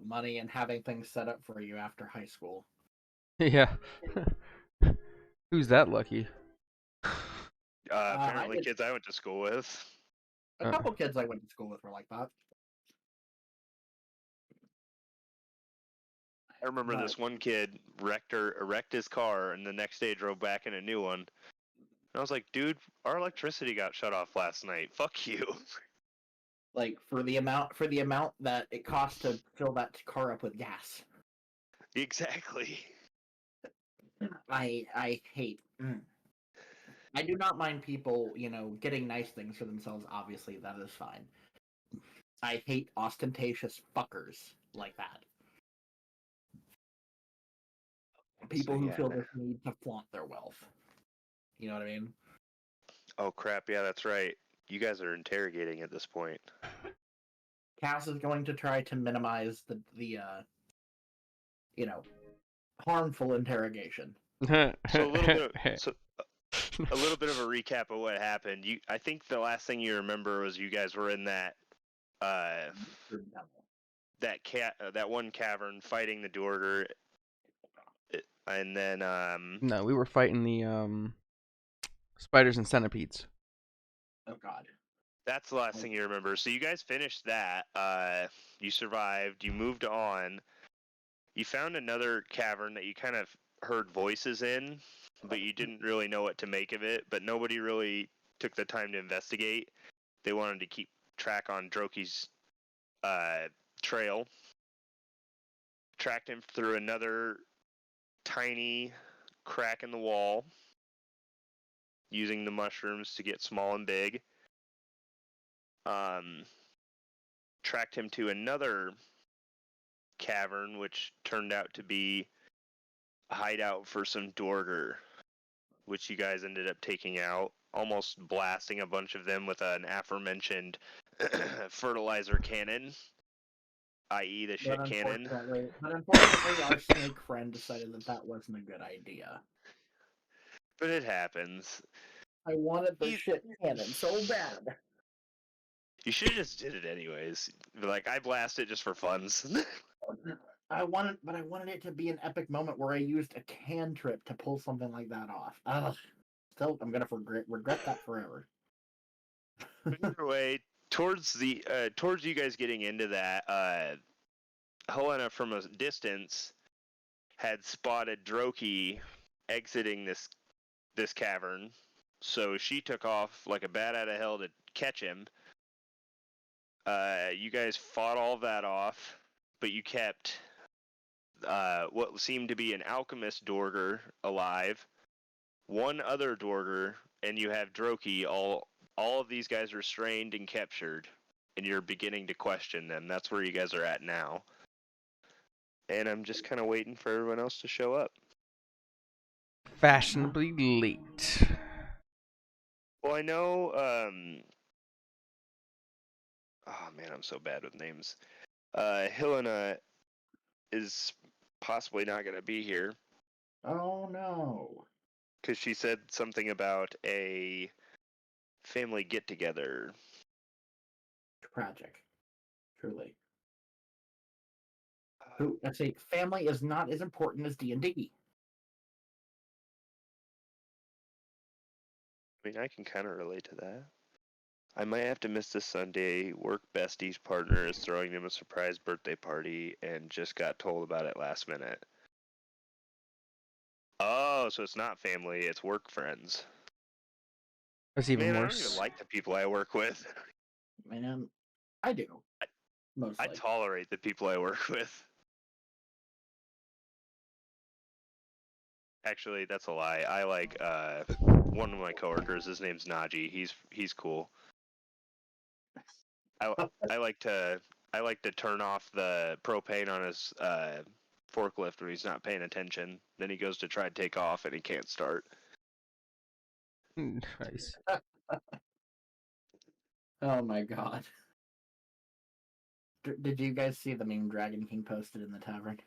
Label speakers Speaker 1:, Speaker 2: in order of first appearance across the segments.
Speaker 1: money and having things set up for you after high school.
Speaker 2: Yeah. Who's that lucky?
Speaker 1: I
Speaker 3: Apparently,
Speaker 1: did
Speaker 3: kids I went to school with.
Speaker 1: a couple kids I went to school with were like that.
Speaker 3: I remember
Speaker 1: But
Speaker 3: this one kid wrecked his car, and the next day drove back in a new one. And I was like, dude, our electricity got shut off last night. Fuck you.
Speaker 1: like for the amount that it costs to fill that car up with gas.
Speaker 3: Exactly.
Speaker 1: I hate. I do not mind people, getting nice things for themselves. Obviously, that is fine. I hate ostentatious fuckers like that. People
Speaker 3: So
Speaker 1: who
Speaker 3: yeah.
Speaker 1: feel this need to flaunt their wealth. You know what I mean?
Speaker 3: Oh crap! Yeah, that's right. You guys are interrogating at this point.
Speaker 1: Cass is going to try to minimize the you know, harmful interrogation.
Speaker 3: So a little bit. So a little bit of a recap of what happened. I think the last thing you remember was you guys were in that uh that one cavern fighting the Duergar, and then
Speaker 2: No, we were fighting the spiders and centipedes.
Speaker 1: Oh God.
Speaker 3: that's the last thing you remember. So you guys finished that. You survived. You moved on. You found another cavern that you kind of heard voices in, but you didn't really know what to make of it. But nobody really took the time to investigate. They wanted to keep track on Droki's trail. Tracked him through another tiny crack in the wall, using the mushrooms to get small and big. Um, Tracked him to another cavern, which turned out to be a hideout for some Duergar, which you guys ended up taking out, almost blasting a bunch of them with an aforementioned fertilizer cannon, i.e., the shit cannon.
Speaker 1: But unfortunately, our snake friend decided that that wasn't a good idea.
Speaker 3: But it happens.
Speaker 1: I wanted the shit cannon so bad.
Speaker 3: You should have just did it anyways. Like, I blast it just for funs.
Speaker 1: I wanted it to be an epic moment where I used a cantrip to pull something like that off. Ugh. Still, I'm gonna regret that forever.
Speaker 3: Either way, towards you guys getting into that, Helena from a distance had spotted Droki exiting this cavern, so she took off like a bat out of hell to catch him. You guys fought all of that off, but you kept what seemed to be an alchemist Duergar alive, one other Duergar, and you have Droki. All of these guys restrained and captured, and you're beginning to question them. That's where you guys are at now. And I'm just kind of waiting for everyone else to show up.
Speaker 2: Fashionably late.
Speaker 3: Well, I know. Oh man, I'm so bad with names. Helena is possibly not going to be here
Speaker 1: Oh no.
Speaker 3: because she said something about a family get together.
Speaker 1: Tragic. Truly. Who I say family is not as important as D&D.
Speaker 3: I mean, I can kind of relate to that. I might have to miss this Sunday. Work bestie's partner is throwing him a surprise birthday party and just got told about it last minute. Oh, so it's not family, it's work friends.
Speaker 2: That's even
Speaker 3: Man, I don't even
Speaker 2: worse.
Speaker 3: like the people I work with.
Speaker 1: Man, I do. Mostly.
Speaker 3: I tolerate the people I work with. Actually, that's a lie. I like one of my coworkers. His name's Najee. He's cool. I like to turn off the propane on his forklift when he's not paying attention. Then he goes to try to take off and he can't start.
Speaker 2: Nice.
Speaker 1: Oh my God. Did you guys see the meme Dragon King posted in the tavern?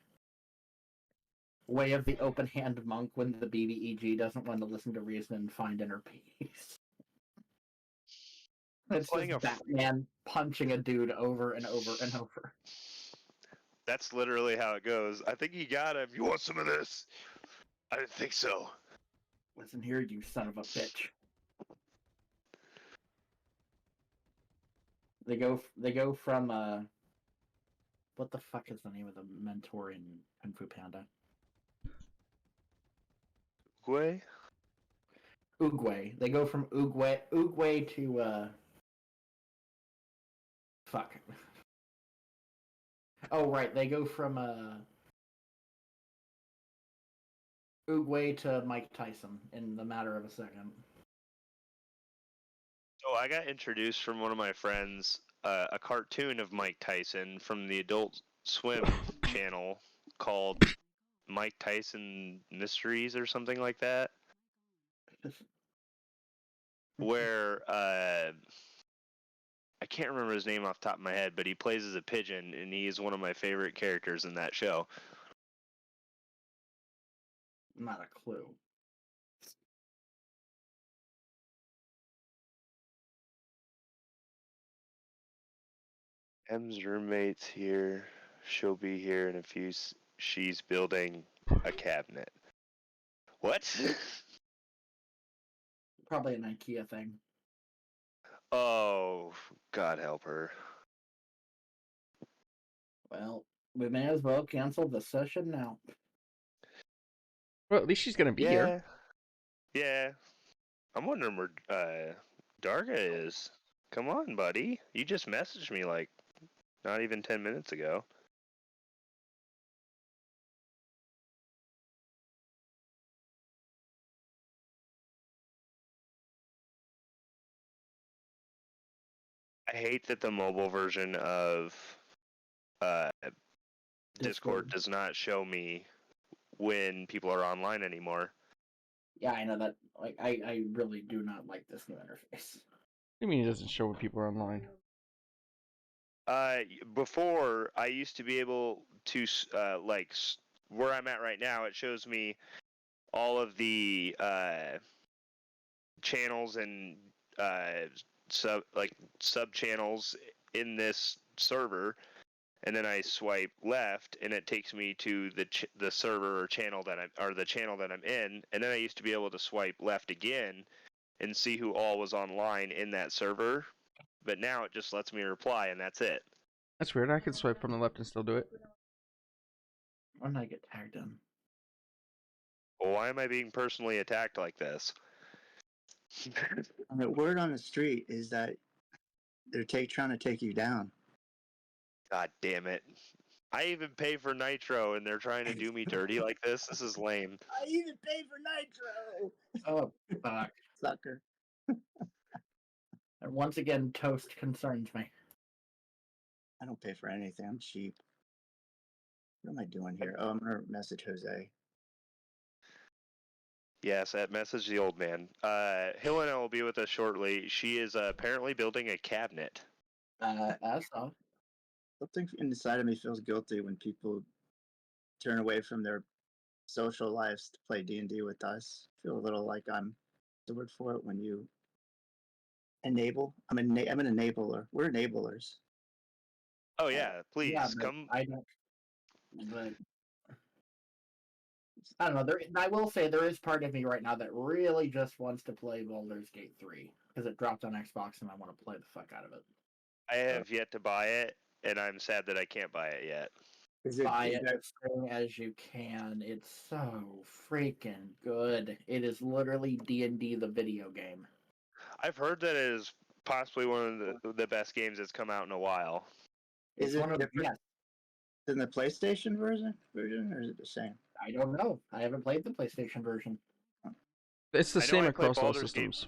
Speaker 1: Way of the open hand monk when the BBEG doesn't want to listen to reason and find inner peace. It's
Speaker 3: Playing
Speaker 1: just Batman punching a dude over and over and over.
Speaker 3: That's literally how it goes. I think he got him. You want some of this? I didn't think so.
Speaker 1: Listen here, you son of a bitch. They go from what the fuck is the name of the mentor in Kung Fu Panda?
Speaker 3: Way?
Speaker 1: Oogway. They go from Oogway to fuck. Oh right, they go from Oogway to Mike Tyson in the matter of a second.
Speaker 3: So I got introduced from one of my friends, a cartoon of Mike Tyson from the Adult Swim channel called Mike Tyson Mysteries or something like that, where I can't remember his name off the top of my head, but he plays as a pigeon, and he is one of my favorite characters in that show.
Speaker 1: Not a clue.
Speaker 3: M's roommate's here. She'll be here in a few. She's building a cabinet. What?
Speaker 1: Probably an IKEA thing.
Speaker 3: Oh, God help her.
Speaker 1: Well, we may as well cancel the session now.
Speaker 2: Well, at least she's gonna be here.
Speaker 3: Yeah. I'm wondering where Darga is. Come on, buddy. You just messaged me like not even 10 minutes ago. I hate that the mobile version of Discord does not show me when people are online anymore.
Speaker 1: Yeah, I know that. Like, I really do not like this new interface.
Speaker 2: I mean, it doesn't show when people are online.
Speaker 3: Before I used to be able to where I'm at right now. It shows me all of the channels and sub channels in this server, and then I swipe left, and it takes me to the server or channel the channel that I'm in, and then I used to be able to swipe left again and see who all was online in that server, but now it just lets me reply, and that's it.
Speaker 2: That's weird. I can swipe from the left and still do it.
Speaker 1: When did I get tagged in?
Speaker 3: Well, why am I being personally attacked like this?
Speaker 4: The word on the street is that they're trying to take you down.
Speaker 3: God damn it. I even pay for Nitro and they're trying to do me dirty like this? This is lame.
Speaker 4: I even pay for Nitro!
Speaker 1: Oh, fuck.
Speaker 4: Sucker.
Speaker 1: And once again, toast concerns me.
Speaker 4: I don't pay for anything. I'm cheap. What am I doing here? Oh, I'm going to message Jose.
Speaker 3: Yes, that message the old man. Helena will be with us shortly. She is apparently building a cabinet.
Speaker 1: As of.
Speaker 4: Something inside of me feels guilty when people turn away from their social lives to play D&D with us. I feel a little like I'm the word for it when you enable. I'm an enabler. We're enablers.
Speaker 3: Oh yeah, please
Speaker 1: Yeah,
Speaker 3: come.
Speaker 1: I don't. But I don't know. I will say there is part of me right now that really just wants to play Baldur's Gate 3 because it dropped on Xbox and I want to play the fuck out of it.
Speaker 3: I have yet to buy it, and I'm sad that I can't buy it yet.
Speaker 1: Buy it as soon as you can. It's so freaking good. It is literally D&D the video game.
Speaker 3: I've heard that it is possibly one of the best games that's come out in a while.
Speaker 4: Is it
Speaker 1: one of
Speaker 4: different than the PlayStation version, or is it the same?
Speaker 1: I don't know. I haven't played the PlayStation version.
Speaker 2: It's the same
Speaker 3: I played
Speaker 2: across all
Speaker 3: Baldur's Gate.
Speaker 2: systems.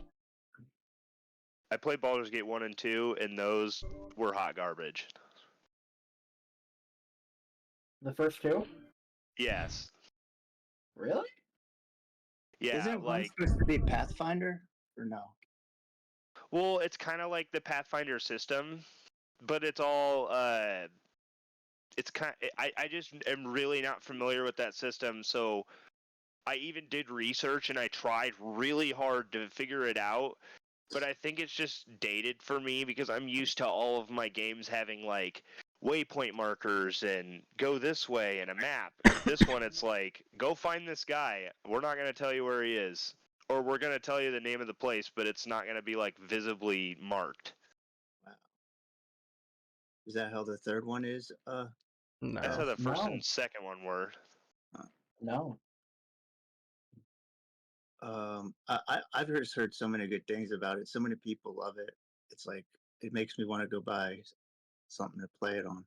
Speaker 3: I played Baldur's Gate 1 and 2, and those were hot garbage.
Speaker 1: The first two?
Speaker 3: Yes.
Speaker 1: Really?
Speaker 3: Yeah,
Speaker 4: Isn't one
Speaker 3: like,
Speaker 4: supposed to be Pathfinder, or no?
Speaker 3: well, it's kind of like the Pathfinder system, but it's all it's kind. I just am really not familiar with that system, so I even did research and I tried really hard to figure it out. But I think it's just dated for me because I'm used to all of my games having like waypoint markers and go this way and a map. This one, it's like, go find this guy. We're not going to tell you where he is. Or we're going to tell you the name of the place, but it's not going to be, like, visibly marked.
Speaker 4: Wow. Is that how the third one is?
Speaker 3: That's how
Speaker 2: No.
Speaker 3: the first
Speaker 1: No.
Speaker 3: and second one were.
Speaker 1: No.
Speaker 4: I've just heard so many good things about it. So many people love it. It's like it makes me want to go buy something to play it on.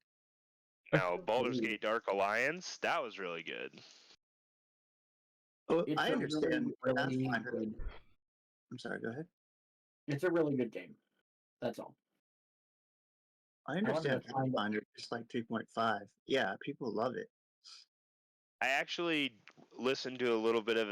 Speaker 3: Now, Baldur's Gate Dark Alliance, that was really good.
Speaker 4: Oh,
Speaker 1: It's
Speaker 4: I
Speaker 1: a
Speaker 4: understand.
Speaker 1: really
Speaker 4: Pathfinder.
Speaker 1: good.
Speaker 4: I'm sorry. Go ahead.
Speaker 1: It's a really good game. That's all.
Speaker 4: I understand
Speaker 1: to find-
Speaker 4: Pathfinder just like 2.5. Yeah, people love it.
Speaker 3: I actually listened to a little bit of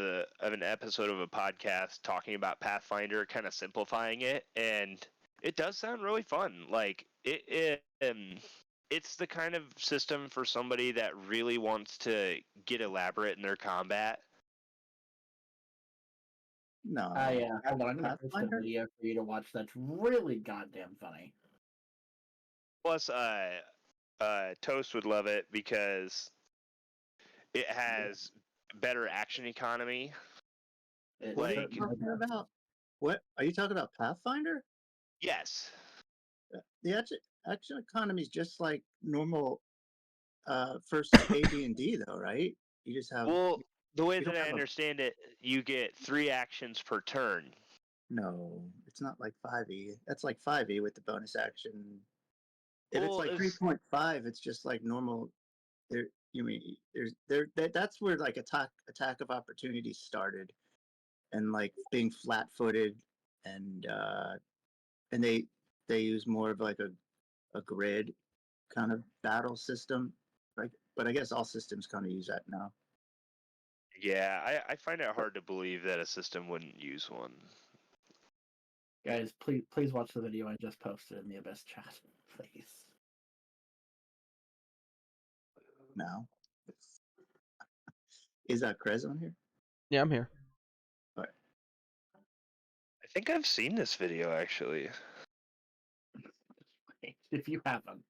Speaker 3: an episode of a podcast talking about Pathfinder, kind of simplifying it, and it does sound really fun. Like it's the kind of system for somebody that really wants to get elaborate in their combat.
Speaker 4: No.
Speaker 1: Hold on, I'm gonna post a
Speaker 4: Pathfinder?
Speaker 1: video for you to watch. That's really goddamn funny.
Speaker 3: Plus, Toast would love it because it has better action economy.
Speaker 4: What are
Speaker 3: Like-
Speaker 4: you talking about? What are you talking about? Pathfinder?
Speaker 3: Yes.
Speaker 4: The action economy is just like normal first AD&D though, right? You just have
Speaker 3: Well, the way
Speaker 4: you
Speaker 3: that
Speaker 4: don't
Speaker 3: I
Speaker 4: have a-
Speaker 3: understand it, you get 3 actions per turn.
Speaker 4: no, it's not like 5e. That's like 5e with the bonus action. If
Speaker 3: Well,
Speaker 4: it's like
Speaker 3: it's-
Speaker 4: 3.5, it's just like normal. There, you mean that's where like attack of opportunity started, and like being flat-footed, and they use more of like a grid kind of battle system. Like, but I guess all systems kind of use that now.
Speaker 3: Yeah, I find it hard to believe that a system wouldn't use one.
Speaker 1: Guys, please watch the video I just posted in the Abyss chat, please.
Speaker 4: Now, is that Krez on here?
Speaker 2: Yeah, I'm here.
Speaker 3: I think I've seen this video actually.
Speaker 1: If you haven't.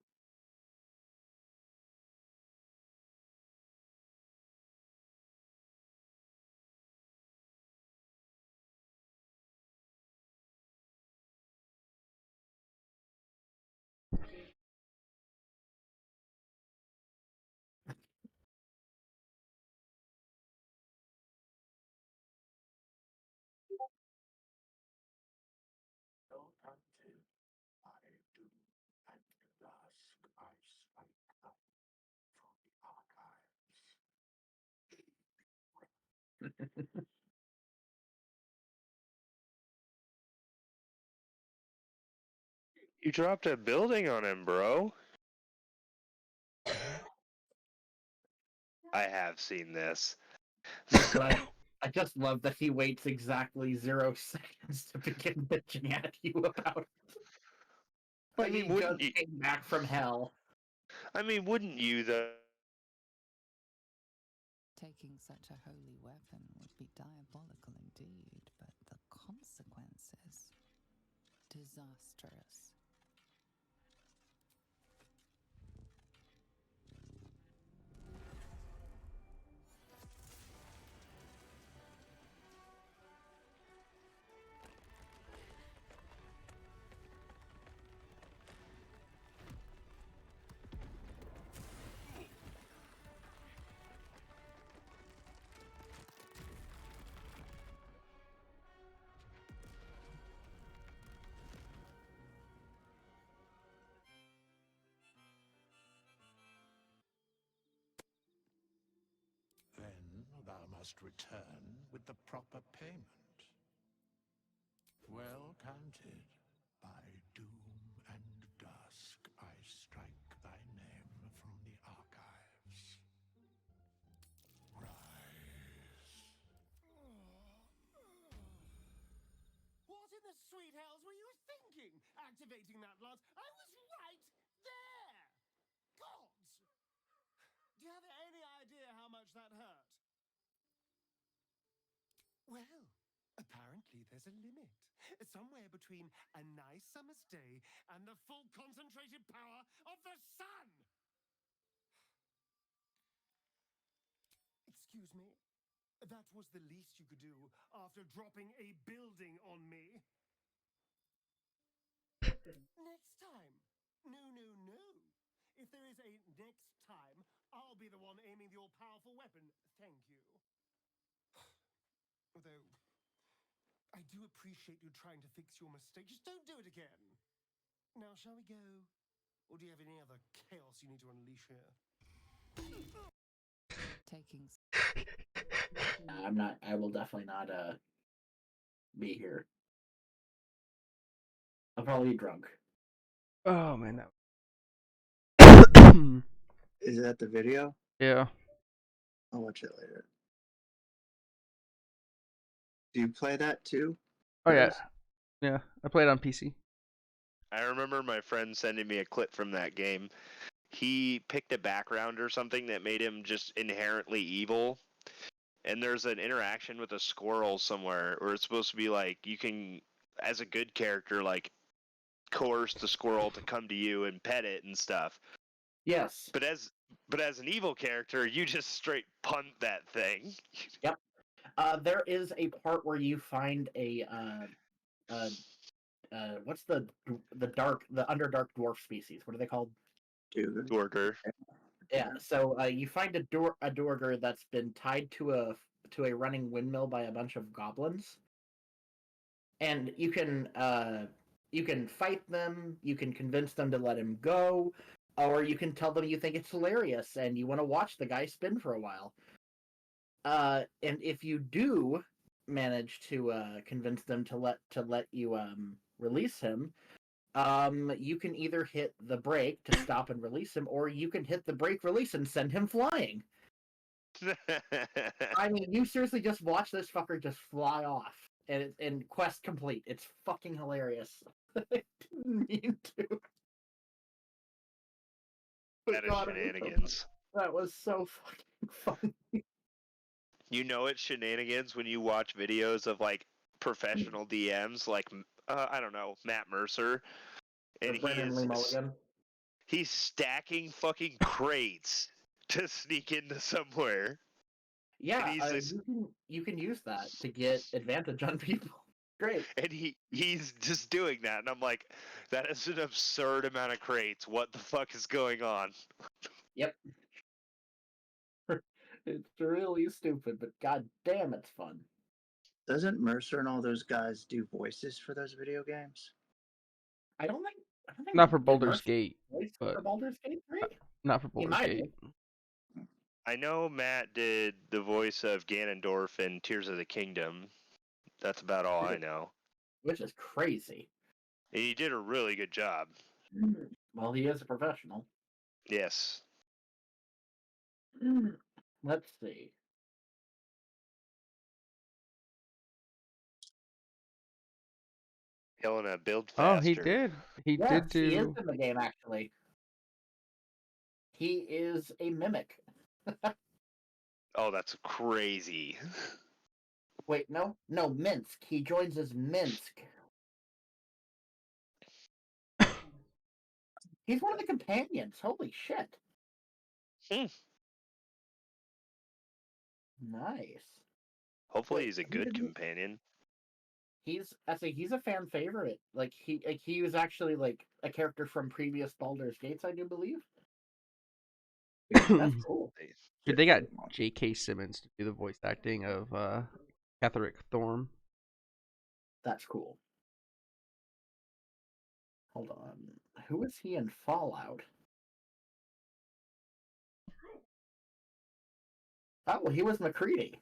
Speaker 3: You dropped a building on him, bro. I have seen this.
Speaker 1: But I just love that he waits exactly 0 seconds to begin bitching at you about it. Like
Speaker 3: mean,
Speaker 1: he
Speaker 3: wouldn't
Speaker 1: just came back from hell.
Speaker 3: I mean, wouldn't you though?
Speaker 5: Taking such a holy weapon would be diabolical indeed, but the consequences disastrous.
Speaker 6: Then thou must return with the proper payment. Well counted. By doom and dusk I strike thy name from the archives. Rise.
Speaker 7: What in the sweet hells were you thinking, activating that lance? I was right there! Gods! Do you have any idea how much that hurt? Well, apparently there's a limit. Somewhere between a nice summer's day and the full concentrated power of the sun! Excuse me? That was the least you could do after dropping a building on me. Next time. No, no, no. If there is a next time, I'll be the one aiming the all-powerful weapon. Thank you. Although, I do appreciate you trying to fix your mistake. Just don't do it again. Now, shall we go? Or do you have any other chaos you need to unleash here?
Speaker 5: Taking
Speaker 1: I'm not. I will definitely not be here. I'll probably be drunk.
Speaker 2: Oh man, that.
Speaker 4: Is that the video?
Speaker 2: Yeah.
Speaker 4: I'll watch it later. Do you play that too?
Speaker 2: Oh yeah.
Speaker 4: Yes.
Speaker 2: Yeah. I played on PC.
Speaker 3: I remember my friend sending me a clip from that game. He picked a background or something that made him just inherently evil. And there's an interaction with a squirrel somewhere where it's supposed to be like you can, as a good character, like coerce the squirrel to come to you and pet it and stuff.
Speaker 1: Yes.
Speaker 3: But as an evil character, you just straight punt that thing.
Speaker 1: Yep. There is a part where you find a what's the underdark dwarf species? What are they called?
Speaker 4: Dude.
Speaker 3: Dorger.
Speaker 1: Yeah. So you find a Dorger that's been tied to a running windmill by a bunch of goblins, and you can fight them. You can convince them to let him go, or you can tell them you think it's hilarious and you want to watch the guy spin for a while. And if you do manage to convince them to let you release him, you can either hit the brake to stop and release him, or you can hit the brake, release, and send him flying. I mean, you seriously just watch this fucker just fly off, and quest complete. It's fucking hilarious. I didn't mean to. But
Speaker 3: That is
Speaker 1: God, it was so
Speaker 3: shenanigans.
Speaker 1: that was so fucking funny.
Speaker 3: You know it's shenanigans when you watch videos of like professional DMs, like I don't know, Matt Mercer, and
Speaker 1: Brandon Lee Mulligan.
Speaker 3: he's stacking fucking crates to sneak into somewhere.
Speaker 1: Yeah,
Speaker 3: he's this-
Speaker 1: you can use that to get advantage on people. Great.
Speaker 3: And he's just doing that, and I'm like, that is an absurd amount of crates. What the fuck is going on?
Speaker 1: Yep. It's really stupid, but god damn, it's fun.
Speaker 4: Doesn't Mercer and all those guys do voices for those video games?
Speaker 1: I don't think
Speaker 2: Not for
Speaker 1: did
Speaker 2: Baldur's
Speaker 1: Mercer
Speaker 2: Gate,
Speaker 1: voice
Speaker 2: but
Speaker 1: for Baldur's Gate 3?
Speaker 2: not for
Speaker 1: He
Speaker 2: Baldur's
Speaker 1: might
Speaker 2: Gate.
Speaker 3: I know Matt did the voice of Ganondorf in Tears of the Kingdom. That's about all I know.
Speaker 1: which is crazy.
Speaker 3: And he did a really good job.
Speaker 1: Well, he is a professional.
Speaker 3: Yes.
Speaker 1: Let's see.
Speaker 3: Helena, build
Speaker 2: Oh,
Speaker 3: faster.
Speaker 2: he did. He
Speaker 1: Yes,
Speaker 2: did
Speaker 1: he is
Speaker 2: do.
Speaker 1: in the game actually. He is a mimic.
Speaker 3: Oh, that's crazy.
Speaker 1: Wait, no, Minsk. He joins as Minsk. He's one of the companions. Holy shit!
Speaker 3: Hmm.
Speaker 1: Nice.
Speaker 3: Hopefully
Speaker 1: Wait,
Speaker 3: he's a
Speaker 1: who
Speaker 3: good
Speaker 1: did he-
Speaker 3: companion.
Speaker 1: He's a fan favorite. Like he was actually like a character from previous Baldur's Gates, I do believe. That's cool.
Speaker 2: Dude, they got J.K. Simmons to do the voice acting of Ketherick Thorm.
Speaker 1: That's cool. Hold on. Who is he in Fallout? Oh, he was McCready.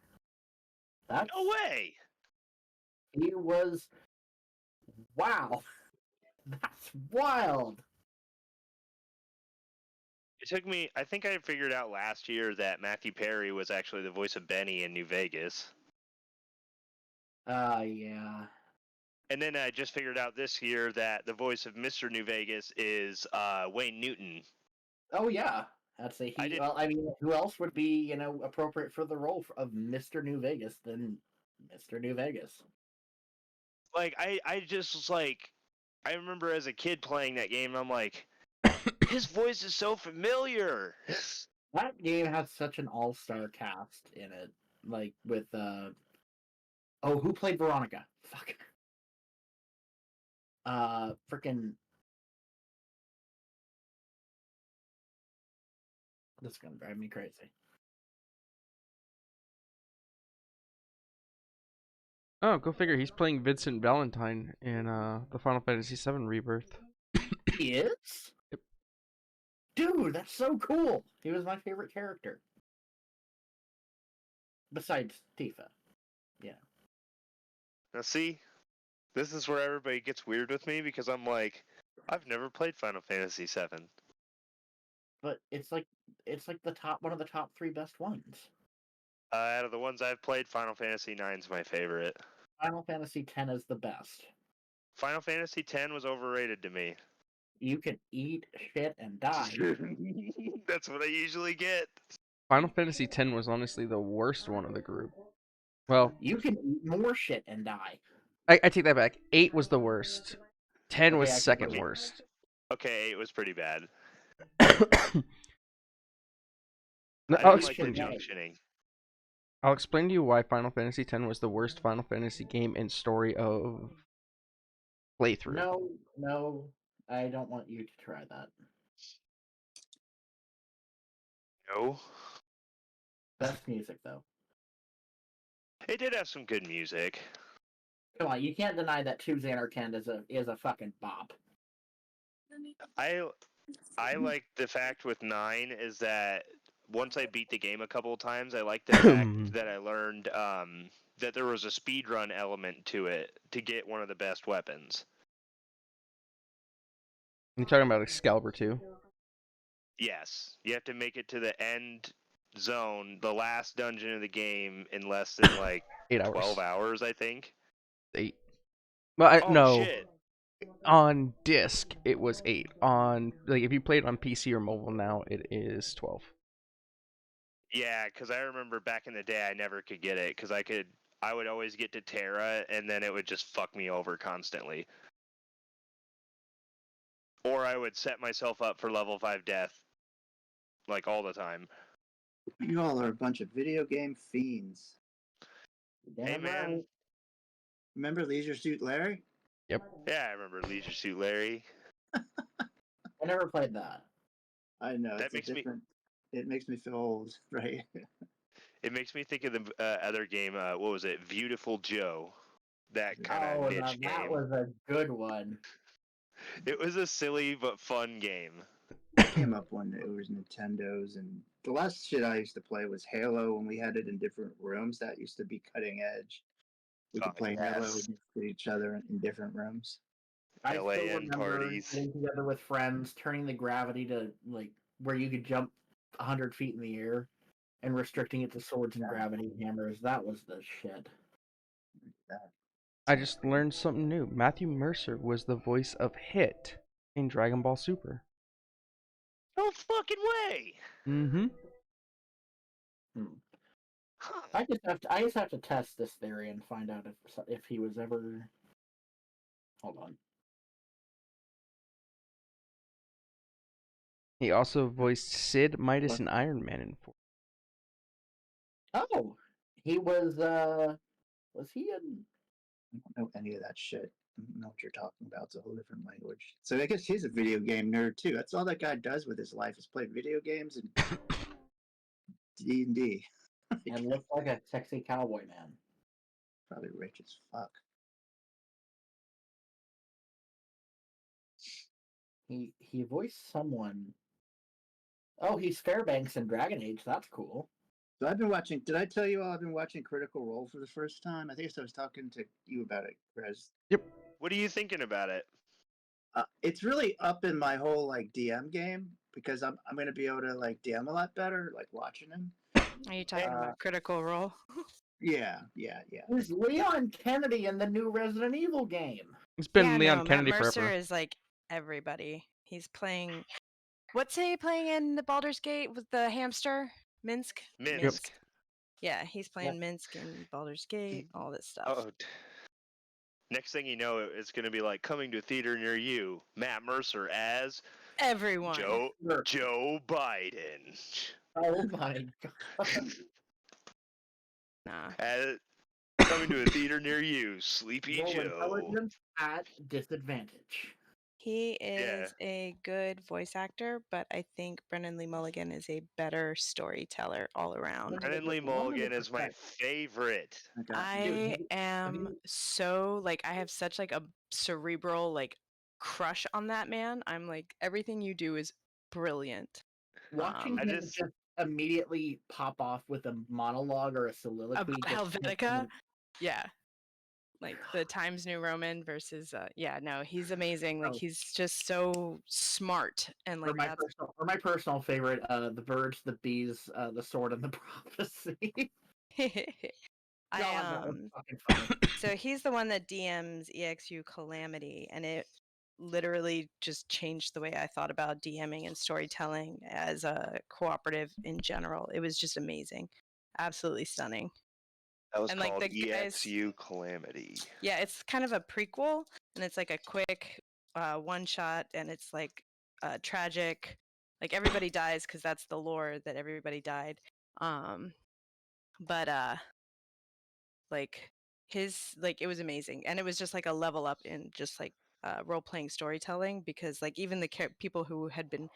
Speaker 1: That's
Speaker 3: No way!
Speaker 1: he was. Wow, that's wild.
Speaker 3: It took me, I think I figured out last year that Matthew Perry was actually the voice of Benny in New Vegas.
Speaker 1: Yeah.
Speaker 3: And then I just figured out this year that the voice of Mr. New Vegas is Wayne Newton.
Speaker 1: Oh yeah. I'd say
Speaker 3: I
Speaker 1: he.
Speaker 3: didn't-
Speaker 1: Well, I mean, who else would be appropriate for the role of Mr. New Vegas than Mr. New Vegas?
Speaker 3: Like I just was like, I remember as a kid playing that game, and I'm like, his voice is so familiar.
Speaker 1: That game has such an all-star cast in it. Like with oh, who played Veronica? Fuck. Freaking. This is gonna drive me crazy.
Speaker 2: Oh, go figure. He's playing Vincent Valentine in the Final Fantasy VII Rebirth.
Speaker 1: He is?
Speaker 2: Yep.
Speaker 1: Dude, that's so cool. He was my favorite character. Besides Tifa. Yeah.
Speaker 3: Now see, this is where everybody gets weird with me because I'm like, I've never played Final Fantasy VII.
Speaker 1: But it's like the top one of the top 3 best ones.
Speaker 3: Out of the ones I've played, Final Fantasy IX is my favorite.
Speaker 1: Final Fantasy X is the best.
Speaker 3: Final Fantasy X was overrated to me.
Speaker 1: You can eat shit and die.
Speaker 3: That's what I usually get.
Speaker 2: Final Fantasy X was honestly the worst one of the group. Well,
Speaker 1: You can eat more shit and die.
Speaker 2: I take that back. 8 was the worst. 10 was
Speaker 1: Okay, I can
Speaker 2: second
Speaker 1: believe it.
Speaker 2: worst.
Speaker 3: Okay, it was pretty bad.
Speaker 2: No,
Speaker 3: I
Speaker 2: I'll
Speaker 3: didn't like the
Speaker 2: explain.
Speaker 3: junctioning.
Speaker 2: I'll explain to you why Final Fantasy X was the worst Final Fantasy game and story of playthrough.
Speaker 1: No, I don't want you to try that.
Speaker 3: No.
Speaker 1: Best music though.
Speaker 3: It did have some good music.
Speaker 1: Come on, you can't deny that Two Xanarkand is a fucking bop.
Speaker 3: I like the fact with 9 is that once I beat the game a couple of times, I like the fact that I learned that there was a speedrun element to it to get one of the best weapons.
Speaker 2: You're talking about Excalibur 2?
Speaker 3: Yes, you have to make it to the end zone, the last dungeon of the game, in less than like
Speaker 2: 8 hours.
Speaker 3: 12 hours, I think.
Speaker 2: 8. Well,
Speaker 3: Oh
Speaker 2: no.
Speaker 3: shit!
Speaker 2: On disc, it was 8. On if you play it on PC or mobile now, it is 12.
Speaker 3: Yeah, because I remember back in the day, I never could get it because I would always get to Terra, and then it would just fuck me over constantly. Or I would set myself up for level 5 death, like all the time.
Speaker 4: You all are a bunch of video game fiends.
Speaker 3: Hey
Speaker 1: Damn
Speaker 3: man,
Speaker 1: right.
Speaker 4: Remember Leisure Suit Larry?
Speaker 2: Yep.
Speaker 3: yeah, I remember Leisure Suit Larry.
Speaker 1: I never played that.
Speaker 4: I know.
Speaker 3: That
Speaker 4: It's
Speaker 3: makes
Speaker 4: a
Speaker 3: me-
Speaker 4: different. It makes me feel old, right?
Speaker 3: It makes me think of the other game. What was it? Beautiful Joe. That kind
Speaker 1: Oh,
Speaker 3: of
Speaker 1: now
Speaker 3: niche
Speaker 1: that
Speaker 3: game.
Speaker 1: was a good one.
Speaker 3: It was a silly but fun game.
Speaker 4: It came up when it was Nintendo's, and the last shit I used to play was Halo, and we had it in different rooms. That used to be cutting edge. We could play Halo
Speaker 3: yes.
Speaker 4: with each other in different rooms.
Speaker 1: I still
Speaker 3: LAN
Speaker 1: remember
Speaker 3: parties.
Speaker 1: getting together with friends, turning the gravity to like where you could jump 100 feet in the air, and restricting it to swords and gravity hammers. That was the shit.
Speaker 2: I just learned something new. Matthew Mercer was the voice of Hit in Dragon Ball Super.
Speaker 3: No fucking way!
Speaker 2: Mm-hmm.
Speaker 3: Huh.
Speaker 1: I just have to test this theory and find out if he was ever. Hold on.
Speaker 2: He also voiced Sid, Midas, and Iron Man in 4.
Speaker 1: Oh, he was. Was he in?
Speaker 4: I don't know any of that shit. I don't know what you're talking about. It's a whole different language. So I guess he's a video game nerd too. That's all that guy does with his life is play video games and D&D.
Speaker 1: And looks like a sexy cowboy man.
Speaker 4: Probably rich as fuck.
Speaker 1: He voiced someone. Oh, he's Fairbanks in Dragon Age. That's cool.
Speaker 4: So I've been watching. Did I tell you all I've been watching Critical Role for the first time? I think I was talking to you about it, Chris.
Speaker 3: What are you thinking about it?
Speaker 4: It's really up in my whole like DM game because I'm gonna be able to like DM a lot better, like watching him.
Speaker 8: Are you talking about Critical Role?
Speaker 4: Yeah.
Speaker 1: Who's Leon Kennedy in the new Resident Evil game?
Speaker 2: It's been
Speaker 8: Yeah,
Speaker 2: Leon
Speaker 8: no,
Speaker 2: Kennedy
Speaker 8: Matt Mercer
Speaker 2: forever.
Speaker 8: is like everybody. He's playing. What's he playing in the Baldur's Gate with the hamster? Minsk?
Speaker 3: Minsk.
Speaker 8: Yeah, he's playing Minsk in Baldur's Gate, all this stuff.
Speaker 3: Oh, Next thing you know, it's going to be like coming to a theater near you. Matt Mercer as
Speaker 8: Everyone.
Speaker 3: Joe Biden.
Speaker 1: Oh my god.
Speaker 8: Nah.
Speaker 3: As, coming to a theater near you, Sleepy
Speaker 1: Roll
Speaker 3: Joe.
Speaker 1: intelligence at disadvantage.
Speaker 8: He
Speaker 3: Yeah.
Speaker 8: is a good voice actor, but I think Brennan Lee Mulligan is a better storyteller all around.
Speaker 3: Brennan Lee Mulligan is my
Speaker 1: 100%.
Speaker 3: favorite.
Speaker 4: Okay.
Speaker 8: I
Speaker 1: Dude,
Speaker 8: am
Speaker 1: you-
Speaker 8: so like I have such like a cerebral like crush on that man. I'm like everything you do is brilliant.
Speaker 1: Watching
Speaker 3: I
Speaker 1: him
Speaker 3: just-
Speaker 1: just immediately pop off with a monologue or a soliloquy.
Speaker 8: About
Speaker 1: just makes
Speaker 8: Helvetica,
Speaker 1: me-
Speaker 8: yeah. Like the Times New Roman versus yeah, no, he's amazing. Like
Speaker 1: Oh.
Speaker 8: he's just so smart and
Speaker 1: Or
Speaker 8: like
Speaker 1: my
Speaker 8: that's
Speaker 1: personal favorite, the birds, the bees, the sword, and the prophecy.
Speaker 8: I
Speaker 1: God, that was fucking funny.
Speaker 8: so he's the one that DMs EXU Calamity, and it literally just changed the way I thought about DMing and storytelling as a cooperative in general. It was just amazing, absolutely stunning.
Speaker 3: That was
Speaker 8: And, like,
Speaker 3: called
Speaker 8: the guys-
Speaker 3: EXU Calamity.
Speaker 8: Yeah, it's kind of a prequel, and it's like a quick one shot, and it's like tragic. Like everybody dies because that's the lore that everybody died. But like his like it was amazing, and it was just like a level up in just like role playing storytelling because like even the people who had been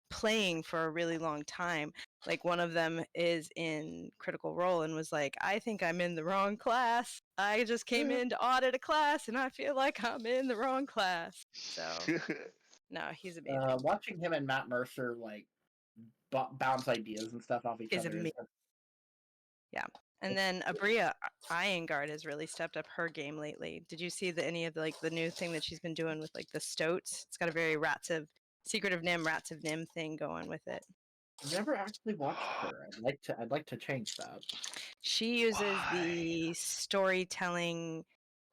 Speaker 8: playing for a really long time, like one of them is in Critical Role and was like, I think I'm in the wrong class. I just came in to audit a class and I feel like I'm in the wrong class. So no, he's amazing.
Speaker 1: Watching him and Matt Mercer like bounce ideas and stuff off each
Speaker 8: Is
Speaker 1: other.
Speaker 8: amazing. And then Abria Iyengar has really stepped up her game lately. Did you see any of the new thing that she's been doing with like the stoats? It's got a very Secret of Nim thing going with it.
Speaker 1: I've never actually watched her. I'd like to change that.
Speaker 8: She uses the storytelling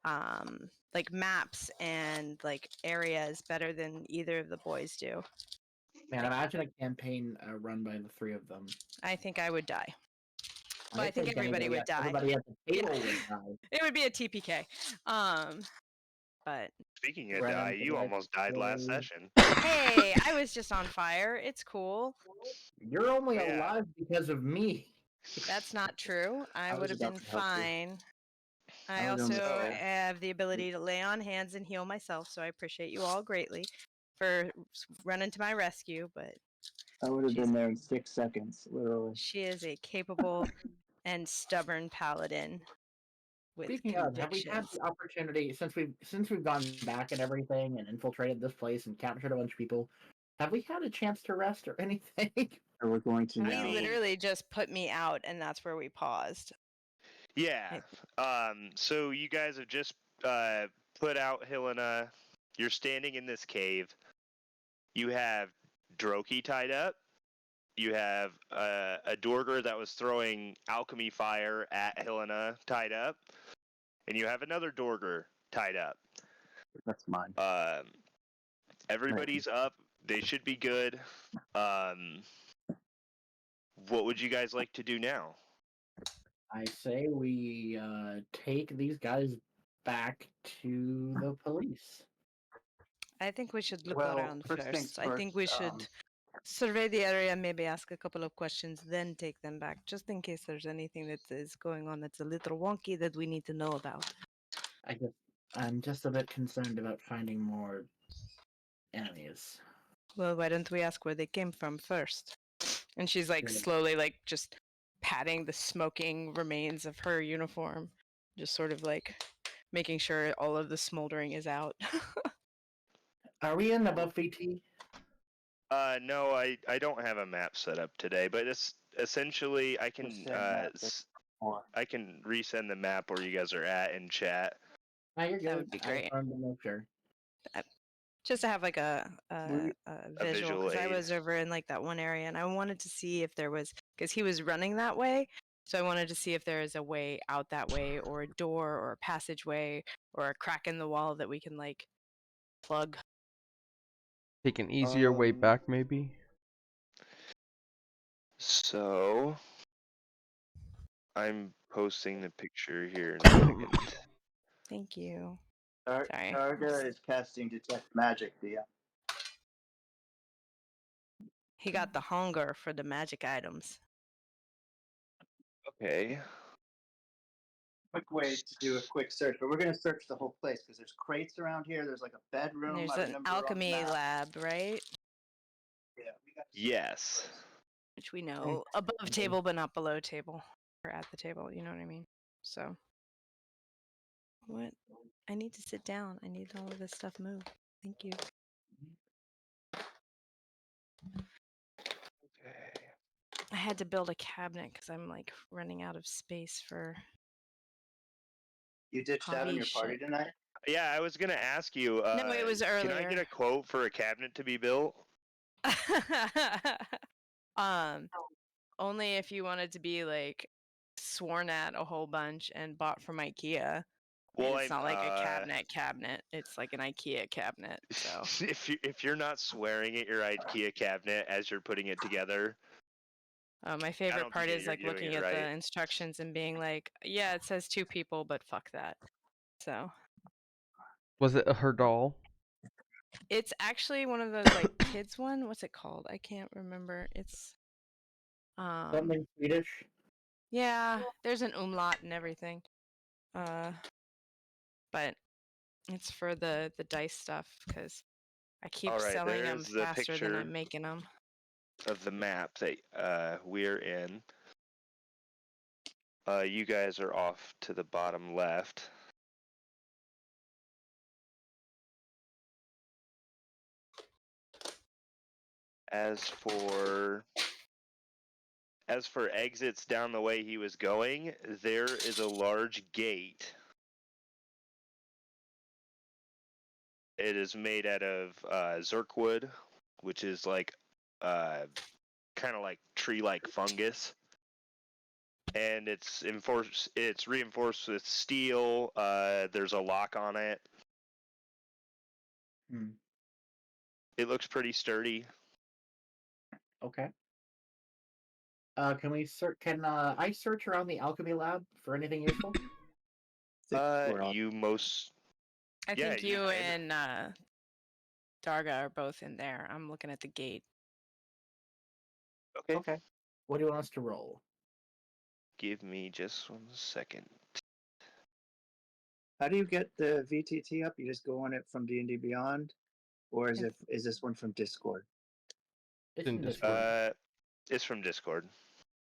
Speaker 8: like maps and like areas better than either of the boys do.
Speaker 1: Man, imagine a campaign run by the three of them.
Speaker 8: I think I would die. Well, I think everybody would die.
Speaker 1: Everybody at the table would die.
Speaker 8: It would be a TPK. But
Speaker 3: Speaking of
Speaker 1: Brennan,
Speaker 3: die, you
Speaker 1: would like
Speaker 3: almost died last
Speaker 1: to-
Speaker 3: session.
Speaker 8: hey, I was just on fire. It's cool.
Speaker 1: You're only
Speaker 3: Yeah.
Speaker 1: alive because of me.
Speaker 8: That's not true. I
Speaker 4: I was
Speaker 8: would have
Speaker 4: about
Speaker 8: been
Speaker 4: to help you.
Speaker 8: fine. I
Speaker 4: I was
Speaker 8: also
Speaker 4: almost there.
Speaker 8: have the ability to lay on hands and heal myself, so I appreciate you all greatly for running to my rescue. But
Speaker 4: I would have
Speaker 8: She's-
Speaker 4: been there in 6 seconds, literally.
Speaker 8: she is a capable and stubborn paladin with
Speaker 1: Speaking of, have we had
Speaker 8: convictions.
Speaker 1: the opportunity since we've gone back and everything and infiltrated this place and captured a bunch of people? Have we had a chance to rest or anything?
Speaker 4: And we're going to
Speaker 3: I
Speaker 8: He
Speaker 4: now.
Speaker 3: mean-
Speaker 8: literally just put me out, and that's where we paused.
Speaker 3: Yeah. So you guys have just put out Helena. You're standing in this cave. You have Droki tied up. You have a Dorger that was throwing alchemy fire at Helena tied up. And you have another Dorger tied up.
Speaker 4: That's mine.
Speaker 3: Everybody's up. They should be good. What would you guys like to do now?
Speaker 1: I say we take these guys back to the police.
Speaker 8: I think we should look
Speaker 9: Well,
Speaker 8: around
Speaker 9: first things
Speaker 8: first. I think we
Speaker 9: first,
Speaker 8: should survey the area, maybe ask a couple of questions, then take them back, just in case there's anything that is going on that's a little wonky that we need to know about.
Speaker 1: I'm just a bit concerned about finding more enemies.
Speaker 8: Well, why don't we ask where they came from first? And she's like
Speaker 1: Yeah.
Speaker 8: slowly, like just patting the smoking remains of her uniform, just sort of like making sure all of the smoldering is out.
Speaker 1: Are we in above VT?
Speaker 3: No, I don't have a map set up today, but it's essentially I can
Speaker 4: Just send that this more.
Speaker 3: I can resend the map where you guys are at in chat.
Speaker 1: No, you're good.
Speaker 8: That would be
Speaker 1: I
Speaker 8: great.
Speaker 1: wanted to make sure.
Speaker 8: Just to have like a visual,
Speaker 3: visual
Speaker 8: because I
Speaker 3: aid.
Speaker 8: was over in like that one area and I wanted to see if there was, because he was running that way, so I wanted to see if there is a way out that way, or a door or a passageway or a crack in the wall that we can like plug.
Speaker 2: Take an easier way
Speaker 3: Um,
Speaker 2: back, maybe.
Speaker 3: So I'm posting the picture here in a second.
Speaker 8: Thank you. Sorry.
Speaker 4: Targa is casting detect magic.
Speaker 8: He got the hunger for the magic items.
Speaker 3: Okay.
Speaker 4: Quick way to do a quick search, but we're gonna search the whole place because there's crates around here. There's like a bedroom.
Speaker 8: And there's
Speaker 4: I
Speaker 8: an
Speaker 4: remember on the
Speaker 8: alchemy
Speaker 4: map.
Speaker 8: lab, right?
Speaker 4: Yeah, we got
Speaker 3: Yes.
Speaker 8: Which we know above table, but not below table or at the table. You know what I mean? So, what? I need to sit down. I need all of this stuff moved. Thank you.
Speaker 3: Okay.
Speaker 8: I had to build a cabinet because I'm like running out of space for.
Speaker 4: You ditched out on
Speaker 8: Hobby
Speaker 4: your party
Speaker 8: shit.
Speaker 4: tonight.
Speaker 3: Yeah, I was gonna ask you.
Speaker 8: No, it was
Speaker 3: Can I get
Speaker 8: earlier.
Speaker 3: a quote for a cabinet to be built?
Speaker 8: Only if you wanted to be like sworn at a whole bunch and bought from IKEA.
Speaker 3: Well,
Speaker 8: It's not like a cabinet. It's like an IKEA cabinet. So
Speaker 3: if you're not swearing at your IKEA cabinet as you're putting it together,
Speaker 8: my favorite
Speaker 3: don't
Speaker 8: part
Speaker 3: think
Speaker 8: is
Speaker 3: you're
Speaker 8: like
Speaker 3: doing
Speaker 8: looking
Speaker 3: it
Speaker 8: at
Speaker 3: right.
Speaker 8: the instructions and being like, yeah, it says 2 people, but fuck that. So
Speaker 2: Was it her doll?
Speaker 8: it's actually one of those like kids one. What's it called? I can't remember. It's
Speaker 1: Something Swedish.
Speaker 8: yeah, there's an umlaut and everything. But it's for the dice stuff because I keep
Speaker 3: All right,
Speaker 8: selling them
Speaker 3: there's the
Speaker 8: faster than
Speaker 3: picture
Speaker 8: I'm making them.
Speaker 3: of the map that we're in. You guys are off to the bottom left. As for exits down the way he was going, there is a large gate. It is made out of zirkwood, which is like kind of like tree-like fungus, and it's reinforced with steel. There's a lock on it. It looks pretty sturdy.
Speaker 1: Okay. Can we search? Can I search around the alchemy lab for anything useful?
Speaker 3: You most.
Speaker 8: I
Speaker 3: Yeah,
Speaker 8: think
Speaker 3: you
Speaker 8: you
Speaker 3: can.
Speaker 8: and Darga are both in there. I'm looking at the gate.
Speaker 3: Okay.
Speaker 1: Okay. What do you want us to roll?
Speaker 3: Give me just 1 second.
Speaker 4: How do you get the VTT up? You just go on it from D&D Beyond, or is this one from Discord?
Speaker 1: It's
Speaker 2: In
Speaker 1: in
Speaker 2: Discord.
Speaker 1: Discord.
Speaker 3: It's from Discord.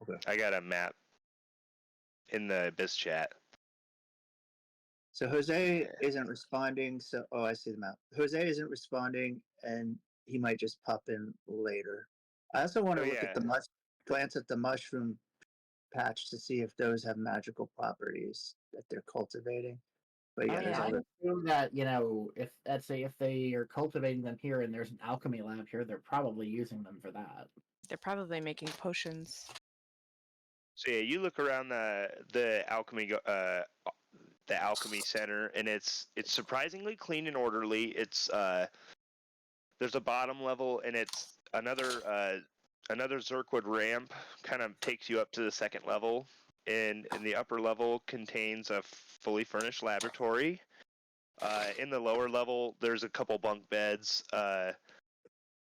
Speaker 4: Okay.
Speaker 3: I got a map in the biz chat.
Speaker 4: So Jose isn't responding. So I see the map. Jose isn't responding, and he might just pop in later. I also want to look at glance at the mushroom patch to see if those have magical properties that they're cultivating. But yeah, there's
Speaker 1: I
Speaker 4: other.
Speaker 1: assume that if let's say if they are cultivating them here and there's an alchemy lab here, they're probably using them for that.
Speaker 8: They're probably making potions.
Speaker 3: So yeah, you look around the alchemy center, and it's surprisingly clean and orderly. It's there's a bottom level, and it's another zirkwood ramp kind of takes you up to the second level, and the upper level contains a fully furnished laboratory. In the lower level, there's a couple bunk beds.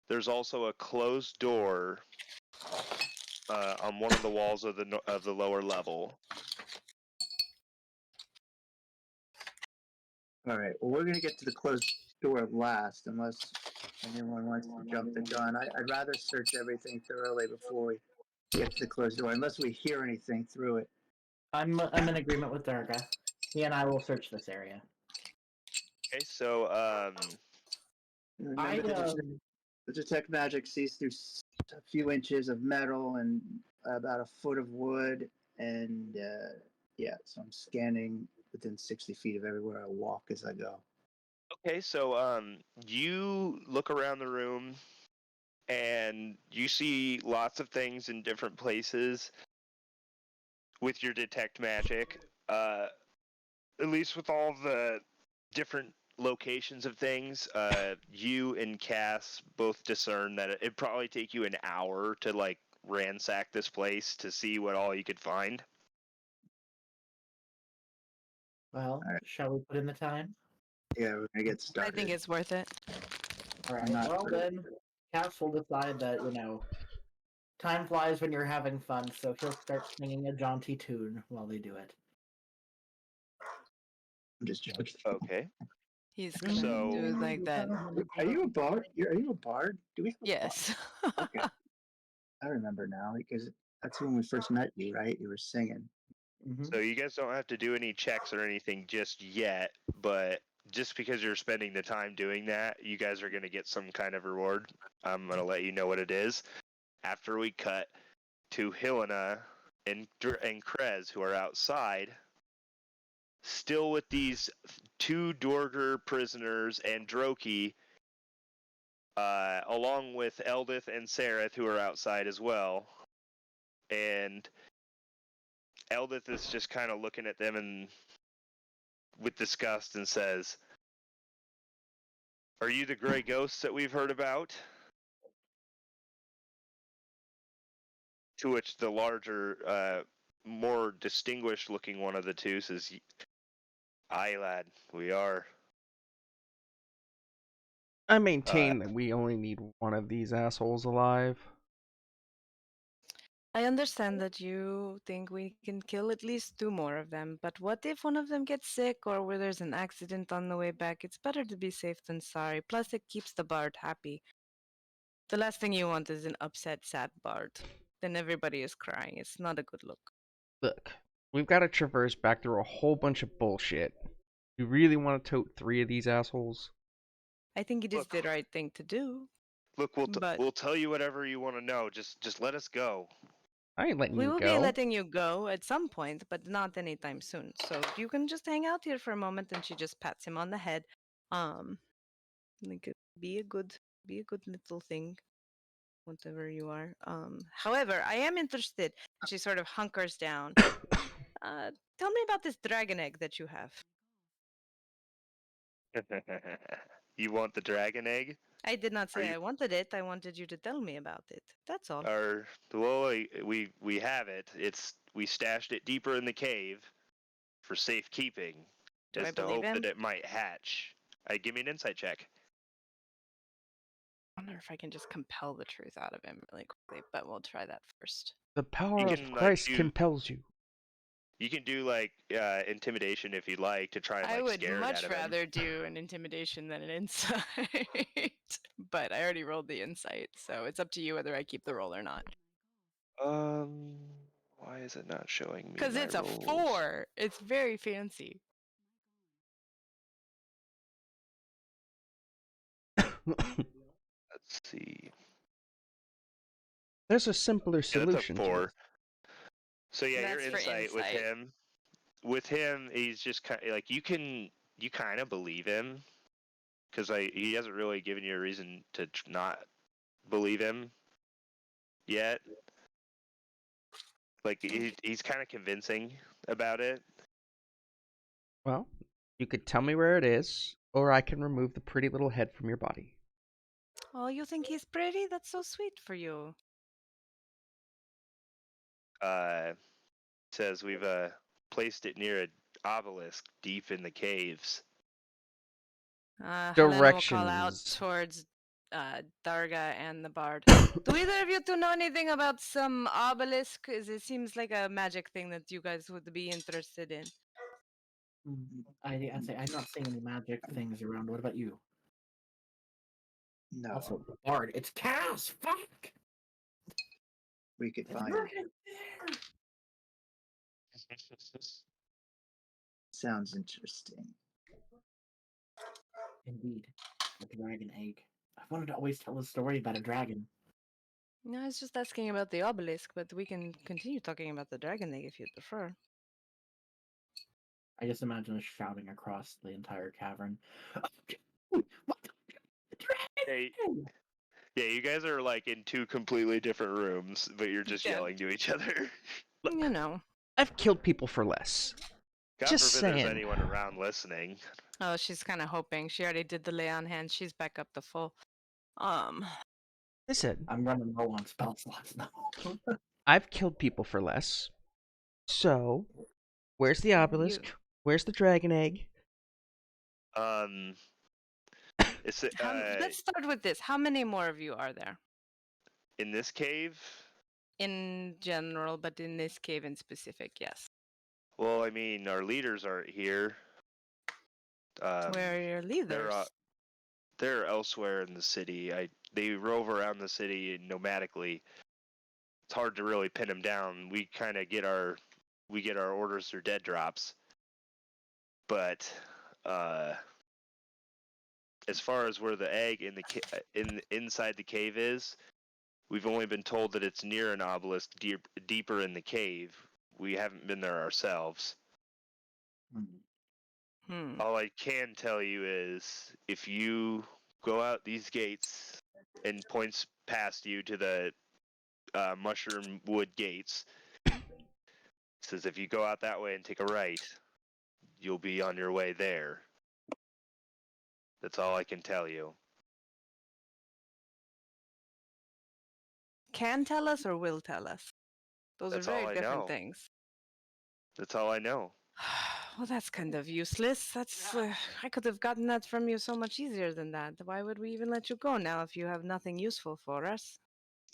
Speaker 3: There's also a closed door on one of the walls of the lower level.
Speaker 4: All right. Well, we're gonna get to the closed door last, unless anyone wants to jump the gun. I'd rather search everything thoroughly before we get to the closed door, unless we hear anything through it.
Speaker 1: I'm in agreement with Darga. He and I will search this area.
Speaker 3: Okay, so
Speaker 4: Remember, the detect magic sees through a few inches of metal and about a foot of wood, and yeah, so I'm scanning within 60 feet of everywhere I walk as I go.
Speaker 3: Okay, so you look around the room, and you see lots of things in different places with your detect magic. At least with all the different locations of things, you and Cass both discern that it'd probably take you an hour to like ransack this place to see what all you could find.
Speaker 1: Well,
Speaker 4: Alright.
Speaker 1: shall we put in the time?
Speaker 4: Yeah, we're gonna get
Speaker 8: I
Speaker 4: started.
Speaker 8: think it's worth it.
Speaker 1: Alright,
Speaker 4: not
Speaker 1: well
Speaker 4: sure.
Speaker 1: then, Cass will decide that, time flies when you're having fun, so he'll start singing a jaunty tune while they do it.
Speaker 4: I'm just joking.
Speaker 3: Okay.
Speaker 8: He's gonna
Speaker 3: So-
Speaker 8: do it like that.
Speaker 4: Are you a bard? Are you a bard? Do we have a
Speaker 8: Yes.
Speaker 4: bard? Okay. I remember now because that's when we first met you, right? You were singing.
Speaker 1: Mhm.
Speaker 3: So you guys don't have to do any checks or anything just yet, but just because you're spending the time doing that, you guys are going to get some kind of reward. I'm going to let you know what it is after we cut to Helena and Krez, who are outside, still with these 2 Dorger prisoners and Droki, along with Eldith and Sareth, who are outside as well. And Eldith is just kind of looking at them and with disgust and says, "Are you the gray ghosts that we've heard about?" To which the larger, more distinguished looking one of the two says, "Aye, lad, we are."
Speaker 2: I maintain that we only need one of these assholes alive.
Speaker 8: I understand that you think we can kill at least 2 more of them, but what if one of them gets sick or where there's an accident on the way back? It's better to be safe than sorry. Plus, it keeps the bard happy. The last thing you want is an upset, sad bard. Then everybody is crying. It's not a good look.
Speaker 2: Look, we've got to traverse back through a whole bunch of bullshit. You really want to tote 3 of these assholes?
Speaker 8: I think it is
Speaker 3: Look.
Speaker 8: the right thing to do.
Speaker 3: Look,
Speaker 8: But-
Speaker 3: we'll tell you whatever you want to know. Just let us go.
Speaker 2: I ain't letting
Speaker 8: We
Speaker 2: you
Speaker 8: will
Speaker 2: go.
Speaker 8: be letting you go at some point, but not anytime soon. So you can just hang out here for a moment. And she just pats him on the head. Like be a good little thing, whatever you are. However, I am interested. And she sort of hunkers down. Tell me about this dragon egg that you have.
Speaker 3: You want the dragon egg?
Speaker 8: I did not say
Speaker 3: you-
Speaker 8: I wanted it. I wanted you to tell me about it. That's all.
Speaker 3: Well, we have it. We stashed it deeper in the cave for safekeeping,
Speaker 8: Do I
Speaker 3: as to
Speaker 8: believe
Speaker 3: hope
Speaker 8: him?
Speaker 3: that it might hatch. Give me an insight check.
Speaker 8: I wonder if I can just compel the truth out of him really quickly, but we'll try that first.
Speaker 2: The power
Speaker 3: You
Speaker 2: of
Speaker 3: can, like,
Speaker 2: Christ
Speaker 3: do-
Speaker 2: compels you.
Speaker 3: You can do intimidation if you'd like to try and
Speaker 8: I would
Speaker 3: scare it
Speaker 8: much
Speaker 3: out of him.
Speaker 8: rather do an intimidation than an insight, but I already rolled the insight, so it's up to you whether I keep the roll or not.
Speaker 3: Why is it not showing me?
Speaker 8: Because
Speaker 3: my
Speaker 8: it's a
Speaker 3: rolls?
Speaker 8: 4. It's very fancy.
Speaker 3: Let's see.
Speaker 2: There's a simpler
Speaker 3: Yeah, that's
Speaker 2: solution
Speaker 3: a
Speaker 2: to
Speaker 3: 4.
Speaker 2: it.
Speaker 3: So yeah, your
Speaker 8: That's for
Speaker 3: insight with
Speaker 8: insight.
Speaker 3: him. With him, he's just kind of you kind of believe him because he hasn't really given you a reason to not believe him yet. He's kind of convincing about it.
Speaker 2: Well, you could tell me where it is, or I can remove the pretty little head from your body.
Speaker 8: Oh, you think he's pretty? That's so sweet for you.
Speaker 3: Says we've placed it near an obelisk deep in the caves.
Speaker 8: Helena will call out
Speaker 2: Directions.
Speaker 8: towards Darga and the bard. Do either of you two know anything about some obelisk? 'Cause it seems like a magic thing that you guys would be interested in.
Speaker 1: I'd say I'm not seeing any magic things around. What about you?
Speaker 4: No,
Speaker 1: Also, Bard, it's Cass! Fuck!
Speaker 4: we could
Speaker 1: It's
Speaker 4: find.
Speaker 1: right there!
Speaker 4: Sounds interesting.
Speaker 1: Indeed. A dragon egg. I wanted to always tell a story about a dragon.
Speaker 8: No, I was just asking about the obelisk, but we can continue talking about the dragon egg if you'd prefer.
Speaker 1: I just imagine us shouting across the entire cavern. What the dragon! egg!"
Speaker 3: Yeah, you guys are in 2 completely different rooms, but you're just
Speaker 8: Yeah.
Speaker 3: yelling to each other.
Speaker 8: You know.
Speaker 2: I've killed people for less.
Speaker 3: God
Speaker 2: Just
Speaker 3: forbid there's
Speaker 2: saying.
Speaker 3: anyone around listening.
Speaker 8: Oh, she's kind of hoping. She already did the lay on hands. She's back up to full.
Speaker 2: Listen,
Speaker 1: I'm running low on spell slots now.
Speaker 2: I've killed people for less. So, where's the obelisk? Where's the dragon egg?
Speaker 3: It's
Speaker 8: Let's start with this. How many more of you are there?
Speaker 3: in this cave.
Speaker 8: In general, but in this cave in specific, yes.
Speaker 3: Well, I mean, our leaders aren't here.
Speaker 8: Where are your leaders?
Speaker 3: They're elsewhere in the city. They rove around the city nomadically. It's hard to really pin them down. We kind of get our orders through dead drops. But as far as where the egg inside the cave is, we've only been told that it's near an obelisk deeper in the cave. We haven't been there ourselves. All I can tell you is if you go out these gates and points past you to the mushroom wood gates, says if you go out that way and take a right, you'll be on your way there. That's all I can tell you.
Speaker 8: Can tell us or will tell us? Those
Speaker 3: That's
Speaker 8: are
Speaker 3: all
Speaker 8: very
Speaker 3: I
Speaker 8: different
Speaker 3: know.
Speaker 8: things.
Speaker 3: That's all I know.
Speaker 8: Well, that's kind of useless. That's I could have gotten that from you so much easier than that. Why would we even let you go now if you have nothing useful for us?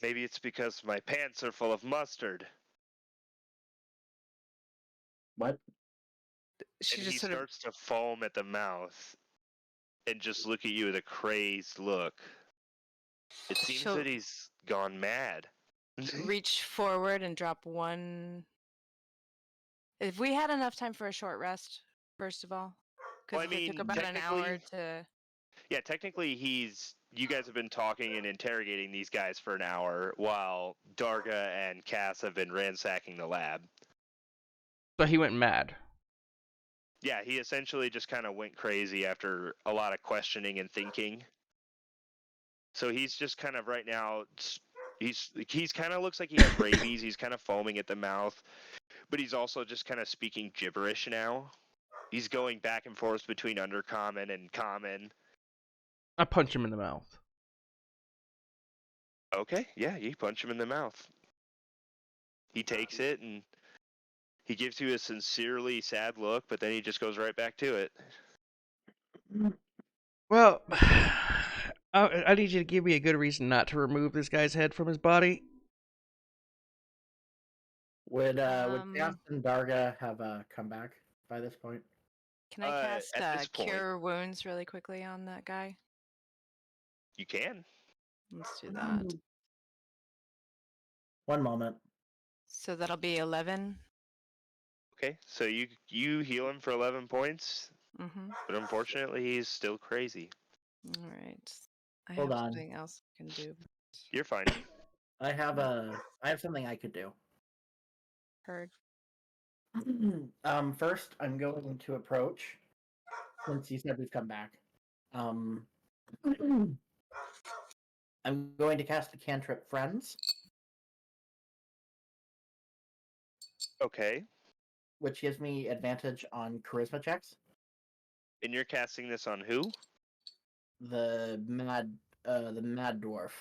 Speaker 3: Maybe it's because my pants are full of mustard.
Speaker 1: What?
Speaker 8: She
Speaker 3: And
Speaker 8: just
Speaker 3: he
Speaker 8: sort of
Speaker 3: starts to foam at the mouth and just look at you with a crazed look. It seems
Speaker 8: She'll-
Speaker 3: that he's gone mad.
Speaker 8: reach forward and drop one. If we had enough time for a short rest, first of all,
Speaker 3: Well,
Speaker 8: because
Speaker 3: I
Speaker 8: it took
Speaker 3: mean,
Speaker 8: about an hour
Speaker 3: technically-
Speaker 8: to.
Speaker 3: Yeah, technically you guys have been talking and interrogating these guys for an hour while Darga and Cass have been ransacking the lab.
Speaker 2: So he went mad.
Speaker 3: Yeah, he essentially just kind of went crazy after a lot of questioning and thinking. So he's just kind of right now, he's kind of looks like he has rabies. He's kind of foaming at the mouth, but he's also just kind of speaking gibberish now. He's going back and forth between undercommon and common.
Speaker 2: I punch him in the mouth.
Speaker 3: Okay, yeah, you punch him in the mouth. He takes it and he gives you a sincerely sad look, but then he just goes right back to it.
Speaker 2: Well, I need you to give me a good reason not to remove this guy's head from his body.
Speaker 1: Would Chaos and Darga have come back by this point?
Speaker 8: Can I cast
Speaker 3: at this point-
Speaker 8: Cure Wounds really quickly on that guy?
Speaker 3: You can.
Speaker 8: Let's do that.
Speaker 1: One moment.
Speaker 8: So that'll be 11.
Speaker 3: Okay, so you heal him for 11 points,
Speaker 8: Mm-hmm.
Speaker 3: but unfortunately he's still crazy.
Speaker 8: All right. I
Speaker 1: Hold
Speaker 8: have
Speaker 1: on.
Speaker 8: something else I can do.
Speaker 3: You're fine.
Speaker 1: I have something I could do.
Speaker 8: Heard.
Speaker 1: First I'm going to approach, since you said we've come back. I'm going to cast a cantrip Friends,
Speaker 3: Okay,
Speaker 1: which gives me advantage on charisma checks.
Speaker 3: and you're casting this on who?
Speaker 1: The mad dwarf.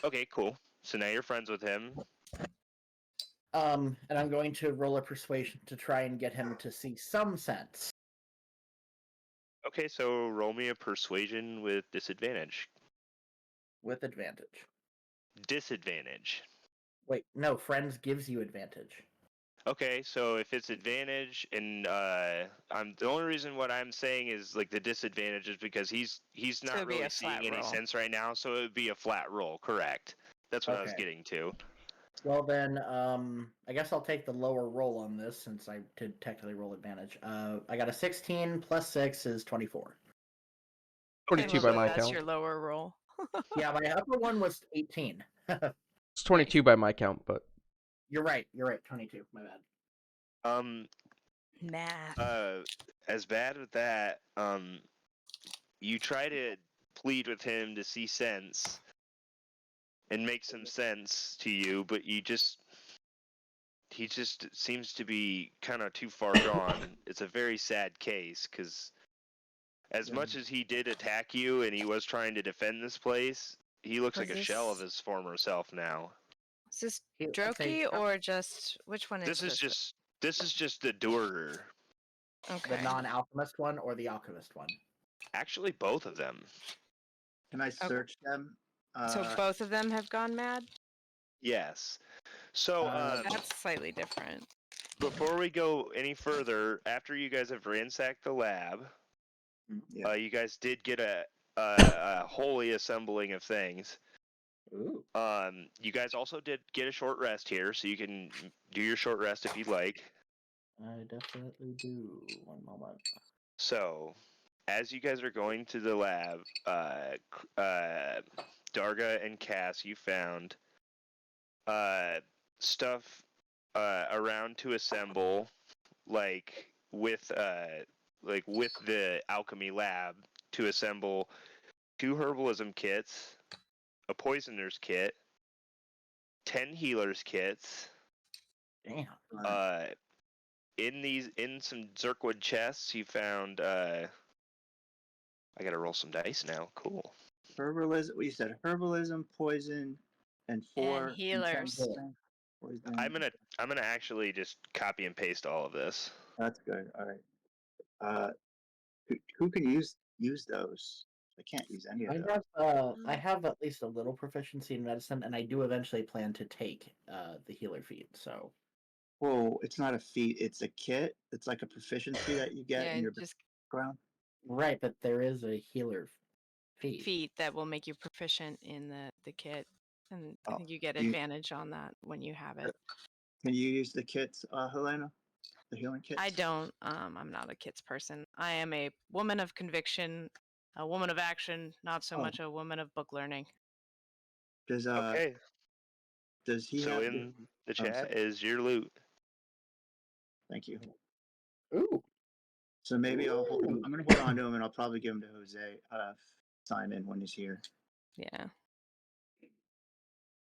Speaker 3: Okay, cool. So now you're friends with him.
Speaker 1: And I'm going to roll a persuasion to try and get him to see some sense.
Speaker 3: Okay, so roll me a persuasion with disadvantage.
Speaker 1: With advantage.
Speaker 3: Disadvantage.
Speaker 1: Wait, no, Friends gives you advantage.
Speaker 3: Okay, so if it's advantage, and I'm the only reason what I'm saying is like the disadvantage is because he's
Speaker 8: So
Speaker 3: not
Speaker 8: it'd be
Speaker 3: really
Speaker 8: a
Speaker 3: seeing
Speaker 8: flat
Speaker 3: any
Speaker 8: roll.
Speaker 3: sense right now, so it would be a flat roll. Correct. That's what I was
Speaker 1: Okay.
Speaker 3: getting to.
Speaker 1: Well then, I guess I'll take the lower roll on this since I did technically roll advantage. I got a 16 plus 6 is 24.
Speaker 2: 22
Speaker 8: And
Speaker 2: by
Speaker 8: what-
Speaker 2: my
Speaker 8: That's
Speaker 2: count.
Speaker 8: your lower roll.
Speaker 1: Yeah, my upper one was 18.
Speaker 2: It's 22 by my count, but
Speaker 1: You're right. 22. My bad.
Speaker 8: Math.
Speaker 3: As bad with that, you try to plead with him to see sense and make some sense to you, but he just seems to be kind of too far gone. It's a very sad case because as much as he did attack you and he was trying to defend this place, he looks
Speaker 8: Was
Speaker 3: like a shell of
Speaker 8: this-
Speaker 3: his former self now.
Speaker 8: Is this
Speaker 1: I'd say
Speaker 8: Droki or just which one is
Speaker 3: This is just the Durger.
Speaker 1: the
Speaker 8: Okay.
Speaker 1: non-alchemist one or the alchemist one.
Speaker 3: Actually, both of them.
Speaker 4: Can I search them?
Speaker 8: So both of them have gone mad?
Speaker 3: Yes. So,
Speaker 8: That's slightly different.
Speaker 3: before we go any further, after you guys have ransacked the lab,
Speaker 4: Yeah.
Speaker 3: you guys did get a holy assembling of things.
Speaker 1: Ooh.
Speaker 3: You guys also did get a short rest here, so you can do your short rest if you'd like.
Speaker 1: I definitely do. One moment.
Speaker 3: So, as you guys are going to the lab, Darga and Cass, you found stuff around to assemble, like with the alchemy lab to assemble 2 herbalism kits, a poisoner's kit, 10 healer's kits.
Speaker 1: Damn.
Speaker 3: In some Zerkwood chests, you found. I gotta roll some dice now. Cool.
Speaker 4: Herbalism. We said herbalism, poison, and 4
Speaker 8: healers.
Speaker 4: intense poison.
Speaker 3: I'm gonna actually just copy and paste all of this.
Speaker 4: That's good. All right. Who can use those? I can't use any of those.
Speaker 1: I have at least a little proficiency in medicine, and I do eventually plan to take the healer feat. So
Speaker 4: Whoa, it's not a feat, it's a kit. It's like a proficiency that you get in your
Speaker 8: just
Speaker 4: background.
Speaker 1: right, but there is a healer feat.
Speaker 8: feat that will make you proficient in the kit. And I
Speaker 4: Oh,
Speaker 8: think you get
Speaker 4: you-
Speaker 8: advantage on that when you have it.
Speaker 4: Can you use the kits, Helena? The healing kits?
Speaker 8: I don't. I'm not a kits person. I am a woman of conviction, a woman of action, not so
Speaker 4: Oh.
Speaker 8: much a woman of book learning.
Speaker 4: Does
Speaker 3: Okay.
Speaker 4: does he
Speaker 3: So
Speaker 4: have
Speaker 3: in the
Speaker 4: oh,
Speaker 3: chat
Speaker 4: sorry.
Speaker 3: is your loot.
Speaker 4: Thank you.
Speaker 1: Ooh.
Speaker 4: So maybe I'll hold him. I'm gonna hold on to him and I'll probably give him to Jose Simon when he's here.
Speaker 8: Yeah.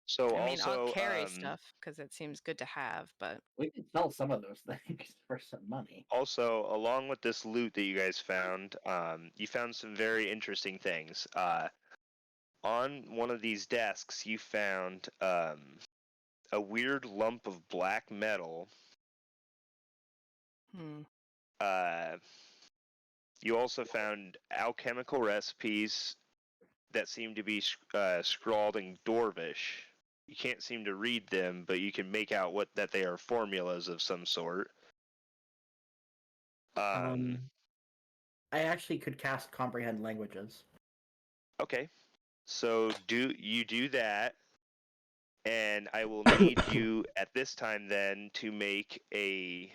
Speaker 3: So
Speaker 8: I mean,
Speaker 3: also,
Speaker 8: I'll carry stuff because it seems good to have, but
Speaker 1: We could sell some of those things for some money.
Speaker 3: Also, along with this loot that you guys found, you found some very interesting things. On one of these desks, you found a weird lump of black metal. You also found alchemical recipes that seem to be scrawled in Dwarvish. You can't seem to read them, but you can make out that they are formulas of some sort.
Speaker 1: I actually could cast comprehend languages.
Speaker 3: Okay, so do that, and I will need you at this time then to make a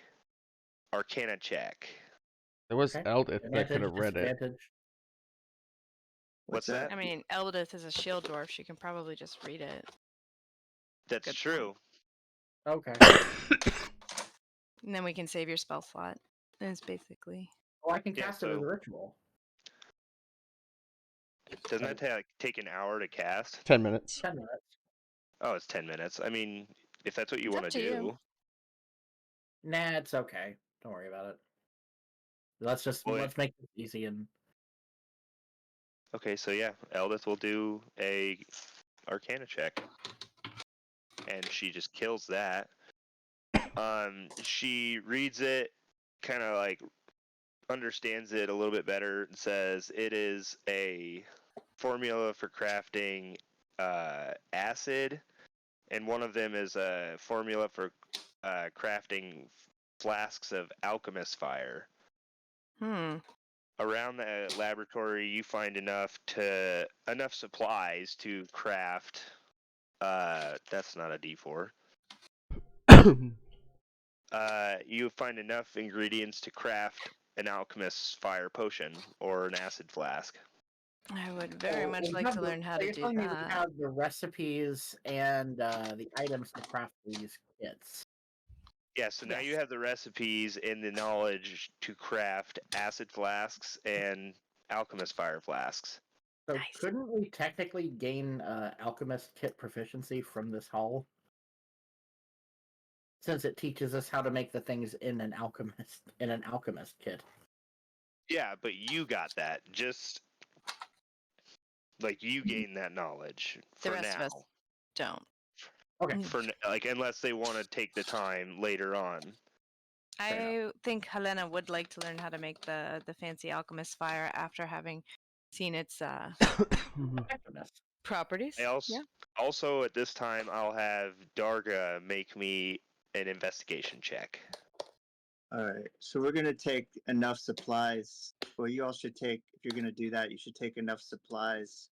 Speaker 3: Arcana check.
Speaker 2: There was
Speaker 1: Okay.
Speaker 2: Eldith that could
Speaker 1: Advantage,
Speaker 2: have read it.
Speaker 1: disadvantage.
Speaker 3: What's that?
Speaker 8: I mean, Eldith is a shield dwarf. She can probably just read it.
Speaker 3: That's
Speaker 8: Good
Speaker 3: true.
Speaker 1: Okay.
Speaker 8: And then we can save your spell slot. It's basically.
Speaker 1: Oh, I can
Speaker 3: Yeah,
Speaker 1: cast it as
Speaker 3: so-
Speaker 1: a ritual.
Speaker 3: Doesn't that take an hour to cast?
Speaker 2: 10 minutes.
Speaker 1: 10 minutes.
Speaker 3: Oh, it's 10 minutes. I mean, if that's what you
Speaker 8: It's
Speaker 3: want
Speaker 8: up
Speaker 3: to
Speaker 8: to you.
Speaker 3: do.
Speaker 1: Nah, it's okay. Don't worry about it. Let's make this easy and
Speaker 3: Okay, so yeah, Eldith will do a Arcana check, and she just kills that. She reads it, kind of like understands it a little bit better, and says it is a formula for crafting acid, and one of them is a formula for crafting flasks of alchemist fire. Around the laboratory, you find enough supplies to craft. That's not a D4. You find enough ingredients to craft an alchemist's fire potion or an acid flask.
Speaker 8: I would very much like to learn how to do
Speaker 1: You
Speaker 8: that.
Speaker 1: have the recipes and the items to craft these kits.
Speaker 3: Yeah, so now you
Speaker 8: Yes.
Speaker 3: have the recipes and the knowledge to craft acid flasks and alchemist fire flasks.
Speaker 1: So
Speaker 8: Nice.
Speaker 1: couldn't we technically gain alchemist kit proficiency from this hull? Since it teaches us how to make the things in an alchemist kit.
Speaker 3: Yeah, but you got that. Just like you gain that knowledge
Speaker 8: The
Speaker 3: for
Speaker 8: rest
Speaker 3: now.
Speaker 8: of us don't.
Speaker 1: Okay.
Speaker 3: For unless they want to take the time later on.
Speaker 8: I think Helena would like to learn how to make the fancy alchemist fire after having seen its
Speaker 1: Effectiveness.
Speaker 8: properties.
Speaker 3: I also at this time I'll have Darga make me an investigation check.
Speaker 4: All right, so we're gonna take enough supplies. Well, you all should take. If you're gonna do that, you should take enough supplies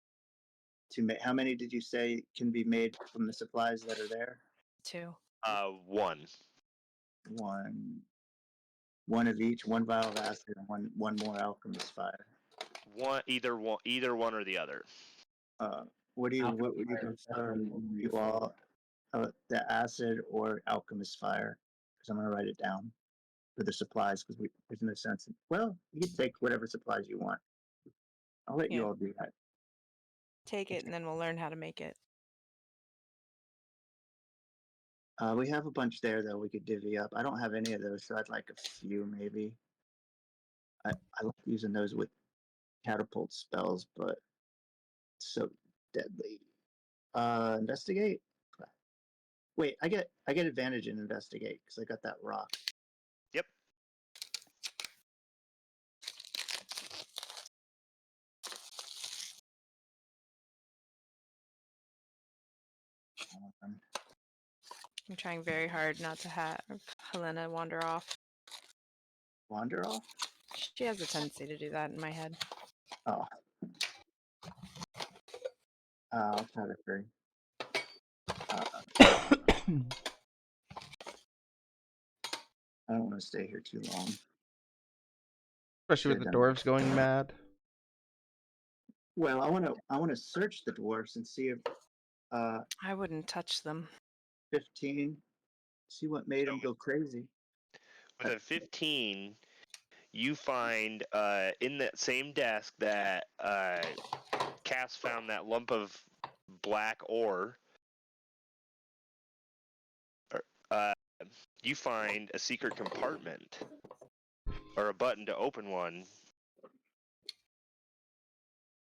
Speaker 4: to make. How many did you say can be made from the supplies that are there?
Speaker 8: 2.
Speaker 3: 1.
Speaker 4: One of each. One vial of acid and one more alchemist fire.
Speaker 3: Either one or the other.
Speaker 4: What do you?
Speaker 1: Alchemist
Speaker 4: What would you
Speaker 1: fire is
Speaker 4: prefer?
Speaker 1: definitely
Speaker 4: You all, the acid or alchemist fire? Because I'm gonna write it down for the supplies because there's no sense. Well, you can take whatever supplies you want. I'll let you
Speaker 8: Yeah.
Speaker 4: all do that.
Speaker 8: Take it and then we'll learn how to make it.
Speaker 4: We have a bunch there though we could divvy up. I don't have any of those, so I'd like a few maybe. I like using those with catapult spells, but so deadly. Investigate. Wait, I get advantage in investigate because I got that rock.
Speaker 3: Yep.
Speaker 8: I'm trying very hard not to have Helena wander off.
Speaker 4: Wander off?
Speaker 8: She has a tendency to do that in my head.
Speaker 4: Oh. I'll try to agree. I don't want to stay here too long.
Speaker 2: Especially with the dwarves going mad.
Speaker 4: Well, I want to search the dwarves and see if
Speaker 8: I wouldn't touch them.
Speaker 4: 15. See what made them go crazy.
Speaker 3: With a 15, you find in that same desk that Cass found that lump of black ore. You find a secret compartment or a button to open one.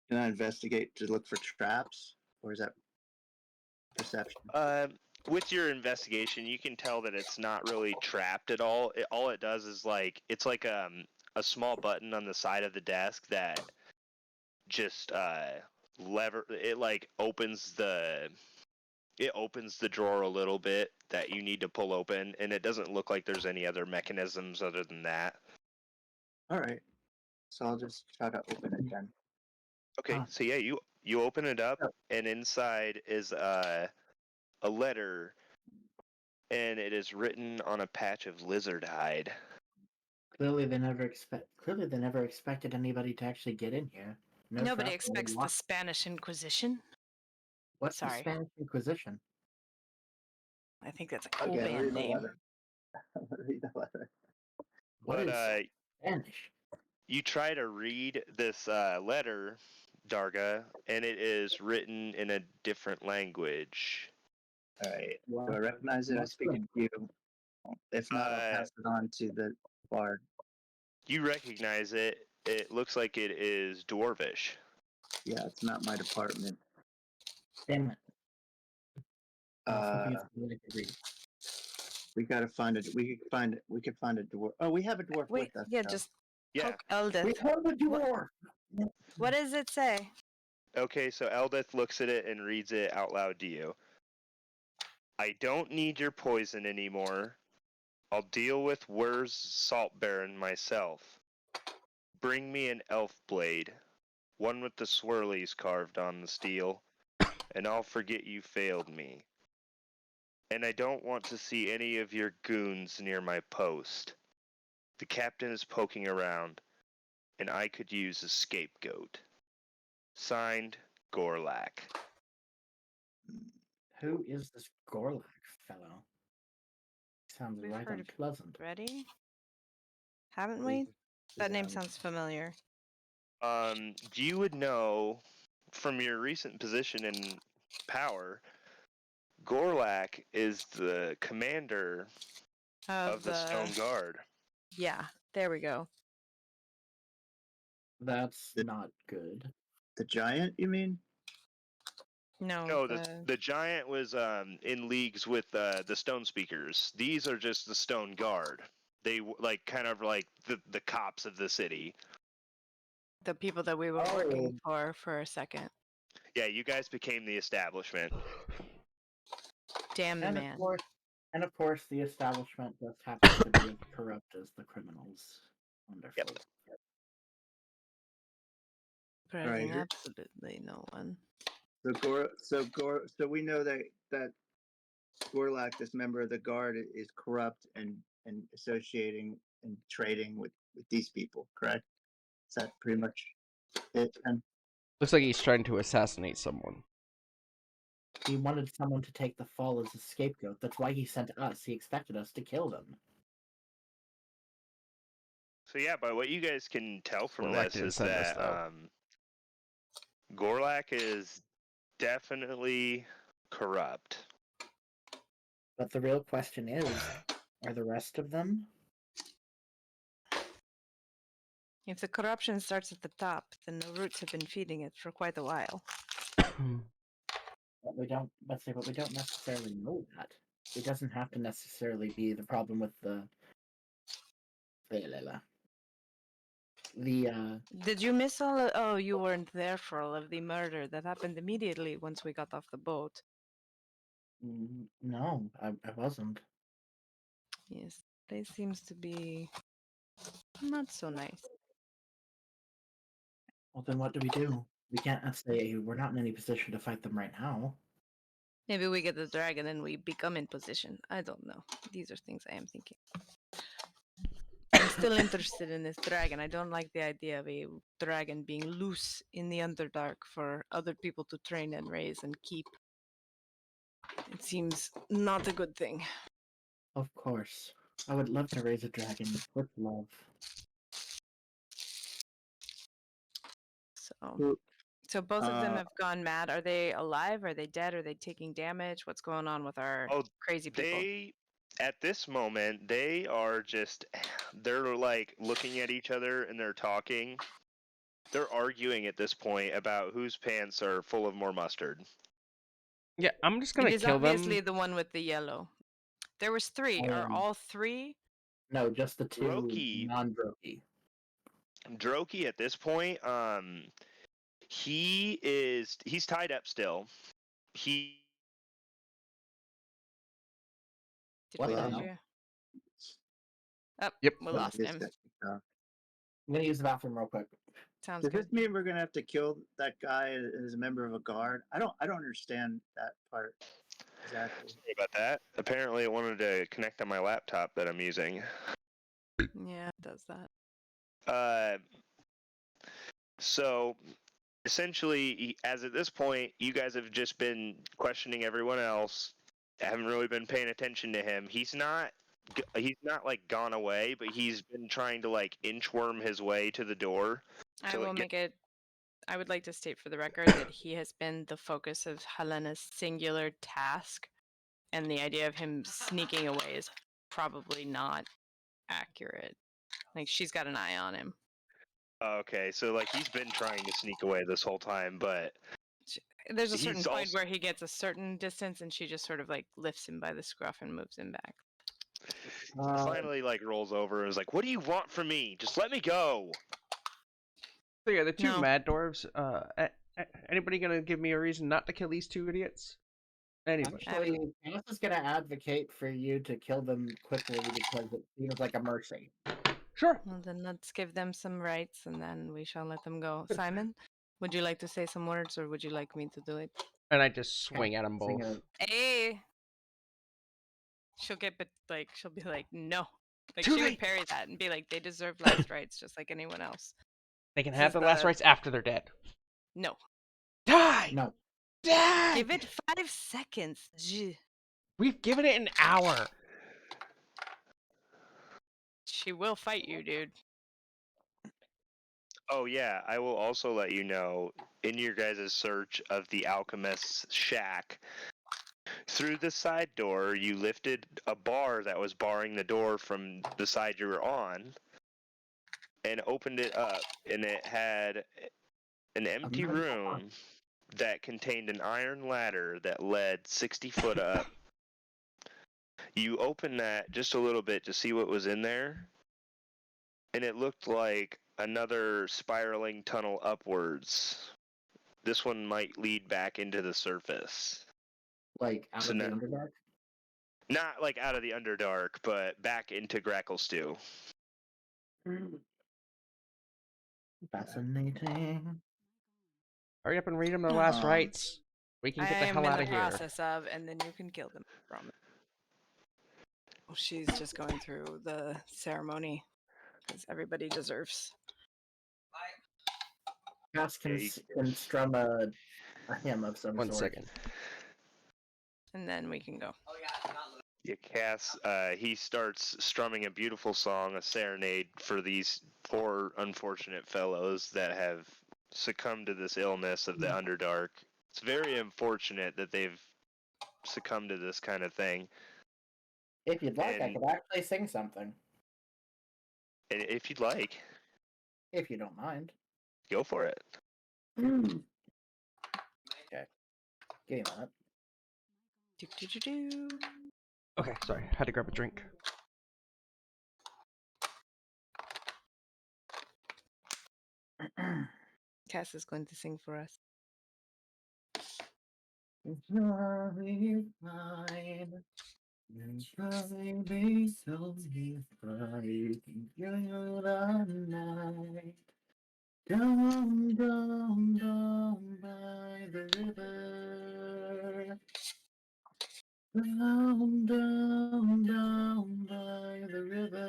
Speaker 4: Can I investigate to look for traps, or is that perception?
Speaker 3: With your investigation, you can tell that it's not really trapped at all. All it does is it's like a small button on the side of the desk that just opens the drawer a little bit that you need to pull open, and it doesn't look like there's any other mechanisms other than that.
Speaker 4: All right, so I'll just try to open it then.
Speaker 3: Okay, so yeah, you open it up, and inside is a letter, and it is written on a patch of lizard hide.
Speaker 1: Clearly, they never expected anybody to actually get in here. No
Speaker 8: Nobody
Speaker 1: trap, no
Speaker 8: expects the
Speaker 1: lock.
Speaker 8: Spanish Inquisition.
Speaker 1: What's the
Speaker 8: Sorry.
Speaker 1: Spanish Inquisition?
Speaker 8: I think that's a cool
Speaker 4: Okay,
Speaker 8: band name.
Speaker 4: Read the letter.
Speaker 1: What
Speaker 3: But
Speaker 1: is Spanish?
Speaker 3: you try to read this letter, Darga, and it is written in a different language.
Speaker 4: All right. Do I recognize it? I speak to you. If not, I'll pass it on to the bard.
Speaker 3: You recognize it. It looks like it is Dwarvish.
Speaker 4: Yeah, it's not my department.
Speaker 1: Damn it.
Speaker 4: We gotta find it. We could find a dwarf. Oh, we have a dwarf
Speaker 8: Wait,
Speaker 4: with us.
Speaker 8: yeah,
Speaker 4: though.
Speaker 8: just
Speaker 3: Yeah.
Speaker 8: poke Eldith.
Speaker 1: We have a dwarf!
Speaker 8: What does it say?
Speaker 3: Okay, so Eldith looks at it and reads it out loud to you. I don't need your poison anymore. I'll deal with Wur's Salt Baron myself. Bring me an elf blade, one with the swirlies carved on the steel, and I'll forget you failed me. And I don't want to see any of your goons near my post. The captain is poking around, and I could use a scapegoat. Signed, Gorlak.
Speaker 1: Who is this Gorlak fellow? Sounds
Speaker 8: We've
Speaker 1: right
Speaker 8: heard of
Speaker 1: unpleasant.
Speaker 8: Ready? Haven't we? That name sounds familiar.
Speaker 3: You would know from your recent position in power, Gorlak is the commander of the Stone Guard.
Speaker 8: Yeah, there we go.
Speaker 1: That's not good.
Speaker 4: The giant, you mean?
Speaker 3: No, the giant was in leagues with the Stone Speakers. These are just the Stone Guard. like kind of like the cops of the city.
Speaker 8: The people that we were working for a second.
Speaker 3: Yeah, you guys became the establishment.
Speaker 8: Damn the
Speaker 1: And
Speaker 8: man.
Speaker 1: of course, the establishment just happens to be as corrupt as the criminals. Wonderful.
Speaker 3: Yep.
Speaker 8: Surprising
Speaker 4: here-
Speaker 8: absolutely no one.
Speaker 4: So we know that Gorlak, this member of the guard, is corrupt and associating and trading with these people. Correct? Is that pretty much it? And
Speaker 2: Looks like he's trying to assassinate someone.
Speaker 1: He wanted someone to take the fall as a scapegoat. That's why he sent us. He expected us to kill them.
Speaker 3: So yeah, by what you guys can tell from
Speaker 2: Gorlak
Speaker 3: this
Speaker 2: didn't
Speaker 3: is
Speaker 2: send us,
Speaker 3: that
Speaker 2: though.
Speaker 3: Gorlak is definitely corrupt.
Speaker 1: But the real question is, are the rest of them?
Speaker 8: If the corruption starts at the top, then the roots have been feeding it for quite a while.
Speaker 1: But we don't. But we don't necessarily know that. It doesn't have to necessarily be the problem with the.
Speaker 8: Did you miss all of... Oh, you weren't there for all of the murder that happened immediately once we got off the boat.
Speaker 1: No, I wasn't.
Speaker 8: Yes, they seems to be not so nice.
Speaker 1: Well, then what do? We can't say we're not in any position to fight them right now.
Speaker 8: Maybe we get the dragon and we become in position. I don't know. These are things I am thinking. I'm still interested in this dragon. I don't like the idea of a dragon being loose in the Underdark for other people to train and raise and keep. It seems not a good thing.
Speaker 1: Of course. I would love to raise a dragon with love.
Speaker 8: So both of them have gone mad. Are they alive? Are they dead? Are they taking damage? What's going on with our crazy people?
Speaker 3: At this moment, they are just, they're like looking at each other and they're talking. They're arguing at this point about whose pants are full of more mustard.
Speaker 2: Yeah, I'm just gonna
Speaker 8: It is
Speaker 2: kill
Speaker 8: obviously
Speaker 2: them.
Speaker 8: the one with the yellow. There was three. Are all three?
Speaker 1: No, just the two
Speaker 3: Droki.
Speaker 1: non-Droki.
Speaker 3: Droki at this point, he's tied up still.
Speaker 8: Did we lose you? Oh,
Speaker 2: Yep.
Speaker 8: we lost him.
Speaker 1: I'm gonna use the bathroom real quick.
Speaker 8: Sounds
Speaker 4: Does
Speaker 8: good.
Speaker 4: this mean we're gonna have to kill that guy as a member of a guard? I don't understand that part exactly.
Speaker 3: Sorry about that. Apparently, it wanted to connect on my laptop that I'm using.
Speaker 8: Yeah, it does that.
Speaker 3: So essentially, as at this point, you guys have just been questioning everyone else. Haven't really been paying attention to him. He's not like gone away, but he's been trying to like inchworm his way to the door.
Speaker 8: I would like to state for the record that he has been the focus of Helena's singular task, and the idea of him sneaking away is probably not accurate. Like, she's got an eye on him.
Speaker 3: Okay, so like he's been trying to sneak away this whole time, but
Speaker 8: there's a certain point where he gets a certain distance, and she just sort of like lifts him by the scruff and moves him back.
Speaker 3: Finally, like rolls over and is like, "What do you want from me? Just let me go."
Speaker 2: So yeah, the two mad dwarves. Anybody gonna give me a reason not to kill these two idiots? Anybody?
Speaker 1: Actually, Cass is gonna advocate for you to kill them quickly because it seems like a mercy.
Speaker 2: Sure.
Speaker 8: Well, then let's give them some rights, and then we shall let them go. Simon, would you like to say some words, or would you like me to do it?
Speaker 2: And I just swing at them both.
Speaker 8: Hey! She'll be like, no. Like,
Speaker 2: Too
Speaker 8: she
Speaker 2: late.
Speaker 8: would parry that and be like, they deserve last rights just like anyone else.
Speaker 2: They can have the last rights after they're dead.
Speaker 8: No.
Speaker 2: Die!
Speaker 1: No.
Speaker 2: Die!
Speaker 8: Give it 5 seconds. Gee.
Speaker 2: We've given it an hour.
Speaker 8: She will fight you, dude.
Speaker 3: Oh yeah, I will also let you know, in your guys' search of the alchemist's shack, through the side door, you lifted a bar that was barring the door from the side you were on, and opened it up, and it had an empty room that contained an iron ladder that led 60 foot up. You open that just a little bit to see what was in there, and it looked like another spiraling tunnel upwards. This one might lead back into the surface.
Speaker 1: Like out
Speaker 3: So
Speaker 1: of the
Speaker 3: no-
Speaker 1: Underdark.
Speaker 3: Not like out of the Underdark, but back into Grackle Stew.
Speaker 1: Fascinating.
Speaker 2: Hurry up and read them their last
Speaker 4: Um,
Speaker 2: rites. We can
Speaker 8: I
Speaker 2: get the
Speaker 8: am
Speaker 2: hell
Speaker 8: in
Speaker 2: out
Speaker 8: the
Speaker 2: of here.
Speaker 8: process of, and then you can kill them. I promise. Oh, she's just going through the ceremony because everybody deserves.
Speaker 1: Cass can,
Speaker 3: Yeah,
Speaker 1: can strum a hymn of some
Speaker 2: One
Speaker 1: sort.
Speaker 2: second.
Speaker 8: And then we can go.
Speaker 3: Yeah, Cass, he starts strumming a beautiful song, a serenade for these poor, unfortunate fellows that have succumbed to this illness of the Underdark. It's very unfortunate that they've succumbed to this kind of thing.
Speaker 1: If you'd like, I
Speaker 3: And-
Speaker 1: could actually sing something.
Speaker 3: And if you'd like,
Speaker 1: If you don't mind.
Speaker 3: go for it.
Speaker 1: Okay. Give me a minute.
Speaker 8: Do-do-do-do.
Speaker 2: Okay, sorry. Had to grab a drink.
Speaker 8: Cass is going to sing for us.
Speaker 1: Baby, so bright, you're the night. Down, down, down by the river. Down, down, down by the river.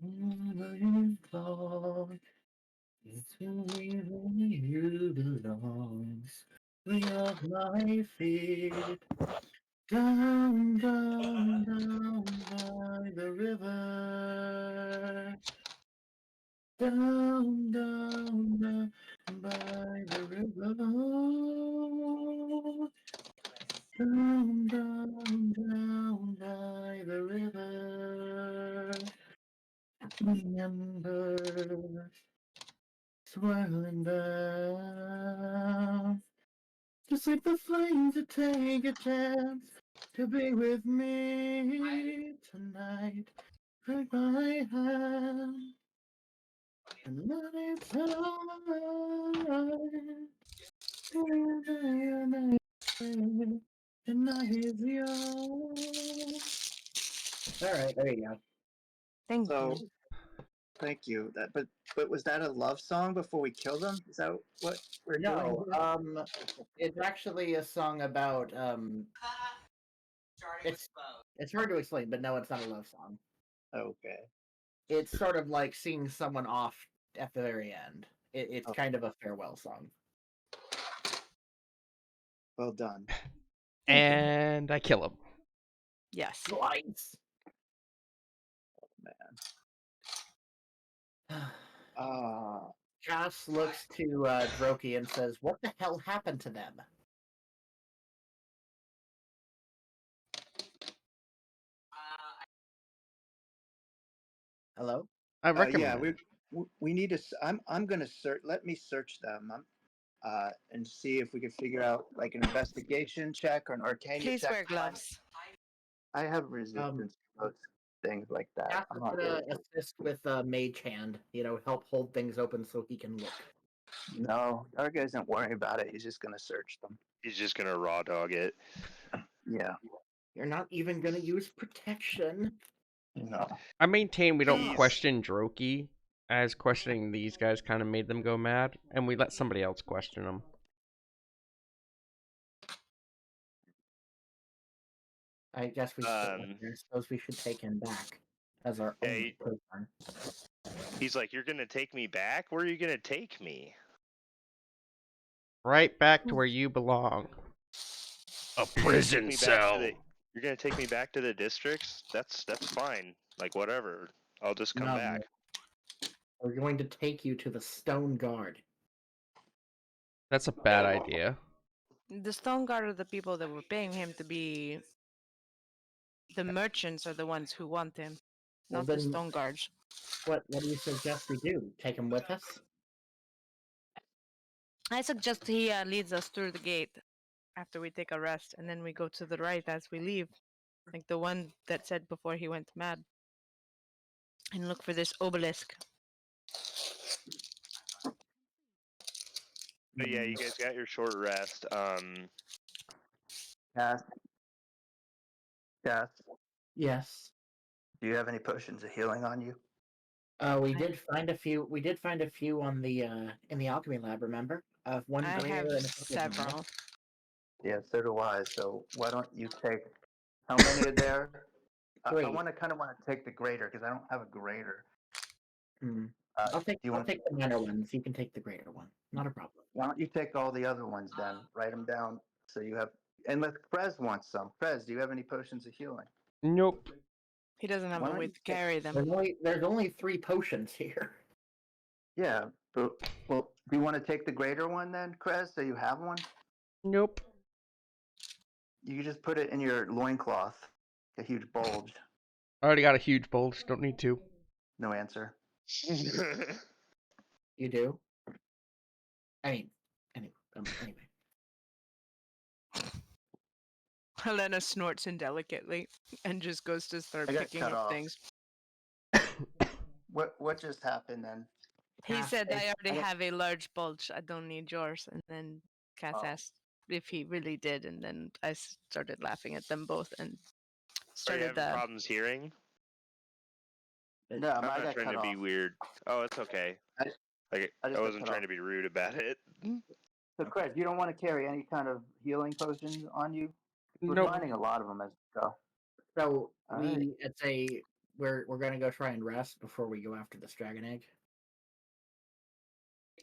Speaker 1: Moving forward, it's where you belong. Swing of my feet. Down, down, down by the river. Down, down, down by the river. Down, down, down by the river. Remember, swirling down. Just like the flames that take a chance to be with me tonight. Take my hand. And let it time. The night is young. Alright, there you go.
Speaker 8: Thank
Speaker 4: So,
Speaker 8: you.
Speaker 4: thank you. But was that a love song before we killed him? Is that what we're doing?
Speaker 1: No,
Speaker 4: here?
Speaker 1: it's actually a song about it's hard to explain, but no, it's not a love song.
Speaker 4: Okay.
Speaker 1: It's sort of like seeing someone off at the very end. It's
Speaker 4: Oh.
Speaker 1: kind of a farewell song.
Speaker 4: Well done.
Speaker 2: And I kill him.
Speaker 8: Yes.
Speaker 1: Twice. Cass looks to Droki and says, "What the hell happened to them?" Hello?
Speaker 2: I recommend
Speaker 4: Yeah,
Speaker 2: it.
Speaker 4: we need to. I'm gonna search. Let me search them. And see if we can figure out like an investigation check or an arcana
Speaker 8: Please
Speaker 4: check.
Speaker 8: wear gloves.
Speaker 4: I have resistance to those things like that.
Speaker 1: Cass
Speaker 4: I'm
Speaker 1: is
Speaker 4: not
Speaker 1: gonna
Speaker 4: really.
Speaker 1: assist with Mage Hand, help hold things open so he can look.
Speaker 4: No, Dark isn't worried about it. He's just gonna search them.
Speaker 3: He's just gonna raw dog it.
Speaker 4: Yeah.
Speaker 1: You're not even gonna use protection.
Speaker 4: No.
Speaker 2: I maintain we don't
Speaker 3: He's-
Speaker 2: question Droki, as questioning these guys kind of made them go mad, and we let somebody else question them.
Speaker 1: I guess we should.
Speaker 3: Um,
Speaker 1: I suppose we should take him back as our
Speaker 3: Yeah,
Speaker 1: only prisoner.
Speaker 3: He's like, "You're gonna take me back? Where are you gonna take me?"
Speaker 2: Right back to where you belong. A prison
Speaker 3: me back to
Speaker 2: cell.
Speaker 3: You're gonna take me back to the districts? That's fine. Like whatever. I'll just come
Speaker 1: No.
Speaker 3: back.
Speaker 1: We're going to take you to the Stone Guard.
Speaker 2: That's a bad idea.
Speaker 8: The Stone Guard are the people that were paying him to be. The merchants are the ones who want him,
Speaker 1: Well,
Speaker 8: not the
Speaker 1: then-
Speaker 8: Stone Guards.
Speaker 1: What do you suggest we do? Take him with us?
Speaker 8: I suggest he leads us through the gate. after we take a rest, and then we go to the right as we leave, like the one that said before he went mad, and look for this obelisk.
Speaker 3: But yeah, you guys got your short rest.
Speaker 4: Cass, Cass,
Speaker 1: Yes.
Speaker 4: do you have any potions of healing on you?
Speaker 1: We did find a few. We did find a few on the in the alchemy lab. Remember, one
Speaker 8: I
Speaker 1: greater
Speaker 8: have
Speaker 1: and a couple of normal.
Speaker 8: several.
Speaker 4: Yeah, so do I. So why don't you take? How many are there? I
Speaker 1: Three.
Speaker 4: want to take the greater because I don't have a greater.
Speaker 1: Hmm.
Speaker 4: Do you
Speaker 1: I'll
Speaker 4: want to?
Speaker 1: take the minor ones. You can take the greater one. Not a problem.
Speaker 4: Why don't you take all the other ones then? Write them down so you have. And let Prez want some. Prez, do you have any potions of healing?
Speaker 2: Nope.
Speaker 8: He doesn't have
Speaker 4: Why
Speaker 8: a
Speaker 4: don't
Speaker 8: way
Speaker 4: you
Speaker 8: to carry them.
Speaker 1: There's only 3 potions here.
Speaker 4: Yeah, but well, do you want to take the greater one then, Krez, so you have one?
Speaker 2: Nope.
Speaker 4: You can just put it in your loincloth, a huge bulge.
Speaker 2: I already got a huge bulge. Don't need to.
Speaker 4: No answer.
Speaker 1: You do. I mean, anyway.
Speaker 8: Helena snorts indelicately and just goes to start
Speaker 4: I got
Speaker 8: picking
Speaker 4: cut
Speaker 8: up
Speaker 4: off.
Speaker 8: things.
Speaker 4: What just happened then?
Speaker 8: He
Speaker 1: Cass,
Speaker 8: said, I already
Speaker 1: I-
Speaker 8: have a large bulge. I don't need yours. And then Cass
Speaker 4: Oh.
Speaker 8: asked if he really did. And then I started laughing at them both and
Speaker 3: Are you
Speaker 8: started
Speaker 3: having problems hearing?
Speaker 4: No,
Speaker 3: I'm
Speaker 4: I
Speaker 3: not
Speaker 4: got
Speaker 3: trying
Speaker 4: cut
Speaker 3: to
Speaker 4: off.
Speaker 3: be weird. Oh, it's okay.
Speaker 4: I
Speaker 3: I
Speaker 4: just got
Speaker 3: wasn't
Speaker 4: cut
Speaker 3: trying
Speaker 4: off.
Speaker 3: to be rude about it.
Speaker 4: So, Krez, you don't want to carry any kind of healing potions on you? We're
Speaker 2: Nope.
Speaker 4: finding a lot of them as we go.
Speaker 1: So
Speaker 4: All right.
Speaker 1: we're gonna go try and rest before we go after this dragon egg.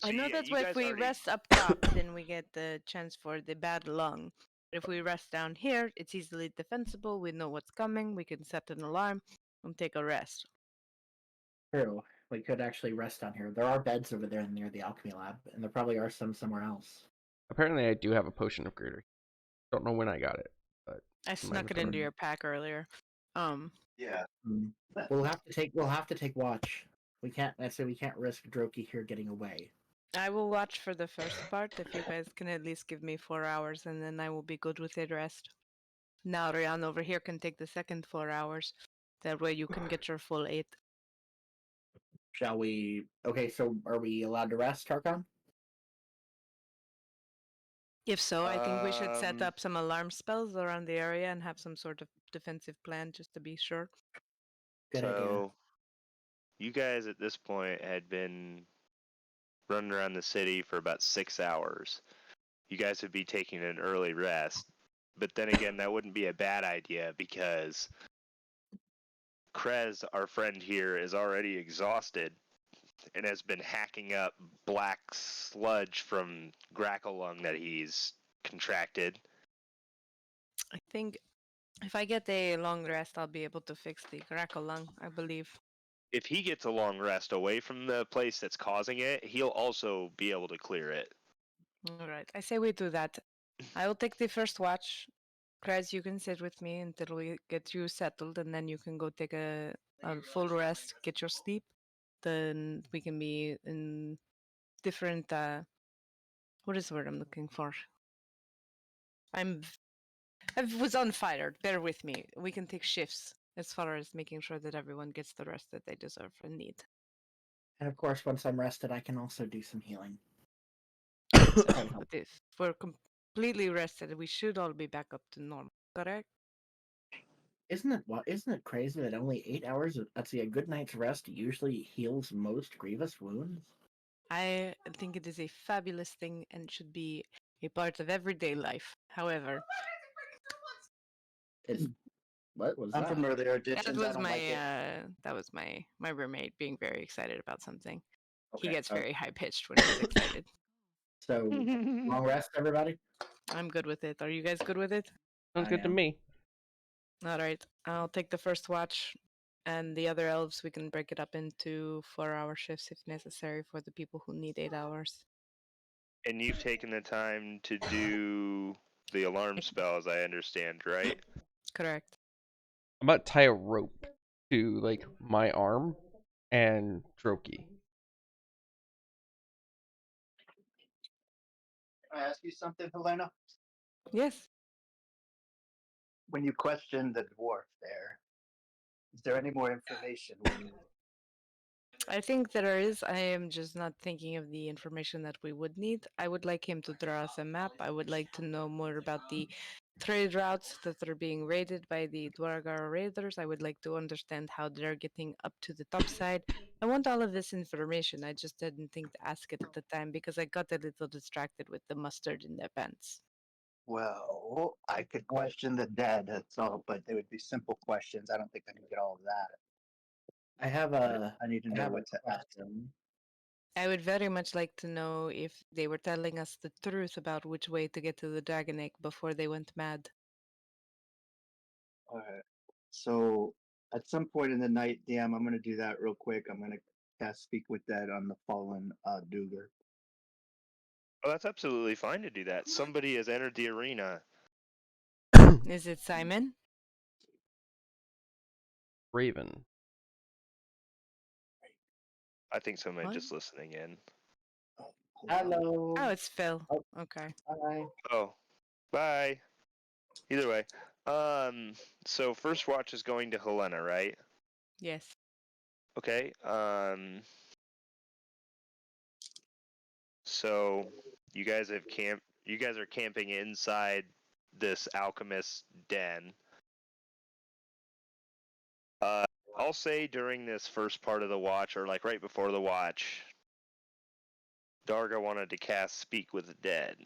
Speaker 8: I
Speaker 3: So,
Speaker 8: know
Speaker 3: yeah,
Speaker 8: that
Speaker 3: you
Speaker 8: if
Speaker 3: guys
Speaker 8: we
Speaker 3: already-
Speaker 8: rest up top, then we get the chance for the bad lung. But if we rest down here, it's easily defensible. We know what's coming. We can set an alarm and take a rest.
Speaker 1: True. We could actually rest down here. There are beds over there near the alchemy lab, and there probably are some somewhere else.
Speaker 2: Apparently, I do have a potion of greater. Don't know when I got it, but
Speaker 8: I snuck it into your pack earlier.
Speaker 4: Yeah.
Speaker 1: We'll have to take watch. We can't risk Droki here getting away.
Speaker 8: I will watch for the first part if you guys can at least give me 4 hours, and then I will be good with the rest. Now Ryan over here can take the second 4 hours. That way you can get your full 8.
Speaker 1: Shall we? Okay, so are we allowed to rest, Tarkon?
Speaker 8: If so, I think we should set
Speaker 3: Um,
Speaker 8: up some alarm spells around the area and have some sort of defensive plan just to be sure.
Speaker 1: Good idea.
Speaker 3: So, you guys at this point had been running around the city for about 6 hours. You guys would be taking an early rest. But then again, that wouldn't be a bad idea because Krez, our friend here, is already exhausted and has been hacking up black sludge from grackle lung that he's contracted.
Speaker 8: I think if I get a long rest, I'll be able to fix the crackle lung, I believe.
Speaker 3: If he gets a long rest away from the place that's causing it, he'll also be able to clear it.
Speaker 8: All right, I say we do that. I will take the first watch. Krez, you can sit with me until we get you settled, and then you can go take a full rest, get your sleep. Then we can be in different. What is the word I'm looking for? I was on fire. Bear with me. We can take shifts as far as making sure that everyone gets the rest that they deserve and need.
Speaker 1: And of course, once I'm rested, I can also do some healing.
Speaker 8: But if we're completely rested, we should all be back up to normal, correct?
Speaker 1: Isn't it crazy that only 8 hours a good night's rest usually heals most grievous wounds?
Speaker 8: I think it is a fabulous thing and should be a part of everyday life. However,
Speaker 1: What was
Speaker 4: I'm
Speaker 1: that?
Speaker 4: from earlier editions.
Speaker 8: that was my roommate being very excited about something.
Speaker 1: Okay,
Speaker 8: He gets
Speaker 1: uh,
Speaker 8: very high pitched when he's excited.
Speaker 1: So long rest, everybody.
Speaker 8: I'm good with it. Are you guys good with it?
Speaker 2: Sounds
Speaker 1: I
Speaker 2: good to
Speaker 1: am.
Speaker 2: me.
Speaker 8: All right, I'll take the first watch, and the other elves we can break it up into 4-hour shifts if necessary for the people who need 8 hours.
Speaker 3: And you've taken the time to do the alarm spell, as I understand, right?
Speaker 8: Correct.
Speaker 2: I'm about to tie a rope to like my arm and Droki.
Speaker 4: Can I ask you something, Helena?
Speaker 8: Yes.
Speaker 4: When you question the dwarf there, is there any more information we need?
Speaker 8: I think there is. I am just not thinking of the information that we would need. I would like him to draw us a map. I would like to know more about the trade routes that are being raided by the Dwargar raiders. I would like to understand how they're getting up to the top side. I want all of this information. I just didn't think to ask it at the time because I got a little distracted with the mustard in their pants.
Speaker 4: Well, I could question the dead, that's all, but they would be simple questions. I don't think I can get all of that.
Speaker 1: I have
Speaker 4: But
Speaker 1: a
Speaker 4: I need to
Speaker 1: I
Speaker 4: know
Speaker 1: have a
Speaker 4: what to ask.
Speaker 1: question.
Speaker 8: I would very much like to know if they were telling us the truth about which way to get to the Dragon Egg before they went mad.
Speaker 4: Alright. So at some point in the night, DM, I'm gonna do that real quick. I'm gonna cast Speak with Dead on the fallen Duger.
Speaker 3: Oh, that's absolutely fine to do that. Somebody has entered the arena.
Speaker 8: Is it Simon?
Speaker 2: Raven.
Speaker 3: I think somebody
Speaker 8: What?
Speaker 3: just listening in.
Speaker 4: Oh,
Speaker 1: Hello.
Speaker 8: Oh, it's Phil.
Speaker 1: Oh.
Speaker 8: Okay.
Speaker 1: Hi.
Speaker 3: Oh, bye. Either way, so first watch is going to Helena, right?
Speaker 8: Yes.
Speaker 3: Okay. So you guys have camp. You guys are camping inside this alchemist den. I'll say during this first part of the watch, or like right before the watch, Darga wanted to cast Speak with the Dead.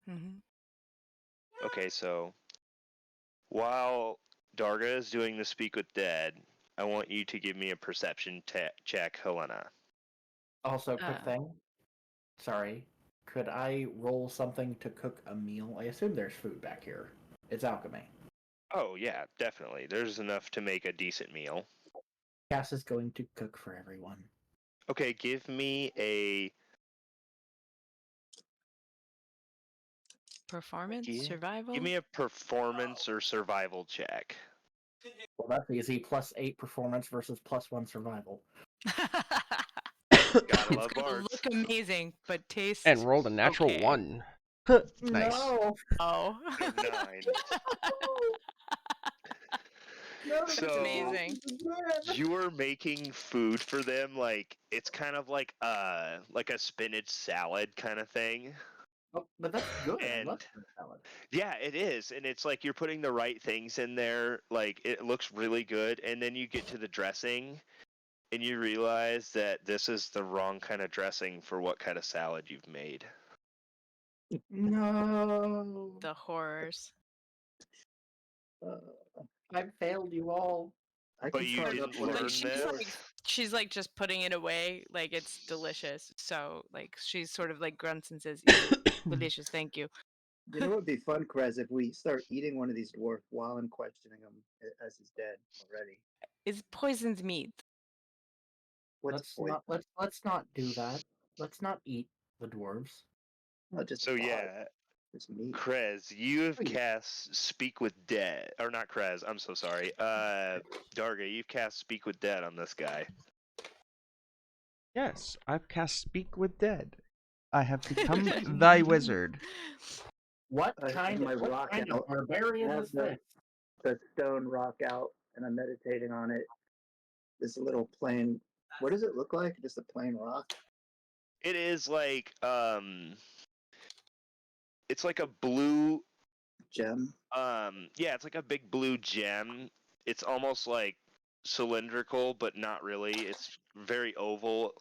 Speaker 8: Mm-hmm.
Speaker 3: Okay, so while Darga is doing the Speak with Dead, I want you to give me a perception check, Helena.
Speaker 1: Also, quick
Speaker 8: Uh.
Speaker 1: thing. Sorry. Could I roll something to cook a meal? I assume there's food back here. It's alchemy.
Speaker 3: Oh yeah, definitely. There's enough to make a decent meal.
Speaker 1: Cass is going to cook for everyone.
Speaker 3: Okay, give me a
Speaker 8: Performance?
Speaker 3: Yeah.
Speaker 8: Survival?
Speaker 3: give me a performance or survival check.
Speaker 1: Well, that's easy. +8 performance versus +1 survival.
Speaker 3: Gotta
Speaker 8: It's
Speaker 3: love
Speaker 8: gonna
Speaker 3: bards.
Speaker 8: look amazing, but taste
Speaker 2: And rolled a natural
Speaker 8: okay.
Speaker 2: 1. Nice.
Speaker 1: No.
Speaker 8: Oh.
Speaker 3: 9.
Speaker 8: That's
Speaker 3: So-
Speaker 8: amazing.
Speaker 3: You're making food for them, like it's kind of like a spinach salad kind of thing.
Speaker 1: Oh, but that's good. I love
Speaker 3: And-
Speaker 1: fruit salad.
Speaker 3: Yeah, it is, and it's like you're putting the right things in there. Like it looks really good, and then you get to the dressing, and you realize that this is the wrong kind of dressing for what kind of salad you've made.
Speaker 1: No.
Speaker 8: The horrors.
Speaker 1: I failed you all.
Speaker 4: I
Speaker 3: But
Speaker 4: can
Speaker 3: you
Speaker 4: carve
Speaker 3: didn't
Speaker 4: up one of
Speaker 3: learn
Speaker 4: these
Speaker 3: this?
Speaker 4: dwarfs.
Speaker 8: She's like just putting it away, like it's delicious. So like she's sort of like grunts and says, "Yes, delicious, thank you."
Speaker 4: You know what would be fun, Krez, if we start eating one of these dwarfs while I'm questioning him as he's dead already.
Speaker 8: It's poisoned meat.
Speaker 4: What's the point?
Speaker 1: Let's not do that. Let's not eat the dwarves.
Speaker 4: Oh, just
Speaker 3: So
Speaker 4: a thought.
Speaker 3: yeah,
Speaker 4: Just meat.
Speaker 3: Krez, you have
Speaker 4: Please.
Speaker 3: cast Speak with Dead, or not Krez. I'm so sorry. Darga, you've cast Speak with Dead on this guy.
Speaker 2: Yes, I've cast Speak with Dead. I have become thy wizard.
Speaker 1: What
Speaker 4: I have
Speaker 1: kind
Speaker 4: my
Speaker 1: of what
Speaker 4: rock
Speaker 1: kind of
Speaker 4: out.
Speaker 1: barbarian
Speaker 4: I have
Speaker 1: is this?
Speaker 4: The stone rock out, and I'm meditating on it. This little plain. What does it look like? Just a plain rock?
Speaker 3: It is like it's like a blue
Speaker 4: Gem?
Speaker 3: yeah, it's like a big blue gem. It's almost like cylindrical, but not really. It's very oval.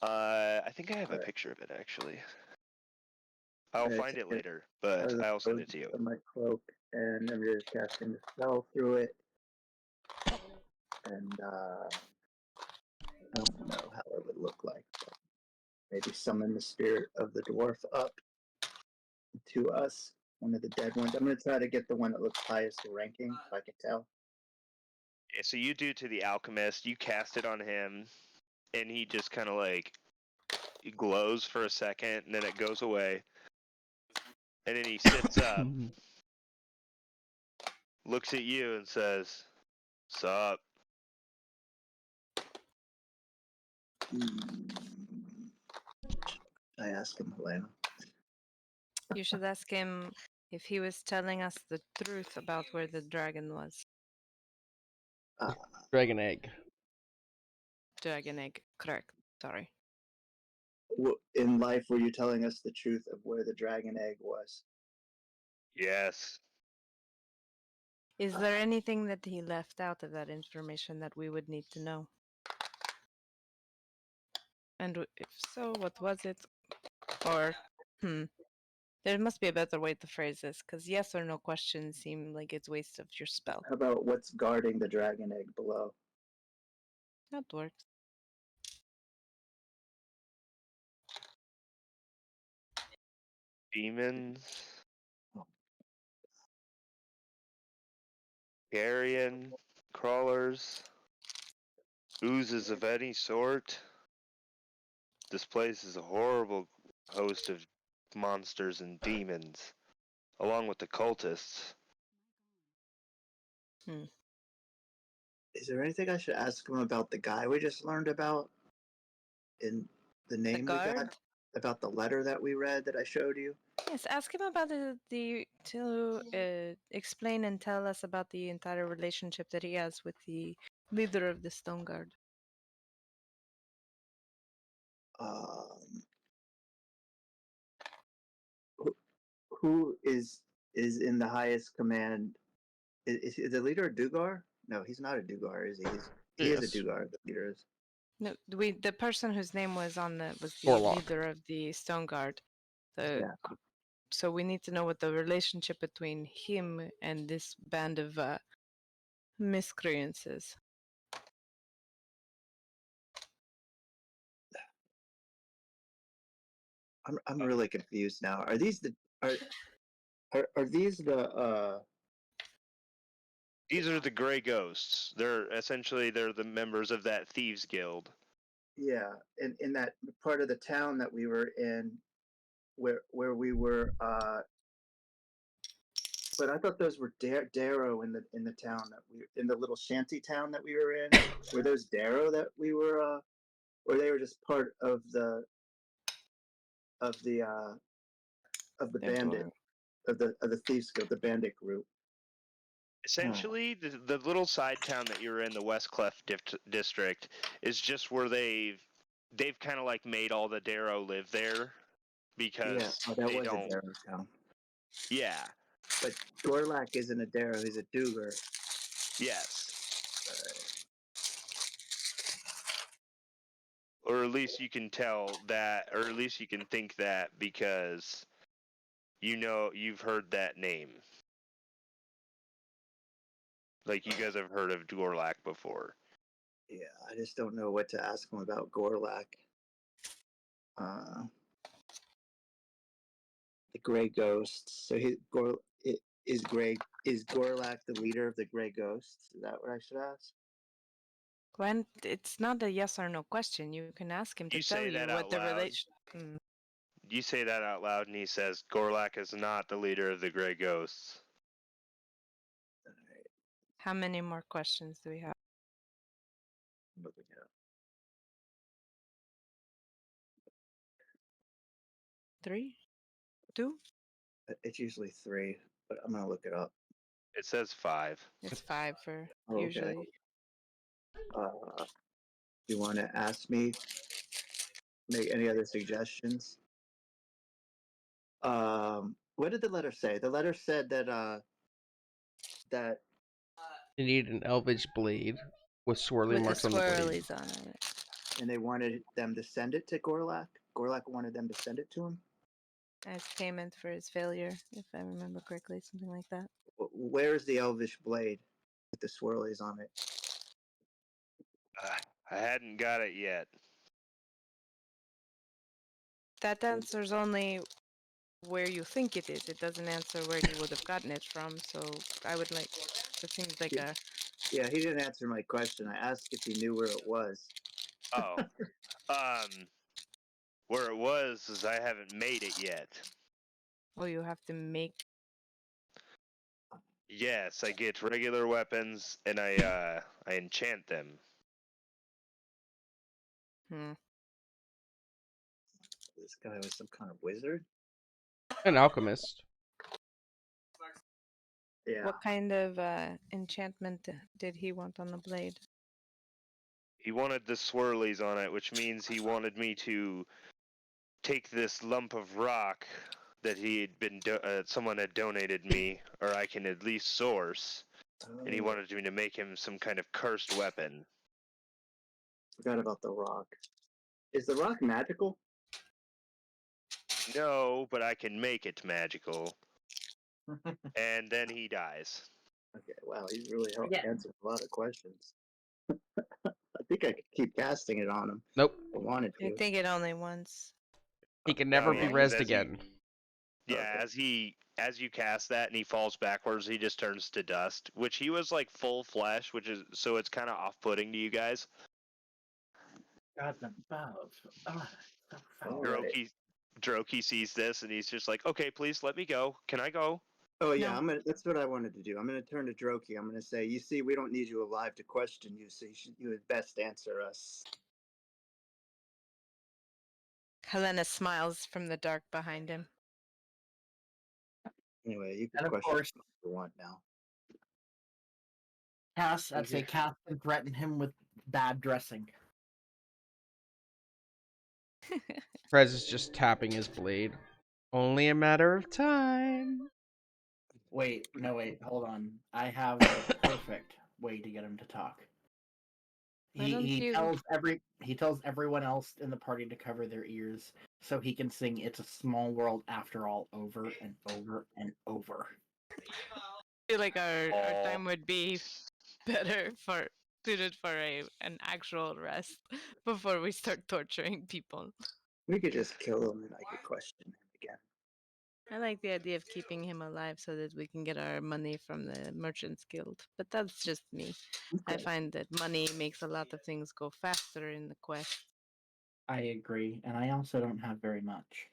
Speaker 3: I think I have a
Speaker 4: Alright.
Speaker 3: picture of it actually. I'll
Speaker 4: Alright,
Speaker 3: find
Speaker 4: so
Speaker 3: it later, but
Speaker 4: Out of the
Speaker 3: I'll send it
Speaker 4: folds
Speaker 3: to you.
Speaker 4: of my cloak, and I'm just casting the spell through it. And I don't know how it would look like. But maybe summon the spirit of the dwarf up to us, one of the dead ones. I'm gonna try to get the one that looks highest ranking, if I can tell.
Speaker 3: Yeah, so you do to the alchemist, you cast it on him, and he just kind of like he glows for a second, and then it goes away. And then he sits up, looks at you, and says, "Sup?"
Speaker 4: I ask him, Helena.
Speaker 8: You should ask him if he was telling us the truth about where the dragon was.
Speaker 2: Dragon egg.
Speaker 8: Dragon egg, correct. Sorry.
Speaker 4: In life, were you telling us the truth of where the dragon egg was?
Speaker 3: Yes.
Speaker 8: Is there anything that he left out of that information that we would need to know? And if so, what was it? Or, there must be a better way to phrase this, because yes or no questions seem like it's waste of your spell.
Speaker 4: How about what's guarding the dragon egg below?
Speaker 8: That works.
Speaker 3: Demons. Carrion. Crawlers. Oozes of any sort. This place is a horrible host of monsters and demons, along with the cultists.
Speaker 4: Is there anything I should ask him about the guy we just learned about? In the name we got?
Speaker 8: guard?
Speaker 4: About the letter that we read that I showed you?
Speaker 8: Yes, ask him about to explain and tell us about the entire relationship that he has with the leader of the Stone Guard.
Speaker 4: Who is in the highest command? Is he the leader of Dugar? No, he's not a Dugar, is he? He is a
Speaker 2: Yes.
Speaker 4: Dugar. The leader is.
Speaker 8: No, the person whose name was the
Speaker 2: Warlock.
Speaker 8: leader of the Stone Guard.
Speaker 4: Yeah.
Speaker 8: So we need to know what the relationship between him and this band of miscreants is.
Speaker 4: I'm really confused now. Are these the are these the
Speaker 3: These are the Grey Ghosts. They're the members of that thieves guild.
Speaker 4: yeah, in that part of the town that we were in, where we were but I thought those were Darrow in the town that we in the little shanty town that we were in. Were those Darrow that we were or they were just part of the bandit of the thieves guild, the bandit group.
Speaker 3: Essentially, the little side town that you're in, the West Cleft district, is just where they've kind of like made all the Darrow live there because
Speaker 4: that
Speaker 3: they
Speaker 4: was
Speaker 3: don't.
Speaker 4: a Darrow town.
Speaker 3: Yeah.
Speaker 4: But Gorlak isn't a Darrow; he's a Dugar.
Speaker 3: Yes. Or at least you can tell that, or at least you can think that because you've heard that name. Like you guys have heard of Gorlak before.
Speaker 4: Yeah, I just don't know what to ask him about Gorlak. The Grey Ghosts. So is Gorlak the leader of the Grey Ghosts? Is that what I should ask?
Speaker 8: Gwen, it's not a yes or no question. You can ask him to
Speaker 3: You
Speaker 8: tell
Speaker 3: say
Speaker 8: you
Speaker 3: that
Speaker 8: what
Speaker 3: out
Speaker 8: the
Speaker 3: loud.
Speaker 8: relation.
Speaker 3: You say that out loud, and he says, Gorlak is not the leader of the Grey Ghosts.
Speaker 8: How many more questions do we have?
Speaker 4: I'm looking it up.
Speaker 8: 3? 2?
Speaker 4: It's usually 3, but I'm gonna look it up.
Speaker 3: It says 5.
Speaker 8: It's 5 for
Speaker 4: Okay.
Speaker 8: usually.
Speaker 4: You want to ask me? Make any other suggestions? What did the letter say? The letter said that that
Speaker 2: You need an elvish blade with swirly
Speaker 8: With the
Speaker 2: marks on the blade.
Speaker 8: swirlies on it.
Speaker 4: and they wanted them to send it to Gorlak. Gorlak wanted them to send it to him.
Speaker 8: As payment for his failure, if I remember correctly, something like that.
Speaker 4: Where's the elvish blade with the swirlies on it?
Speaker 3: I hadn't got it yet.
Speaker 8: That answers only where you think it is. It doesn't answer where you would have gotten it from. So I would like. That seems like a.
Speaker 4: Yeah, he didn't answer my question. I asked if he knew where it was.
Speaker 3: Oh. Where it was is I haven't made it yet.
Speaker 8: Oh, you have to make.
Speaker 3: Yes, I get regular weapons and I enchant them.
Speaker 4: This guy was some kind of wizard.
Speaker 2: An alchemist.
Speaker 4: Yeah.
Speaker 8: What kind of enchantment did he want on the blade?
Speaker 3: He wanted the swirlies on it, which means he wanted me to take this lump of rock that he had been someone had donated me, or I can at least source, and he wanted me to make him some kind of cursed weapon.
Speaker 4: Forgot about the rock. Is the rock magical?
Speaker 3: No, but I can make it magical. And then he dies.
Speaker 4: Okay, wow, he's really
Speaker 1: Yeah.
Speaker 4: answered a lot of questions. I think I could keep casting it on him
Speaker 2: Nope.
Speaker 4: if I wanted
Speaker 8: I
Speaker 4: to.
Speaker 8: think it only once.
Speaker 2: He can never
Speaker 3: yeah,
Speaker 2: be
Speaker 3: 'cause
Speaker 2: rezzed again.
Speaker 3: Yeah,
Speaker 4: Okay.
Speaker 3: as you cast that and he falls backwards, he just turns to dust. Which he was like full flesh, which is so it's kind of off-putting to you guys.
Speaker 1: God above. Ah, so foul.
Speaker 4: Alright.
Speaker 3: Droki sees this and he's just like, "Okay, please let me go. Can I go?"
Speaker 4: Oh yeah,
Speaker 8: No.
Speaker 4: that's what I wanted to do. I'm gonna turn to Droki. I'm gonna say, you see, we don't need you alive to question you, so you would best answer us.
Speaker 8: Helena smiles from the dark behind him.
Speaker 4: Anyway, you can
Speaker 1: And of
Speaker 4: question
Speaker 1: course,
Speaker 4: if you want now.
Speaker 1: I'd say Cass can threaten him with bad dressing.
Speaker 2: Prez is just tapping his blade. Only a matter of time.
Speaker 1: Wait, hold on. I have the perfect way to get him to talk.
Speaker 8: Why don't
Speaker 1: He
Speaker 8: you-
Speaker 1: tells everyone else in the party to cover their ears so he can sing "It's a Small World After All" over and over and over.
Speaker 8: I feel like our time would be better suited for an actual rest before we start torturing people.
Speaker 4: We could just kill him and I could question him again.
Speaker 8: I like the idea of keeping him alive so that we can get our money from the Merchants Guild, but that's just me. I
Speaker 4: Okay.
Speaker 8: find that money makes a lot of things go faster in the quest.
Speaker 1: I agree, and I also don't have very much.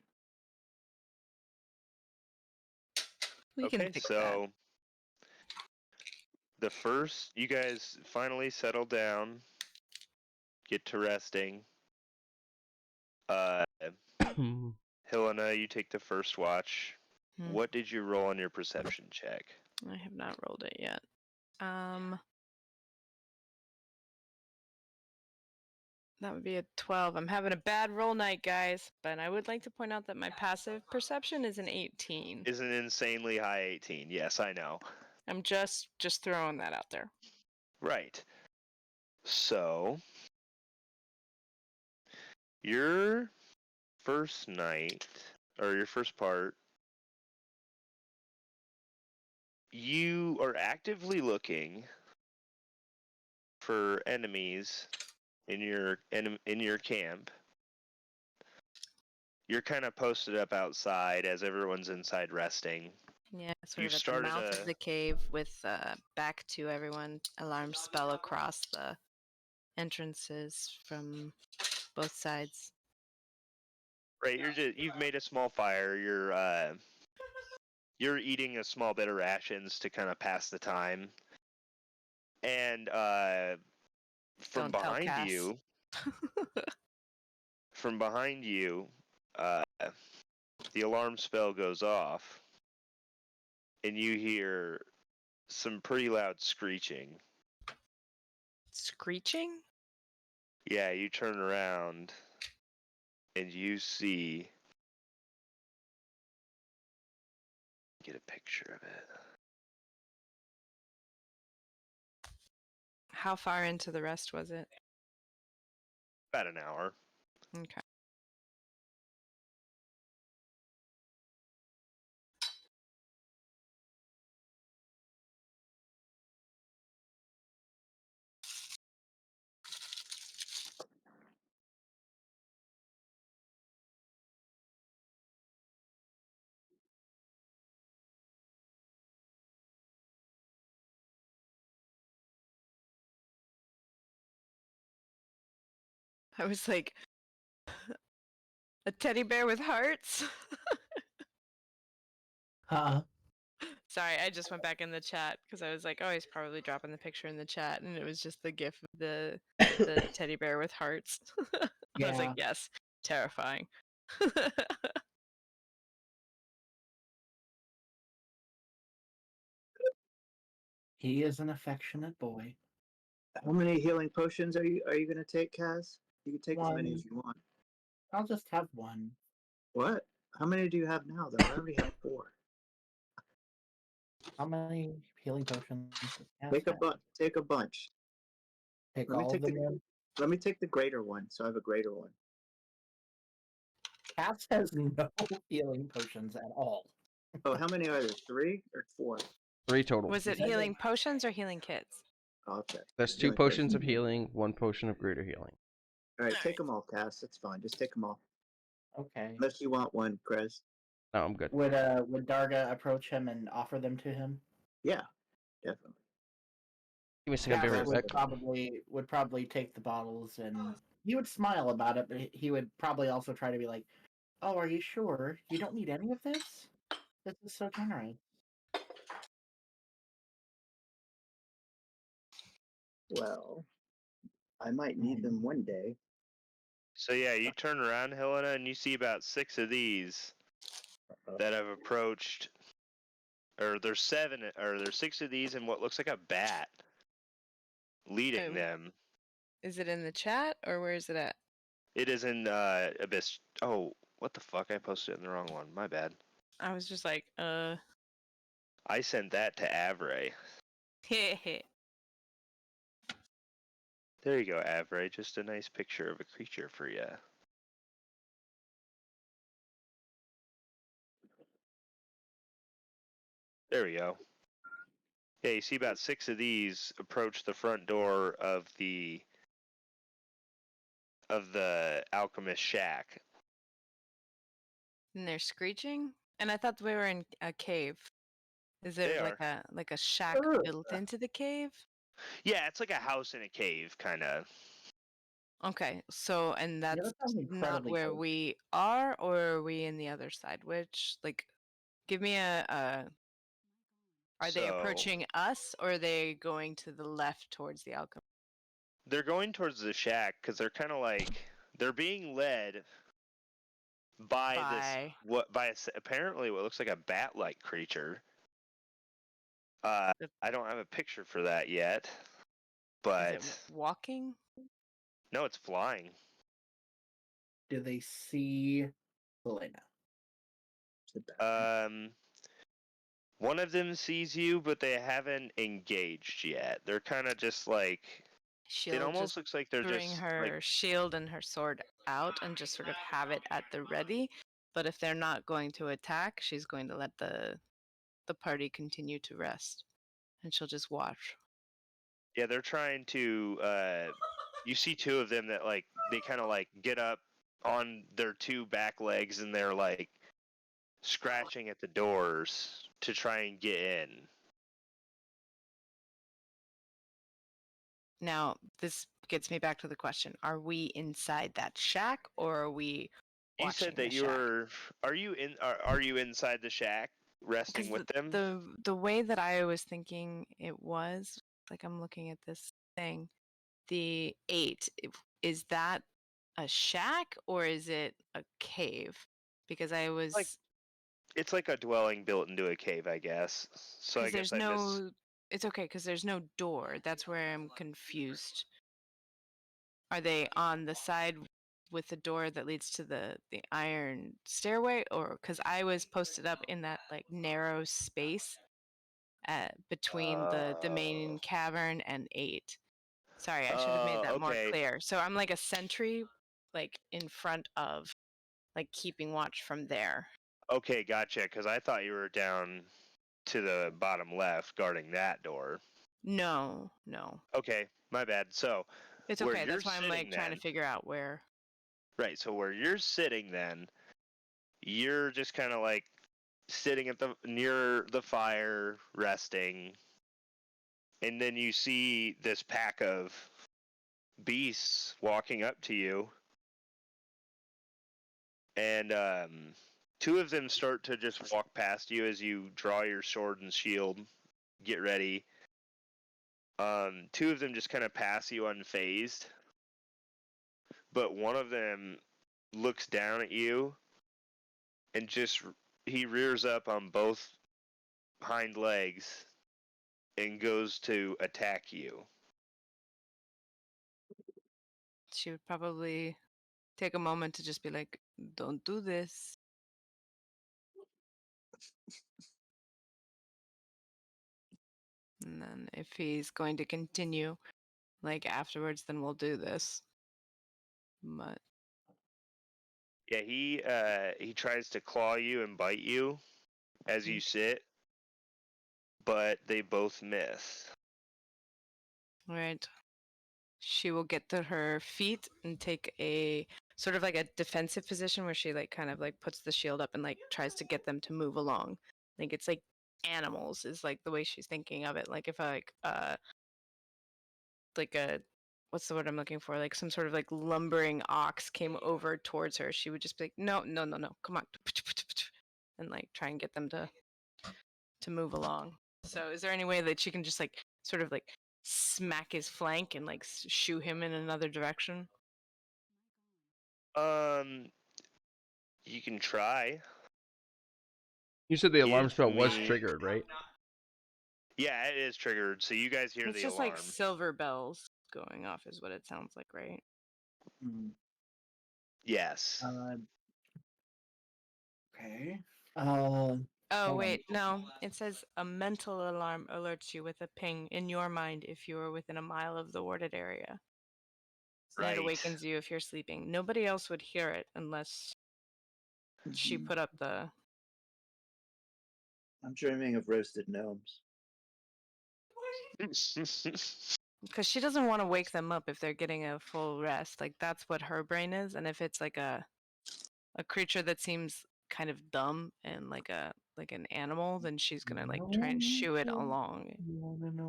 Speaker 8: We can
Speaker 3: Okay,
Speaker 8: fix
Speaker 3: so the first you guys finally settle down, get to resting. Helena, you take the first watch.
Speaker 8: Hmm.
Speaker 3: What did you roll on your perception check?
Speaker 8: that. I have not rolled it yet. That would be a 12. I'm having a bad roll night, guys, but I would like to point out that my passive perception is an 18.
Speaker 3: Is an insanely high 18. Yes, I know.
Speaker 8: I'm just throwing that out there.
Speaker 3: Right. So, your first night, or your first part, you are actively looking for enemies in your camp. You're kind of posted up outside as everyone's inside resting.
Speaker 8: Yeah, sort
Speaker 3: You've
Speaker 8: of at the
Speaker 3: started
Speaker 8: mouth of the cave with back to everyone, alarm spell across the entrances from both sides.
Speaker 3: Right, you've made a small fire. You're eating a small bit of rations to kind of pass the time. And from
Speaker 8: Don't tell
Speaker 3: behind
Speaker 8: Cass.
Speaker 3: you, the alarm spell goes off, and you hear some pretty loud screeching.
Speaker 8: Screeching?
Speaker 3: Yeah, you turn around, and you see. Get a picture of it.
Speaker 8: How far into the rest was it?
Speaker 3: About an hour.
Speaker 8: Okay. I was like, a teddy bear with hearts?
Speaker 1: Huh?
Speaker 8: Sorry, I just went back in the chat because I was like, oh, he's probably dropping the picture in the chat, and it was just the gif of the teddy bear with hearts. I was
Speaker 1: Yeah.
Speaker 8: like, yes, terrifying.
Speaker 1: He is an affectionate boy.
Speaker 4: How many healing potions are you gonna take, Kaz? You can take as many as
Speaker 1: One.
Speaker 4: you want.
Speaker 1: I'll just have one.
Speaker 4: What? How many do you have now, though? I already have 4.
Speaker 1: How many healing potions does Cass
Speaker 4: Take a
Speaker 1: have?
Speaker 4: bunch. Take a bunch.
Speaker 1: Take
Speaker 4: Let me
Speaker 1: all of
Speaker 4: take
Speaker 1: them
Speaker 4: the.
Speaker 1: in.
Speaker 4: Let me take the greater one. So I have a greater one.
Speaker 1: Cass has no healing potions at all.
Speaker 4: Oh, how many are there? 3 or 4?
Speaker 2: 3 total.
Speaker 8: Was it
Speaker 1: said that-
Speaker 8: healing potions or healing kits?
Speaker 4: I'll check.
Speaker 2: There's 2
Speaker 4: Healing
Speaker 2: potions of
Speaker 4: potion.
Speaker 2: healing, 1 potion of greater healing.
Speaker 4: All right,
Speaker 8: All
Speaker 4: take them all, Cass. It's fine. Just take them all.
Speaker 1: Okay.
Speaker 4: Unless you want one, Chris.
Speaker 2: No, I'm good.
Speaker 1: Would Darga approach him and offer them to him?
Speaker 4: Yeah, definitely.
Speaker 2: Give me a second, I'll be
Speaker 1: Cass
Speaker 2: right
Speaker 1: would
Speaker 2: back.
Speaker 1: probably take the bottles and he would smile about it, but he would probably also try to be like, "Oh, are you sure? You don't need any of this? This is so generous."
Speaker 4: Well, I might need them one day.
Speaker 3: So yeah, you turn around, Helena, and you see about 6 of these that have approached. Or there's 6 of these and what looks like a bat leading
Speaker 8: Um,
Speaker 3: them.
Speaker 8: Is it in the chat or where is it at?
Speaker 3: It is in Abyss. Oh, what the fuck? I posted it in the wrong one. My bad.
Speaker 8: I was just like,
Speaker 3: I sent that to Avray.
Speaker 8: heh.
Speaker 3: There you go, Avray. Just a nice picture of a creature for you. There we go. Yeah, you see about 6 of these approach the front door of the alchemist shack.
Speaker 8: And they're screeching. And I thought we were in a cave. Is there
Speaker 3: They
Speaker 8: like a shack
Speaker 1: Ugh.
Speaker 8: built into the cave?
Speaker 3: Yeah, it's like a house in a cave, kind of.
Speaker 8: Okay, so and
Speaker 1: Yeah,
Speaker 8: that's
Speaker 1: that sounds
Speaker 8: not
Speaker 1: incredibly
Speaker 8: where
Speaker 1: cozy.
Speaker 8: we are, or are we in the other side? Which, like, give me a. Are they
Speaker 3: So,
Speaker 8: approaching us, or are they going to the left towards the alchemy?
Speaker 3: they're going towards the shack because they're kind of like they're being led by apparently what looks like a bat-like creature.
Speaker 8: The-
Speaker 3: I don't have a picture for that yet,
Speaker 8: Is
Speaker 3: but
Speaker 8: it walking?
Speaker 3: no, it's flying.
Speaker 1: Do they see Helena?
Speaker 3: One of them sees you, but they haven't engaged yet. They're kind of just like
Speaker 8: She'll
Speaker 3: it almost
Speaker 8: just
Speaker 3: looks like they're
Speaker 8: bring
Speaker 3: just
Speaker 8: her
Speaker 3: like
Speaker 8: shield and her sword out and just sort of have it at the ready. But if they're not going to attack, she's going to let the party continue to rest, and she'll just watch.
Speaker 3: yeah, they're trying to you see 2 of them that like they kind of like get up on their 2 back legs and they're like scratching at the doors to try and get in.
Speaker 8: Now, this gets me back to the question: are we inside that shack, or are we
Speaker 3: You
Speaker 8: watching
Speaker 3: said that
Speaker 8: the
Speaker 3: you
Speaker 8: shack?
Speaker 3: were are you inside the shack resting with them?
Speaker 8: The way that I was thinking it was, like, I'm looking at this thing, the 8, is that a shack or is it a cave? Because I was
Speaker 3: Like, it's like a dwelling built into a cave, I guess. So I
Speaker 8: because
Speaker 3: guess
Speaker 8: there's
Speaker 3: I
Speaker 8: no. It's okay because there's no door. That's where I'm confused. Are they on the side with the door that leads to the iron stairway, or because I was posted up in that like narrow space between the main cavern and 8. Sorry, I should have made that more
Speaker 3: okay.
Speaker 8: clear. So I'm like a sentry, like in front of, like keeping watch from there.
Speaker 3: Okay, gotcha. Because I thought you were down to the bottom left guarding that door.
Speaker 8: No.
Speaker 3: Okay, my bad. So
Speaker 8: It's
Speaker 3: where
Speaker 8: okay.
Speaker 3: you're
Speaker 8: That's why I'm like
Speaker 3: sitting
Speaker 8: trying to
Speaker 3: then,
Speaker 8: figure out where.
Speaker 3: right? So where you're sitting then, you're just kind of like sitting at the near the fire, resting, and then you see this pack of beasts walking up to you, and 2 of them start to just walk past you as you draw your sword and shield, get ready. 2 of them just kind of pass you unfazed, but one of them looks down at you and he rears up on both hind legs and goes to attack you.
Speaker 8: She would probably take a moment to just be like, "Don't do this." And then if he's going to continue, like afterwards, then we'll do this. But
Speaker 3: Yeah, he tries to claw you and bite you as you sit, but they both miss.
Speaker 8: right, she will get to her feet and take a sort of like a defensive position where she like kind of like puts the shield up and like tries to get them to move along. Like it's like animals is like the way she's thinking of it. Like if I like a what's the word I'm looking for? Like some sort of like lumbering ox came over towards her, she would just be like, "No, no, no, no, come on," and like try and get them to move along. So, is there any way that she can just like sort of like smack his flank and like shoo him in another direction?
Speaker 3: You can try.
Speaker 2: You said the alarm
Speaker 3: Give
Speaker 2: spell was
Speaker 3: me-
Speaker 2: triggered, right?
Speaker 3: Yeah, it is triggered, so you guys hear
Speaker 8: It's
Speaker 3: the
Speaker 8: just
Speaker 3: alarm.
Speaker 8: like silver bells going off, is what it sounds like, right?
Speaker 1: Hmm.
Speaker 3: Yes.
Speaker 1: Okay.
Speaker 8: Oh,
Speaker 1: Hold on.
Speaker 8: wait, no. It says a mental alarm alerts you with a ping in your mind if you are within a mile of the warded area. So
Speaker 3: Right.
Speaker 8: it awakens you if you're sleeping. Nobody else would hear it unless she
Speaker 4: Mhm.
Speaker 8: put up the.
Speaker 4: I'm dreaming of roasted gnomes.
Speaker 8: Because she doesn't want to wake them up if they're getting a full rest. Like that's what her brain is. And if it's like a creature that seems kind of dumb and like an animal, then she's gonna like try and shoo it along.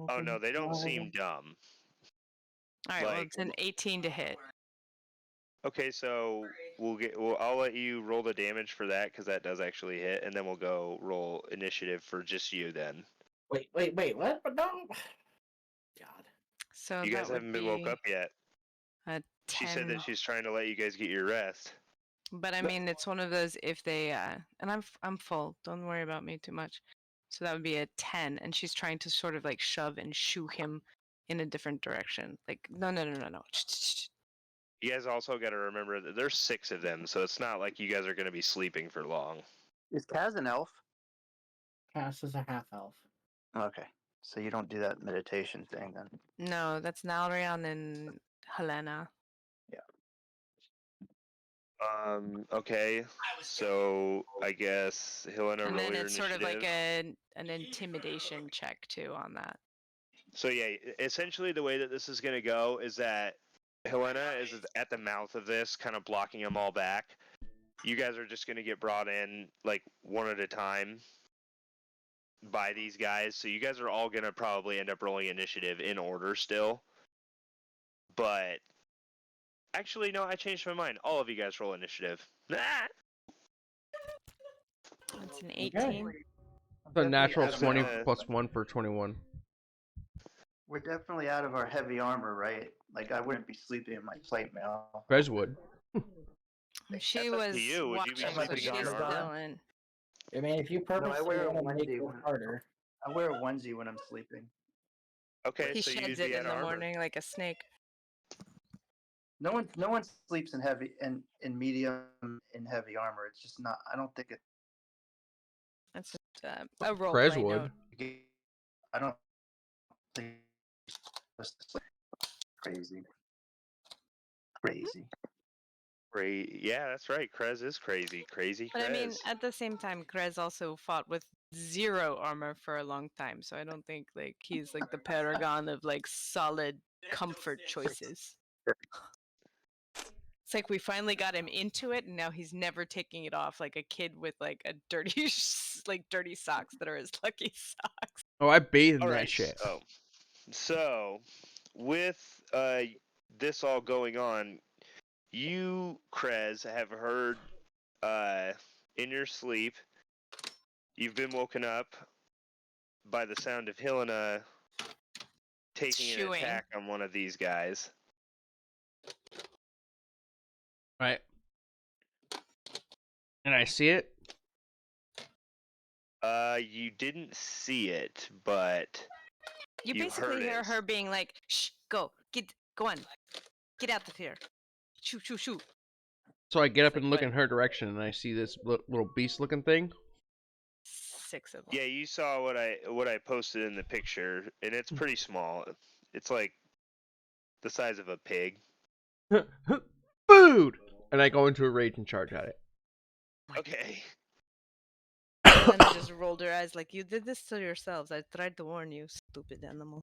Speaker 3: Oh no, they don't seem dumb.
Speaker 8: All right, well
Speaker 3: Like-
Speaker 8: it's an 18 to hit.
Speaker 3: Okay, so I'll let you roll the damage for that because that does actually hit, and then we'll go roll initiative for just you then.
Speaker 1: Wait, what? But no. God.
Speaker 8: So
Speaker 3: You
Speaker 8: that
Speaker 3: guys
Speaker 8: would
Speaker 3: haven't been woke
Speaker 8: be
Speaker 3: up yet.
Speaker 8: a 10.
Speaker 3: She said that she's trying to let you guys get your rest.
Speaker 8: But I mean, it's one of those if they and I'm full. Don't worry about me too much. So that would be a 10, and she's trying to sort of like shove and shoo him in a different direction. Like no.
Speaker 3: You guys also got to remember that there's 6 of them, so it's not like you guys are going to be sleeping for long.
Speaker 4: Is Kaz an elf?
Speaker 1: Cass is a half elf.
Speaker 4: Okay, so you don't do that meditation thing then.
Speaker 8: No, that's Nalrion and Helena.
Speaker 3: Okay, so I guess Helena
Speaker 8: And
Speaker 3: roll
Speaker 8: then
Speaker 3: your
Speaker 8: it's sort of
Speaker 3: initiative.
Speaker 8: like an intimidation check too on that.
Speaker 3: So yeah, essentially the way that this is going to go is that Helena is at the mouth of this, kind of blocking them all back. You guys are just going to get brought in like one at a time by these guys. So you guys are all going to probably end up rolling initiative in order still. But actually, no, I changed my mind. All of you guys roll initiative. Ah!
Speaker 8: It's an 18.
Speaker 2: So natural
Speaker 4: out of
Speaker 2: 20
Speaker 3: our-
Speaker 2: plus 1 for 21.
Speaker 4: We're definitely out of our heavy armor, right? Like I wouldn't be sleeping in my plate mail.
Speaker 2: Krez would.
Speaker 8: She
Speaker 3: That's up to
Speaker 8: was
Speaker 3: you. Would you be
Speaker 8: watching, so
Speaker 4: sleeping
Speaker 8: she's
Speaker 4: in your
Speaker 8: still
Speaker 4: armor?
Speaker 8: in.
Speaker 1: I mean, if you purposely
Speaker 4: wear a
Speaker 1: want to make
Speaker 4: onesie
Speaker 1: it
Speaker 4: when-
Speaker 1: harder.
Speaker 4: I wear a onesie when I'm sleeping.
Speaker 3: Okay,
Speaker 8: He
Speaker 3: so you'd
Speaker 8: sheds
Speaker 3: be
Speaker 8: it
Speaker 3: at
Speaker 8: in the
Speaker 3: armor.
Speaker 8: morning like a snake.
Speaker 4: No one sleeps in heavy in medium in heavy armor. It's just not. I don't think it.
Speaker 8: That's a role
Speaker 2: Krez
Speaker 8: play
Speaker 2: would.
Speaker 8: note.
Speaker 4: I don't think it's crazy. Crazy.
Speaker 3: Yeah, that's right. Krez is crazy. Crazy
Speaker 8: But I mean,
Speaker 3: Krez.
Speaker 8: at the same time, Krez also fought with 0 armor for a long time, so I don't think like he's like the paragon of like solid comfort choices. It's like we finally got him into it, and now he's never taking it off, like a kid with like a dirty, like dirty socks that are his lucky socks.
Speaker 2: Oh, I bathe in
Speaker 3: All
Speaker 2: that
Speaker 3: right.
Speaker 2: shit.
Speaker 3: So with this all going on, you, Krez, have heard in your sleep. You've been woken up by the sound of Helena taking an
Speaker 8: Chewing.
Speaker 3: attack on one of these guys.
Speaker 2: Right. And I see it.
Speaker 3: You didn't see it, but
Speaker 8: You
Speaker 3: You
Speaker 8: basically
Speaker 3: heard
Speaker 8: hear
Speaker 3: it.
Speaker 8: her being like, "Shh, go on, get out of here, shoot, shoot, shoot."
Speaker 2: So I get up
Speaker 8: It's like,
Speaker 2: and look
Speaker 8: what?
Speaker 2: in her direction, and I see this little beast-looking thing.
Speaker 8: 6 of them.
Speaker 3: Yeah, you saw what I posted in the picture, and it's pretty small. It's like the size of a pig.
Speaker 2: Food! And I go into a rage and charge at it.
Speaker 3: Okay.
Speaker 8: Helena just rolled her eyes like, "You did this to yourselves. I tried to warn you, stupid animal."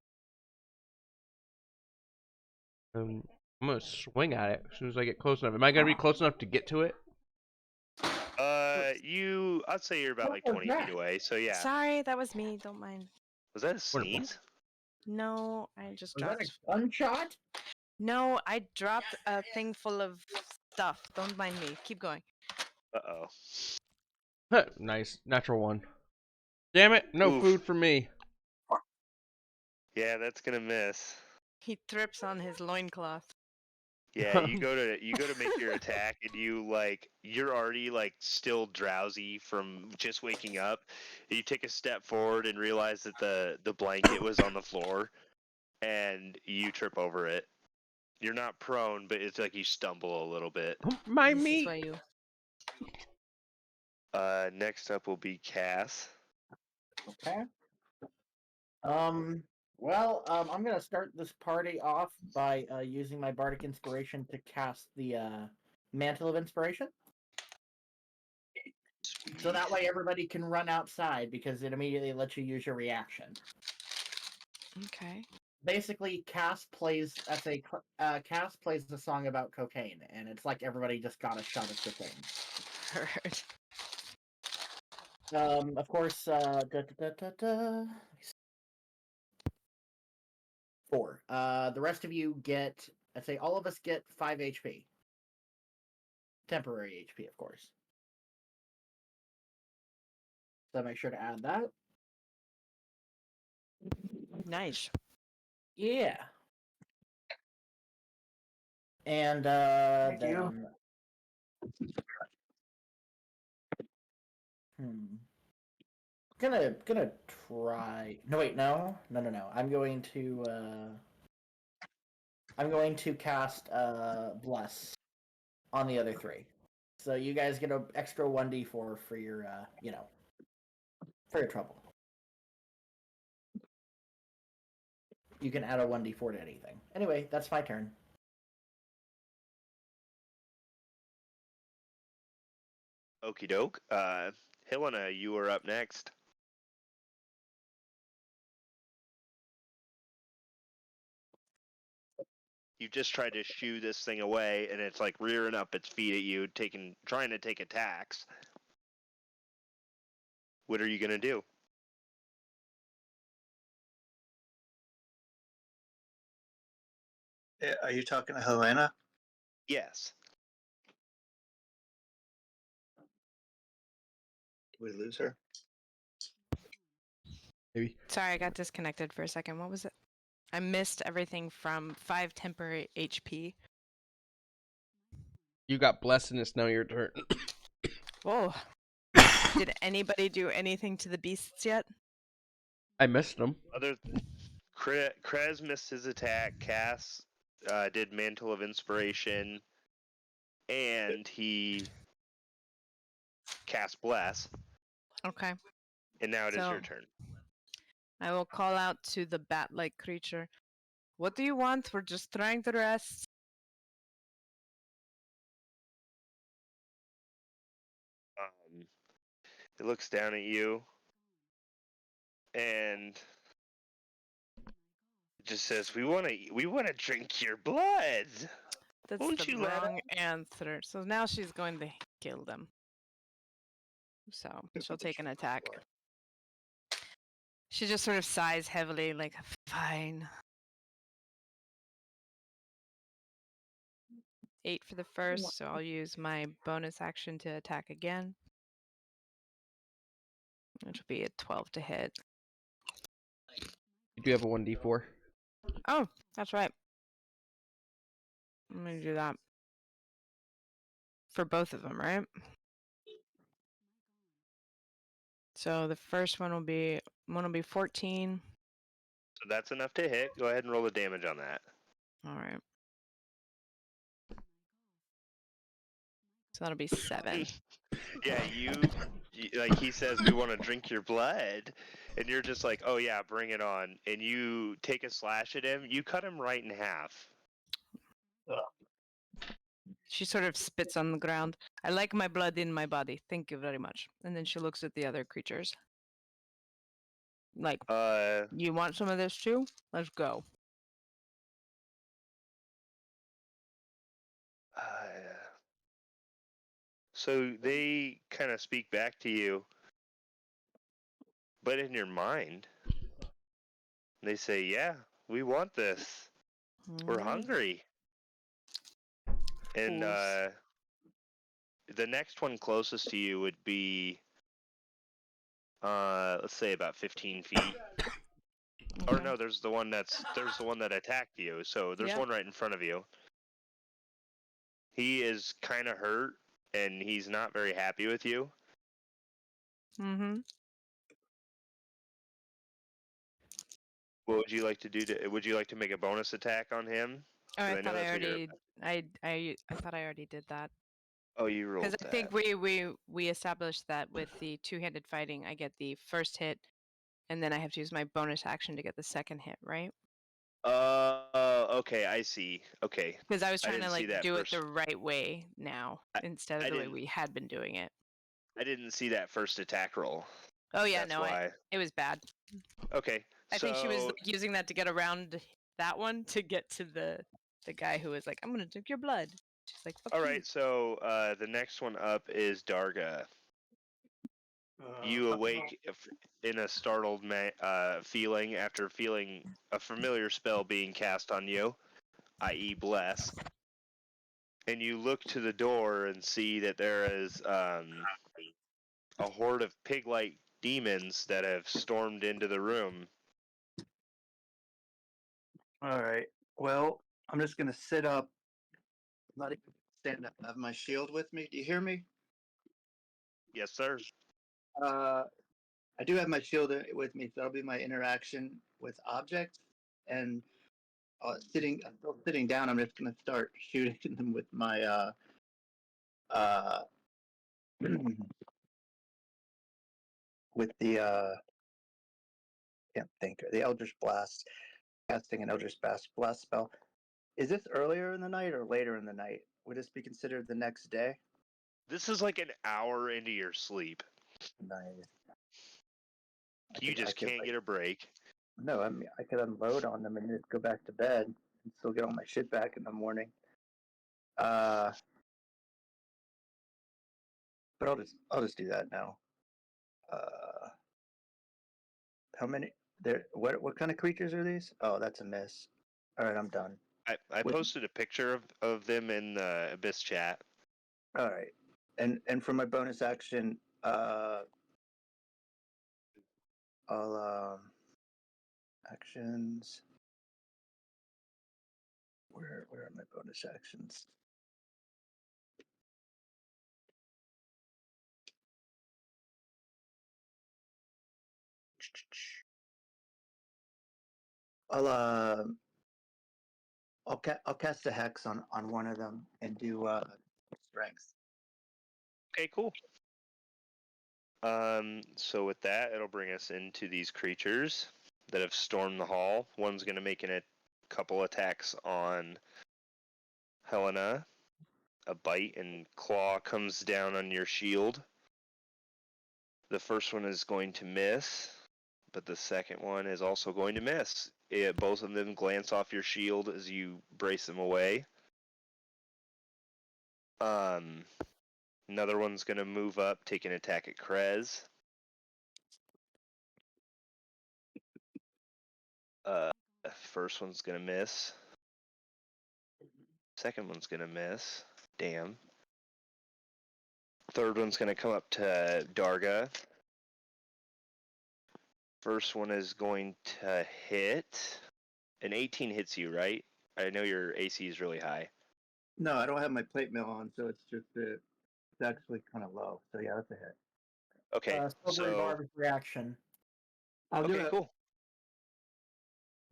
Speaker 2: I'm gonna swing at it as soon as I get close enough. Am I gonna be close enough to get to it?
Speaker 3: I'd say you're about like
Speaker 1: What was
Speaker 3: 20 feet
Speaker 1: that?
Speaker 3: away. So yeah.
Speaker 8: Sorry, that was me. Don't mind.
Speaker 3: Was that a
Speaker 2: Wonderful.
Speaker 3: sneeze?
Speaker 8: No, I just
Speaker 1: Was that
Speaker 8: dropped.
Speaker 1: a gunshot?
Speaker 8: No, I dropped a thing full of stuff. Don't mind me. Keep going.
Speaker 3: Uh-oh.
Speaker 2: Nice. Natural one. Damn it, no
Speaker 3: Oof.
Speaker 2: food for me.
Speaker 3: Yeah, that's gonna miss.
Speaker 8: He trips on his loincloth.
Speaker 3: Yeah, you go to make your attack, and you're already like still drowsy from just waking up. You take a step forward and realize that the blanket was on the floor, and you trip over it. You're not prone, but it's like you stumble a little bit.
Speaker 2: My
Speaker 8: This is
Speaker 2: meat.
Speaker 8: why you.
Speaker 3: Next up will be Cass.
Speaker 1: Okay. I'm gonna start this party off by using my bardic inspiration to cast the mantle of inspiration. So that way everybody can run outside because it immediately lets you use your reaction.
Speaker 8: Okay.
Speaker 1: Basically, Cass plays a song about cocaine, and it's like everybody just got a shot of cocaine.
Speaker 8: Heard.
Speaker 1: Of course, 4. The rest of you get, I'd say all of us get 5 HP. Temporary HP, of course. So make sure to add that.
Speaker 8: Nice.
Speaker 1: Yeah. And
Speaker 4: Thank
Speaker 1: then
Speaker 4: you.
Speaker 1: Gonna try. No wait, no. I'm going to cast bless on the other 3. So you guys get an extra 1d4 for your for your trouble. You can add a 1d4 to anything. Anyway, that's my turn.
Speaker 3: Okie doke. Helena, you are up next. You just tried to shoo this thing away, and it's like rearing up its feet at you, trying to take attacks. What are you gonna do?
Speaker 4: Are you talking to Helena?
Speaker 3: Yes.
Speaker 4: Did we lose her?
Speaker 2: Maybe.
Speaker 8: Sorry, I got disconnected for a second. What was it? I missed everything from 5 temporary HP.
Speaker 2: You got blessed and it's now your turn.
Speaker 8: Whoa. Did anybody do anything to the beasts yet?
Speaker 2: I missed them.
Speaker 3: Krez missed his attack. Cass did Mantle of Inspiration, and he cast Bless.
Speaker 8: Okay.
Speaker 3: And now it is your
Speaker 8: So-
Speaker 3: turn.
Speaker 8: I will call out to the bat-like creature. What do you want? We're just trying to rest.
Speaker 3: It looks down at you, and it just says, "We want to drink your blood."
Speaker 8: That's
Speaker 3: Won't
Speaker 8: the
Speaker 3: you let
Speaker 8: wrong answer. So now she's going to kill them. So she'll take an attack. She just sort of sighs heavily, like, fine. 8 for the first, so I'll use my bonus action to attack again. Which will be a 12 to hit.
Speaker 2: You do have a 1d4.
Speaker 8: Oh, that's right. I'm gonna do that. For both of them, right? So the first one will be 14.
Speaker 3: So that's enough to hit. Go ahead and roll the damage on that.
Speaker 8: All right. So that'll be 7.
Speaker 3: Yeah, like he says, we want to drink your blood, and you're just like, oh yeah, bring it on. And you take a slash at him. You cut him right in half.
Speaker 8: She sort of spits on the ground. I like my blood in my body. Thank you very much. And then she looks at the other creatures. Like, you want some of this too? Let's go.
Speaker 3: So they kind of speak back to you, but in your mind, they say, yeah, we want this. We're hungry. And
Speaker 8: Fools.
Speaker 3: the next one closest to you would be, let's say about 15 feet. Or
Speaker 8: Okay.
Speaker 3: no, there's the one that attacked you. So there's
Speaker 8: Yep.
Speaker 3: one right in front of you. He is kind of hurt, and he's not very happy with you.
Speaker 8: Mm-hmm.
Speaker 3: What would you like to do? Would you like to make a bonus attack on him?
Speaker 8: Oh,
Speaker 3: 'Cause
Speaker 8: I
Speaker 3: know
Speaker 8: thought I
Speaker 3: that's what you're-
Speaker 8: already. I thought I already did that.
Speaker 3: Oh, you rolled
Speaker 8: Because
Speaker 3: that.
Speaker 8: I think we established that with the two-handed fighting, I get the first hit, and then I have to use my bonus action to get the second hit, right?
Speaker 3: Okay, I see. Okay.
Speaker 8: Because I was
Speaker 3: I
Speaker 8: trying to
Speaker 3: didn't see
Speaker 8: like
Speaker 3: that
Speaker 8: do it
Speaker 3: first.
Speaker 8: the right way now instead
Speaker 3: I
Speaker 8: of the way
Speaker 3: didn't-
Speaker 8: we had been doing it.
Speaker 3: I didn't see that first attack roll.
Speaker 8: Oh yeah,
Speaker 3: That's
Speaker 8: no,
Speaker 3: why.
Speaker 8: it was bad.
Speaker 3: Okay.
Speaker 8: I think she was
Speaker 3: so-
Speaker 8: like, using that to get around that one to get to the guy who was like, "I'm gonna drink your blood." She's like, "Fuck
Speaker 3: All
Speaker 8: you."
Speaker 3: right, so the next one up is Darga. You awake in a startled feeling after feeling a familiar spell being cast on you, i.e. Bless. And you look to the door and see that there is a horde of pig-like demons that have stormed into the room.
Speaker 4: All right. Well, I'm just gonna sit up. I'm not even stand up. I have my shield with me. Do you hear me?
Speaker 3: Yes, sir.
Speaker 4: I do have my shield with me, so that'll be my interaction with objects. And I'm still sitting down. I'm just gonna start shooting them with my with the can't think the Eldritch Blast, casting an Eldritch Blast spell. Is this earlier in the night or later in the night? Would this be considered the next day?
Speaker 3: This is like an hour into your sleep.
Speaker 4: Nice.
Speaker 3: You just can't get a break.
Speaker 4: No, I mean I could unload on them and just go back to bed and still get all my shit back in the morning. But I'll just do that now. How many? What kind of creatures are these? Oh, that's a miss. All right, I'm done.
Speaker 3: I posted a picture of them in the Abyss chat.
Speaker 4: All right, and for my bonus action, I'll actions. Where are my bonus actions? I'll cast a hex on one of them and do strength.
Speaker 3: Okay, cool. So with that, it'll bring us into these creatures that have stormed the hall. One's gonna make a couple attacks on Helena. A bite and claw comes down on your shield. The first one is going to miss, but the second one is also going to miss. Both of them glance off your shield as you brace them away. Another one's gonna move up, take an attack at Krez. First one's gonna miss. Second one's gonna miss. Damn. Third one's gonna come up to Darga. First one is going to hit. An 18 hits you, right? I know your AC is really high.
Speaker 4: No, I don't have my plate mail on, so it's just it's actually kind of low. So yeah, that's a hit.
Speaker 3: Okay,
Speaker 1: Silvery
Speaker 3: so
Speaker 1: Barb's reaction.
Speaker 4: I'll do
Speaker 3: okay,
Speaker 4: it.
Speaker 3: cool.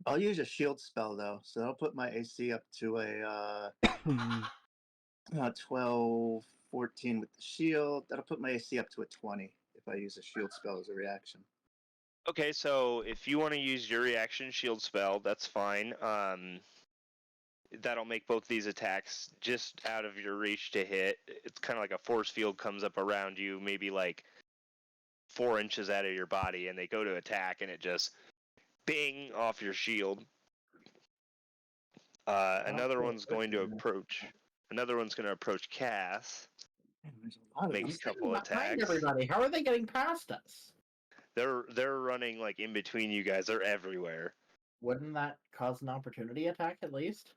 Speaker 4: I'll use a shield spell though, so that'll put my AC up to a 12, 14 with the shield. That'll put my AC up to a 20 if I use a shield spell as a reaction.
Speaker 3: Okay, so if you want to use your reaction shield spell, that's fine. That'll make both these attacks just out of your reach to hit. It's kind of like a force field comes up around you, maybe like 4 inches out of your body, and they go to attack, and it just bing off your shield. Another
Speaker 4: cool.
Speaker 3: one's going to approach. Another one's going to approach Cass.
Speaker 4: Man, there's a lot of
Speaker 3: Make
Speaker 4: them.
Speaker 3: a couple
Speaker 1: Behind
Speaker 3: attacks.
Speaker 1: everybody. How are they getting past us?
Speaker 3: They're running like in between you guys. They're everywhere.
Speaker 1: Wouldn't that cause an opportunity attack at least?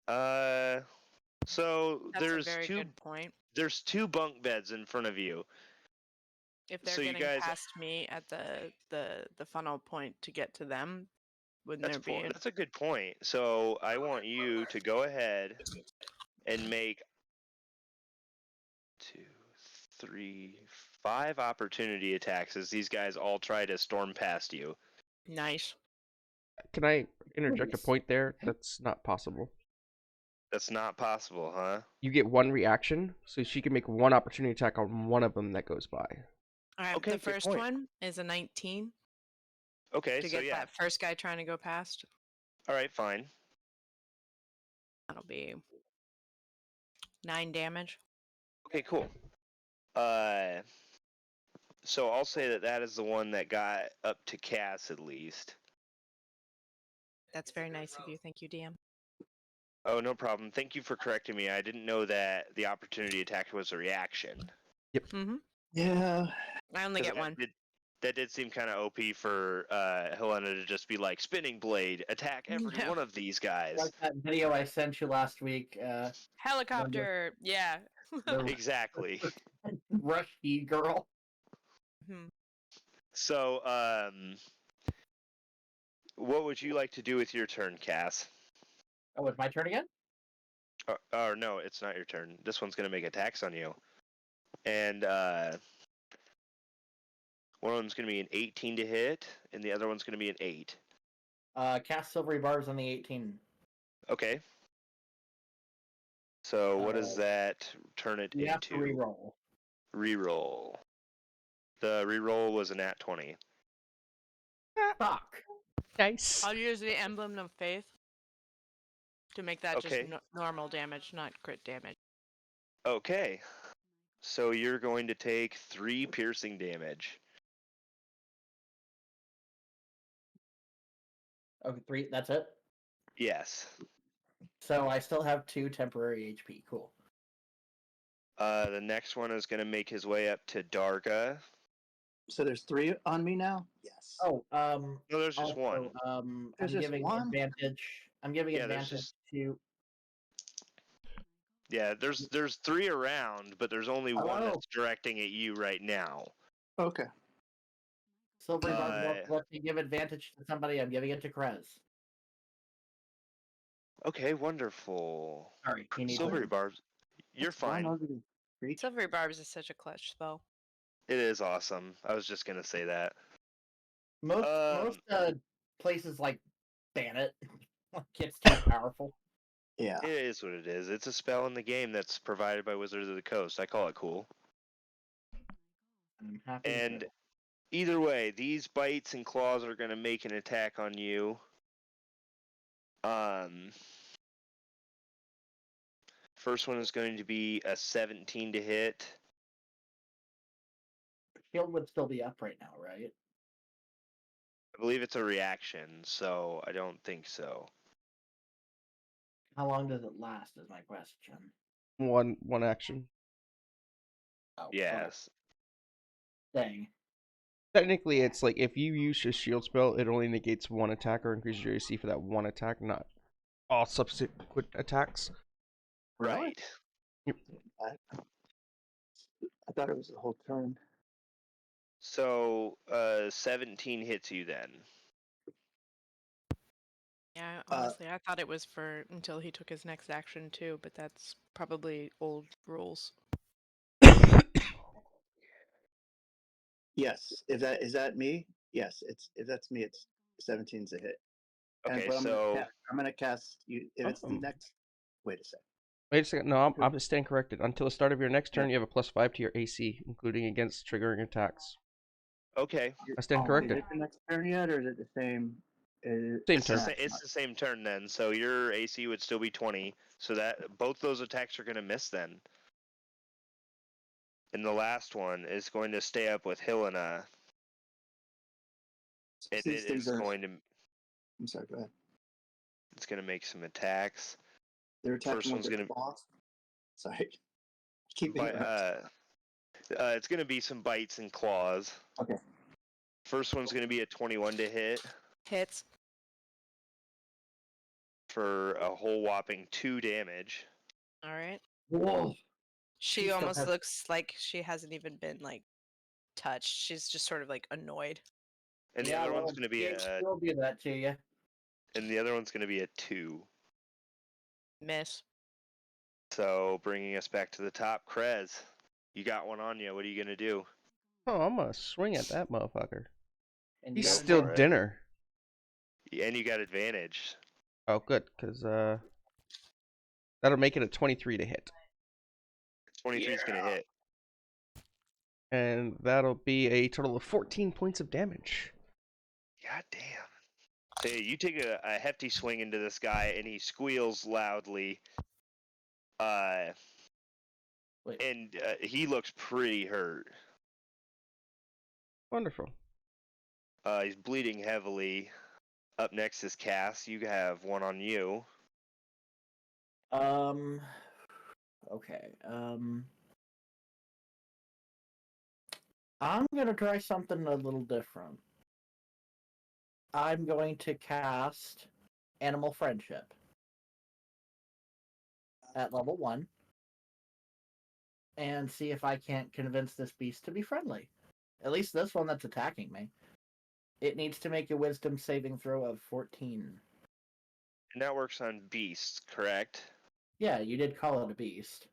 Speaker 3: So
Speaker 8: That's
Speaker 3: there's
Speaker 8: a very
Speaker 3: two
Speaker 8: good point.
Speaker 3: there's 2 bunk beds in front of you.
Speaker 8: If they're
Speaker 3: So you
Speaker 8: getting
Speaker 3: guys-
Speaker 8: past me at the funnel point to get to them, wouldn't
Speaker 3: That's
Speaker 8: there be?
Speaker 3: that's a good point. So I want you to go ahead and make 2, 3, 5 opportunity attacks as these guys all try to storm past you.
Speaker 8: Nice.
Speaker 2: Can I interject a
Speaker 1: Nice.
Speaker 2: point there? That's not possible.
Speaker 3: That's not possible, huh?
Speaker 2: You get one reaction, so she can make one opportunity attack on one of them that goes by.
Speaker 8: All right,
Speaker 3: Okay,
Speaker 8: the
Speaker 3: good
Speaker 8: first
Speaker 3: point.
Speaker 8: one is a 19
Speaker 3: Okay,
Speaker 8: to
Speaker 3: so
Speaker 8: get
Speaker 3: yeah.
Speaker 8: that first guy trying to go past.
Speaker 3: All right, fine.
Speaker 8: That'll be 9 damage.
Speaker 3: Okay, cool. So I'll say that is the one that got up to Cass at least.
Speaker 8: That's very nice of you. Thank you, DM.
Speaker 3: Oh, no problem. Thank you for correcting me. I didn't know that the opportunity attack was a reaction.
Speaker 8: Mm-hmm.
Speaker 4: Yeah.
Speaker 8: I only
Speaker 3: 'Cause
Speaker 8: get one.
Speaker 3: That did seem kind of OP for Helena to just be like, spinning blade, attack every
Speaker 8: Yeah.
Speaker 3: one of these guys.
Speaker 1: Like that video I sent you last week.
Speaker 8: Helicopter. Yeah.
Speaker 1: The
Speaker 3: Exactly.
Speaker 1: Rushy girl.
Speaker 8: Mhm.
Speaker 3: So, what would you like to do with your turn, Cass?
Speaker 1: Oh, it's my turn again?
Speaker 3: Or no, it's not your turn. This one's going to make attacks on you. And one of them's going to be an 18 to hit, and the other one's going to be an 8.
Speaker 1: Cast silvery barbs on the 18.
Speaker 3: Okay. So what does that turn it
Speaker 1: You have to
Speaker 3: into?
Speaker 1: reroll.
Speaker 3: Reroll. The reroll was a nat 20.
Speaker 1: Fuck.
Speaker 2: Nice.
Speaker 8: I'll use the emblem of faith to make that
Speaker 3: Okay.
Speaker 8: just normal damage, not crit damage.
Speaker 3: Okay. So you're going to take 3 piercing damage.
Speaker 1: Okay, 3. That's it.
Speaker 3: Yes.
Speaker 1: So I still have 2 temporary HP. Cool.
Speaker 3: The next one is going to make his way up to Darga.
Speaker 4: So there's 3 on me now? Yes.
Speaker 1: Oh,
Speaker 3: No, there's just
Speaker 1: also,
Speaker 3: one.
Speaker 1: I'm
Speaker 4: There's just
Speaker 1: giving
Speaker 4: one?
Speaker 1: advantage. I'm giving
Speaker 3: Yeah, there's
Speaker 1: advantage
Speaker 3: just-
Speaker 1: to.
Speaker 3: Yeah, there's 3 around, but there's only one
Speaker 1: Oh.
Speaker 3: that's directing at you right now.
Speaker 4: Okay.
Speaker 1: Silvery barbs
Speaker 3: Uh,
Speaker 1: won't let me give advantage to somebody. I'm giving it to Krez.
Speaker 3: Okay, wonderful.
Speaker 1: Sorry, he needs
Speaker 3: Silvery
Speaker 1: it.
Speaker 3: Barbs, you're
Speaker 4: That's one
Speaker 3: fine.
Speaker 4: ugly creature.
Speaker 8: Silvery Barbs is such a clutch spell.
Speaker 3: It is awesome. I was just gonna say that.
Speaker 1: Most places like ban it. Like it's too powerful.
Speaker 4: Yeah.
Speaker 3: It is what it is. It's a spell in the game that's provided by Wizards of the Coast. I call it cool.
Speaker 1: I'm happy.
Speaker 3: And
Speaker 1: to-
Speaker 3: either way, these bites and claws are going to make an attack on you. First one is going to be a 17 to hit.
Speaker 1: Shield would still be up right now, right?
Speaker 3: I believe it's a reaction, so I don't think so.
Speaker 1: How long does it last? Is my question.
Speaker 2: One action.
Speaker 1: Oh, okay.
Speaker 3: Yes.
Speaker 1: Dang.
Speaker 2: Technically, it's like if you use a shield spell, it only negates one attack or increases your AC for that one attack, not all subsequent attacks.
Speaker 4: Really?
Speaker 3: Right.
Speaker 4: I thought it was the whole turn.
Speaker 3: So, 17 hits you then.
Speaker 8: Yeah, honestly, I thought it was for until he took his next action too, but that's probably old rules.
Speaker 4: Yes. If that is that me? Yes. It's if that's me, it's 17's a hit.
Speaker 3: Okay,
Speaker 4: but
Speaker 3: so
Speaker 4: I'm gonna cast you if it's the
Speaker 2: Oh.
Speaker 4: next. Wait a second.
Speaker 2: Wait a second. No, I'm just staying corrected. Until the start of your next turn,
Speaker 4: Yeah.
Speaker 2: you have a +5 to your AC, including against triggering attacks.
Speaker 3: okay,
Speaker 2: I stand
Speaker 4: Is
Speaker 2: corrected.
Speaker 4: it the next turn yet, or is it the same?
Speaker 2: Same
Speaker 3: it's
Speaker 2: turn.
Speaker 3: it's the same turn then. So your AC would still be 20. So that both those attacks are gonna miss then. And the last one is going to stay up with Helena, and
Speaker 4: These
Speaker 3: it
Speaker 4: things
Speaker 3: is
Speaker 4: are.
Speaker 3: going to
Speaker 4: I'm sorry. Go ahead.
Speaker 3: it's going to make some attacks.
Speaker 4: They're attacking
Speaker 3: First
Speaker 4: with
Speaker 3: one's
Speaker 4: their
Speaker 3: gonna
Speaker 4: claws. Sorry. Keep
Speaker 3: bite.
Speaker 4: it.
Speaker 3: It's going to be some bites and claws.
Speaker 4: Okay.
Speaker 3: First one's going to be a 21 to hit
Speaker 8: Hits.
Speaker 3: for a whole whopping 2 damage.
Speaker 8: All right.
Speaker 1: Whoa.
Speaker 8: She
Speaker 1: She still
Speaker 8: almost
Speaker 1: has-
Speaker 8: looks like she hasn't even been like touched. She's just sort of like annoyed.
Speaker 3: And the
Speaker 1: Yeah,
Speaker 3: other
Speaker 1: well,
Speaker 3: one's going to be
Speaker 1: We'll do that to you.
Speaker 3: and the other one's going to be a 2.
Speaker 8: Miss.
Speaker 3: So bringing us back to the top, Krez, you got one on you. What are you going to do?
Speaker 2: Oh, I'm gonna swing at that motherfucker.
Speaker 1: And
Speaker 2: He's
Speaker 1: you
Speaker 3: Go
Speaker 1: gotta
Speaker 2: still
Speaker 3: for it.
Speaker 2: dinner.
Speaker 3: And you got advantage.
Speaker 2: Oh, good, because that'll make it a 23 to hit,
Speaker 3: 23 is going to hit.
Speaker 2: and that'll be a total of 14 points of damage.
Speaker 3: God damn. Hey, you take a hefty swing into this guy, and he squeals loudly.
Speaker 1: Wait.
Speaker 3: And he looks pretty hurt.
Speaker 2: Wonderful.
Speaker 3: He's bleeding heavily. Up next is Cass. You have one on you.
Speaker 1: Okay. I'm gonna try something a little different. I'm going to cast Animal Friendship at level 1 and see if I can't convince this beast to be friendly. At least this one that's attacking me. It needs to make a wisdom saving throw of 14.
Speaker 3: And that works on beasts, correct?
Speaker 1: Yeah, you did call it a beast.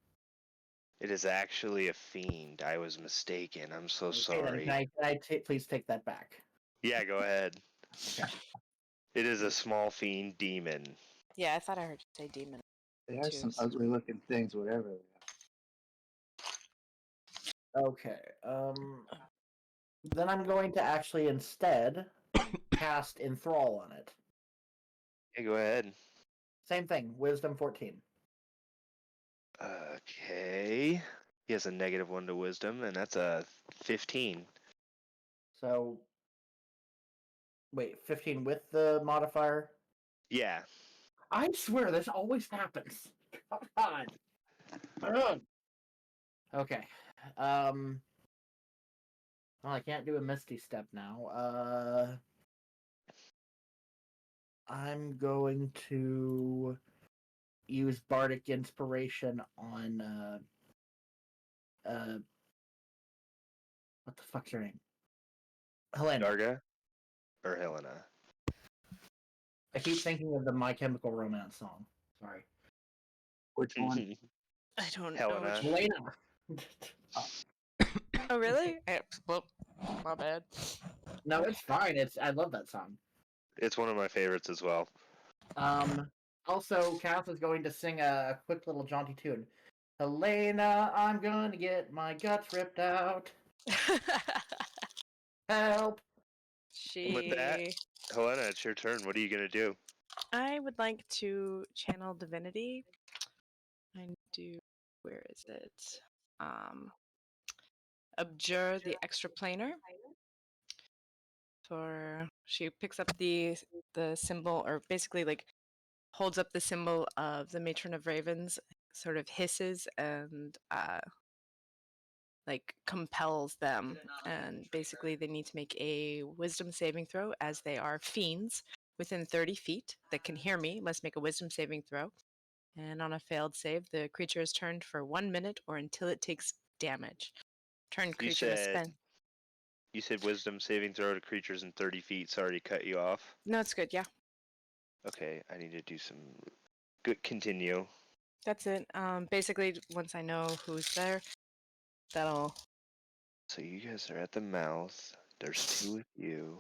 Speaker 3: It is actually a fiend. I was mistaken. I'm so
Speaker 1: Okay, then
Speaker 3: sorry.
Speaker 1: can I please take that back?
Speaker 3: Yeah, go ahead.
Speaker 1: Okay.
Speaker 3: It is a small fiend demon.
Speaker 8: Yeah, I thought I heard you say demon.
Speaker 4: They are some
Speaker 8: Twos.
Speaker 4: ugly looking things, whatever.
Speaker 1: Okay. Then I'm going to actually instead cast Enthrall on it.
Speaker 3: Yeah, go ahead.
Speaker 1: Same thing, Wisdom 14.
Speaker 3: Okay. He has a -1 to wisdom, and that's a 15.
Speaker 1: So, wait, 15 with the modifier?
Speaker 3: Yeah.
Speaker 1: I swear this always happens. God. Ugh. Okay. Well, I can't do a Misty Step now. I'm going to use Bardic Inspiration on what the fuck's her name? Helena.
Speaker 3: Darga? Or Helena?
Speaker 1: I keep thinking of the My Chemical Romance song. Sorry.
Speaker 4: Which one?
Speaker 8: I don't know.
Speaker 3: Helena.
Speaker 1: Helena.
Speaker 8: Oh, really? Well, my bad.
Speaker 1: No, it's fine. I love that song.
Speaker 3: It's one of my favorites as well.
Speaker 1: Also, Kath is going to sing a quick little jaunty tune. Helena, I'm gonna get my guts ripped out. Help!
Speaker 3: With that, Helena, it's your turn. What are you gonna do?
Speaker 8: I would like to channel divinity. I do. Where is it? Abjure the extraplanar. She picks up the symbol, or basically like holds up the symbol of the Matron of Ravens, sort of hisses and like compels them, and basically they need to make a wisdom saving throw, as they are fiends within 30 feet that can hear me. Must make a wisdom saving throw, and on a failed save, the creature is turned for 1 minute or until it takes damage. Turn creature to spend.
Speaker 3: You said wisdom saving throw to creatures in 30 feet. Sorry to cut you off.
Speaker 8: No, it's good. Yeah,
Speaker 3: Okay, I need to do some. Good. Continue.
Speaker 8: that's it. Basically, once I know who's there, that'll.
Speaker 3: So you guys are at the mouth. There's 2 of you.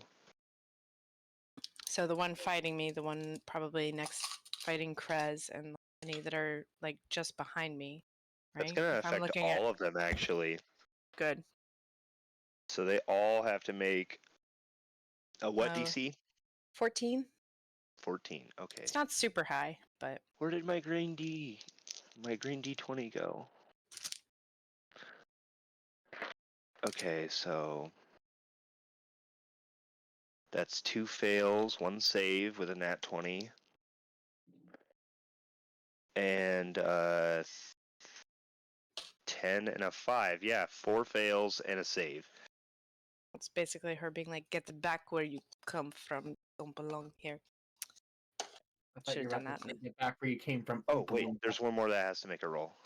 Speaker 8: So the one fighting me, the one probably next fighting Krez, and any that are like just behind me, right?
Speaker 3: That's gonna
Speaker 8: If I'm
Speaker 3: affect
Speaker 8: looking
Speaker 3: all
Speaker 8: at
Speaker 3: of them actually.
Speaker 8: good.
Speaker 3: So they all have to make a what
Speaker 8: Oh.
Speaker 3: DC?
Speaker 8: 14.
Speaker 3: 14. Okay.
Speaker 8: It's not super high, but
Speaker 3: Where did my green D20 go? Okay, so that's 2 fails, 1 save with a nat 20. And 10 and a 5. Yeah, 4 fails and a save.
Speaker 8: it's basically her being like, "Get back where you come from. Don't belong here."
Speaker 1: I thought you
Speaker 8: Should've
Speaker 1: were
Speaker 8: done
Speaker 1: about to
Speaker 8: that.
Speaker 1: say, get back where you came from.
Speaker 3: Oh, wait, there's one more that has to make a roll.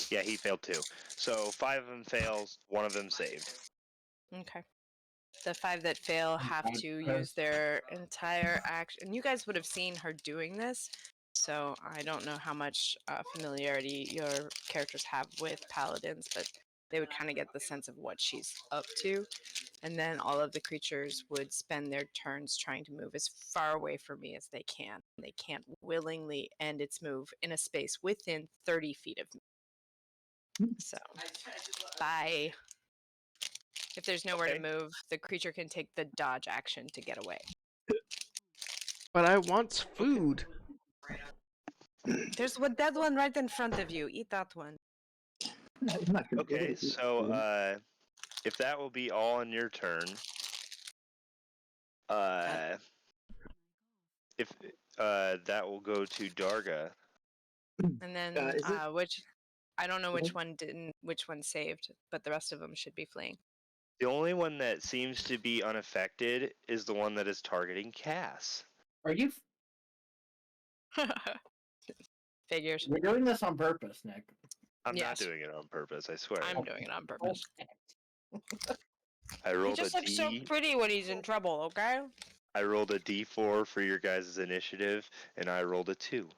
Speaker 3: Yeah, he failed too. So 5 of them fails, 1 of them saved.
Speaker 8: Okay. The 5 that fail have
Speaker 1: bad
Speaker 8: to
Speaker 1: Krez.
Speaker 8: use their entire action. And you guys would have seen her doing this, so I don't know how much familiarity your characters have with paladins, but they would kind of get the sense of what she's up to. And then all of the creatures would spend their turns trying to move as far away from me as they can. They can't willingly end its move in a space within 30 feet of me. So, bye. If there's nowhere
Speaker 3: Okay.
Speaker 8: to move, the creature can take the dodge action to get away.
Speaker 2: But I want food.
Speaker 8: There's that one right in front of you. Eat that one.
Speaker 4: I'm not gonna get
Speaker 3: Okay,
Speaker 4: it.
Speaker 3: so if that will be all on your turn, if that will go to Darga.
Speaker 8: And then
Speaker 4: is it-
Speaker 8: which I don't know which
Speaker 4: Mhm.
Speaker 8: one didn't, which one saved, but the rest of them should be fleeing.
Speaker 3: The only one that seems to be unaffected is the one that is targeting Cass.
Speaker 1: Are you?
Speaker 8: Figures.
Speaker 1: You're doing this on purpose, Nick.
Speaker 3: I'm
Speaker 8: Yes.
Speaker 3: not doing it on purpose, I swear.
Speaker 8: I'm doing it on purpose.
Speaker 3: I
Speaker 8: He
Speaker 3: rolled
Speaker 8: just
Speaker 3: a
Speaker 8: looks so
Speaker 3: D.
Speaker 8: pretty when he's in trouble, okay?
Speaker 3: I rolled a D4 for your guys' initiative, and I rolled a 2,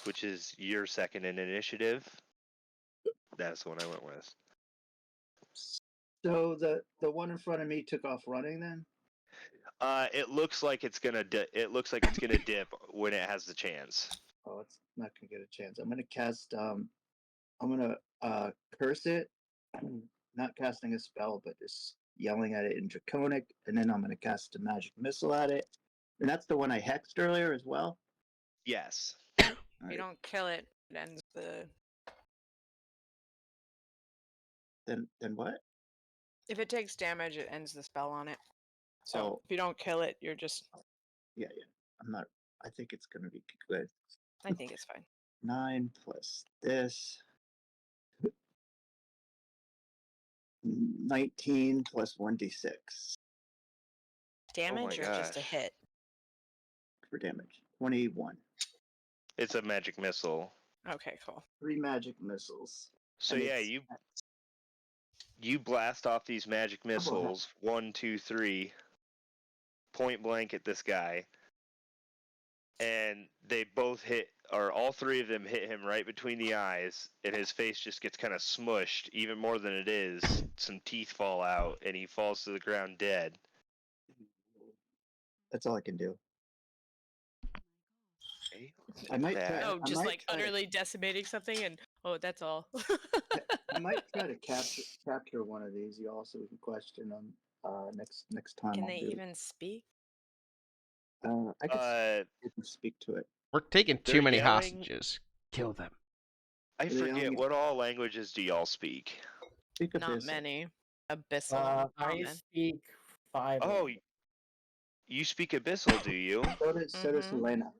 Speaker 3: which is your second in initiative. That's the one I went with.
Speaker 4: So the one in front of me took off running then?
Speaker 3: It looks like it's gonna. It looks like it's gonna dip when it has the chance.
Speaker 4: Oh, it's not gonna get a chance. I'm gonna cast I'm gonna curse it. Not casting a spell, but just yelling at it in Draconic, and then I'm gonna cast a magic missile at it. And that's the one I hexed earlier as well.
Speaker 3: Yes.
Speaker 8: If you
Speaker 4: Alright.
Speaker 8: don't kill it, it ends the.
Speaker 4: Then what?
Speaker 8: If it takes damage, it ends the spell on it. So
Speaker 4: Oh.
Speaker 8: if you don't kill it, you're just.
Speaker 4: Yeah. I'm not. I think it's gonna be good.
Speaker 8: I think it's fine.
Speaker 4: 9 plus this. 19 plus 1d6
Speaker 8: Damage or just a
Speaker 3: gosh.
Speaker 8: hit?
Speaker 4: for damage. 21.
Speaker 3: It's a magic missile.
Speaker 8: Okay, cool.
Speaker 4: 3 magic missiles.
Speaker 3: So
Speaker 4: And
Speaker 3: yeah,
Speaker 4: it's-
Speaker 3: you blast off these magic missiles, 1, 2, 3, point blank at this guy, and they both hit, or all 3 of them hit him right between the eyes, and his face just gets kind of smushed, even more than it is. Some teeth fall out, and he falls to the ground dead.
Speaker 4: That's all I can do.
Speaker 3: Okay,
Speaker 4: I might
Speaker 3: that.
Speaker 4: try.
Speaker 8: Oh,
Speaker 4: I
Speaker 8: just
Speaker 4: might
Speaker 8: like
Speaker 4: try to-
Speaker 8: utterly decimating something, and oh, that's all.
Speaker 4: I might try to capture one of these, y'all, so we can question them next time.
Speaker 8: Can
Speaker 4: I'll
Speaker 8: they
Speaker 4: do.
Speaker 8: even speak?
Speaker 4: I can speak to it.
Speaker 2: We're taking too
Speaker 3: They're
Speaker 2: many
Speaker 3: yelling-
Speaker 2: hostages. Kill them.
Speaker 3: I
Speaker 4: They
Speaker 3: forget,
Speaker 4: only-
Speaker 3: what all languages do y'all speak?
Speaker 4: Speak
Speaker 8: Not
Speaker 4: Abyssal.
Speaker 8: many. Abyssal.
Speaker 1: I
Speaker 8: common.
Speaker 1: speak 5.
Speaker 3: Oh, you speak Abyssal, do you?
Speaker 4: So does
Speaker 8: Mhm.
Speaker 4: Helena.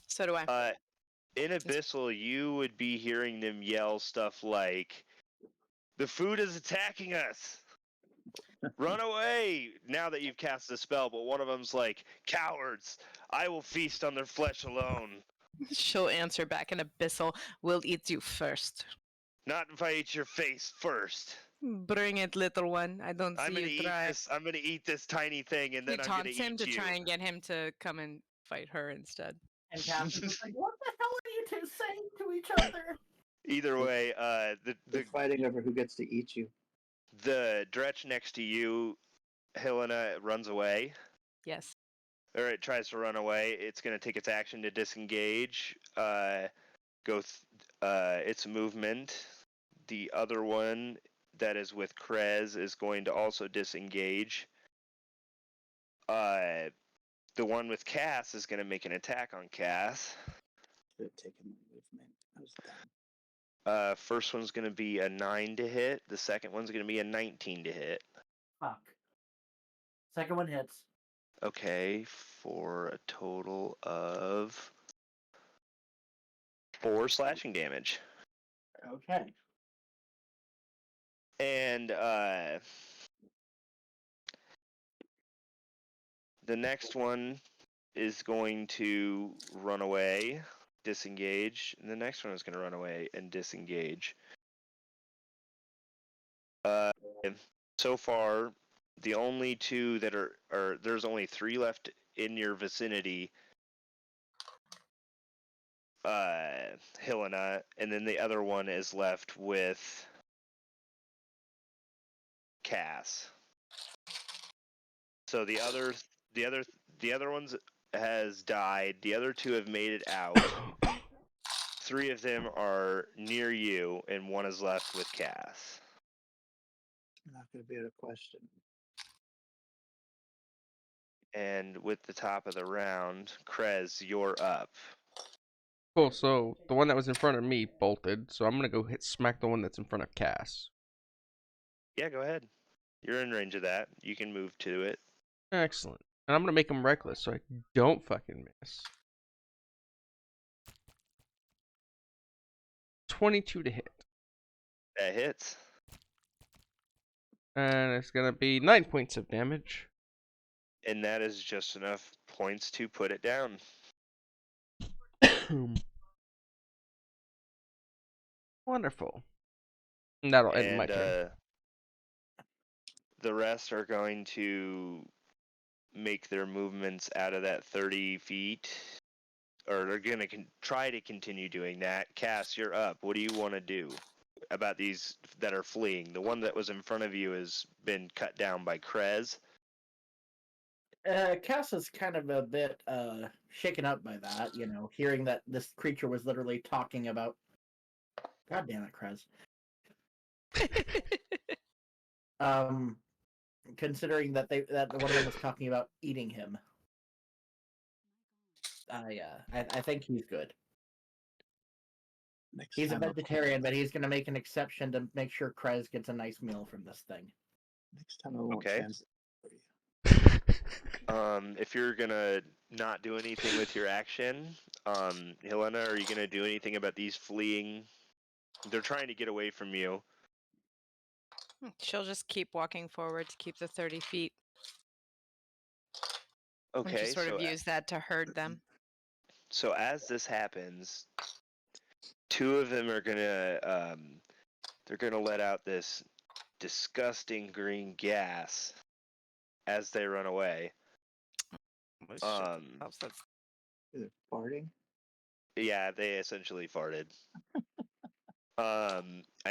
Speaker 8: So do I.
Speaker 3: In Abyssal, you would be hearing them yell stuff like, "The food is attacking us! Run away!" Now that you've cast the spell, but one of them's like, "Cowards! I will feast on their flesh alone.
Speaker 8: She'll answer back in Abyssal. We'll eat you first.
Speaker 3: Not if I eat your face first.
Speaker 8: Bring it, little one. I don't
Speaker 3: I'm
Speaker 8: see
Speaker 3: gonna
Speaker 8: you
Speaker 3: eat
Speaker 8: try.
Speaker 3: this. I'm gonna eat this tiny thing, and
Speaker 8: He
Speaker 3: then I'm gonna
Speaker 8: taunts him
Speaker 3: eat
Speaker 8: to
Speaker 3: you."
Speaker 8: try and get him to come and fight her instead.
Speaker 1: And Cass is like, what the hell are you two saying to each other?
Speaker 3: Either way,
Speaker 4: They're fighting over who gets to eat you.
Speaker 3: the Dretch next to you, Helena, runs away.
Speaker 8: Yes.
Speaker 3: or it tries to run away, it's going to take its action to disengage. Its movement. The other one that is with Krez is going to also disengage. The one with Cass is going to make an attack on Cass.
Speaker 4: Should have taken my movement. I was dumb.
Speaker 3: First one's going to be a 9 to hit. The second one's going to be a 19 to hit.
Speaker 1: Fuck. Second one hits.
Speaker 3: Okay, for a total of 4 slashing damage.
Speaker 1: Okay.
Speaker 3: And the next one is going to run away, disengage, and the next one is going to run away and disengage. So far, the only two that are there's only 3 left in your vicinity. Helena, and then the other one is left with Cass. So the other ones has died. The other 2 have made it out. 3 of them are near you, and 1 is left with Cass.
Speaker 4: I'm not going to be able to question.
Speaker 3: And with the top of the round, Krez, you're up.
Speaker 2: Cool, so the one that was in front of me bolted, so I'm gonna go smack the one that's in front of Cass.
Speaker 3: Yeah, go ahead. You're in range of that. You can move to it.
Speaker 2: Excellent. And I'm gonna make him reckless so I don't fucking miss. 22 to hit.
Speaker 3: That hits.
Speaker 2: And it's gonna be 9 points of damage.
Speaker 3: And that is just enough points to put it down.
Speaker 2: Wonderful. And that'll end my turn.
Speaker 3: The rest are going to make their movements out of that 30 feet. Or they're going to try to continue doing that. Cass, you're up. What do you want to do about these that are fleeing? The one that was in front of you has been cut down by Krez.
Speaker 1: Cass is kind of a bit shaken up by that, hearing that this creature was literally talking about. God damn it, Krez. Considering that one of them was talking about eating him. I think he's good. He's a vegetarian, but he's going to make an exception to make sure Krez gets a nice meal from this thing.
Speaker 4: Next time I won't translate for you.
Speaker 3: If you're gonna not do anything with your action, Helena, are you gonna do anything about these fleeing? They're trying to get away from you.
Speaker 8: She'll just keep walking forward to keep the 30 feet.
Speaker 3: Okay,
Speaker 8: and just sort of use that to herd them.
Speaker 3: So as this happens, 2 of them are gonna they're gonna let out this disgusting green gas as they run away.
Speaker 8: Is
Speaker 4: it farting?
Speaker 3: Yeah, they essentially farted. I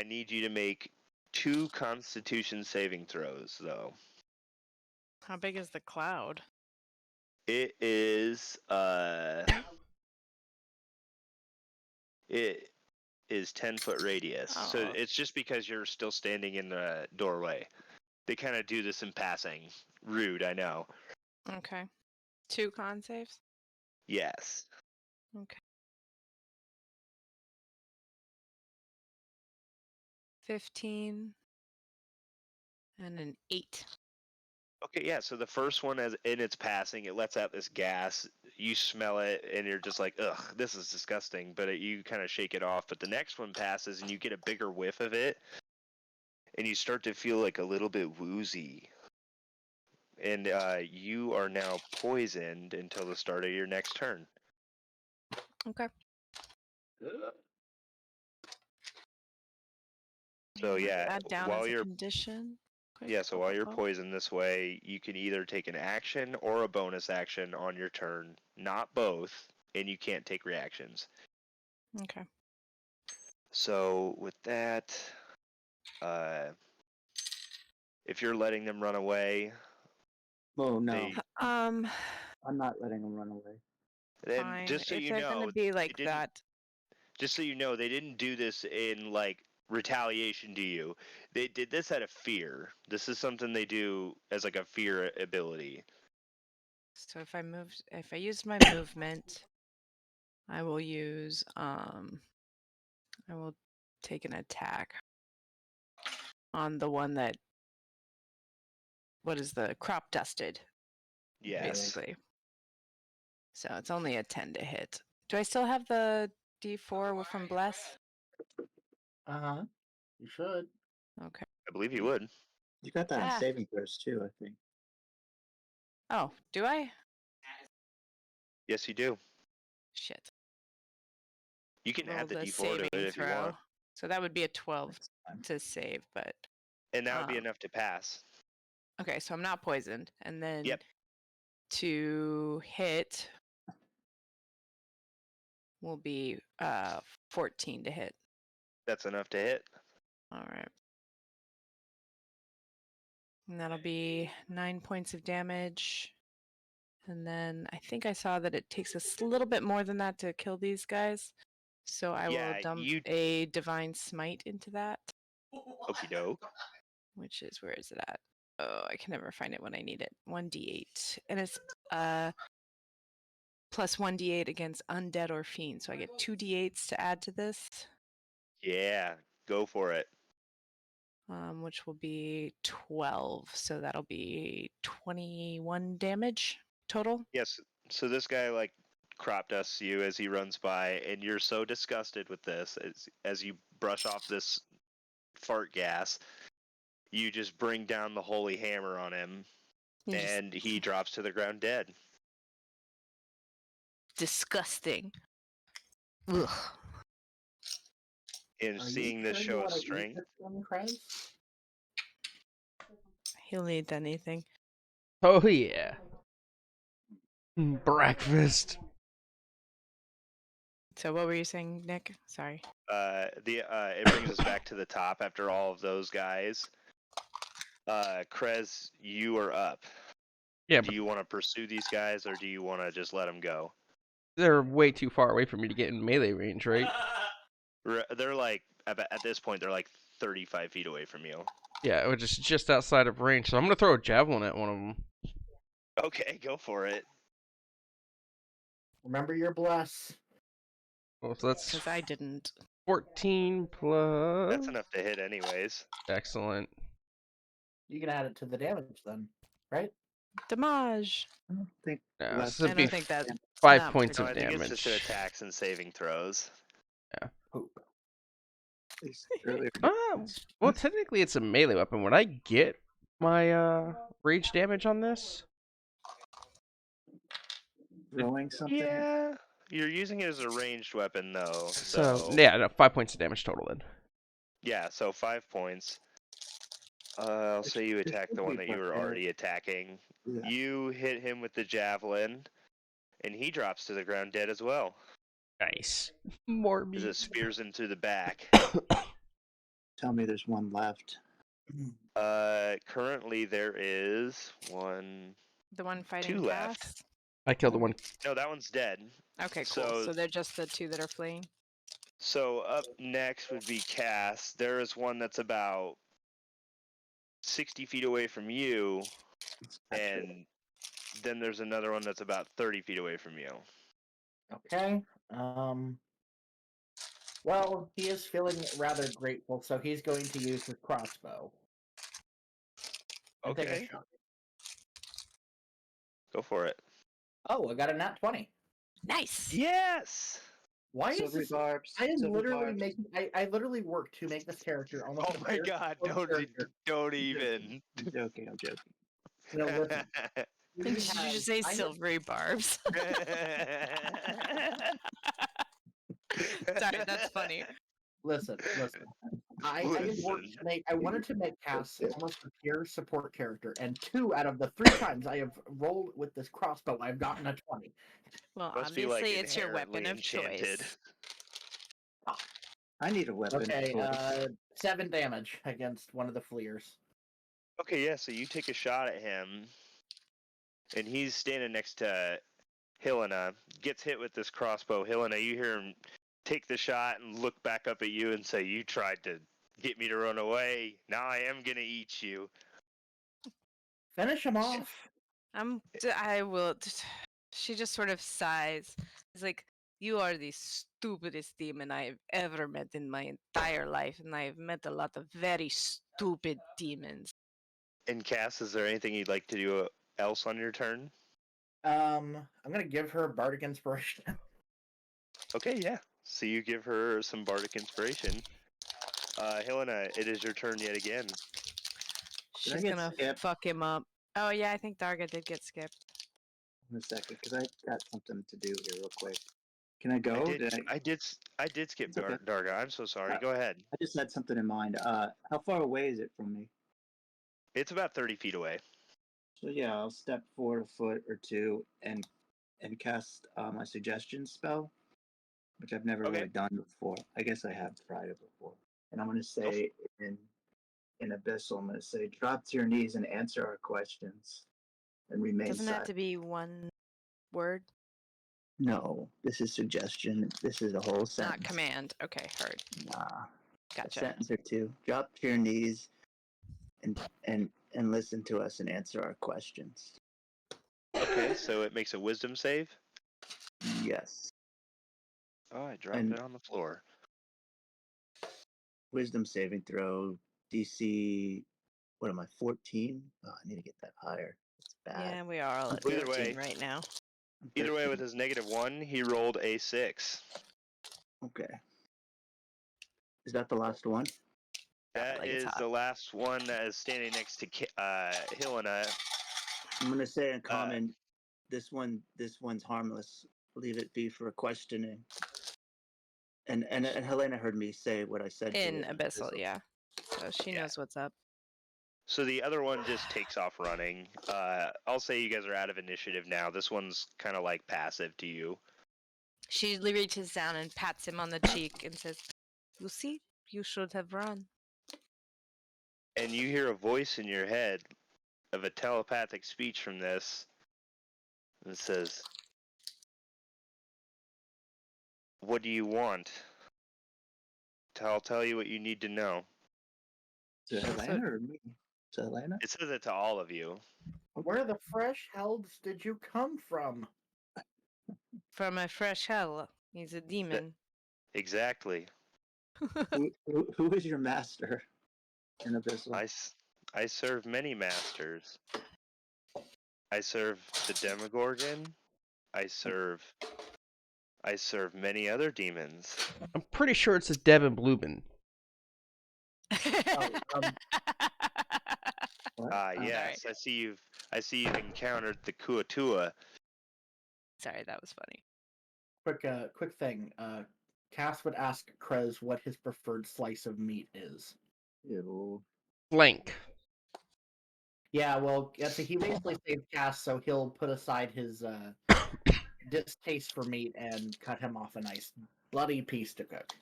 Speaker 3: need you to make 2 Constitution saving throws, though.
Speaker 8: How big is the cloud?
Speaker 3: It is 10-foot radius.
Speaker 8: Oh.
Speaker 3: So it's just because you're still standing in the doorway. They kind of do this in passing. Rude, I know.
Speaker 8: Okay. 2 con saves?
Speaker 3: Yes.
Speaker 8: Okay. 15 and an 8.
Speaker 3: Okay, yeah, so the first one, as in its passing, it lets out this gas. You smell it, and you're just like, ugh, this is disgusting, but you kind of shake it off. But the next one passes, and you get a bigger whiff of it, and you start to feel like a little bit woozy. And you are now poisoned until the start of your next turn.
Speaker 8: Okay.
Speaker 3: So yeah,
Speaker 8: Add down
Speaker 3: while
Speaker 8: as a
Speaker 3: you're
Speaker 8: condition.
Speaker 3: so while you're poisoned this way, you can either take an action or a bonus action on your turn, not both, and you can't take reactions.
Speaker 8: Okay.
Speaker 3: So with that, if you're letting them run away,
Speaker 4: Oh no! I'm not letting him run away.
Speaker 3: And
Speaker 8: Fine.
Speaker 3: just so
Speaker 8: if
Speaker 3: you
Speaker 8: they're
Speaker 3: know,
Speaker 8: gonna be like
Speaker 3: didn't-
Speaker 8: that,
Speaker 3: just so you know, they didn't do this in like retaliation to you. They did this out of fear. This is something they do as like a fear ability.
Speaker 8: so if I use my movement, I will use I will take an attack on the one that what is the crop dusted,
Speaker 3: Yes.
Speaker 8: basically. So it's only a 10 to hit. Do I still have the D4 from Bless?
Speaker 1: Uh-huh. You should.
Speaker 8: Okay.
Speaker 3: I believe you would.
Speaker 4: You got that on
Speaker 8: Ah.
Speaker 4: saving throws too, I think.
Speaker 8: Oh, do I?
Speaker 3: Yes, you do.
Speaker 8: Shit.
Speaker 3: You can add
Speaker 8: Rolled
Speaker 3: the
Speaker 8: a
Speaker 3: D4 to
Speaker 8: saving
Speaker 3: it if you
Speaker 8: throw.
Speaker 3: want.
Speaker 8: So that would be a 12
Speaker 4: That's fine.
Speaker 8: to save, but
Speaker 3: And that would be
Speaker 8: Um,
Speaker 3: enough to pass.
Speaker 8: okay, so I'm not poisoned. And then
Speaker 3: Yep.
Speaker 8: to hit will be 14 to hit.
Speaker 3: That's enough to hit.
Speaker 8: All right. And that'll be 9 points of damage. And then I think I saw that it takes us a little bit more than that to kill these guys. So I
Speaker 3: Yeah,
Speaker 8: will dump
Speaker 3: you-
Speaker 8: a divine smite into that,
Speaker 3: Okie doke.
Speaker 8: which is where is it at? Oh, I can never find it when I need it. 1d8. And it's plus 1d8 against undead or fiend. So I get 2d8s to add to this.
Speaker 3: Yeah, go for it.
Speaker 8: Which will be 12. So that'll be 21 damage total.
Speaker 3: Yes. So this guy like crop dusts you as he runs by, and you're so disgusted with this as you brush off this fart gas, you just bring down the holy hammer on him,
Speaker 8: You just-
Speaker 3: and he drops to the ground dead.
Speaker 8: disgusting. Ugh.
Speaker 3: And
Speaker 1: Are you
Speaker 3: seeing this
Speaker 1: sure you
Speaker 3: show of
Speaker 1: wanna eat
Speaker 3: strength,
Speaker 1: this one, Krez?
Speaker 8: He'll eat anything.
Speaker 2: Oh yeah. Breakfast.
Speaker 8: So what were you saying, Nick? Sorry.
Speaker 3: it brings us back to the top after all of those guys. Krez, you are up.
Speaker 2: Yeah,
Speaker 3: Do you want to pursue these guys, or do you want to just let them go?
Speaker 2: they're way too far away for me to get in melee range, right?
Speaker 3: They're like at this point they're like 35 feet away from you.
Speaker 2: Yeah, which is just outside of range. So I'm gonna throw a javelin at one of them.
Speaker 3: Okay, go for it.
Speaker 1: Remember your bless.
Speaker 2: Well, so that's
Speaker 8: Because I didn't.
Speaker 2: 14 plus.
Speaker 3: That's enough to hit anyways.
Speaker 2: Excellent.
Speaker 1: You can add it to the damage then, right?
Speaker 8: Damage.
Speaker 4: I don't think
Speaker 2: Yeah,
Speaker 4: less
Speaker 2: so
Speaker 8: I
Speaker 2: it'd
Speaker 8: don't
Speaker 2: be
Speaker 8: think that's
Speaker 2: 5
Speaker 8: not
Speaker 2: points
Speaker 3: No,
Speaker 2: of
Speaker 3: I think
Speaker 2: damage.
Speaker 3: it's just attacks and saving throws.
Speaker 1: Poop.
Speaker 4: it's earlier.
Speaker 2: Well, technically it's a melee weapon. Would I get my rage damage on this?
Speaker 4: Throwing something.
Speaker 3: Yeah, you're using it as a ranged weapon though.
Speaker 2: So yeah, no, 5 points of damage total then.
Speaker 3: Yeah, so 5 points. I'll say you attack the one that you were already attacking.
Speaker 4: Yeah.
Speaker 3: You hit him with the javelin, and he drops to the ground dead as well.
Speaker 2: Nice. More
Speaker 3: As it
Speaker 2: meat.
Speaker 3: spears him through the back.
Speaker 4: Tell me there's one left.
Speaker 3: Currently there is one.
Speaker 8: the one fighting
Speaker 3: 2 left.
Speaker 8: Cass?
Speaker 2: I killed the one.
Speaker 3: No, that one's dead.
Speaker 8: Okay, cool.
Speaker 3: So-
Speaker 8: So they're just the two that are fleeing.
Speaker 3: So up next would be Cass. There is one that's about 60 feet away from you, and then there's another one that's about 30 feet away from you.
Speaker 1: Okay. Well, he is feeling rather grateful, so he's going to use his crossbow. and take a
Speaker 3: Okay,
Speaker 1: shot.
Speaker 3: go for it.
Speaker 1: Oh, I got a nat 20.
Speaker 8: Nice.
Speaker 3: Yes!
Speaker 1: Why is
Speaker 4: Silvery
Speaker 1: this?
Speaker 4: barbs.
Speaker 1: I am
Speaker 4: silvery
Speaker 1: literally
Speaker 4: barbs.
Speaker 1: making. I literally worked to make this character almost.
Speaker 3: Oh
Speaker 1: an
Speaker 3: my
Speaker 1: entire
Speaker 3: god,
Speaker 1: full character.
Speaker 3: don't even.
Speaker 4: I'm joking. I'm joking.
Speaker 1: No, listen.
Speaker 8: Did you just say
Speaker 1: I-
Speaker 8: silvery barbs? Sorry, that's funny.
Speaker 1: Listen. I had worked
Speaker 3: Listen.
Speaker 1: to make. I wanted to make Cass almost a pure support character, and 2 out of the 3 times I have rolled with this crossbow, I've gotten a 20.
Speaker 8: Well,
Speaker 3: Must be,
Speaker 8: obviously
Speaker 3: like,
Speaker 8: it's your weapon
Speaker 3: inherently
Speaker 8: of
Speaker 3: enchanted.
Speaker 8: choice.
Speaker 4: I need a weapon.
Speaker 1: Okay,
Speaker 4: for-
Speaker 1: 7 damage against one of the fleers.
Speaker 3: Okay, yeah, so you take a shot at him, and he's standing next to Helena. Gets hit with this crossbow. Helena, you hear him take the shot and look back up at you and say, "You tried to get me to run away. Now I am gonna eat you."
Speaker 1: Finish him off.
Speaker 8: I will. She just sort of sighs. It's like, you are the stupidest demon I've ever met in my entire life, and I've met a lot of very stupid demons.
Speaker 3: And Cass, is there anything you'd like to do else on your turn?
Speaker 1: I'm gonna give her bardic inspiration.
Speaker 3: Okay, yeah. So you give her some bardic inspiration. Helena, it is your turn yet again.
Speaker 4: Did I
Speaker 8: She's
Speaker 4: get
Speaker 8: gonna
Speaker 4: skipped?
Speaker 8: fuck him up. Oh yeah, I think Darga did get skipped.
Speaker 4: In a second, because I got something to do here real quick. Can I go?
Speaker 3: I did skip
Speaker 4: It's okay.
Speaker 3: Darga. I'm so sorry.
Speaker 4: Uh,
Speaker 3: Go ahead.
Speaker 4: I just had something in mind. How far away is it from me?
Speaker 3: It's about 30 feet away.
Speaker 4: So yeah, I'll step forward a foot or two and cast my suggestion spell, which I've never
Speaker 3: Okay.
Speaker 4: really done before. I guess I have tried it before. And I'm gonna say in Abyssal, I'm gonna say, drop to your knees and answer our questions, and remain
Speaker 8: Doesn't it have
Speaker 4: silent.
Speaker 8: to be one word?
Speaker 4: No, this is suggestion. This is a whole
Speaker 8: Not
Speaker 4: sentence.
Speaker 8: command. Okay, heard.
Speaker 4: Nah, a
Speaker 8: Gotcha.
Speaker 4: sentence or two. Drop to your knees and listen to us and answer our questions.
Speaker 3: Okay, so it makes a wisdom save.
Speaker 4: Yes.
Speaker 3: Oh, I dropped
Speaker 4: And-
Speaker 3: it on the floor.
Speaker 4: Wisdom saving throw, DC, what am I, 14? Oh, I need to get that higher. It's bad.
Speaker 8: Yeah, we are all at
Speaker 3: Either
Speaker 8: 13
Speaker 3: way-
Speaker 8: right now.
Speaker 4: I'm
Speaker 3: Either way,
Speaker 4: 13.
Speaker 3: with his -1, he rolled a 6.
Speaker 4: Okay. Is that the last one?
Speaker 3: That
Speaker 8: like it's
Speaker 3: is
Speaker 8: hot.
Speaker 3: the last one that is standing next to Helena.
Speaker 4: I'm gonna say in common, this one's harmless. Leave it be for questioning. And Helena heard me say what I said. to
Speaker 8: In
Speaker 4: her.
Speaker 8: Abyssal, yeah. So she
Speaker 3: Yeah.
Speaker 8: knows what's up.
Speaker 3: So the other one just takes off running. I'll say you guys are out of initiative now. This one's kind of like passive to you.
Speaker 8: She reaches down and pats him on the cheek and says, "You see, you should have run."
Speaker 3: And you hear a voice in your head of a telepathic speech from this. And it says, "What do you want? I'll tell you what you need to know."
Speaker 4: To Helena or me? To Helena?
Speaker 3: It says it to all of you.
Speaker 1: Where the fresh hells did you come from?
Speaker 8: From a fresh hell. He's a demon.
Speaker 3: Exactly.
Speaker 4: Who is your master in Abyssal?
Speaker 3: I serve many masters. I serve the Demogorgon. I serve many other demons.
Speaker 2: I'm pretty sure it's a Devin Blumen.
Speaker 4: What?
Speaker 3: Yes, I see you've encountered the Kuatua.
Speaker 8: Sorry, that was funny.
Speaker 1: Quick thing. Cass would ask Krez what his preferred slice of meat is.
Speaker 4: Ew.
Speaker 2: Flank.
Speaker 1: Yeah, well, he basically saved Cass, so he'll put aside his distaste for meat and cut him off a nice bloody piece to cook.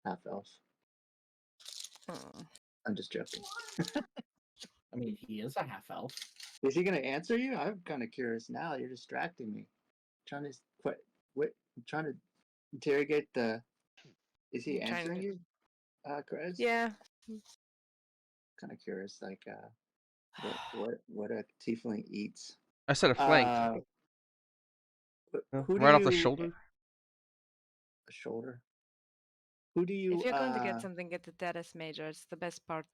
Speaker 4: Half elf.
Speaker 8: Hmm.
Speaker 4: I'm just joking.
Speaker 1: I mean, he is a half elf.
Speaker 4: Is he gonna answer you? I'm kind of curious now. You're distracting me. I'm trying to interrogate the. Is he
Speaker 8: I'm trying
Speaker 4: answering
Speaker 8: to-
Speaker 4: you, Chris?
Speaker 8: Yeah.
Speaker 4: Kind of curious, like what a tiefling eats.
Speaker 2: I said a flank.
Speaker 4: Who do
Speaker 2: Right off the
Speaker 4: you-
Speaker 2: shoulder?
Speaker 4: A shoulder. Who do you?
Speaker 8: If you're going to get something, get the Deadest Major. It's the best part.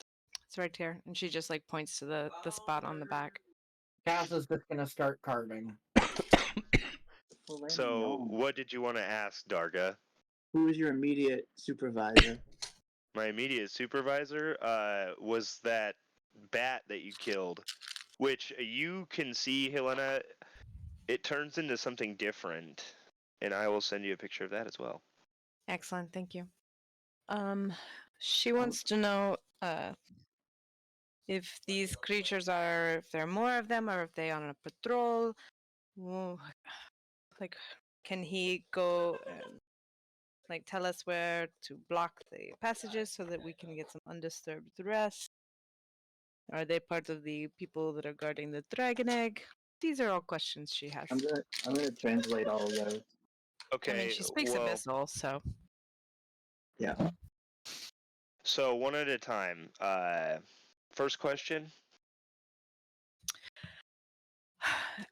Speaker 8: It's right here. And she just like points to the spot on the back.
Speaker 1: Cass is just gonna start carving.
Speaker 3: So, what did you want to ask, Darga?
Speaker 4: Who is your immediate supervisor?
Speaker 3: My immediate supervisor was that bat that you killed, which you can see, Helena. It turns into something different, and I will send you a picture of that as well.
Speaker 8: Excellent, thank you. She wants to know if these creatures if there are more of them, or if they are on a patrol. Like, can he go and tell us where to block the passages so that we can get some undisturbed rest? Are they part of the people that are guarding the dragon egg? These are all questions she has.
Speaker 4: I'm gonna translate all of those.
Speaker 3: Okay.
Speaker 8: I mean, she speaks
Speaker 3: well,
Speaker 8: Abyssal, so.
Speaker 4: Yeah.
Speaker 3: So one at a time. First question.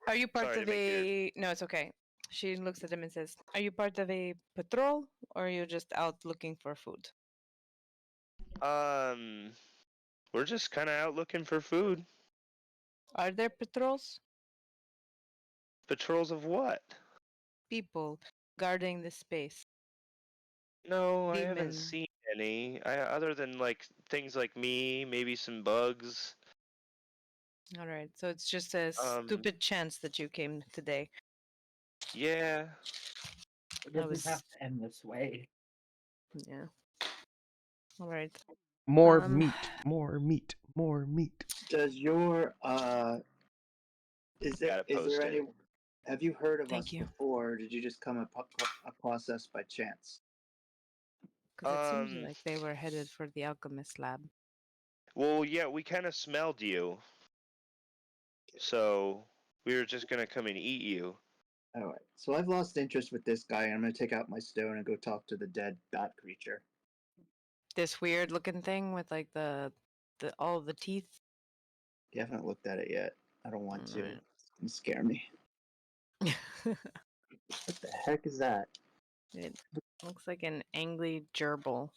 Speaker 8: Are you part
Speaker 3: Sorry to
Speaker 8: of
Speaker 3: make your-
Speaker 8: a? No, it's okay. She looks at him and says, "Are you part of a patrol, or are you just out looking for food?"
Speaker 3: We're just kind of out looking for food.
Speaker 8: Are there patrols?
Speaker 3: Patrols of what?
Speaker 8: People guarding the space.
Speaker 3: No, I haven't
Speaker 8: Demon.
Speaker 3: seen any. Other than like things like me, maybe some bugs.
Speaker 8: All right, so it's just a
Speaker 3: Um,
Speaker 8: stupid chance that you came today.
Speaker 3: Yeah.
Speaker 1: It
Speaker 8: I
Speaker 1: doesn't
Speaker 8: was,
Speaker 1: have to end this way.
Speaker 8: yeah. All right.
Speaker 2: More
Speaker 8: Um,
Speaker 2: meat, more meat, more meat.
Speaker 4: Does your is
Speaker 3: Gotta
Speaker 4: there
Speaker 3: post
Speaker 4: any?
Speaker 3: it.
Speaker 4: Have you heard of
Speaker 8: Thank
Speaker 4: us
Speaker 8: you.
Speaker 4: before? Or did you just come across us by chance?
Speaker 8: Because it seems
Speaker 3: Um,
Speaker 8: like they were headed for the alchemist lab.
Speaker 3: Well, yeah, we kind of smelled you. So we were just gonna come and eat you.
Speaker 4: All right. So I've lost interest with this guy, and I'm gonna take out my stone and go talk to the dead bat creature.
Speaker 8: This weird looking thing with like the all the teeth.
Speaker 4: You haven't looked at it yet. I don't want to.
Speaker 8: Alright.
Speaker 4: It's gonna scare me. What the heck is that?
Speaker 8: It looks like an angry gerbil.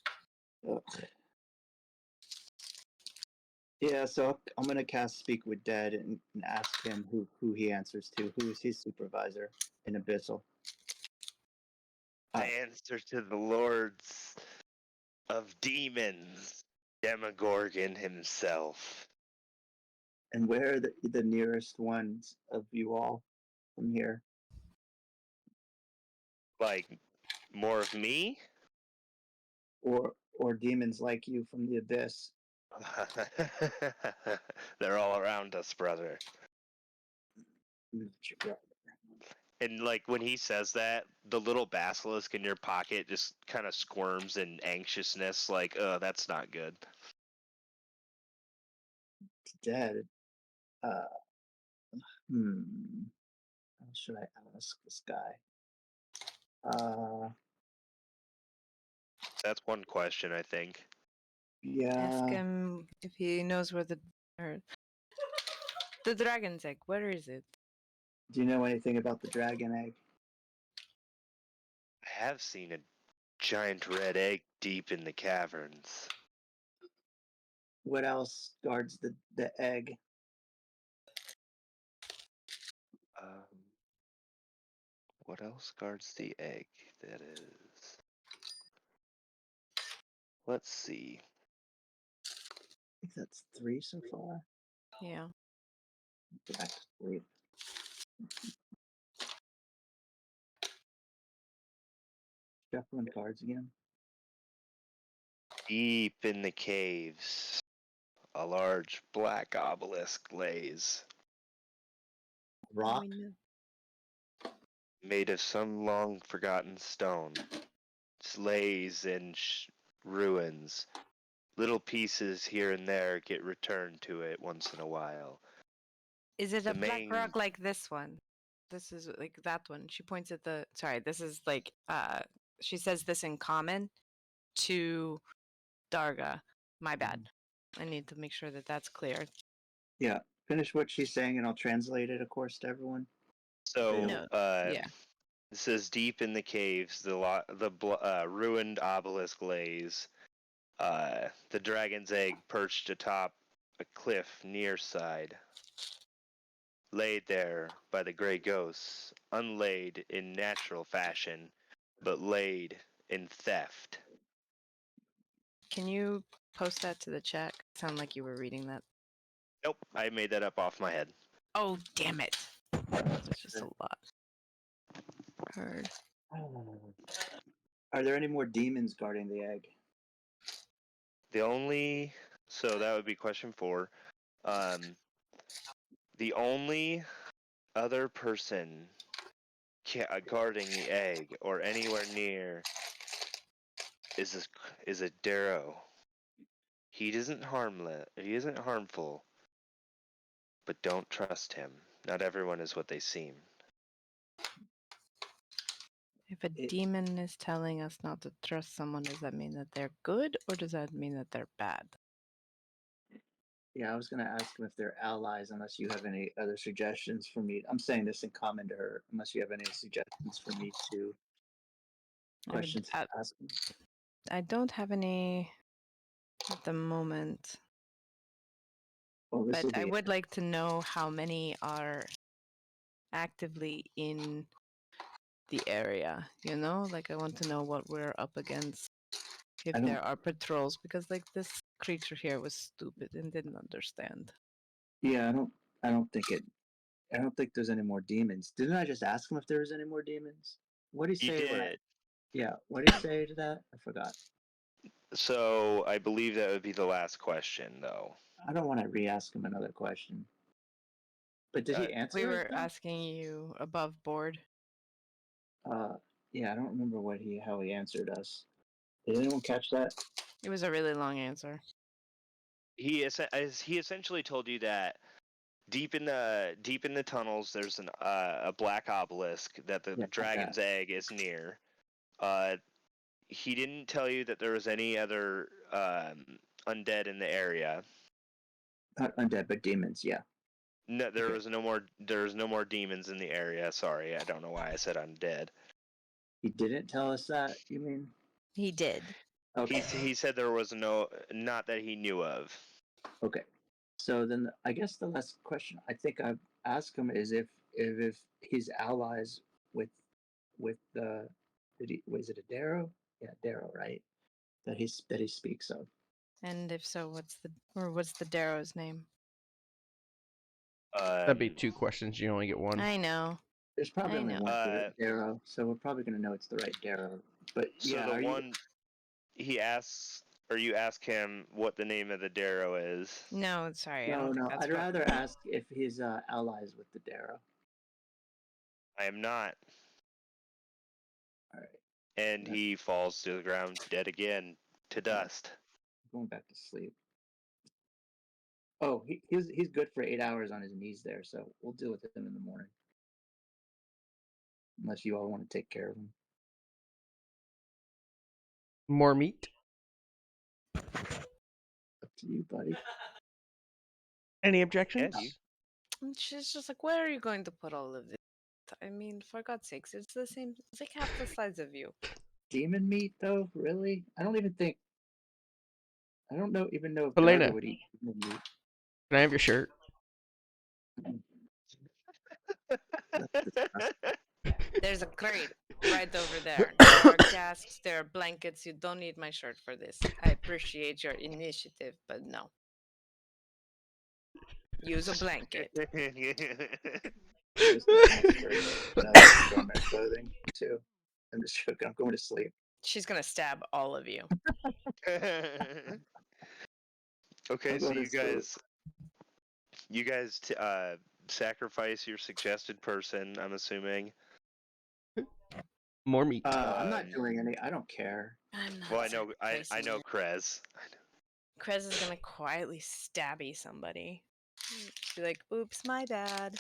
Speaker 4: Ugh. Yeah, so I'm gonna cast Speak with Dead and ask him who he answers to. Who is his supervisor in Abyssal?
Speaker 3: I answer to the lords of demons, Demogorgon himself.
Speaker 4: And where are the nearest ones of you all from here?
Speaker 3: Like, more of me?
Speaker 4: Or demons like you from the abyss?
Speaker 3: They're all around us, brother. And like when he says that, the little basilisk in your pocket just kind of squirms in anxiousness, like, that's not good.
Speaker 4: Dead. Uh, How should I ask this guy?
Speaker 3: That's one question, I think.
Speaker 8: Ask
Speaker 4: Yeah.
Speaker 8: him if he knows where the dragon's egg. Where is it?
Speaker 4: Do you know anything about the dragon egg?
Speaker 3: I have seen a giant red egg deep in the caverns.
Speaker 4: What else guards the egg?
Speaker 3: What else guards the egg? That is. Let's see.
Speaker 4: I think that's 3 so far.
Speaker 8: Yeah.
Speaker 4: Go back to sleep. Shuffling cards again.
Speaker 3: Deep in the caves, a large black obelisk lays,
Speaker 4: Rock.
Speaker 3: made of some long forgotten stone. It lays in ruins. Little pieces here and there get returned to it once in a while.
Speaker 8: Is it
Speaker 3: The
Speaker 8: a black
Speaker 3: main-
Speaker 8: rock like this one? This is like that one. She points at the. Sorry, this is like. She says this in common to Darga. My bad. I need to make sure that that's clear.
Speaker 4: Yeah. Finish what she's saying, and I'll translate it, of course, to everyone.
Speaker 3: So,
Speaker 8: No, yeah.
Speaker 3: It says deep in the caves, the ruined obelisk lays. The dragon's egg perched atop a cliff near side. Laid there by the gray ghosts, unlaid in natural fashion, but laid in theft.
Speaker 8: Can you post that to the chat? Sound like you were reading that.
Speaker 3: Nope, I made that up off my head.
Speaker 8: Oh, damn it. That's just a lot. Heard.
Speaker 4: Are there any more demons guarding the egg?
Speaker 3: So that would be question 4. The only other person guarding the egg or anywhere near is a Darrow. He isn't harmful, but don't trust him. Not everyone is what they seem.
Speaker 8: If a
Speaker 4: It-
Speaker 8: demon is telling us not to trust someone, does that mean that they're good or does that mean that they're bad?
Speaker 4: Yeah, I was gonna ask them if they're allies, unless you have any other suggestions for me. I'm saying this in common to her, unless you have any suggestions for me to
Speaker 8: I would
Speaker 4: questions to ask them.
Speaker 8: I don't have any at the moment,
Speaker 4: Well, this
Speaker 8: but
Speaker 4: will
Speaker 8: I
Speaker 4: be
Speaker 8: would like to know how many are actively in the area, you know? Like I want to know what we're up against if
Speaker 4: I don't-
Speaker 8: there are patrols because like this creature here was stupid and didn't understand.
Speaker 4: Yeah, I don't think there's any more demons. Didn't I just ask him if there was any more demons? What did he
Speaker 3: You
Speaker 4: say when I?
Speaker 3: did.
Speaker 4: Yeah, what did he say to that? I forgot.
Speaker 3: So I believe that would be the last question, though.
Speaker 4: I don't want to re-ask him another question. But did he answer?
Speaker 8: We
Speaker 4: it,
Speaker 8: were
Speaker 4: though?
Speaker 8: asking you above board.
Speaker 4: Yeah, I don't remember how he answered us. Did anyone catch that?
Speaker 8: It was a really long answer.
Speaker 3: He essentially told you that deep in the tunnels there's a black obelisk that the
Speaker 4: Yeah,
Speaker 3: dragon's egg is near. He didn't tell you that there was any other undead in the area.
Speaker 4: Not undead, but demons. Yeah.
Speaker 3: No, there
Speaker 4: Okay.
Speaker 3: was no more. There's no more demons in the area. Sorry, I don't know why I said undead.
Speaker 4: He didn't tell us that. You mean?
Speaker 8: He did.
Speaker 4: Okay.
Speaker 3: He said there was not that he knew of.
Speaker 4: Okay. So then, I guess the last question I think I've asked him is if he's allies with the was it a Darrow? Yeah, Darrow, right? That he speaks of.
Speaker 8: And if so, what's the Darrow's name?
Speaker 2: That'd be 2 questions. You only get 1.
Speaker 8: I know.
Speaker 4: There's probably
Speaker 8: I
Speaker 4: only
Speaker 8: know.
Speaker 4: one Darrow, so we're probably gonna know it's the right Darrow. But
Speaker 3: So
Speaker 4: yeah,
Speaker 3: the
Speaker 4: are you?
Speaker 3: one he asks, or you ask him what the name of the Darrow is.
Speaker 8: No, sorry. I
Speaker 4: No,
Speaker 8: don't think
Speaker 4: no.
Speaker 8: that's
Speaker 4: I'd
Speaker 8: what...
Speaker 4: rather ask if he's allies with the Darrow.
Speaker 3: I am not.
Speaker 4: All right,
Speaker 3: And
Speaker 4: Yeah.
Speaker 3: he falls to the ground dead again, to dust.
Speaker 4: I'm going back to sleep. Oh, he's good for 8 hours on his knees there, so we'll deal with him in the morning. Unless you all want to take care of him.
Speaker 2: More meat?
Speaker 4: Up to you, buddy.
Speaker 2: Any objections?
Speaker 3: you-
Speaker 8: And she's just like, where are you going to put all of this? I mean, for God's sakes, it's the same. It's like half the size of you.
Speaker 4: Demon meat, though, really? I don't even know if
Speaker 2: Elena.
Speaker 4: Dargo would eat demon meat.
Speaker 2: Can I have your shirt?
Speaker 4: That's disgusting.
Speaker 8: There's a crate right over there. There are casks, there are blankets. You don't need my shirt for this. I appreciate your initiative, but no. Use a blanket.
Speaker 4: Just my clothing too. I'm just joking. I'm going to sleep.
Speaker 8: She's gonna stab all of you.
Speaker 3: Okay,
Speaker 4: I'm
Speaker 3: so
Speaker 4: going to sleep.
Speaker 3: you guys sacrifice your suggested person, I'm assuming.
Speaker 2: More meat.
Speaker 4: I'm not doing any. I don't care.
Speaker 8: I'm not
Speaker 3: Well, I know
Speaker 8: sacrificing you.
Speaker 3: Krez.
Speaker 8: Krez is gonna quietly stabby somebody. Be like, oops, my bad.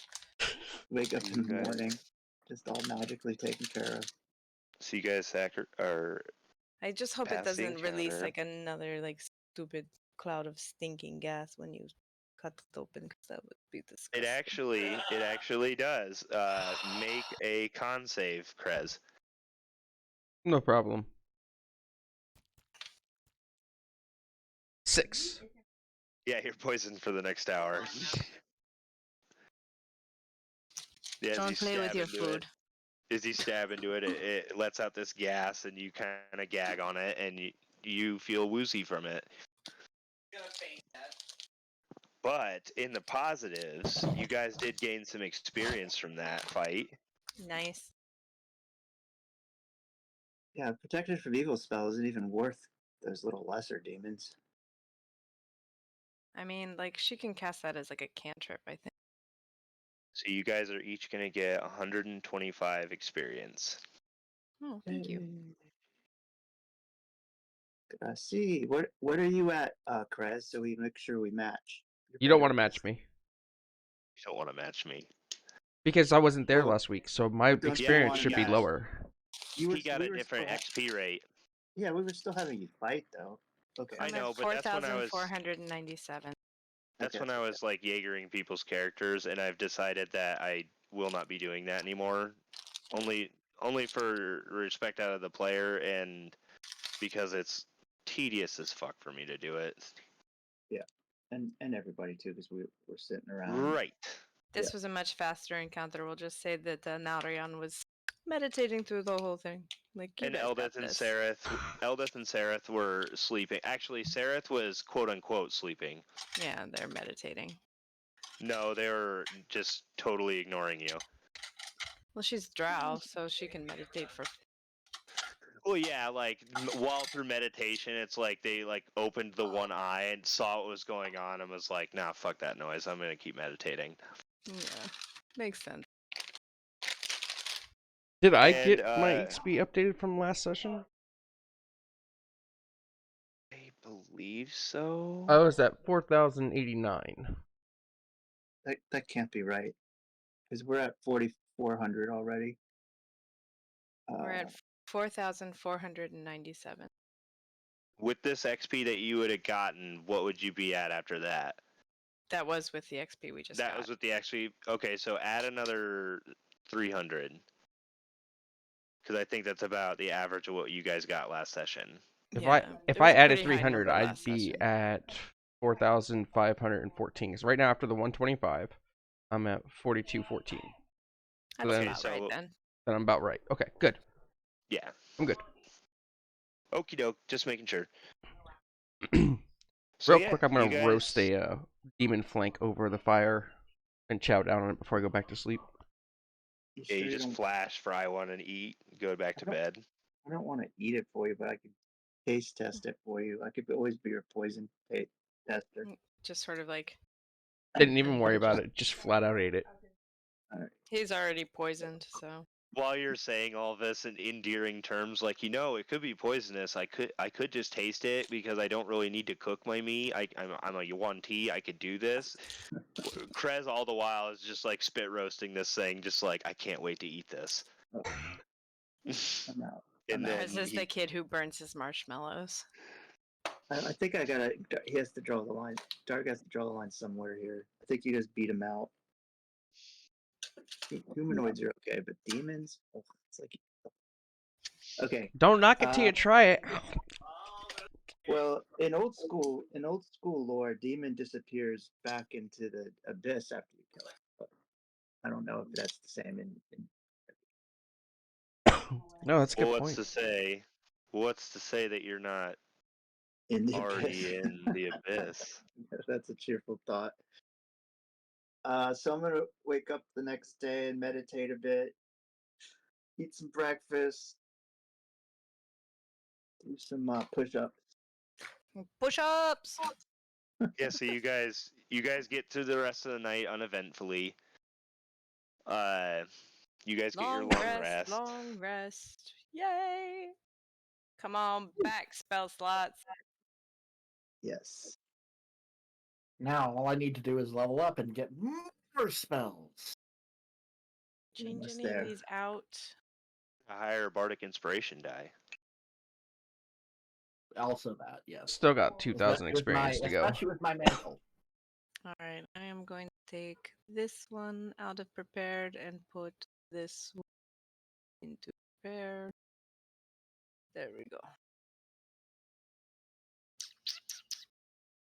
Speaker 4: Wake up in the
Speaker 3: Okay.
Speaker 4: morning, just all magically taken care of.
Speaker 3: So you guys are
Speaker 8: I just hope it
Speaker 3: Pass the
Speaker 8: doesn't release
Speaker 3: encounter.
Speaker 8: like another like stupid cloud of stinking gas when you cut it open, because that would be disgusting.
Speaker 3: it actually does. Make a con save, Krez.
Speaker 2: No problem. 6.
Speaker 3: Yeah, you're poisoned for the next hour. Yeah, as you
Speaker 8: Don't play with
Speaker 3: stab
Speaker 8: your
Speaker 3: into
Speaker 8: food.
Speaker 3: As you stab into it, it lets out this gas, and you kind of gag on it, and you feel woozy from it. But in the positives, you guys did gain some experience from that fight.
Speaker 8: Nice.
Speaker 4: Yeah, protected from evil spell isn't even worth those little lesser demons.
Speaker 8: I mean, like she can cast that as like a cantrip, I think.
Speaker 3: So you guys are each going to get 125 experience.
Speaker 8: Oh, thank you.
Speaker 4: See, what are you at, Krez? So we make sure we match.
Speaker 2: You don't want to match me.
Speaker 3: You don't want to match me.
Speaker 2: Because I wasn't there
Speaker 4: Well,
Speaker 2: last week, so my
Speaker 4: don't you
Speaker 2: experience
Speaker 4: want
Speaker 2: should be
Speaker 3: guys-
Speaker 2: lower.
Speaker 3: He got
Speaker 4: we
Speaker 3: a
Speaker 4: were
Speaker 3: different
Speaker 4: still
Speaker 3: XP rate.
Speaker 4: Yeah, we were still having you fight though. Okay.
Speaker 3: I
Speaker 8: I'm
Speaker 3: know,
Speaker 8: at
Speaker 3: but that's when I was-
Speaker 8: 4,497.
Speaker 3: That's
Speaker 4: Okay,
Speaker 3: when I was like Jaegering people's characters, and I've decided that I will not be doing that anymore. Only for respect out of the player, and because it's tedious as fuck for me to do it.
Speaker 4: and everybody too, because we were sitting around.
Speaker 3: Right.
Speaker 8: This was a much faster encounter. We'll just say that Narion was meditating through the whole thing. Like, you
Speaker 3: And
Speaker 8: guys got
Speaker 3: Eldith and
Speaker 8: this.
Speaker 3: Eldith and Sareth were sleeping. Actually, Sareth was quote unquote sleeping.
Speaker 8: Yeah, they're meditating.
Speaker 3: No, they were just totally ignoring you.
Speaker 8: Well, she's drow, so she can meditate for.
Speaker 3: Well, yeah, like while through meditation, it's like they like opened the one eye and saw what was going on and was like, "Nah, fuck that noise. I'm gonna keep meditating."
Speaker 8: Yeah, makes sense.
Speaker 2: Did I
Speaker 3: And,
Speaker 2: get my XP updated from last session?
Speaker 3: I believe so.
Speaker 2: I was at 4,089.
Speaker 4: That can't be right, because we're at 4,400 already.
Speaker 8: We're at 4,497.
Speaker 3: With this XP that you would have gotten, what would you be at after that?
Speaker 8: That was with the XP we just
Speaker 3: That
Speaker 8: got.
Speaker 3: was with the XP. Okay, so add another 300. Because I think that's about the average of what you guys got last session.
Speaker 2: If
Speaker 8: Yeah,
Speaker 2: I
Speaker 8: it
Speaker 2: if
Speaker 8: was
Speaker 2: I
Speaker 8: a
Speaker 2: added
Speaker 8: pretty high
Speaker 2: 300,
Speaker 8: number
Speaker 2: I'd
Speaker 8: last
Speaker 2: be
Speaker 8: session.
Speaker 2: at 4,514. Because right now, after the 125, I'm at 4,214.
Speaker 8: That's
Speaker 2: then-
Speaker 8: about right
Speaker 3: so-
Speaker 8: then.
Speaker 2: Then I'm about right. Okay, good.
Speaker 3: Yeah.
Speaker 2: I'm good.
Speaker 3: Okie doke. Just making sure.
Speaker 2: Real
Speaker 3: So, yeah,
Speaker 2: quick, I'm gonna
Speaker 3: you
Speaker 2: roast
Speaker 3: guys-
Speaker 2: a demon flank over the fire and chow down on it before I go back to sleep.
Speaker 4: You
Speaker 3: Yeah,
Speaker 4: sure
Speaker 3: you just
Speaker 4: don't-
Speaker 3: flash, fry one, and eat. Go back to
Speaker 4: I don't-
Speaker 3: bed.
Speaker 4: I don't want to eat it for you, but I could taste test it for you. I could always be your poison tester.
Speaker 8: Just sort of like
Speaker 2: Didn't even worry about it. Just flat out ate it.
Speaker 8: he's already poisoned, so
Speaker 3: While you're saying all this in endearing terms, like it could be poisonous. I could just taste it because I don't really need to cook my meat. I'm a Yuan Ti. I could do this. Krez all the while is just like spit roasting this thing, just like I can't wait to eat this.
Speaker 4: I'm out.
Speaker 3: And then
Speaker 8: Krez is
Speaker 3: he-
Speaker 8: the kid who burns his marshmallows.
Speaker 4: I think I gotta. He has to draw the line. Dark has to draw the line somewhere here. I think you just beat him out. Humanoids are okay, but demons. Oh, it's like. Okay.
Speaker 2: Don't knock it till you try it.
Speaker 4: Well, in old school lore, demon disappears back into the abyss after you kill it. But I don't know if that's the same in
Speaker 2: No, that's a good
Speaker 3: what's
Speaker 2: point.
Speaker 3: to say? What's to say that you're not
Speaker 4: the
Speaker 3: already
Speaker 4: abyss.
Speaker 3: in the abyss?
Speaker 4: That's a cheerful thought. So I'm gonna wake up the next day and meditate a bit, eat some breakfast, do some push-ups.
Speaker 8: Push-ups.
Speaker 3: Yeah, so you guys get through the rest of the night uneventfully. You guys get your long rest.
Speaker 8: Long rest. Yay! Come on back, spell slots.
Speaker 4: Yes.
Speaker 1: Now all I need to do is level up and get more spells.
Speaker 8: Change
Speaker 4: Almost
Speaker 8: any
Speaker 4: there.
Speaker 8: of these out.
Speaker 3: A higher bardic inspiration die.
Speaker 1: Also that, yes.
Speaker 2: Still got 2,000
Speaker 1: Especially with
Speaker 2: experience to go.
Speaker 1: Especially with my mantle.
Speaker 8: All right, I am going to take this one out of prepared and put this one into prepared. There we go.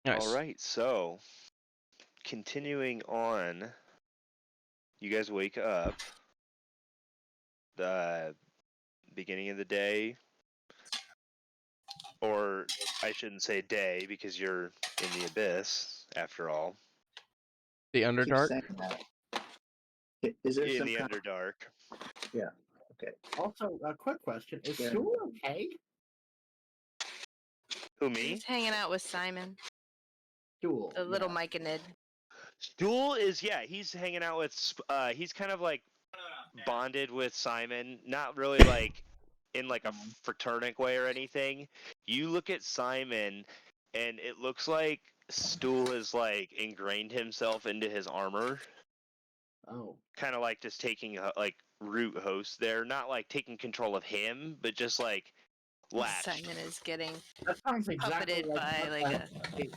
Speaker 2: Nice.
Speaker 3: All right, so continuing on, you guys wake up. The beginning of the day, or I shouldn't say day because you're in the abyss after all.
Speaker 2: The
Speaker 4: Keep
Speaker 2: Underdark?
Speaker 4: saying that. Is there
Speaker 3: In
Speaker 4: some
Speaker 3: the
Speaker 4: kind
Speaker 3: Underdark.
Speaker 4: Okay.
Speaker 1: Also, a quick question: is
Speaker 4: Yeah.
Speaker 1: Sue okay?
Speaker 3: Who, me?
Speaker 8: He's hanging out with Simon,
Speaker 1: Stool.
Speaker 8: the little
Speaker 1: yeah.
Speaker 8: Mike and Ned.
Speaker 3: Stool is, yeah, he's hanging out with, he's kind of like bonded with Simon, not really like in like a fraternic way or anything. You look at Simon and it looks like Stool has like ingrained himself into his armor.
Speaker 1: Oh.
Speaker 3: kind of like just taking like root host there, not like taking control of him, but just like latched.
Speaker 8: Simon is getting
Speaker 1: That sounds exactly
Speaker 8: puppeted
Speaker 1: like
Speaker 8: by
Speaker 1: what
Speaker 8: like a.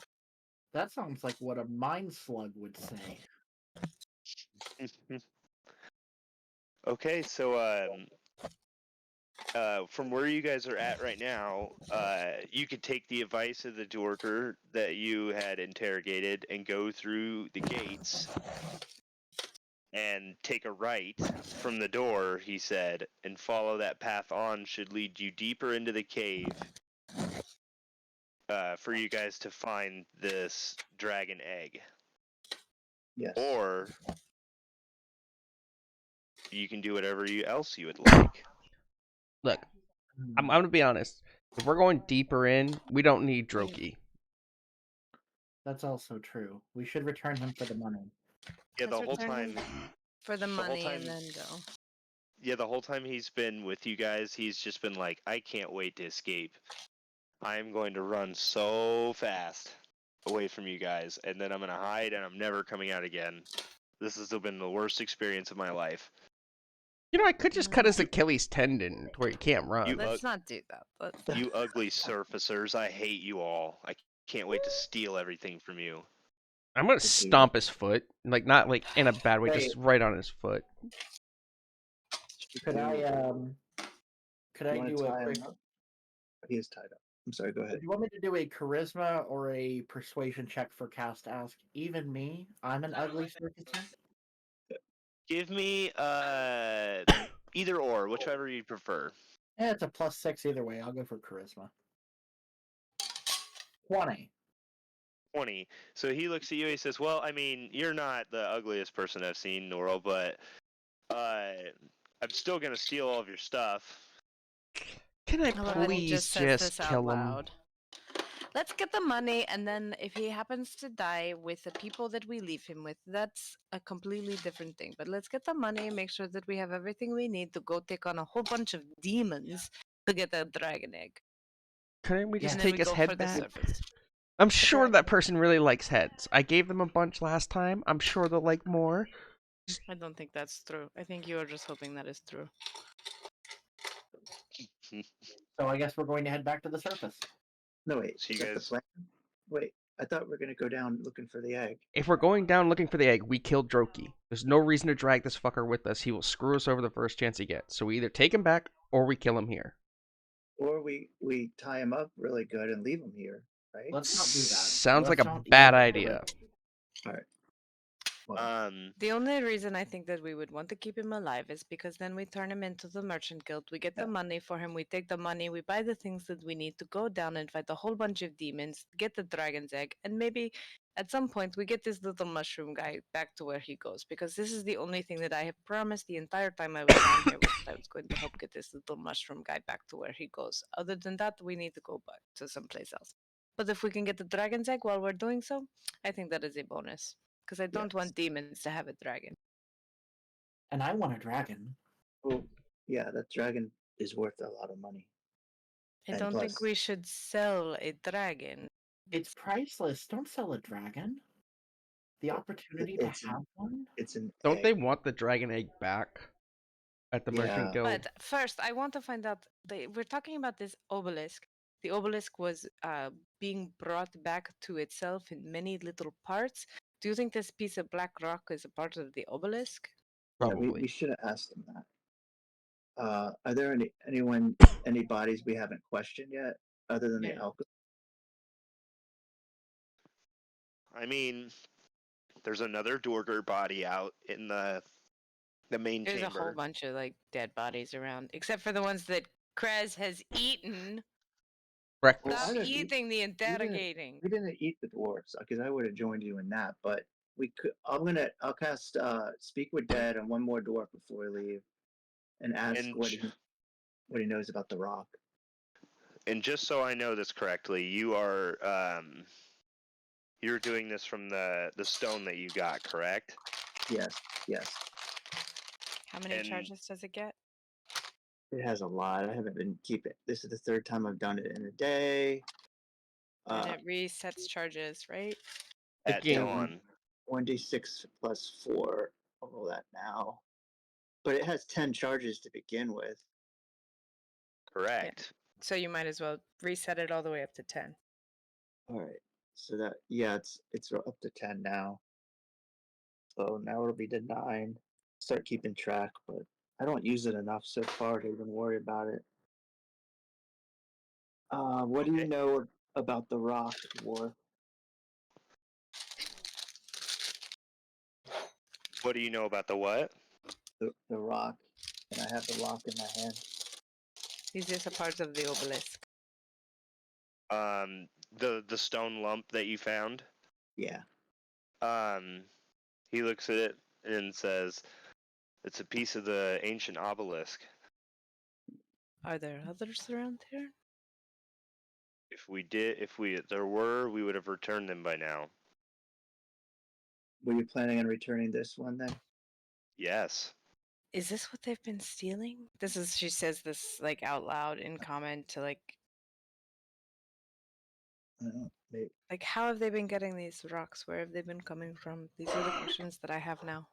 Speaker 1: that sounds like what a mind slug would say.
Speaker 3: Okay, so from where you guys are at right now, you could take the advice of the Dorker that you had interrogated and go through the gates and take a right from the door, he said, and follow that path on should lead you deeper into the cave for you guys to find this dragon egg.
Speaker 4: Yes.
Speaker 3: Or you can do whatever else you would like.
Speaker 2: Look, I'm gonna be honest. If we're going deeper in, we don't need Droki.
Speaker 1: That's also true. We should return him for the money.
Speaker 3: Yeah, the
Speaker 8: Let's
Speaker 3: whole
Speaker 8: return him
Speaker 3: time.
Speaker 8: for the
Speaker 3: whole
Speaker 8: money
Speaker 3: time-
Speaker 8: and then go.
Speaker 3: Yeah, the whole time he's been with you guys, he's just been like, I can't wait to escape. I'm going to run so fast away from you guys, and then I'm going to hide, and I'm never coming out again. This has been the worst experience of my life.
Speaker 2: You know, I could just cut his Achilles tendon to where he can't run.
Speaker 3: You-
Speaker 8: Let's not do that. Let's...
Speaker 3: You ugly surfacers, I hate you all. I can't wait to steal everything from you.
Speaker 2: I'm gonna stomp his foot, like not like in a bad way, just
Speaker 1: Wait.
Speaker 2: right on his foot.
Speaker 1: Could I
Speaker 4: You wanna
Speaker 1: do a
Speaker 4: tie him
Speaker 1: quick
Speaker 4: up? He is tied up. I'm sorry. Go
Speaker 1: do
Speaker 4: ahead.
Speaker 1: you want me to do a charisma or a persuasion check for Cast Ask? Even me? I'm an ugly surfacer?
Speaker 3: Give me either or, whichever you prefer.
Speaker 1: Yeah, it's a +6 either way. I'll go for charisma. 20.
Speaker 3: 20. So he looks at you, he says, well, I mean, you're not the ugliest person I've seen, Norl, but I'm still going to steal all of your stuff.
Speaker 2: Can I
Speaker 8: How about he
Speaker 2: please
Speaker 8: says
Speaker 2: just
Speaker 8: this out
Speaker 2: kill him?
Speaker 8: loud? Let's get the money, and then if he happens to die with the people that we leave him with, that's a completely different thing. But let's get the money, make sure that we have everything we need to go take on a whole bunch of demons to get that dragon egg.
Speaker 2: Can we just
Speaker 8: And then
Speaker 2: take
Speaker 8: we
Speaker 2: his
Speaker 8: go for
Speaker 2: head
Speaker 8: the
Speaker 2: back?
Speaker 8: surface.
Speaker 2: I'm sure that
Speaker 8: dragon.
Speaker 2: person really likes heads. I gave them a bunch last time. I'm sure they'll like more.
Speaker 8: I don't think that's true. I think you are just hoping that is true.
Speaker 1: So I guess we're going to head back to the surface.
Speaker 4: No, wait.
Speaker 3: So
Speaker 4: is
Speaker 3: you
Speaker 4: that the
Speaker 3: guys-
Speaker 4: plan? Wait, I thought we were gonna go down looking for the egg.
Speaker 2: If we're going down looking for the egg, we kill Droki. There's no reason to drag this fucker with us. He will screw us over the first chance he gets. So we either take him back or we kill him here.
Speaker 4: Or we tie him up really good and leave him here, right?
Speaker 1: Let's not do that.
Speaker 2: Sounds like
Speaker 1: Let's
Speaker 2: a
Speaker 1: not
Speaker 2: bad
Speaker 1: even-
Speaker 2: idea.
Speaker 4: All right. Well,
Speaker 8: The only reason I think that we would want to keep him alive is because then we turn him into the merchant guild. We get the money for him. We take the money. We buy the things that we need to go down and fight a whole bunch of demons, get the dragon's egg, and maybe at some point we get this little mushroom guy back to where he goes. Because this is the only thing that I have promised the entire time I was down here was that I was going to help get this little mushroom guy back to where he goes. Other than that, we need to go back to someplace else. But if we can get the dragon's egg while we're doing so, I think that is a bonus. Because I don't want demons to have a dragon.
Speaker 1: And I want a dragon.
Speaker 4: oh, yeah, that dragon is worth a lot of money.
Speaker 8: I
Speaker 4: And
Speaker 8: don't think
Speaker 4: plus-
Speaker 8: we should sell a dragon.
Speaker 1: It's priceless. Don't sell a dragon. The
Speaker 4: Well,
Speaker 1: opportunity
Speaker 4: it's
Speaker 1: to have one?
Speaker 4: It's an
Speaker 2: Don't
Speaker 4: egg.
Speaker 2: they want the dragon egg back at the Merchant
Speaker 4: Yeah.
Speaker 2: Guild?
Speaker 8: But first, I want to find out. We're talking about this obelisk. The obelisk was being brought back to itself in many little parts. Do you think this piece of black rock is a part of the obelisk?
Speaker 4: Yeah,
Speaker 2: Probably.
Speaker 4: we should have asked them that. Are there any bodies we haven't questioned yet, other than the
Speaker 8: Yeah.
Speaker 4: alchemist?
Speaker 3: I mean, there's another Dorger body out in the main
Speaker 8: There's
Speaker 3: chamber.
Speaker 8: a whole bunch of like dead bodies around, except for the ones that Krez has eaten.
Speaker 2: Breakfast.
Speaker 4: Well, I
Speaker 8: Stop
Speaker 4: didn't eat-
Speaker 8: eating the interrogating.
Speaker 4: We didn't eat the dwarves because I would have joined you in that, but we could. I'll cast Speak with Dead on one more dwarf before we leave, and ask
Speaker 3: And
Speaker 4: what
Speaker 3: j-
Speaker 4: he knows about the rock.
Speaker 3: And just so I know this correctly, you are you're doing this from the stone that you got, correct?
Speaker 4: Yes, yes.
Speaker 8: How many
Speaker 3: and-
Speaker 8: charges does it get?
Speaker 4: It has a lot. I haven't been keeping. This is the third time I've done it in a day.
Speaker 8: And it resets charges, right?
Speaker 3: At
Speaker 2: Again.
Speaker 3: dawn.
Speaker 4: 1d6 plus 4 I'll roll that now. But it has 10 charges to begin with.
Speaker 3: Correct.
Speaker 8: So you might as well reset it all the way up to 10.
Speaker 4: All right. So that it's up to 10 now. So now it'll be to 9. Start keeping track, but I don't use it enough so far to even worry about it. What do you
Speaker 3: Okay.
Speaker 4: know about the rock war?
Speaker 3: What do you know about the what?
Speaker 4: The rock, and I have the rock in my hand.
Speaker 8: These are the parts of the obelisk.
Speaker 3: The stone lump that you found.
Speaker 4: Yeah.
Speaker 3: He looks at it and says, "It's a piece of the ancient obelisk.
Speaker 8: Are there others around here?
Speaker 3: If there were, we would have returned them by now."
Speaker 4: Were you planning on returning this one then?
Speaker 3: Yes.
Speaker 8: Is this what they've been stealing? She says this like out loud in comment to like
Speaker 4: Maybe.
Speaker 8: Like, how have they been getting these rocks? Where have they been coming from? These are the questions that I have now.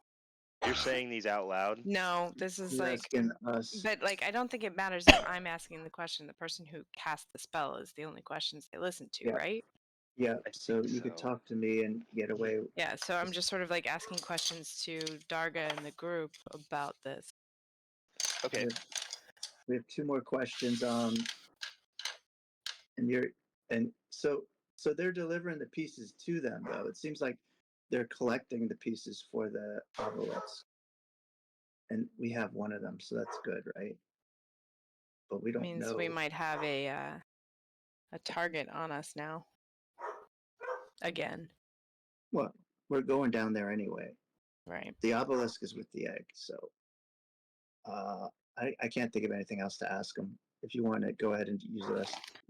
Speaker 3: You're saying these out loud?
Speaker 8: No, this is
Speaker 4: He's
Speaker 8: like,
Speaker 4: asking us.
Speaker 8: but like, I don't think it matters if I'm asking the question. The person who cast the spell is the only questions they listen to,
Speaker 4: Yeah.
Speaker 8: right?
Speaker 4: Yeah,
Speaker 3: I
Speaker 4: so
Speaker 3: think
Speaker 4: you could
Speaker 3: so.
Speaker 4: talk to me and get away.
Speaker 8: Yeah, so I'm just sort of like asking questions to Darga and the group about this.
Speaker 3: Okay.
Speaker 4: We have 2 more questions. And so they're delivering the pieces to them though. It seems like they're collecting the pieces for the obelisk, and we have one of them, so that's good, right? But we don't
Speaker 8: Means
Speaker 4: know.
Speaker 8: we might have a target on us now. Again,
Speaker 4: Well, we're going down there anyway.
Speaker 8: right?
Speaker 4: The obelisk is with the egg, so I can't think of anything else to ask them. If you want to go ahead and use the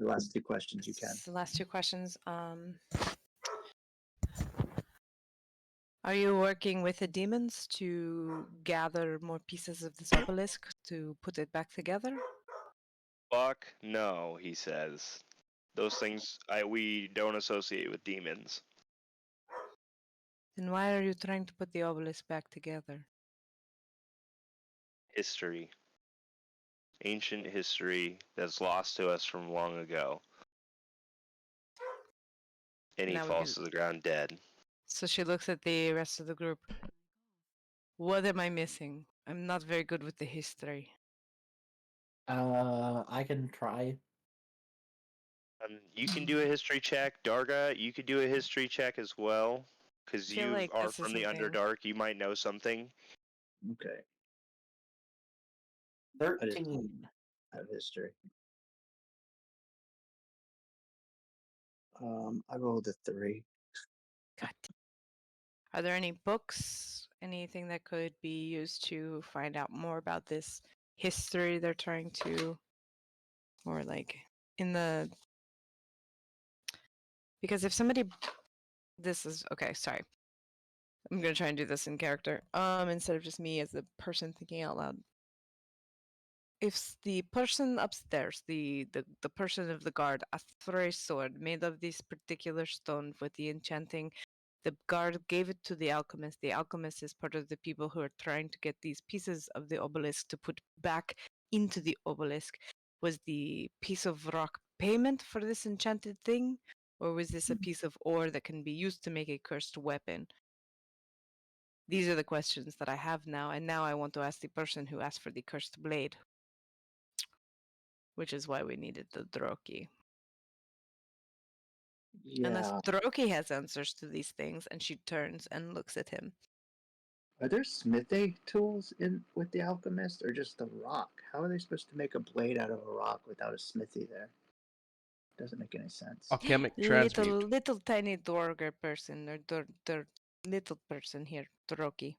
Speaker 4: last 2 questions, you can.
Speaker 8: The last 2 questions. Are you working with the demons to gather more pieces of this obelisk to put it back together?
Speaker 3: Fuck no, he says. Those things we don't associate with demons.
Speaker 8: Then why are you trying to put the obelisk back together?
Speaker 3: History. Ancient history that's lost to us from long ago. And he
Speaker 8: Now we
Speaker 3: falls
Speaker 8: can-
Speaker 3: to the ground dead.
Speaker 8: So she looks at the rest of the group. What am I missing? I'm not very good with the history.
Speaker 1: I can try.
Speaker 3: You can do a history check. Darga, you could do a history check as well. Because
Speaker 8: Feel
Speaker 3: you
Speaker 8: like
Speaker 3: are
Speaker 8: this is
Speaker 3: from the
Speaker 8: something-
Speaker 3: Underdark. You might know something.
Speaker 4: Okay.
Speaker 1: 13.
Speaker 4: Out of history. I rolled a 3.
Speaker 8: God. Are there any books, anything that could be used to find out more about this history they're trying to, or like in the, because if somebody, this is, okay, sorry. I'm going to try and do this in character. Instead of just me as the person thinking out loud. If the person upstairs, the person of the guard, asked for a sword made of this particular stone with the enchanting, the guard gave it to the alchemist. The alchemist is part of the people who are trying to get these pieces of the obelisk to put back into the obelisk. Was the piece of rock payment for this enchanted thing? Or was this a piece of ore that can be used to make a cursed weapon? These are the questions that I have now, and now I want to ask the person who asked for the cursed blade. Which is why we needed the Droki. Unless
Speaker 4: Yeah.
Speaker 8: Droki has answers to these things, and she turns and looks at him.
Speaker 4: Are there smithing tools with the alchemist, or just the rock? How are they supposed to make a blade out of a rock without a smithy there? Doesn't make any sense.
Speaker 2: Alchemic transmute.
Speaker 8: Little tiny Dwarger person, or little person here, Droki.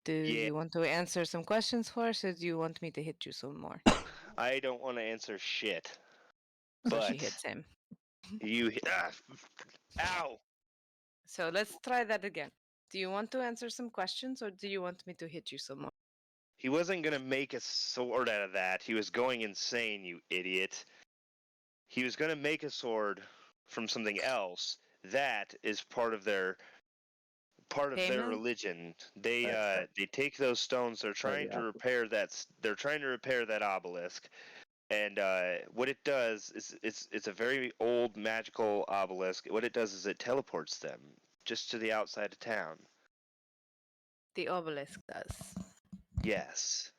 Speaker 8: Do
Speaker 3: Yeah.
Speaker 8: you want to answer some questions for us, or do you want me to hit you some more?
Speaker 3: I don't want to answer shit.
Speaker 8: So she
Speaker 3: But
Speaker 8: hits him.
Speaker 3: Ow!
Speaker 8: So let's try that again. Do you want to answer some questions, or do you want me to hit you some more?
Speaker 3: He wasn't gonna make a sword out of that. He was going insane, you idiot. He was gonna make a sword from something else. That is part of their part of their
Speaker 8: Payment?
Speaker 3: religion.
Speaker 4: That's
Speaker 3: They take those stones. They're trying to repair that. They're trying to repair that obelisk. And what it does is it's a very old magical obelisk. What it does is it teleports them just to the outside of town.
Speaker 8: The obelisk does.
Speaker 3: Yes.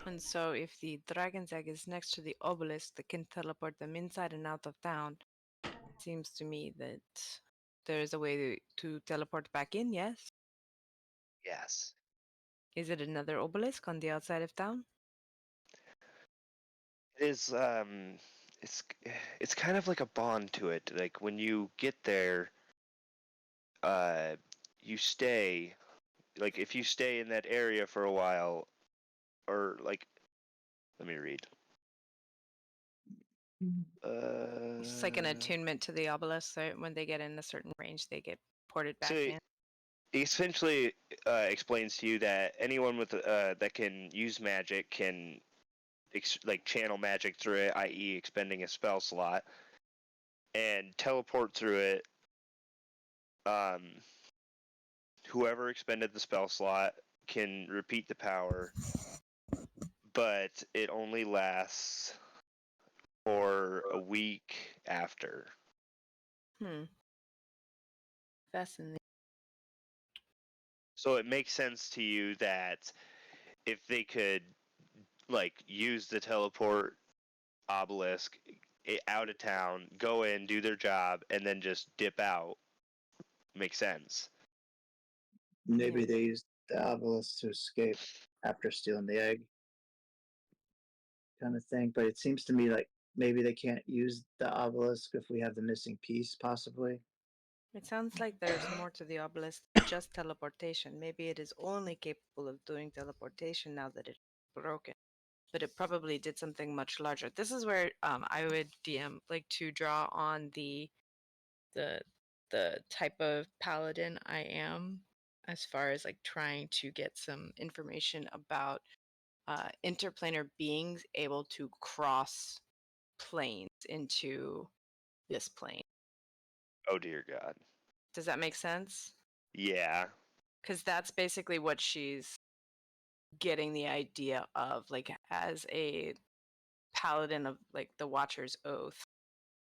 Speaker 8: And so if the dragon's egg is next to the obelisk that can teleport them inside and out of town, it seems to me that there is a way to teleport back in, yes?
Speaker 3: Yes.
Speaker 8: Is it another obelisk on the outside of town?
Speaker 3: It is it's kind of like a bond to it. Like when you get there, you stay. Like if you stay in that area for a while, or like, let me read.
Speaker 8: It's just like an attunement to the obelisk, so when they get in a certain range, they get ported back
Speaker 3: So
Speaker 8: in.
Speaker 3: it essentially explains to you that anyone with that can use magic can like channel magic through it, i.e., expending a spell slot, and teleport through it. Whoever expended the spell slot can repeat the power, but it only lasts for a week after.
Speaker 8: Fascinating.
Speaker 3: So it makes sense to you that if they could like use the teleport obelisk out of town, go in, do their job, and then just dip out, makes sense.
Speaker 4: maybe
Speaker 8: Yeah.
Speaker 4: they used the obelisk to escape after stealing the egg, kind of thing. But it seems to me like maybe they can't use the obelisk if we have the missing piece, possibly.
Speaker 8: It sounds like there's more to the obelisk than just teleportation. Maybe it is only capable of doing teleportation now that it's broken. But it probably did something much larger. This is where I would DM like to draw on the type of paladin I am, as far as like trying to get some information about interplanar beings able to cross planes into this plane.
Speaker 3: Oh dear God.
Speaker 8: Does that make sense?
Speaker 3: Yeah.
Speaker 8: Because that's basically what she's getting the idea of, like, as a paladin of like the Watcher's Oath.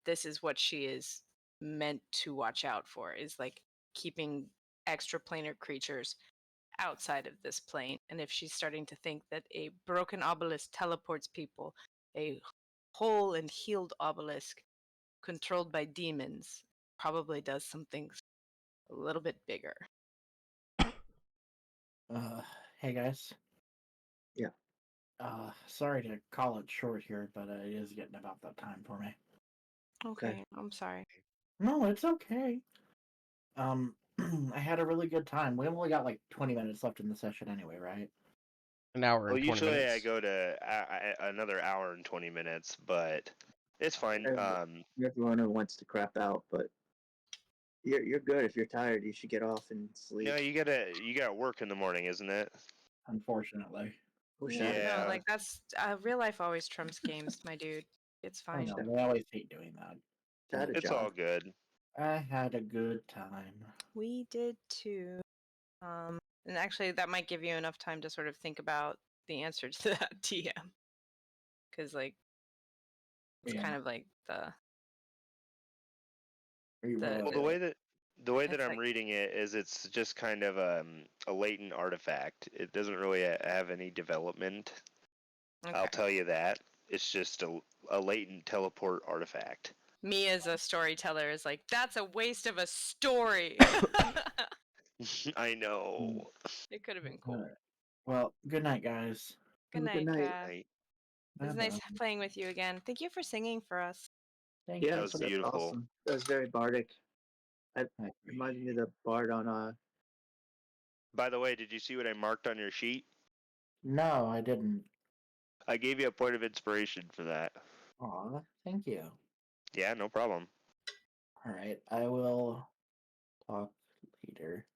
Speaker 8: This is what she is meant to watch out for, is like keeping extraplanar creatures outside of this plane. And if she's starting to think that a broken obelisk teleports people, a whole and healed obelisk controlled by demons probably does something a little bit bigger.
Speaker 1: Hey guys.
Speaker 4: Yeah.
Speaker 1: Sorry to call it short here, but it is getting about that time for me.
Speaker 8: Okay, I'm sorry.
Speaker 1: No, it's okay. I had a really good time. We only got like 20 minutes left in the session anyway, right?
Speaker 2: An hour
Speaker 3: Well,
Speaker 2: and 20
Speaker 3: usually
Speaker 2: minutes.
Speaker 3: I go to another hour and 20 minutes, but it's fine.
Speaker 4: Everyone who wants to crap out, but you're good. If you're tired, you should get off and sleep.
Speaker 3: No, you gotta work in the morning, isn't it?
Speaker 1: Unfortunately.
Speaker 4: Wish I had a
Speaker 3: Yeah.
Speaker 8: No,
Speaker 4: job.
Speaker 8: like that's real life always trumps games, my dude. It's
Speaker 1: I
Speaker 8: fine.
Speaker 1: know, they always hate doing that.
Speaker 4: Wish I had a
Speaker 3: It's
Speaker 4: job.
Speaker 3: all good.
Speaker 1: I had a good time.
Speaker 8: We did too. And actually, that might give you enough time to sort of think about the answer to that DM, because like it's
Speaker 1: Yeah.
Speaker 8: kind of like the
Speaker 1: We
Speaker 8: the-
Speaker 1: will,
Speaker 3: Well, the way that
Speaker 8: It's
Speaker 3: I'm
Speaker 8: like-
Speaker 3: reading it is it's just kind of a latent artifact. It doesn't really have any development. I'll
Speaker 8: okay.
Speaker 3: tell you that. It's just a latent teleport artifact.
Speaker 8: Me as a storyteller is like, that's a waste of a story.
Speaker 3: I know.
Speaker 8: It could have been cool.
Speaker 1: well, good night, guys.
Speaker 8: Good
Speaker 4: Have a
Speaker 8: night,
Speaker 4: good night.
Speaker 8: Cav. It was nice
Speaker 1: Bye-bye.
Speaker 8: playing with you again. Thank you for singing for us.
Speaker 1: Thank
Speaker 4: Yeah,
Speaker 1: you.
Speaker 3: was
Speaker 4: that's
Speaker 3: beautiful.
Speaker 4: awesome. That was very bardic.
Speaker 1: I
Speaker 4: Reminded me of the bard on
Speaker 3: By the way, did you see what I marked on your sheet?
Speaker 1: No, I didn't.
Speaker 3: I gave you a point of inspiration for that.
Speaker 1: Aw, thank you.
Speaker 3: Yeah, no problem.
Speaker 1: All right, I will talk later.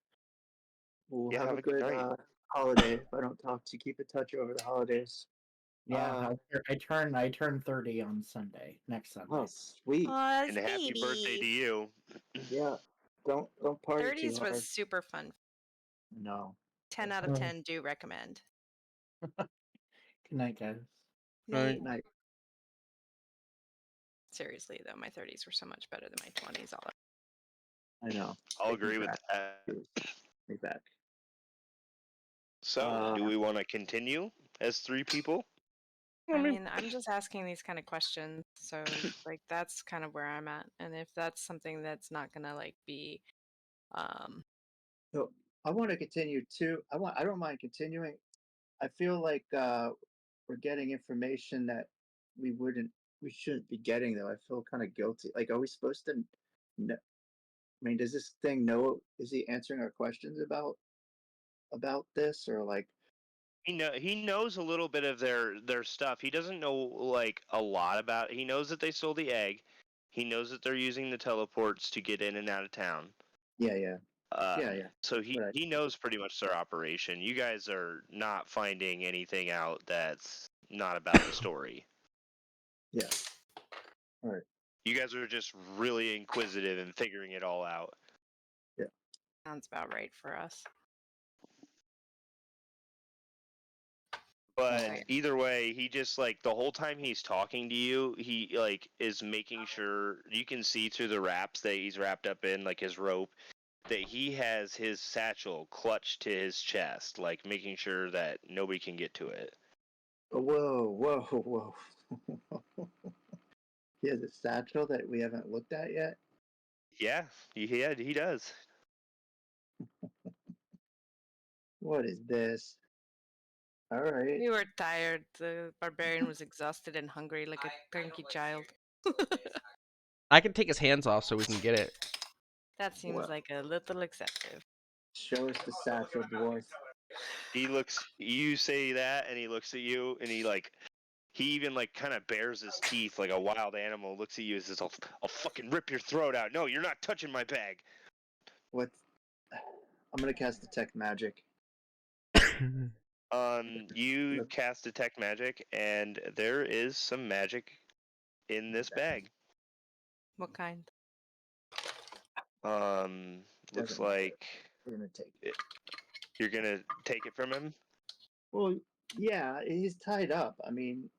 Speaker 4: We'll
Speaker 3: Yeah,
Speaker 4: have
Speaker 3: have
Speaker 4: a
Speaker 3: a good
Speaker 4: good
Speaker 3: night.
Speaker 4: holiday. If I don't talk to you, keep in touch over the holidays.
Speaker 1: Yeah, I turn 30 on Sunday. Next Sunday.
Speaker 4: Oh, sweet.
Speaker 8: Oh,
Speaker 3: And happy birthday to you.
Speaker 4: Yeah. Don't party too
Speaker 8: 30s
Speaker 4: hard.
Speaker 8: was super fun
Speaker 4: No.
Speaker 8: 10
Speaker 4: That's
Speaker 8: out of
Speaker 1: Oh.
Speaker 8: 10 do recommend.
Speaker 1: Good night, guys.
Speaker 2: Right.
Speaker 8: Night.
Speaker 4: Night.
Speaker 8: Seriously though, my 30s were so much better than my 20s. All
Speaker 4: I know.
Speaker 3: I'll
Speaker 4: Take me
Speaker 3: agree with
Speaker 4: back.
Speaker 3: that.
Speaker 4: Take me back.
Speaker 3: So, do we want to continue as 3 people?
Speaker 8: I mean, I'm just asking these kind of questions, so like that's kind of where I'm at. And if that's something that's not gonna like be,
Speaker 4: So I want to continue too. I don't mind continuing. I feel like we're getting information that we shouldn't be getting though. I feel kind of guilty. Like, are we supposed to know? I mean, does this thing know? Is he answering our questions about this, or like?
Speaker 3: He knows a little bit of their stuff. He doesn't know like a lot about it. He knows that they stole the egg. He knows that they're using the teleports to get in and out of town.
Speaker 4: Yeah, yeah, yeah.
Speaker 3: So he
Speaker 4: Right.
Speaker 3: he knows pretty much their operation. You guys are not finding anything out that's not about the story.
Speaker 4: Yeah. All right.
Speaker 3: You guys are just really inquisitive and figuring it all out.
Speaker 8: sounds about right for us.
Speaker 3: But
Speaker 8: Right.
Speaker 3: either way, he just like the whole time he's talking to you, he like is making sure you can see through the wraps that he's wrapped up in, like his rope, that he has his satchel clutched to his chest, like making sure that nobody can get to it.
Speaker 4: Whoa, whoa, whoa. He has a satchel that we haven't looked at yet.
Speaker 3: Yeah, he does.
Speaker 4: What is this? All right.
Speaker 8: We were tired. The barbarian was exhausted and hungry like a cranky child.
Speaker 2: I can take his hands off so we can get it.
Speaker 8: That seems
Speaker 4: Well.
Speaker 8: like a little excessive.
Speaker 4: Show us the satchel, dwarf.
Speaker 3: He looks. You say that, and he looks at you, and he even like kind of bares his teeth like a wild animal. Looks at you and says, "I'll fucking rip your throat out." No, you're not touching my bag.
Speaker 4: What? I'm gonna cast detect magic.
Speaker 3: You cast detect magic, and there is some magic in this bag.
Speaker 8: What kind?
Speaker 3: Looks
Speaker 4: Doesn't matter.
Speaker 3: like
Speaker 4: We're gonna take it.
Speaker 3: you're gonna take it from him.
Speaker 4: Well, yeah, he's tied up. I mean,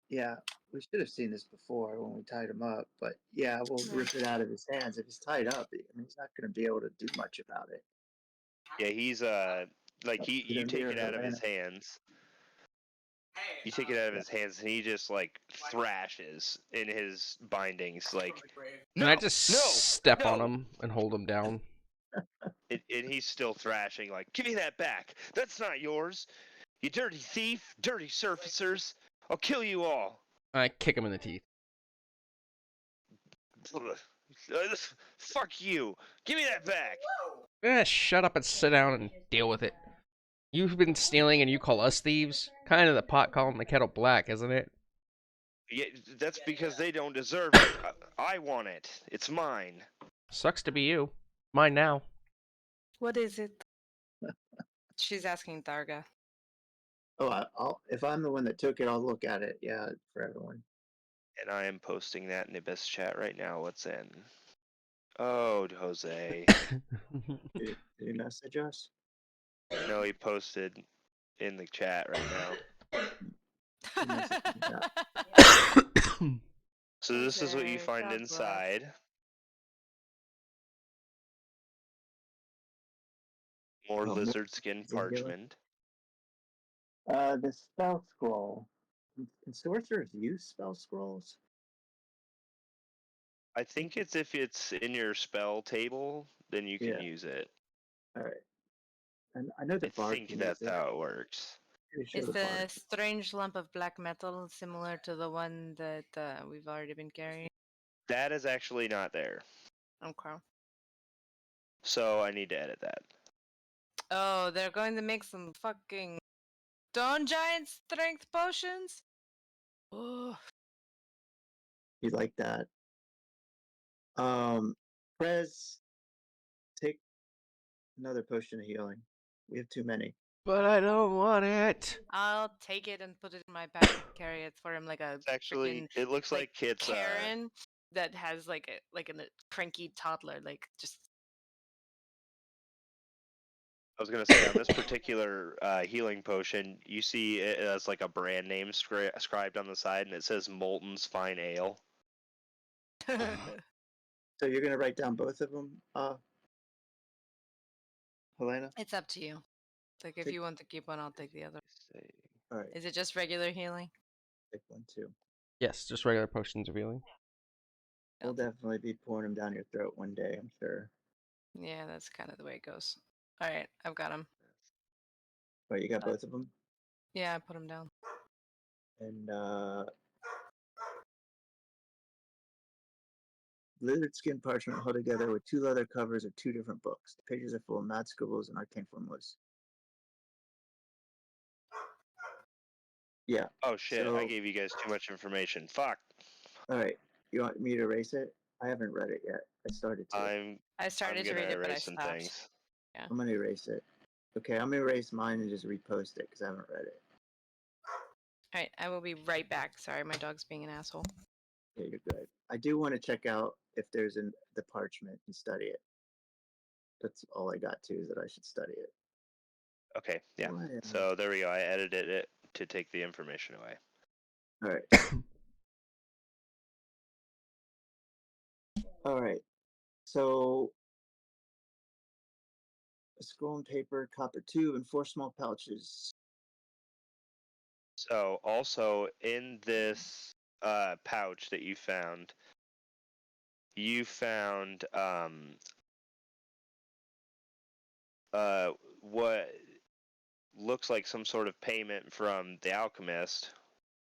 Speaker 4: yeah, we should have seen this before when we tied him up. But yeah, we'll rip it out of his hands. If he's tied up, I mean, he's not gonna be able to do much about it.
Speaker 3: Yeah, he's like
Speaker 4: You
Speaker 3: you
Speaker 4: don't
Speaker 3: take
Speaker 4: hear
Speaker 3: it out of his
Speaker 4: Helena.
Speaker 3: hands. You take it out of his hands, and he just like thrashes in his bindings, like.
Speaker 2: Can I just
Speaker 3: no,
Speaker 2: step on
Speaker 3: no.
Speaker 2: him and hold him down?
Speaker 3: And he's still thrashing, like, "Give me that back! That's not yours! You dirty thief! Dirty surfacers! I'll kill you all!"
Speaker 2: I kick him in the teeth.
Speaker 3: Fuck you! Give me that back!
Speaker 2: Shut up and sit down and deal with it. You've been stealing and you call us thieves? Kind of the pot calling the kettle black, isn't it?
Speaker 3: Yeah, that's because they don't deserve it. I want it. It's mine.
Speaker 2: Sucks to be you. Mine now.
Speaker 8: What is it? She's asking Tharga.
Speaker 4: Oh, I'll if I'm the one that took it, I'll look at it. Yeah, for everyone.
Speaker 3: And I am posting that in Abyss chat right now. What's in? Oh, Jose.
Speaker 4: Did he message us?
Speaker 3: No, he posted in the chat right now. So this is what you
Speaker 8: Okay,
Speaker 3: find
Speaker 8: God bless.
Speaker 3: inside. More
Speaker 4: Oh,
Speaker 3: lizard skin
Speaker 4: singular.
Speaker 3: parchment.
Speaker 4: The spell scroll. Can sorcerers use spell scrolls?
Speaker 3: I think it's if it's in your spell table, then you can
Speaker 4: Yeah.
Speaker 3: use it.
Speaker 4: All right. And I know the
Speaker 3: I
Speaker 4: bard
Speaker 3: think
Speaker 4: can
Speaker 3: that's
Speaker 4: use it.
Speaker 3: how it works.
Speaker 4: Pretty sure
Speaker 8: Is
Speaker 4: the
Speaker 8: the
Speaker 4: bard.
Speaker 8: strange lump of black metal similar to the one that we've already been carrying?
Speaker 3: That is actually not there.
Speaker 8: Okay.
Speaker 3: So I need to edit that.
Speaker 8: Oh, they're going to make some fucking stone giant strength potions? Oh,
Speaker 4: You like that? Prez, take another potion of healing. We have too many.
Speaker 2: But I don't want it.
Speaker 8: I'll take it and put it in my bag and carry it for him like a
Speaker 3: It's actually,
Speaker 8: freaking
Speaker 3: it looks like it's
Speaker 8: Karen that has like a cranky toddler, like just
Speaker 3: I was gonna say on this particular healing potion, you see it has like a brand name scribed on the side, and it says Molten's Fine Ale.
Speaker 4: So you're gonna write down both of them, Helena?
Speaker 8: It's up to you. Like, if
Speaker 4: Pick-
Speaker 8: you want to keep one, I'll take the other.
Speaker 4: All right,
Speaker 8: Is it just regular healing?
Speaker 4: pick one too.
Speaker 2: Yes, just regular potions of healing.
Speaker 4: We'll definitely be pouring them down your throat one day, I'm sure.
Speaker 8: Yeah, that's kind of the way it goes. All right, I've got them.
Speaker 4: Right, you got both of them,
Speaker 8: Yeah, I put them down.
Speaker 4: and lizard skin parchment held together with 2 leather covers of 2 different books. The pages are full of mad scribbles and arcane formulas. Yeah.
Speaker 3: Oh shit! I
Speaker 4: So-
Speaker 3: gave you guys too much information. Fuck.
Speaker 4: All right. You want me to erase it? I haven't read it yet. I started to.
Speaker 8: I started to
Speaker 3: gonna
Speaker 8: read it, but I
Speaker 3: erase some
Speaker 8: stopped.
Speaker 3: things.
Speaker 4: I'm gonna erase it. Okay, I'm gonna erase mine and just repost it because I haven't read it.
Speaker 8: All right, I will be right back. Sorry, my dog's being an asshole.
Speaker 4: Yeah, you're good. I do want to check out if there's the parchment and study it. That's all I got to is that I should study it.
Speaker 3: Okay, yeah.
Speaker 4: Why,
Speaker 3: So there we go. I edited it to take the information away.
Speaker 4: all right. All right. So a scroll and paper, copper tube, and 4 small pouches.
Speaker 3: So also in this pouch that you found what looks like some sort of payment from the alchemist,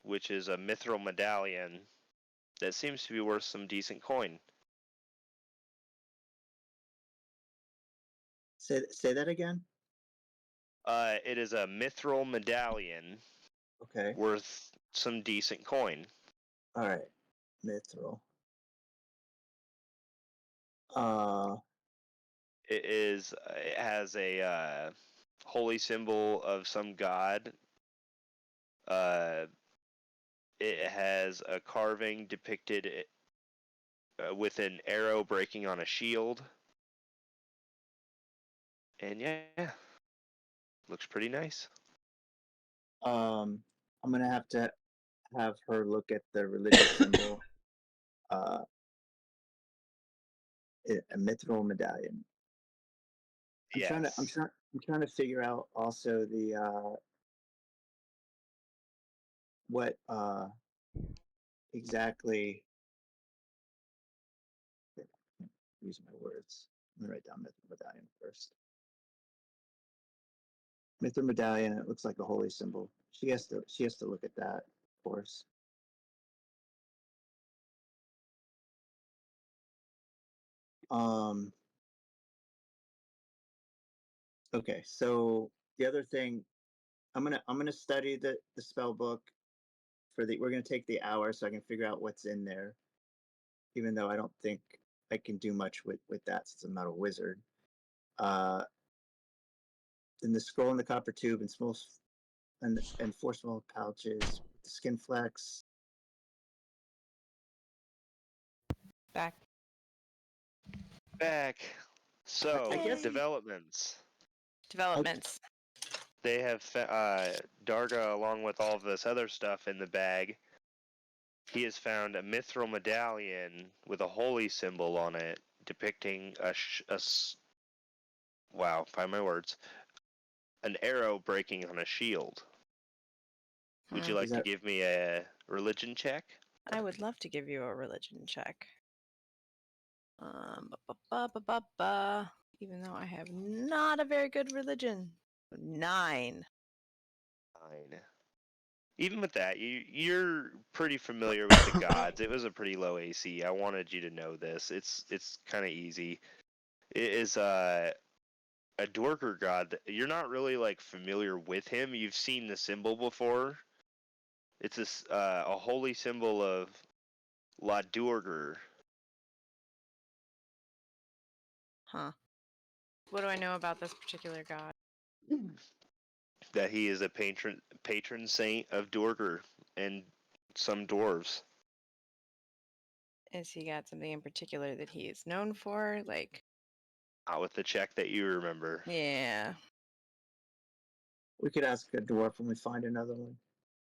Speaker 3: which is a mithril medallion that seems to be worth some decent coin.
Speaker 4: Say that again.
Speaker 3: It is a mithril medallion
Speaker 4: Okay.
Speaker 3: worth some decent coin.
Speaker 4: All right. Mithril.
Speaker 3: It has a holy symbol of some god. It has a carving depicted with an arrow breaking on a shield. And yeah, looks pretty nice.
Speaker 4: I'm gonna have to have her look at the religious symbol. A mithril medallion. I'm trying to figure out also the what exactly. Use my words. Let me write down mithril medallion first. Mithril medallion. It looks like a holy symbol. She has to look at that, of course. Okay, so the other thing, I'm gonna study the spell book we're gonna take the hour so I can figure out what's in there. Even though I don't think I can do much with that since I'm not a wizard. Then the scroll in the copper tube and and 4 small pouches, the skin flex.
Speaker 8: Back.
Speaker 3: So
Speaker 4: I guess-
Speaker 3: developments.
Speaker 8: Developments.
Speaker 3: They have Darga, along with all of this other stuff in the bag. He has found a mithril medallion with a holy symbol on it, depicting wow, find my words, an arrow breaking on a shield. Would you like to give me a religion check?
Speaker 8: I would love to give you a religion check. Even though I have not a very good religion. 9.
Speaker 3: 9. Even with that, you're pretty familiar with the gods. It was a pretty low AC. I wanted you to know this. It's kind of easy. It is a Dorger god. You're not really like familiar with him. You've seen the symbol before. It's a holy symbol of La Dorger.
Speaker 8: Huh. What do I know about this particular god?
Speaker 3: That he is a patron saint of Dorger and some dwarves.
Speaker 8: Has he got something in particular that he is known for? Like,
Speaker 3: Not with the check that you remember.
Speaker 8: yeah.
Speaker 4: We could ask a dwarf when we find another one.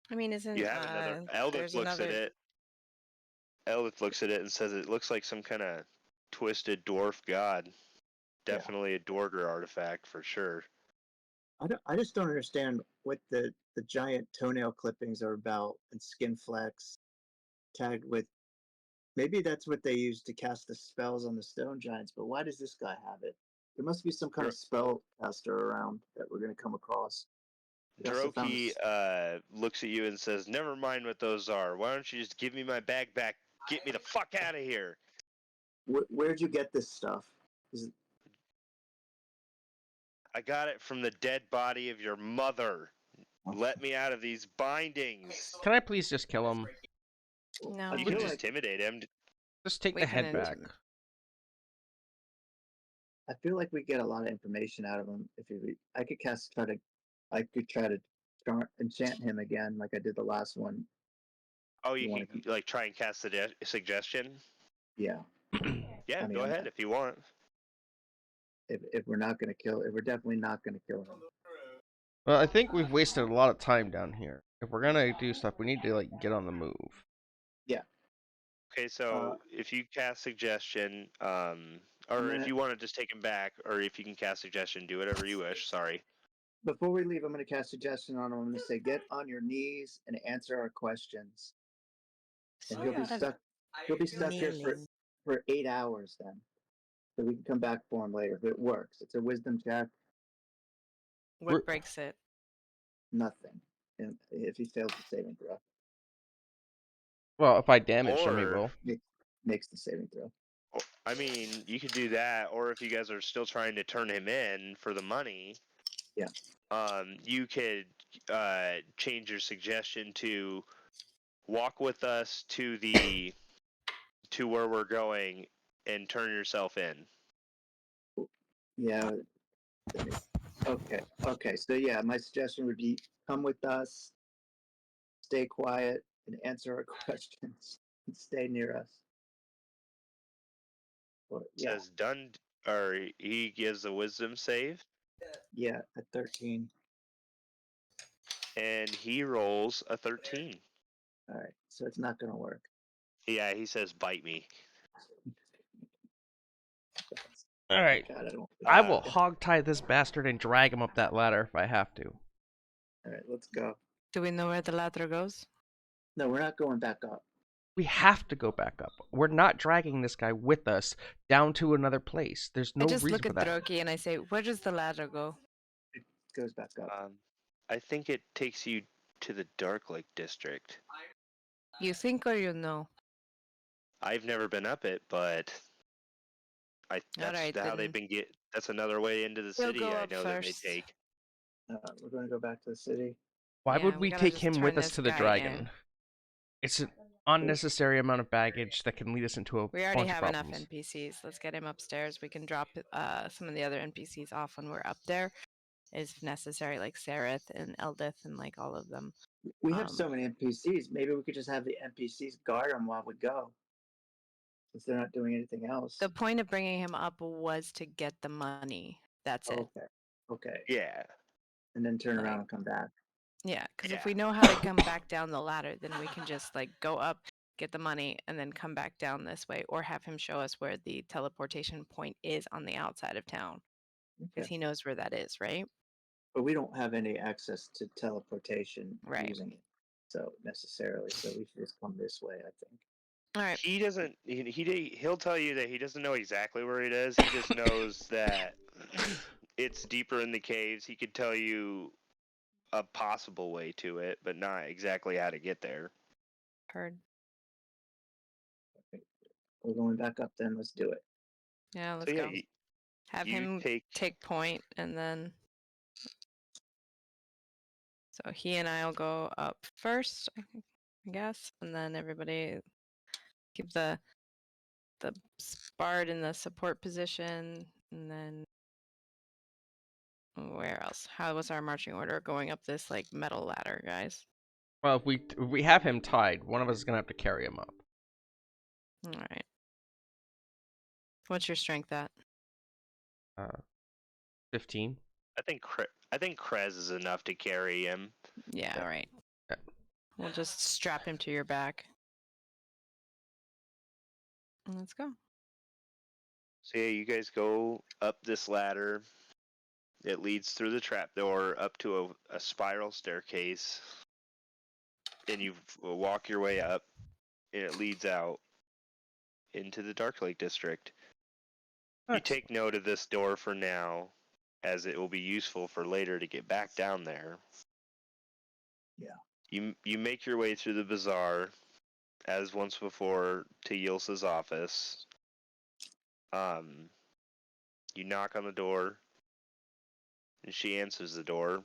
Speaker 8: I mean, isn't
Speaker 3: You have another. Eldith
Speaker 8: there's
Speaker 3: looks
Speaker 8: another?
Speaker 3: at it. Eldith looks at it and says it looks like some kind of twisted dwarf god.
Speaker 4: Yeah.
Speaker 3: Definitely a Dorger artifact for sure.
Speaker 4: I just don't understand what the giant toenail clippings are about and skin flecks tagged with. Maybe that's what they use to cast the spells on the stone giants, but why does this guy have it? There must be some kind of spell caster around that we're going to come across. We also found
Speaker 3: Droki looks at you and says, "Never mind what those are. Why don't you just give me my bag back? Get me the fuck out of here."
Speaker 4: Where'd you get this stuff? Is it,
Speaker 3: I got it from the dead body of your mother. Let me out of these bindings.
Speaker 2: Can I please just kill him?
Speaker 8: No.
Speaker 3: You can just intimidate him.
Speaker 2: Just take
Speaker 8: We
Speaker 2: the
Speaker 8: can
Speaker 2: head back.
Speaker 4: I feel like we get a lot of information out of him. If you, I could try to enchant him again, like I did the last one.
Speaker 3: Oh, you
Speaker 4: wanna
Speaker 3: can like try and cast a suggestion.
Speaker 4: Yeah.
Speaker 3: Yeah,
Speaker 4: I mean,
Speaker 3: go ahead if you want.
Speaker 4: If we're not gonna kill, if we're definitely not gonna kill him.
Speaker 2: Well, I think we've wasted a lot of time down here. If we're gonna do stuff, we need to like get on the move.
Speaker 3: Okay, so if you cast suggestion, or if you want to just take him back, or if you can cast suggestion, do whatever you wish. Sorry.
Speaker 4: Before we leave, I'm gonna cast suggestion on him. I'm gonna say, get on your knees and answer our questions. And he'll be stuck. He'll be stuck here for 8 hours then. So we can come back for him later if it works. It's a wisdom check.
Speaker 8: What breaks it?
Speaker 4: Nothing. And if he fails the saving throw,
Speaker 2: Well, if I damage him, he will.
Speaker 4: makes the saving throw.
Speaker 3: I mean, you could do that, or if you guys are still trying to turn him in for the money,
Speaker 4: Yeah.
Speaker 3: You could change your suggestion to walk with us to where we're going and turn yourself in.
Speaker 4: Yeah. Okay. So yeah, my suggestion would be come with us, stay quiet, and answer our questions, and stay near us. Or, yeah.
Speaker 3: Says done, or he gives a wisdom save,
Speaker 4: Yeah, at 13.
Speaker 3: and he rolls a 13.
Speaker 4: All right, so it's not gonna work.
Speaker 3: Yeah, he says bite me.
Speaker 2: All right.
Speaker 4: God,
Speaker 2: I will hogtie this bastard and drag him up that ladder if I have to.
Speaker 4: All right, let's go.
Speaker 8: Do we know where the ladder goes?
Speaker 4: No, we're not going back up.
Speaker 2: We have to go back up. We're not dragging this guy with us down to another place. There's no
Speaker 8: I just
Speaker 2: reason
Speaker 8: look
Speaker 2: for
Speaker 8: at
Speaker 2: that.
Speaker 8: Droki and I say, where does the ladder go?
Speaker 4: It goes back up.
Speaker 3: I think it takes you to the Dark Lake District.
Speaker 8: You think or you know?
Speaker 3: I've never been up it, but that's
Speaker 8: Alright,
Speaker 3: how
Speaker 8: then
Speaker 3: they've been That's another way into the
Speaker 8: we'll
Speaker 3: city.
Speaker 8: go
Speaker 3: I
Speaker 8: up
Speaker 3: know that
Speaker 8: first.
Speaker 3: they take.
Speaker 4: We're going to go back to the city.
Speaker 2: Why
Speaker 8: Yeah,
Speaker 2: would
Speaker 8: we
Speaker 2: we
Speaker 8: gotta
Speaker 2: take
Speaker 8: just
Speaker 2: him with
Speaker 8: turn
Speaker 2: us
Speaker 8: this
Speaker 2: to the
Speaker 8: guy
Speaker 2: dragon?
Speaker 8: in.
Speaker 2: It's an unnecessary amount of baggage that can lead us into a
Speaker 8: We already
Speaker 2: bunch
Speaker 8: have
Speaker 2: of
Speaker 8: enough
Speaker 2: problems.
Speaker 8: NPCs. Let's get him upstairs. We can drop some of the other NPCs off when we're up there, if necessary, like Sereth and Eldith and like all of them.
Speaker 4: We have so many NPCs. Maybe we could just have the NPCs guard them while we go, since they're not doing anything else.
Speaker 8: The point of bringing him up was to get the money. That's it.
Speaker 4: Okay.
Speaker 3: Yeah.
Speaker 4: And then turn around and come back.
Speaker 8: Yeah, because if
Speaker 3: Yeah.
Speaker 8: we know how to come back down the ladder, then we can just like go up, get the money, and then come back down this way, or have him show us where the teleportation point is on the outside of town, because
Speaker 4: Okay.
Speaker 8: he knows where that is, right?
Speaker 4: But we don't have any access to teleportation
Speaker 8: Right.
Speaker 4: using it, so necessarily. So we should just come this way, I think.
Speaker 8: All right.
Speaker 3: He doesn't. He'll tell you that he doesn't know exactly where it is. He just knows that it's deeper in the caves. He could tell you a possible way to it, but not exactly how to get there.
Speaker 8: Heard.
Speaker 4: We're going back up then. Let's do it.
Speaker 8: Yeah, let's
Speaker 3: So yeah,
Speaker 8: go. Have
Speaker 3: you
Speaker 8: him take point, and then. So he and I'll go up first, I guess, and then everybody keep the Bard in the support position, and then where else? How was our marching order going up this like metal ladder, guys?
Speaker 2: Well, if we have him tied, one of us is gonna have to carry him up.
Speaker 8: All right. What's your strength at?
Speaker 2: 15.
Speaker 3: I think Krez is enough to carry him.
Speaker 8: Yeah,
Speaker 2: Yeah.
Speaker 8: right.
Speaker 2: Yeah.
Speaker 8: We'll just strap him to your back. Let's go.
Speaker 3: So yeah, you guys go up this ladder. It leads through the trapdoor up to a spiral staircase, and you walk your way up, and it leads out into the Dark Lake District. You take note of this door for now, as it will be useful for later to get back down there.
Speaker 4: Yeah.
Speaker 3: You make your way through the bazaar, as once before, to Yilsa's office. You knock on the door, and she answers the door.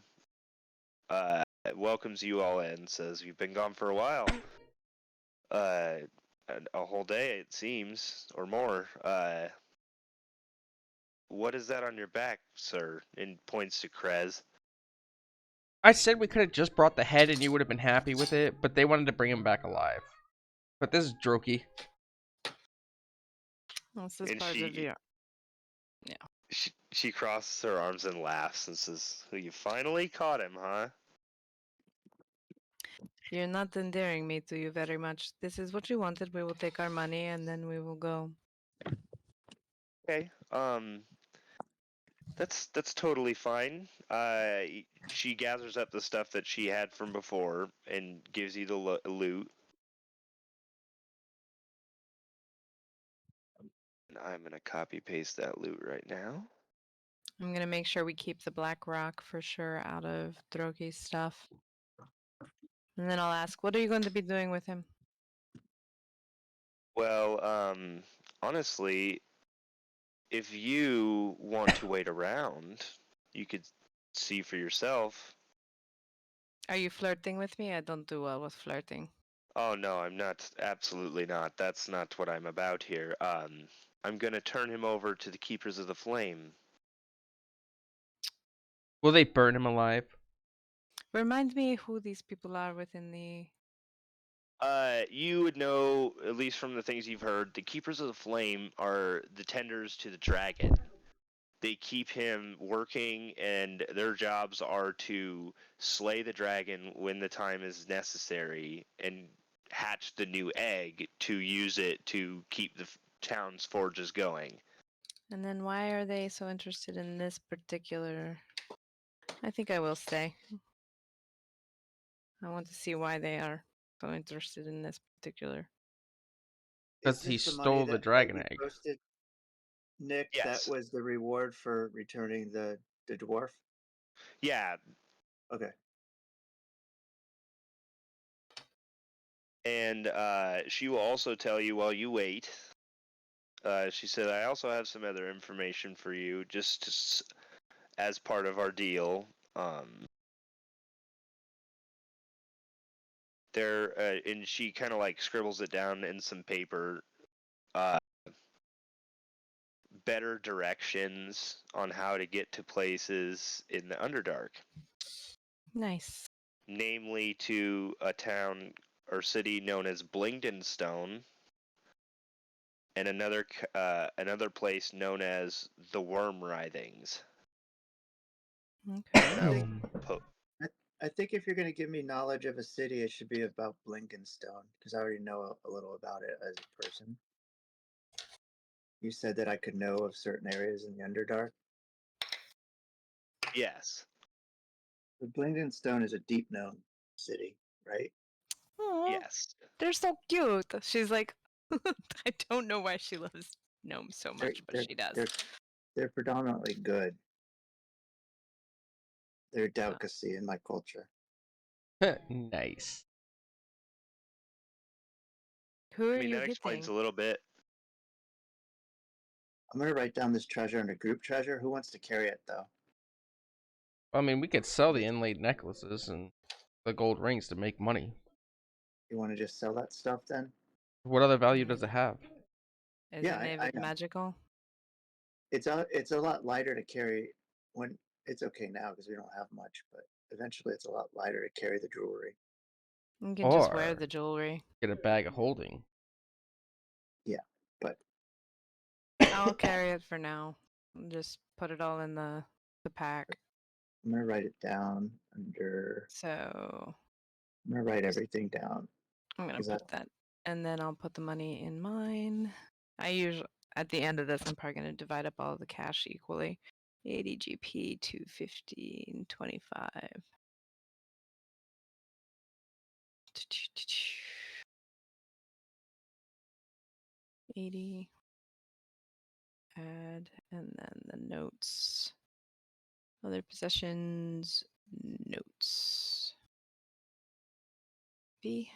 Speaker 3: Welcomes you all in, says, "You've been gone for a while. A whole day, it seems, or more. What is that on your back, sir?" And points to Krez.
Speaker 2: I said we could have just brought the head and you would have been happy with it, but they wanted to bring him back alive. But this is Droki.
Speaker 8: This is
Speaker 3: And
Speaker 8: part of the.
Speaker 3: she crosses her arms and laughs and says, "You finally caught him, huh?"
Speaker 8: You're not endearing me to you very much. This is what you wanted. We will take our money and then we will go.
Speaker 3: Okay. That's totally fine. She gathers up the stuff that she had from before and gives you the loot. And I'm gonna copy paste that loot right now.
Speaker 8: I'm gonna make sure we keep the Black Rock for sure out of Drogi's stuff. And then I'll ask, what are you going to be doing with him?
Speaker 3: Well, honestly, if you want to wait around, you could see for yourself.
Speaker 8: Are you flirting with me? I don't do well with flirting.
Speaker 3: Oh no, I'm not. Absolutely not. That's not what I'm about here. I'm gonna turn him over to the Keepers of the Flame.
Speaker 2: Will they burn him alive?
Speaker 8: Remind me who these people are within the.
Speaker 3: You would know, at least from the things you've heard, the Keepers of the Flame are the tenders to the dragon. They keep him working, and their jobs are to slay the dragon when the time is necessary and hatch the new egg to use it to keep the town's forges going.
Speaker 8: And then why are they so interested in this particular? I think I will stay. I want to see why they are so interested in this particular.
Speaker 2: Because
Speaker 4: Is
Speaker 2: he
Speaker 4: this the money
Speaker 2: stole the
Speaker 4: that
Speaker 2: dragon
Speaker 4: you
Speaker 2: egg.
Speaker 4: posted, Nick?
Speaker 3: Yes.
Speaker 4: That was the reward for returning the dwarf.
Speaker 3: Yeah,
Speaker 4: Okay.
Speaker 3: and she will also tell you while you wait. She said, "I also have some other information for you, just as part of our deal. And she kind of like scribbles it down in some paper. Better directions on how to get to places in the Underdark.
Speaker 8: Nice.
Speaker 3: Namely to a town or city known as Blingdenstone, and another place known as the Worm Writhings."
Speaker 8: Okay.
Speaker 4: I think if you're going to give me knowledge of a city, it should be about Blinkenstone, because I already know a little about it as a person. You said that I could know of certain areas in the Underdark.
Speaker 3: Yes.
Speaker 4: The Blinkenstone is a deep known city, right?
Speaker 8: Aw,
Speaker 3: Yes.
Speaker 8: they're so cute. She's like, I don't know why she loves gnomes so
Speaker 4: They're-
Speaker 8: much, but she does.
Speaker 4: They're predominantly good. They're a delicacy in my culture.
Speaker 2: Nice.
Speaker 8: Who are
Speaker 3: I mean,
Speaker 8: you
Speaker 3: that
Speaker 8: hitting?
Speaker 3: explains a little bit.
Speaker 4: I'm going to write down this treasure under group treasure. Who wants to carry it, though?
Speaker 2: I mean, we could sell the inlaid necklaces and the gold rings to make money.
Speaker 4: You want to just sell that stuff then?
Speaker 2: What other value does it have?
Speaker 8: Is
Speaker 4: Yeah,
Speaker 8: any of
Speaker 4: I
Speaker 8: it
Speaker 4: know.
Speaker 8: magical?
Speaker 4: It's a lot lighter to carry when it's okay now because we don't have much, but eventually it's a lot lighter to carry the jewelry.
Speaker 8: You can just wear
Speaker 2: Or
Speaker 8: the jewelry.
Speaker 2: get a bag of holding.
Speaker 4: Yeah, but
Speaker 8: I'll carry it for now. Just put it all in the pack.
Speaker 4: I'm gonna write it down under.
Speaker 8: So
Speaker 4: I'm gonna write everything down.
Speaker 8: I'm gonna
Speaker 4: Is
Speaker 8: put
Speaker 4: that-
Speaker 8: that, and then I'll put the money in mine. I usually at the end of this, I'm probably gonna divide up all the cash equally. 80 GP, 250, and 25. 80. Add, and then the notes. Other possessions, notes. B.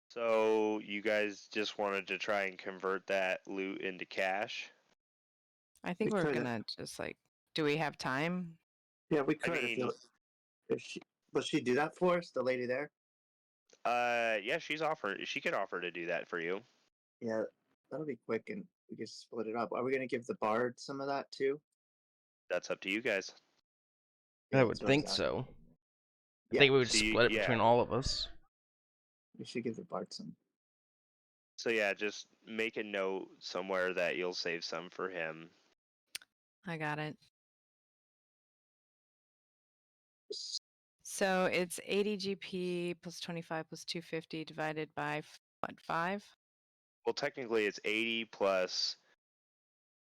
Speaker 3: So you guys just wanted to try and convert that loot into cash?
Speaker 8: I think
Speaker 4: We
Speaker 8: we're
Speaker 4: could've-
Speaker 8: gonna just like, do we have time?
Speaker 4: Yeah, we
Speaker 3: I
Speaker 4: could.
Speaker 3: mean,
Speaker 4: If she will she do that for us, the lady there?
Speaker 3: yeah, she could offer to do that for you.
Speaker 4: Yeah, that'll be quick, and we can split it up. Are we gonna give the bard some of that too?
Speaker 3: That's up to you guys.
Speaker 2: I
Speaker 4: Yeah,
Speaker 2: would
Speaker 4: that's what
Speaker 2: think
Speaker 4: asking.
Speaker 2: so. I
Speaker 4: Yeah,
Speaker 2: think we would
Speaker 3: so you-
Speaker 2: split it
Speaker 3: yeah.
Speaker 2: between all of us.
Speaker 4: we should give the bard some.
Speaker 3: So yeah, just make a note somewhere that you'll save some for him.
Speaker 8: I got it. So it's 80 GP plus 25 plus 250 divided by what, 5?
Speaker 3: Well, technically it's 80 plus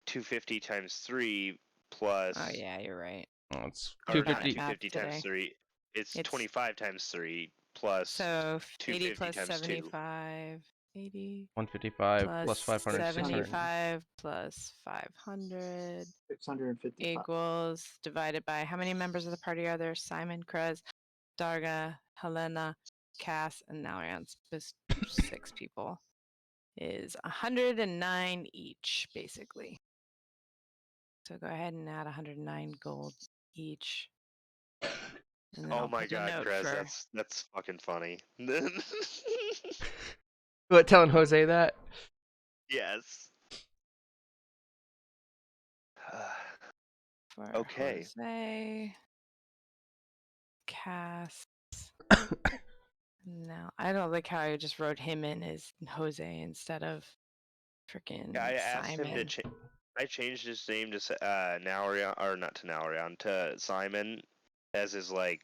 Speaker 3: 250 times 3 plus.
Speaker 8: Oh yeah, you're right.
Speaker 2: Oh, it's
Speaker 3: Or not
Speaker 2: 250.
Speaker 3: 250 times
Speaker 8: today.
Speaker 3: 3. It's
Speaker 8: It's-
Speaker 3: 25 times 3 plus
Speaker 8: So 80
Speaker 3: 250
Speaker 8: plus
Speaker 3: times 2.
Speaker 8: 75. 80
Speaker 2: 155 plus
Speaker 8: plus
Speaker 2: 500, 600.
Speaker 8: 75 plus 500
Speaker 4: 655.
Speaker 8: equals divided by how many members of the party are there? Simon, Krez, Darga, Helena, Cass, and now we're on 6 people. Is 109 each, basically. So go ahead and add 109 gold each. And then
Speaker 3: Oh
Speaker 8: I'll
Speaker 3: my
Speaker 8: put a
Speaker 3: god,
Speaker 8: note
Speaker 3: Krez,
Speaker 8: for-
Speaker 3: that's fucking funny.
Speaker 2: What, telling Jose that?
Speaker 3: Yes.
Speaker 8: for
Speaker 3: Okay.
Speaker 8: Jose, Cass. No, I don't like how I just wrote him in as Jose instead of freaking
Speaker 3: Yeah, I asked
Speaker 8: Simon.
Speaker 3: him to I changed his name to Naurion, or not to Naurion, to Simon as his like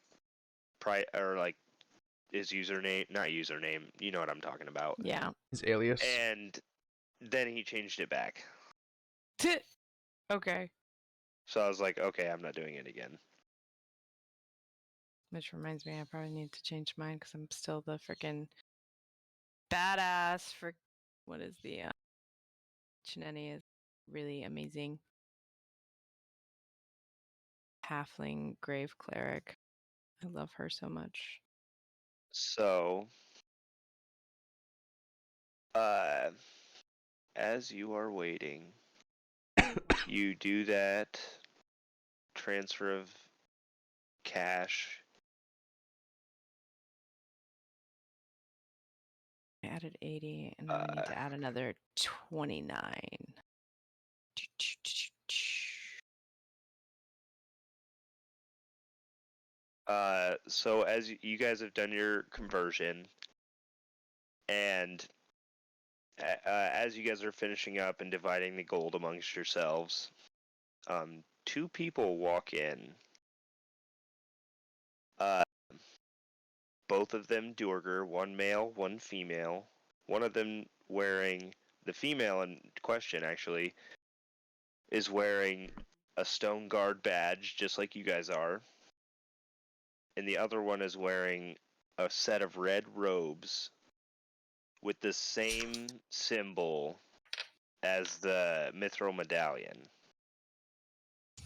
Speaker 3: his username, not username. You know what I'm talking about.
Speaker 8: Yeah.
Speaker 2: His alias.
Speaker 3: And then he changed it back.
Speaker 8: Okay.
Speaker 3: So I was like, okay, I'm not doing it again.
Speaker 8: Which reminds me, I probably need to change mine because I'm still the freaking badass for what is the Chineni is really amazing. Halfling Grave Cleric. I love her so much.
Speaker 3: So, as you are waiting, you do that transfer of cash.
Speaker 8: I added 80, and then I need to add another 29.
Speaker 3: So as you guys have done your conversion, and as you guys are finishing up and dividing the gold amongst yourselves, 2 people walk in. Both of them Duergar, one male, one female. One of them wearing, the female in question actually, is wearing a Stone Guard badge, just like you guys are. And the other one is wearing a set of red robes with the same symbol as the Mithril Medallion.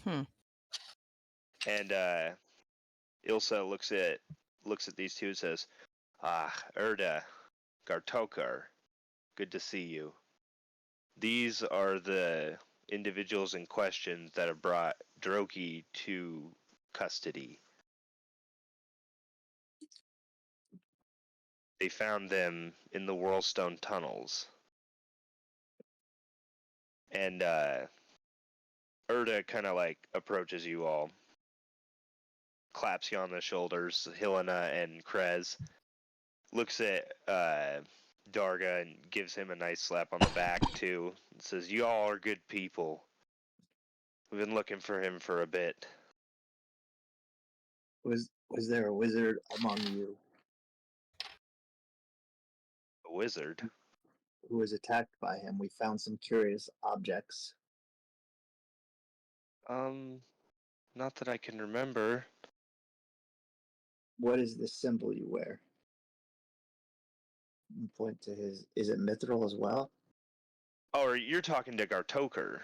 Speaker 8: Hmm.
Speaker 3: And Ilsa looks at these two and says, Erda, Gartokar, good to see you. These are the individuals in question that have brought Droki to custody. They found them in the Whirlstone tunnels. And Erda kind of like approaches you all, claps you on the shoulders, Helena and Krez, looks at Darga and gives him a nice slap on the back too, and says, "You all are good people. We've been looking for him for a bit.
Speaker 4: Was there a wizard among you
Speaker 3: A wizard.
Speaker 4: who was attacked by him? We found some curious objects.
Speaker 3: Not that I can remember.
Speaker 4: What is the symbol you wear? And point to his. Is it mithril as well?
Speaker 3: Oh, you're talking to Gartoker.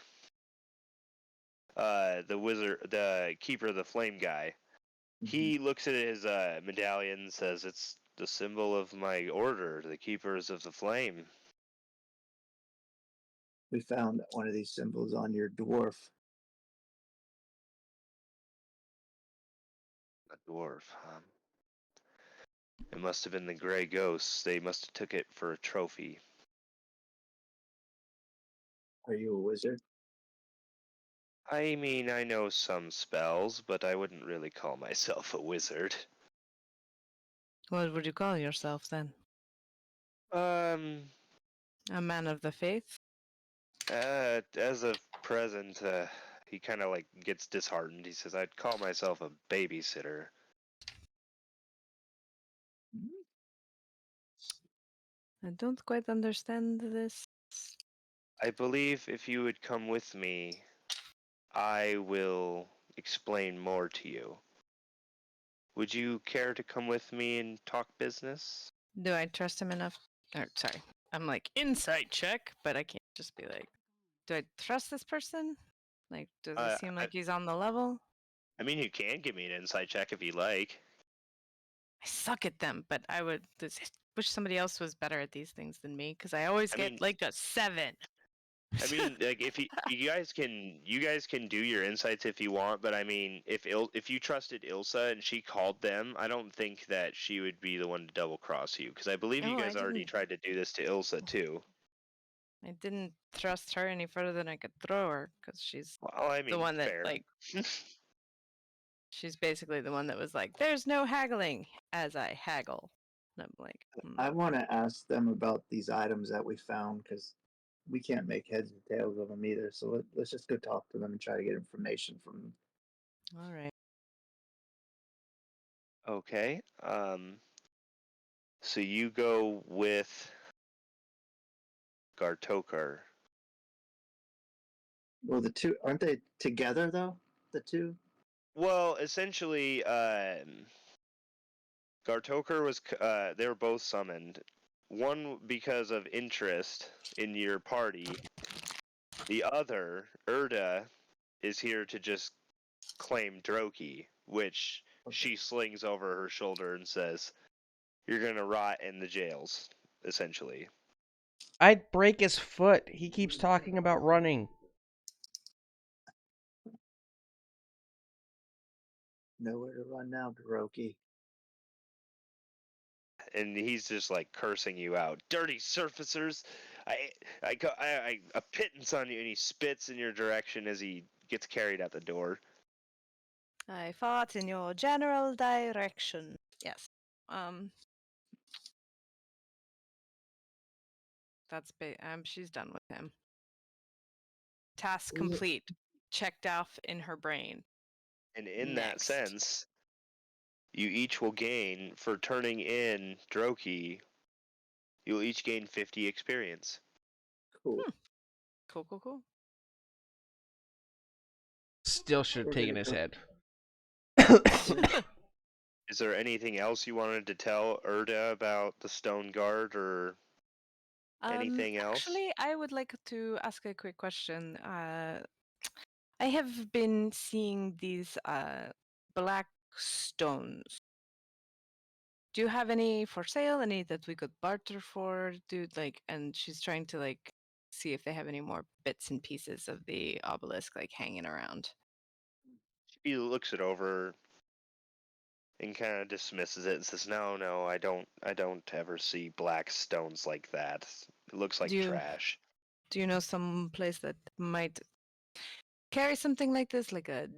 Speaker 3: The wizard, the keeper of the flame guy. He looks at his medallion and says, "It's the symbol of my order, the keepers of the flame."
Speaker 4: We found one of these symbols on your dwarf.
Speaker 3: A dwarf. It must have been the Grey Ghosts. They must have took it for a trophy.
Speaker 4: Are you a wizard?
Speaker 3: I mean, I know some spells, but I wouldn't really call myself a wizard.
Speaker 8: What would you call yourself then? A man of the faith?
Speaker 3: As of present, he kind of like gets disheartened. He says, "I'd call myself a babysitter."
Speaker 8: I don't quite understand this.
Speaker 3: I believe if you would come with me, I will explain more to you. Would you care to come with me and talk business?
Speaker 8: Do I trust him enough? Or, sorry, I'm like, insight check, but I can't just be like, do I trust this person? Like, does he seem like he's on the level?
Speaker 3: I mean, you can give me an insight check if you like.
Speaker 8: I suck at them, but I would wish somebody else was better at these things than me, because I always get
Speaker 3: mean-
Speaker 8: like a 7.
Speaker 3: I mean, like if you guys can do your insights if you want, but I mean, if you trusted Ilsa and she called them, I don't think that she would be the one to double cross you, because I believe you
Speaker 8: No, I
Speaker 3: guys already
Speaker 8: didn't.
Speaker 3: tried to do this to Ilsa too.
Speaker 8: I didn't trust her any further than I could throw her, because she's
Speaker 3: Well, I mean,
Speaker 8: the one that
Speaker 3: fair.
Speaker 8: like she's basically the one that was like, "There's no haggling," as I haggle. And I'm like,
Speaker 4: I want to ask them about these items that we found because we can't make heads and tails of them either. So let's just go talk to them and try to get information from them.
Speaker 8: all right.
Speaker 3: Okay. So you go with Gartokar.
Speaker 4: Well, the two aren't they together though? The two.
Speaker 3: Well, essentially, Gartokar was. They were both summoned. One because of interest in your party. The other, Erda, is here to just claim Droki, which she slings over her shoulder and says, "You're gonna rot in the jails," essentially.
Speaker 2: I'd break his foot. He keeps talking about running.
Speaker 4: Nowhere to run now, Hiroki.
Speaker 3: And he's just like cursing you out. "Dirty surfacers! I a pittance on you," and he spits in your direction as he gets carried out the door.
Speaker 8: I fought in your general direction. Yes. That's she's done with him. Task complete. Checked off in her brain.
Speaker 3: And in that
Speaker 8: Next.
Speaker 3: sense, you each will gain, for turning in Droki, you'll each gain 50 experience.
Speaker 4: Cool.
Speaker 8: Cool.
Speaker 2: Still should have
Speaker 4: We're
Speaker 2: taken
Speaker 4: gonna
Speaker 2: his
Speaker 4: go-
Speaker 2: head.
Speaker 3: Is there anything else you wanted to tell Erda about the Stone Guard or anything else?
Speaker 8: Actually, I would like to ask a quick question. I have been seeing these black stones. Do you have any for sale? Any that we could barter for? Dude, like, and she's trying to like see if they have any more bits and pieces of the obelisk like hanging around.
Speaker 3: She looks it over and kind of dismisses it and says, "No, I don't ever see black stones like that. It looks like
Speaker 8: Do you-
Speaker 3: trash."
Speaker 8: Do you know some place that might carry something like this, like a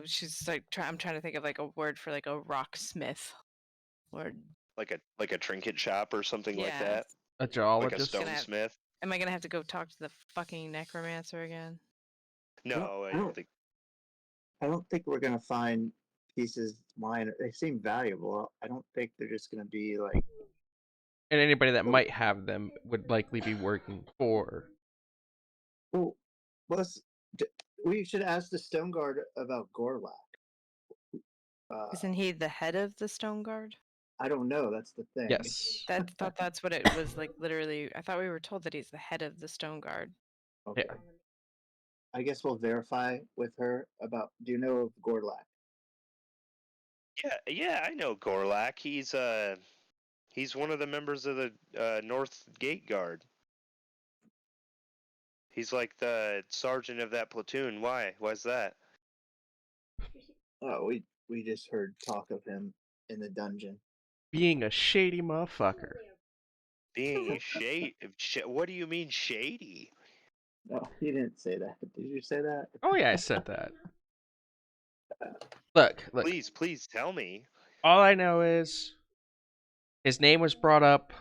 Speaker 8: she's like I'm trying to think of like a word for like a rocksmith or
Speaker 3: Like a trinket shop or something like
Speaker 8: Yeah.
Speaker 3: that.
Speaker 2: A
Speaker 3: Like a
Speaker 2: geologist.
Speaker 8: Gonna have-
Speaker 3: stonesmith.
Speaker 8: Am I gonna have to go talk to the fucking necromancer again?
Speaker 3: No, I don't think.
Speaker 4: I don't think we're gonna find pieces minor. They seem valuable. I don't think they're just gonna be like.
Speaker 2: And anybody that
Speaker 4: Oh.
Speaker 2: might have them would likely be working for.
Speaker 4: Well, let's. We should ask the Stone Guard about Gorlak.
Speaker 8: Isn't he the head of the Stone Guard?
Speaker 4: I don't know. That's the thing.
Speaker 2: Yes.
Speaker 8: Thought that's what it was like. Literally, I thought we were told that he's the head of the Stone Guard.
Speaker 4: Okay.
Speaker 2: Yeah.
Speaker 4: I guess we'll verify with her about. Do you know of Gorlak?
Speaker 3: Yeah, I know Gorlak. He's one of the members of the North Gate Guard. He's like the sergeant of that platoon. Why? Why's that?
Speaker 4: Oh, we just heard talk of him in the dungeon.
Speaker 2: Being a shady motherfucker.
Speaker 3: Being what do you mean shady?
Speaker 4: No, he didn't say that. Did you say that?
Speaker 2: Oh yeah, I said that. Look.
Speaker 3: Please tell me.
Speaker 2: All I know is his name was brought up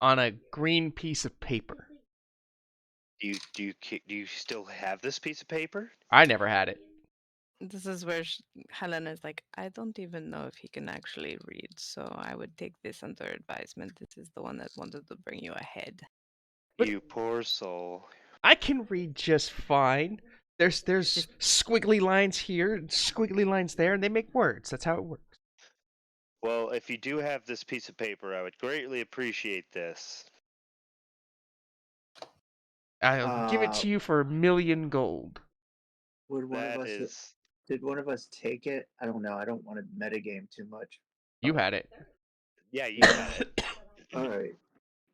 Speaker 2: on a green piece of paper.
Speaker 3: Do you still have this piece of paper?
Speaker 2: I never had it.
Speaker 8: This is where Helena's like, I don't even know if he can actually read, so I would take this under advisement. This is the one that wanted to bring you ahead.
Speaker 2: But-
Speaker 3: You poor soul.
Speaker 2: I can read just fine. There's squiggly lines here, and squiggly lines there, and they make words. That's how it works.
Speaker 3: Well, if you do have this piece of paper, I would greatly appreciate this.
Speaker 2: I'll give it to you for 1,000,000 gold.
Speaker 4: Would one
Speaker 3: That
Speaker 4: of us?
Speaker 3: is.
Speaker 4: Did one of us take it? I don't know. I don't want to metagame too much.
Speaker 2: You had it.
Speaker 3: Yeah, you got it.
Speaker 4: All right,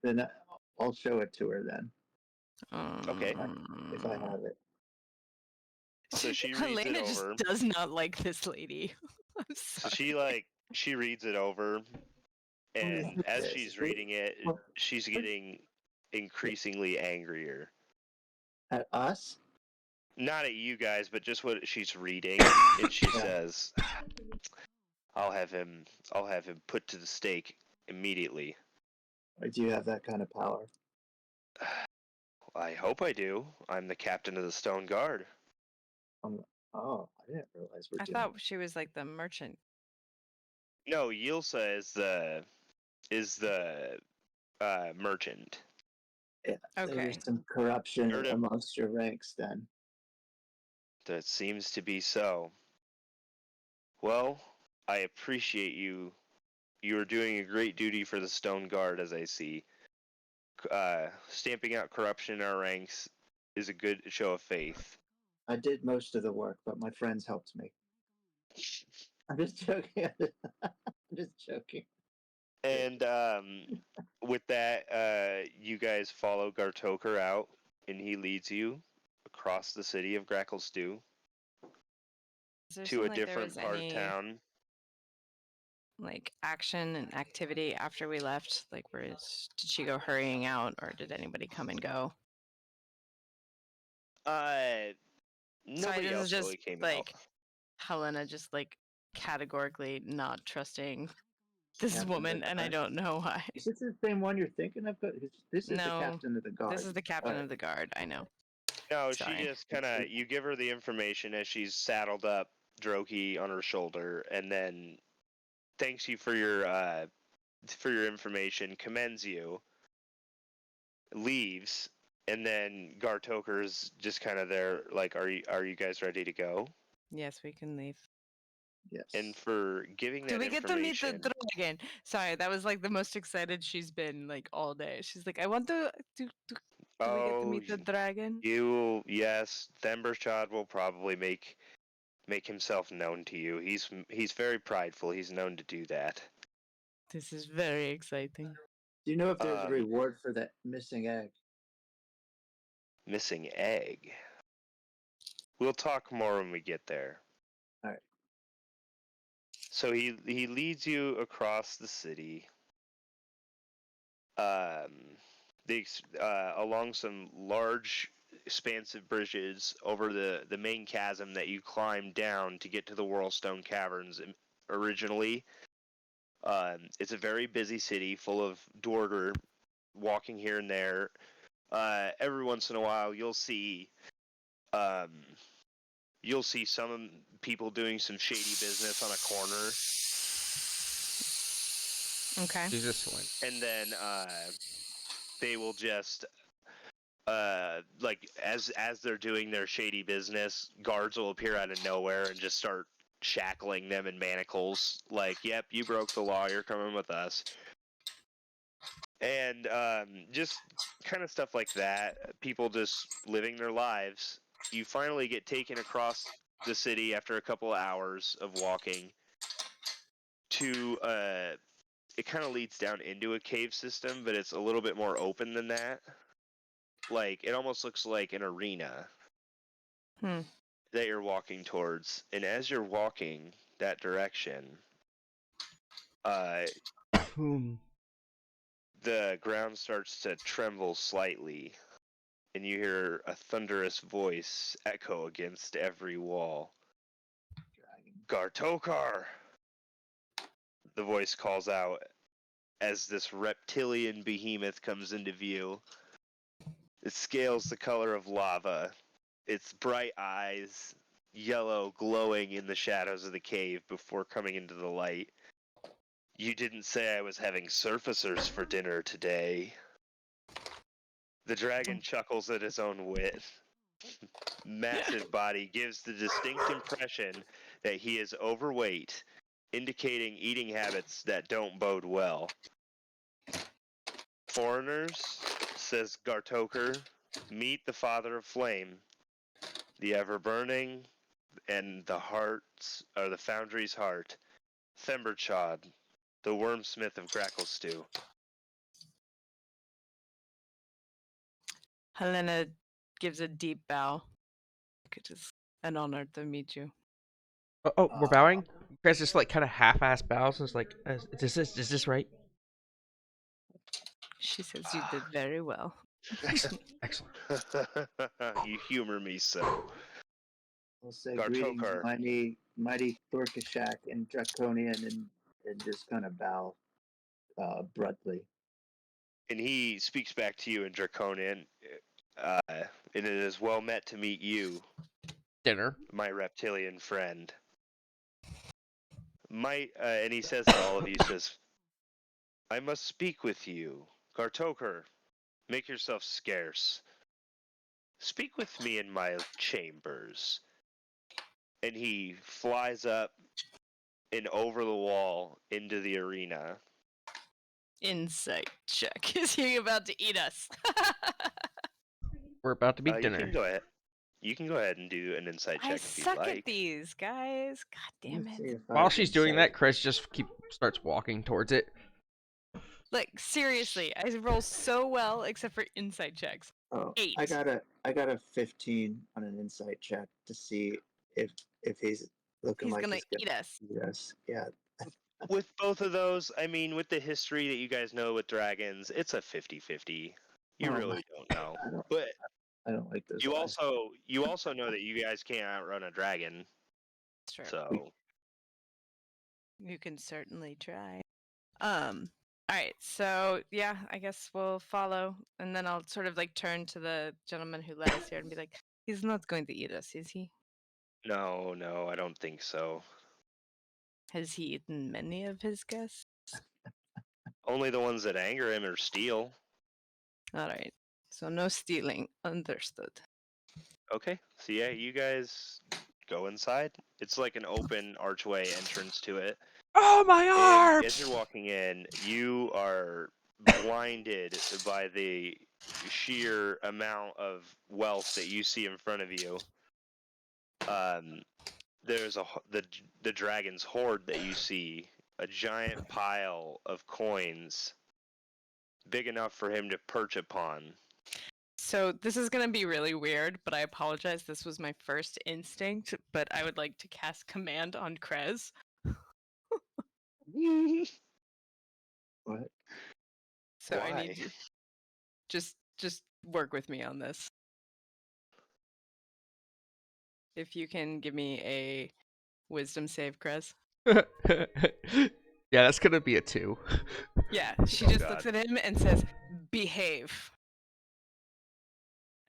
Speaker 4: then I'll show it to her then
Speaker 3: Okay.
Speaker 4: if I have it.
Speaker 3: So she reads
Speaker 8: Helena
Speaker 3: it
Speaker 8: just
Speaker 3: over.
Speaker 8: does not like this lady. I'm
Speaker 3: So
Speaker 8: sorry.
Speaker 3: she reads it over, and
Speaker 4: look at
Speaker 3: as
Speaker 4: this.
Speaker 3: she's reading it,
Speaker 4: Well,
Speaker 3: she's getting increasingly angrier.
Speaker 4: At us?
Speaker 3: Not at you guys, but just what she's reading, and she
Speaker 4: Yeah.
Speaker 3: says, I'll have him put to the stake immediately."
Speaker 4: Or do you have that kind of power?
Speaker 3: I hope I do. I'm the captain of the Stone Guard.
Speaker 4: Oh, I didn't realize we're
Speaker 8: I
Speaker 4: doing.
Speaker 8: thought she was like the merchant.
Speaker 3: No, Yilsa is the merchant.
Speaker 4: Yeah,
Speaker 8: Okay.
Speaker 4: There's some corruption
Speaker 3: Heard it.
Speaker 4: amongst your ranks then.
Speaker 3: That seems to be so. Well, I appreciate you. You are doing a great duty for the Stone Guard, as I see. Stamping out corruption in our ranks is a good show of faith.
Speaker 4: I did most of the work, but my friends helped me. I'm just joking. I'm just joking.
Speaker 3: And with that, you guys follow Gartoker out, and he leads you across the city of Gracklestew
Speaker 8: Does it
Speaker 3: to
Speaker 8: seem
Speaker 3: a
Speaker 8: like there
Speaker 3: different
Speaker 8: was
Speaker 3: part
Speaker 8: any,
Speaker 3: of town.
Speaker 8: like action and activity after we left? Like, did she go hurrying out, or did anybody come and go?
Speaker 3: Nobody
Speaker 8: this
Speaker 3: else
Speaker 8: is just
Speaker 3: really came
Speaker 8: like
Speaker 3: out.
Speaker 8: Helena just like categorically not trusting this
Speaker 4: Captain of the
Speaker 8: woman, and I
Speaker 4: Guard.
Speaker 8: don't know why.
Speaker 4: Is this the same one you're thinking of? This is
Speaker 8: No,
Speaker 4: the captain of the guard.
Speaker 8: This is the captain
Speaker 4: Alright.
Speaker 8: of the guard. I know.
Speaker 3: No,
Speaker 8: Sorry.
Speaker 3: she just kind of, you give her the information as she's saddled up Droki on her shoulder, and then thanks you for your information, commends you, leaves, and then Gartoker's just kind of there, like, are you guys ready to go?
Speaker 8: Yes, we can leave.
Speaker 4: Yes.
Speaker 3: And for giving that
Speaker 8: Do we get to meet
Speaker 3: information,
Speaker 8: the dragon? Sorry, that was like the most excited she's been like all day. She's like, I want to. Do we get to meet the dragon?
Speaker 3: yes, Thembershad will probably make himself known to you. He's very prideful. He's known to do that.
Speaker 8: This is very exciting.
Speaker 4: Do you know if there's a
Speaker 3: Um,
Speaker 4: reward for that missing egg?
Speaker 3: Missing egg. We'll talk more when we get there.
Speaker 4: Alright.
Speaker 3: So he leads you across the city, along some large, expansive bridges over the main chasm that you climbed down to get to the Whirlstone Caverns originally. It's a very busy city full of Duergar walking here and there. Every once in a while, you'll see You'll see some people doing some shady business on a corner,
Speaker 8: Okay.
Speaker 2: Jesus Flint.
Speaker 3: and then they will just like as they're doing their shady business, guards will appear out of nowhere and just start shackling them in manacles. Like, yep, you broke the law. You're coming with us. And just kind of stuff like that. People just living their lives. You finally get taken across the city after a couple of hours of walking to it kind of leads down into a cave system, but it's a little bit more open than that. Like, it almost looks like an arena that you're walking towards. And as you're walking that direction, the ground starts to tremble slightly, and you hear a thunderous voice echo against every wall. Gartokar! The voice calls out as this reptilian behemoth comes into view. Its scales the color of lava, its bright eyes yellow glowing in the shadows of the cave before coming into the light. You didn't say I was having surfacers for dinner today. The dragon chuckles at his own wit. Massive body gives the distinct impression that he is overweight, indicating eating habits that don't bode well. Foreigners, says Gartoker, meet the father of flame, the ever-burning, and the hearts, or the foundry's heart, Themberchod, the wormsmith of Gracklestew.
Speaker 8: Helena gives a deep bow. It is an honor to meet you.
Speaker 2: Oh, we're bowing? You guys just like kind of half-ass bows and it's like, is this right?
Speaker 8: She says you did very well.
Speaker 2: Excellent, excellent.
Speaker 3: You humor me so.
Speaker 4: We'll say greetings,
Speaker 3: Gartokar.
Speaker 4: mighty Thorkashak and Draconian, and just kind of bow abruptly.
Speaker 3: And he speaks back to you in Draconian. And it is well met to meet you,
Speaker 2: Dinner.
Speaker 3: my reptilian friend. And he says to all of you, says, I must speak with you. Gartoker, make yourself scarce. Speak with me in my chambers. And he flies up and over the wall into the arena.
Speaker 8: Insight check. Is he about to eat us?
Speaker 2: We're about to be
Speaker 3: You
Speaker 2: dinner.
Speaker 3: can go ahead. You can go ahead and do an insight check
Speaker 8: I
Speaker 3: if you'd
Speaker 8: suck
Speaker 3: like.
Speaker 8: at these, guys. God damn it.
Speaker 2: While she's doing that, Chris just starts walking towards it.
Speaker 8: Like, seriously, I roll so well except for insight checks.
Speaker 4: Oh,
Speaker 8: 8.
Speaker 4: I got a 15 on an insight check to see if he's looking
Speaker 8: He's
Speaker 4: like
Speaker 8: gonna
Speaker 4: he's
Speaker 8: eat us.
Speaker 4: Yes, yeah.
Speaker 3: With both of those, I mean, with the history that you guys know with dragons, it's a 50-50. You
Speaker 4: Oh,
Speaker 3: really don't know. But
Speaker 4: I don't like this.
Speaker 3: you also know that you guys can't outrun a dragon.
Speaker 8: That's true.
Speaker 3: So
Speaker 8: You can certainly try. Alright, so yeah, I guess we'll follow, and then I'll sort of like turn to the gentleman who led us here and be like, he's not going to eat us, is he?
Speaker 3: no, I don't think so.
Speaker 8: Has he eaten many of his guests?
Speaker 3: Only the ones that anger him or steal.
Speaker 8: Alright, so no stealing. Understood.
Speaker 3: Okay, so yeah, you guys go inside. It's like an open archway entrance to it.
Speaker 2: Oh, my
Speaker 3: And
Speaker 2: arms!
Speaker 3: as you're walking in, you are blinded by the sheer amount of wealth that you see in front of you. There's the dragon's hoard that you see, a giant pile of coins, big enough for him to perch upon.
Speaker 8: So this is gonna be really weird, but I apologize. This was my first instinct, but I would like to cast command on Krez.
Speaker 4: What?
Speaker 8: So I
Speaker 3: Why?
Speaker 8: need you just work with me on this. If you can give me a wisdom save, Krez.
Speaker 2: Yeah, that's gonna be a 2.
Speaker 8: Yeah, she
Speaker 3: Oh,
Speaker 8: just
Speaker 3: God.
Speaker 8: looks at him and says, "Behave."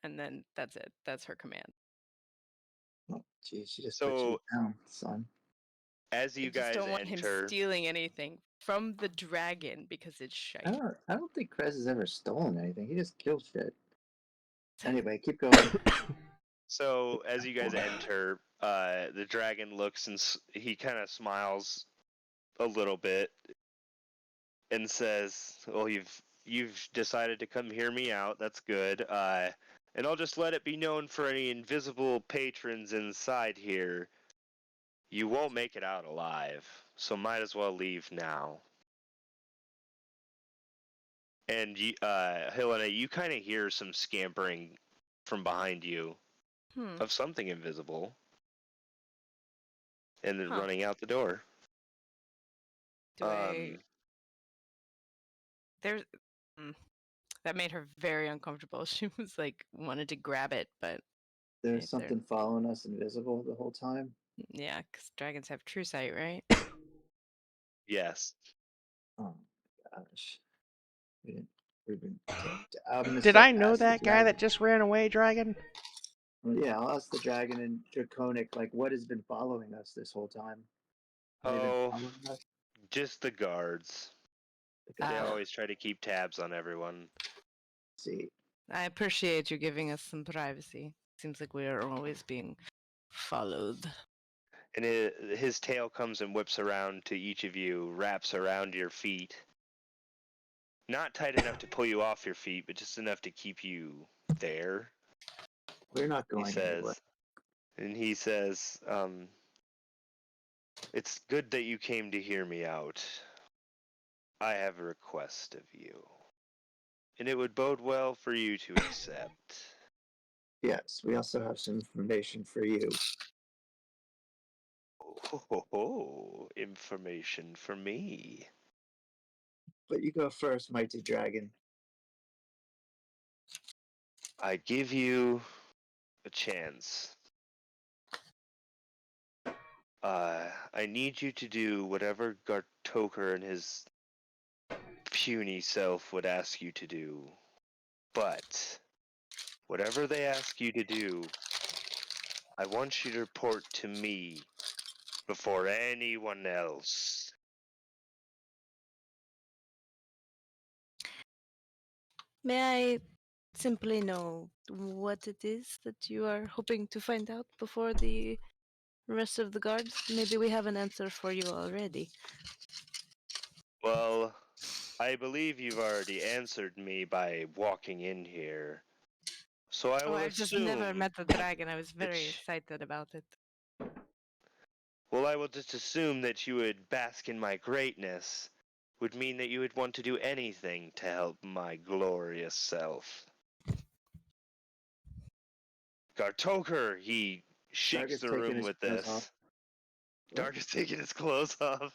Speaker 8: And then that's it. That's her command.
Speaker 4: Oh, geez, she just put you
Speaker 3: So
Speaker 4: down, son.
Speaker 3: as
Speaker 8: I
Speaker 3: you
Speaker 8: just
Speaker 3: guys
Speaker 8: don't want him
Speaker 3: enter,
Speaker 8: stealing anything from the dragon because it's shite.
Speaker 4: I don't think Krez has ever stolen anything. He just kills shit. Anyway, keep going.
Speaker 3: so as you guys enter, the dragon looks and he kind of smiles a little bit and says, "Well, you've decided to come hear me out. That's good. And I'll just let it be known for any invisible patrons inside here, you won't make it out alive. So might as well leave now." And Helena, you kind of hear some scampering from behind you
Speaker 8: Hmm.
Speaker 3: of something invisible, and then
Speaker 8: Huh.
Speaker 3: running out the door.
Speaker 8: Do I? There's. Mm, that made her very uncomfortable. She was like wanted to grab it, but
Speaker 4: There's
Speaker 8: if there-
Speaker 4: something following us invisible the whole time.
Speaker 8: yeah, because dragons have true sight, right?
Speaker 3: Yes.
Speaker 4: Oh gosh. We've been I'm gonna
Speaker 2: Did I
Speaker 4: ask
Speaker 2: know
Speaker 4: the
Speaker 2: that guy
Speaker 4: dragon.
Speaker 2: that just ran away, Dragon?
Speaker 4: Well, yeah, I'll ask the dragon and Draconic, like, what has been following us this whole time? Have they been
Speaker 3: Oh,
Speaker 4: following us?
Speaker 3: just the guards. They
Speaker 8: Ah.
Speaker 3: always try to keep tabs on everyone.
Speaker 4: See,
Speaker 8: I appreciate you giving us some privacy. Seems like we are always being followed.
Speaker 3: And his tail comes and whips around to each of you, wraps around your feet. Not tight enough to pull you off your feet, but just enough to keep you there.
Speaker 4: we're not
Speaker 3: He
Speaker 4: going anywhere.
Speaker 3: says, and he says, "It's good that you came to hear me out. I have a request of you, and it would bode well for you to accept."
Speaker 4: Yes, we also have some information for you.
Speaker 3: Oh, information for me.
Speaker 4: But you go first, mighty dragon.
Speaker 3: I give you a chance. I need you to do whatever Gartoker and his puny self would ask you to do. But whatever they ask you to do, I want you to report to me before anyone else.
Speaker 8: May I simply know what it is that you are hoping to find out before the rest of the guards? Maybe we have an answer for you already.
Speaker 3: Well, I believe you've already answered me by walking in here. So I
Speaker 8: Oh,
Speaker 3: will
Speaker 8: I've just never
Speaker 3: assume
Speaker 8: met the dragon. I was
Speaker 3: that
Speaker 8: very excited about it.
Speaker 3: Well, I will just assume that you would bask in my greatness would mean that you would want to do anything to help my glorious self. Gartoker, he shakes
Speaker 4: Dark is
Speaker 3: the
Speaker 4: taking
Speaker 3: room
Speaker 4: his
Speaker 3: with
Speaker 4: clothes off.
Speaker 3: this. Dark is taking his clothes off.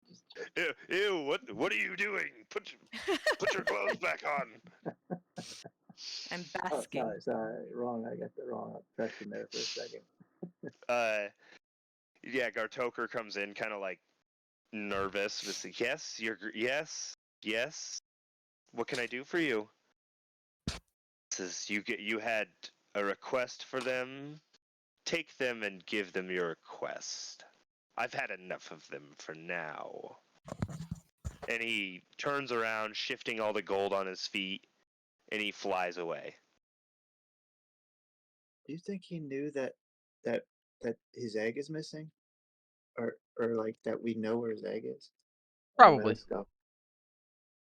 Speaker 4: Just joking.
Speaker 3: Ew, what are you doing? Put your clothes back on.
Speaker 8: I'm
Speaker 4: Oh,
Speaker 8: basking.
Speaker 4: sorry, wrong. I got the wrong impression there for a second.
Speaker 3: Yeah, Gartoker comes in kind of like nervous. Just like, yes. What can I do for you? Says you had a request for them. Take them and give them your request. I've had enough of them for now. And he turns around, shifting all the gold on his feet, and he flies away.
Speaker 4: Do you think he knew that his egg is missing, or like that we know where his egg is? Anyway,
Speaker 2: Probably.
Speaker 4: let's go.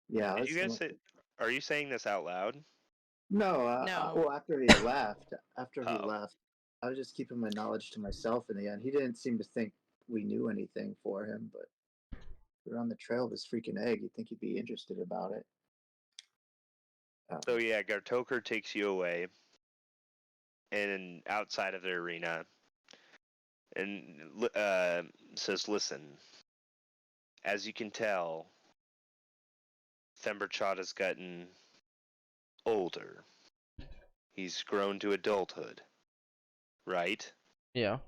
Speaker 4: Yeah,
Speaker 3: Did
Speaker 4: let's
Speaker 3: you guys
Speaker 4: go.
Speaker 3: say? Are you saying this out loud?
Speaker 4: No,
Speaker 8: No.
Speaker 4: well, after he left,
Speaker 3: Oh.
Speaker 4: I was just keeping my knowledge to myself in the end. He didn't seem to think we knew anything for him, but we're on the trail of his freaking egg. You'd think he'd be interested about it.
Speaker 3: So yeah, Gartoker takes you away, and outside of the arena, and says, "Listen, as you can tell, Themberchot has gotten older. He's grown to adulthood, right?
Speaker 2: Yeah.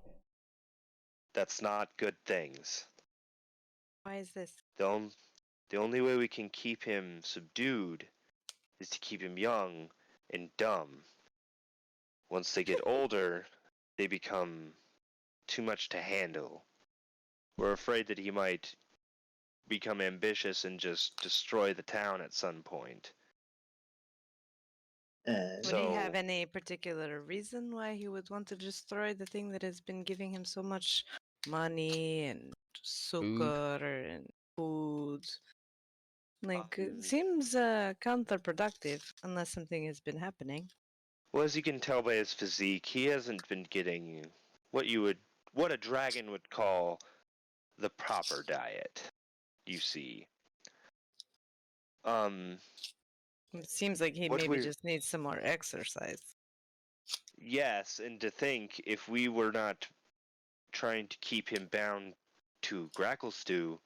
Speaker 3: That's not good things.
Speaker 8: Why is this?
Speaker 3: The only way we can keep him subdued is to keep him young and dumb. Once they get older, they become too much to handle. We're afraid that he might become ambitious and just destroy the town at some point.
Speaker 4: And
Speaker 8: Would he have
Speaker 3: So-
Speaker 8: any particular reason why he would want to destroy the thing that has been giving him so much money and sugar and food? Like, it seems counterproductive unless something has been happening.
Speaker 3: Well, as you can tell by his physique, he hasn't been getting what a dragon would call the proper diet, you see.
Speaker 8: It seems like he
Speaker 3: What
Speaker 8: maybe
Speaker 3: we're-
Speaker 8: just needs some more exercise.
Speaker 3: Yes, and to think if we were not trying to keep him bound to Gracklestew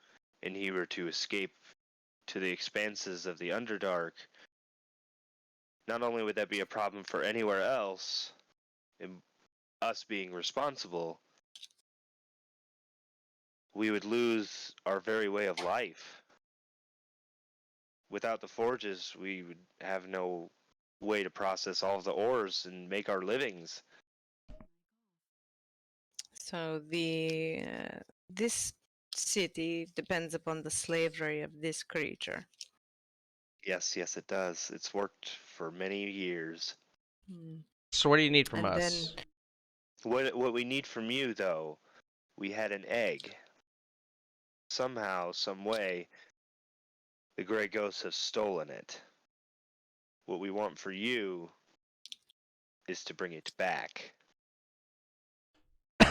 Speaker 3: and he were to escape to the expanses of the Underdark, not only would that be a problem for anywhere else, and us being responsible, we would lose our very way of life. Without the forges, we would have no way to process all of the ores and make our livings.
Speaker 8: So this city depends upon the slavery of this creature.
Speaker 3: Yes, it does. It's worked for many years.
Speaker 2: So what do you need from
Speaker 8: And
Speaker 2: us?
Speaker 3: What we need from you, though, we had an egg. Somehow, some way, the Grey Ghosts have stolen it. What we want for you is to bring it back.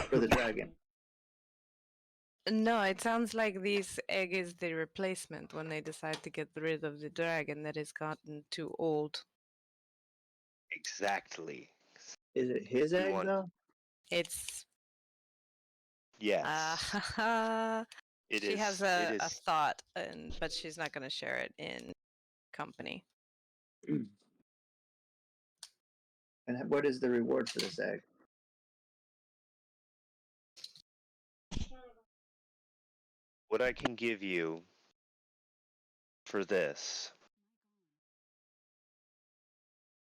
Speaker 4: for the dragon.
Speaker 8: No, it sounds like this egg is the replacement when they decide to get rid of the dragon that has gotten too old.
Speaker 3: Exactly.
Speaker 4: Is it his
Speaker 3: We
Speaker 4: egg
Speaker 3: want-
Speaker 4: though?
Speaker 8: It's
Speaker 3: Yes. It
Speaker 8: she
Speaker 3: is.
Speaker 8: has
Speaker 3: It
Speaker 8: a
Speaker 3: is.
Speaker 8: thought, but she's not going to share it in company.
Speaker 4: And what is the reward for this egg?
Speaker 3: What I can give you for this.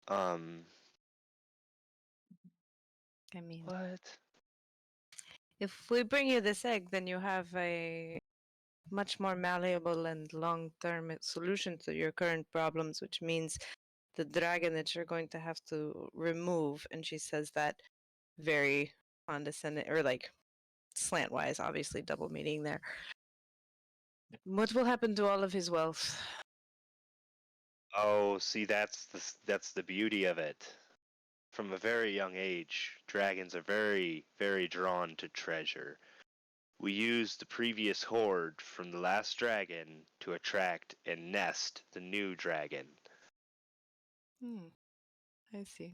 Speaker 8: I mean,
Speaker 3: What?
Speaker 8: if we bring you this egg, then you have a much more malleable and long-term solution to your current problems, which means the dragon that you're going to have to remove. And she says that very condescending, or like slantwise, obviously double meaning there. What will happen to all of his wealth?
Speaker 3: Oh, see, that's the beauty of it. From a very young age, dragons are very, very drawn to treasure. We used the previous horde from the last dragon to attract and nest the new dragon.
Speaker 8: I see.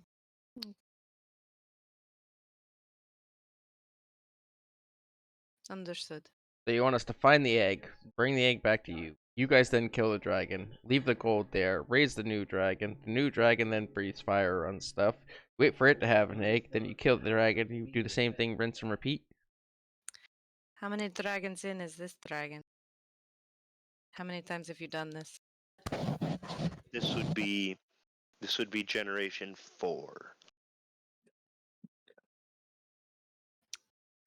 Speaker 8: Understood.
Speaker 2: So you want us to find the egg, bring the egg back to you. You guys then kill the dragon, leave the gold there, raise the new dragon. The new dragon then breathes fire on stuff. Wait for it to have an egg, then you kill the dragon. You do the same thing, rinse and repeat.
Speaker 8: How many dragons in is this dragon? How many times have you done this?
Speaker 3: This would be generation 4.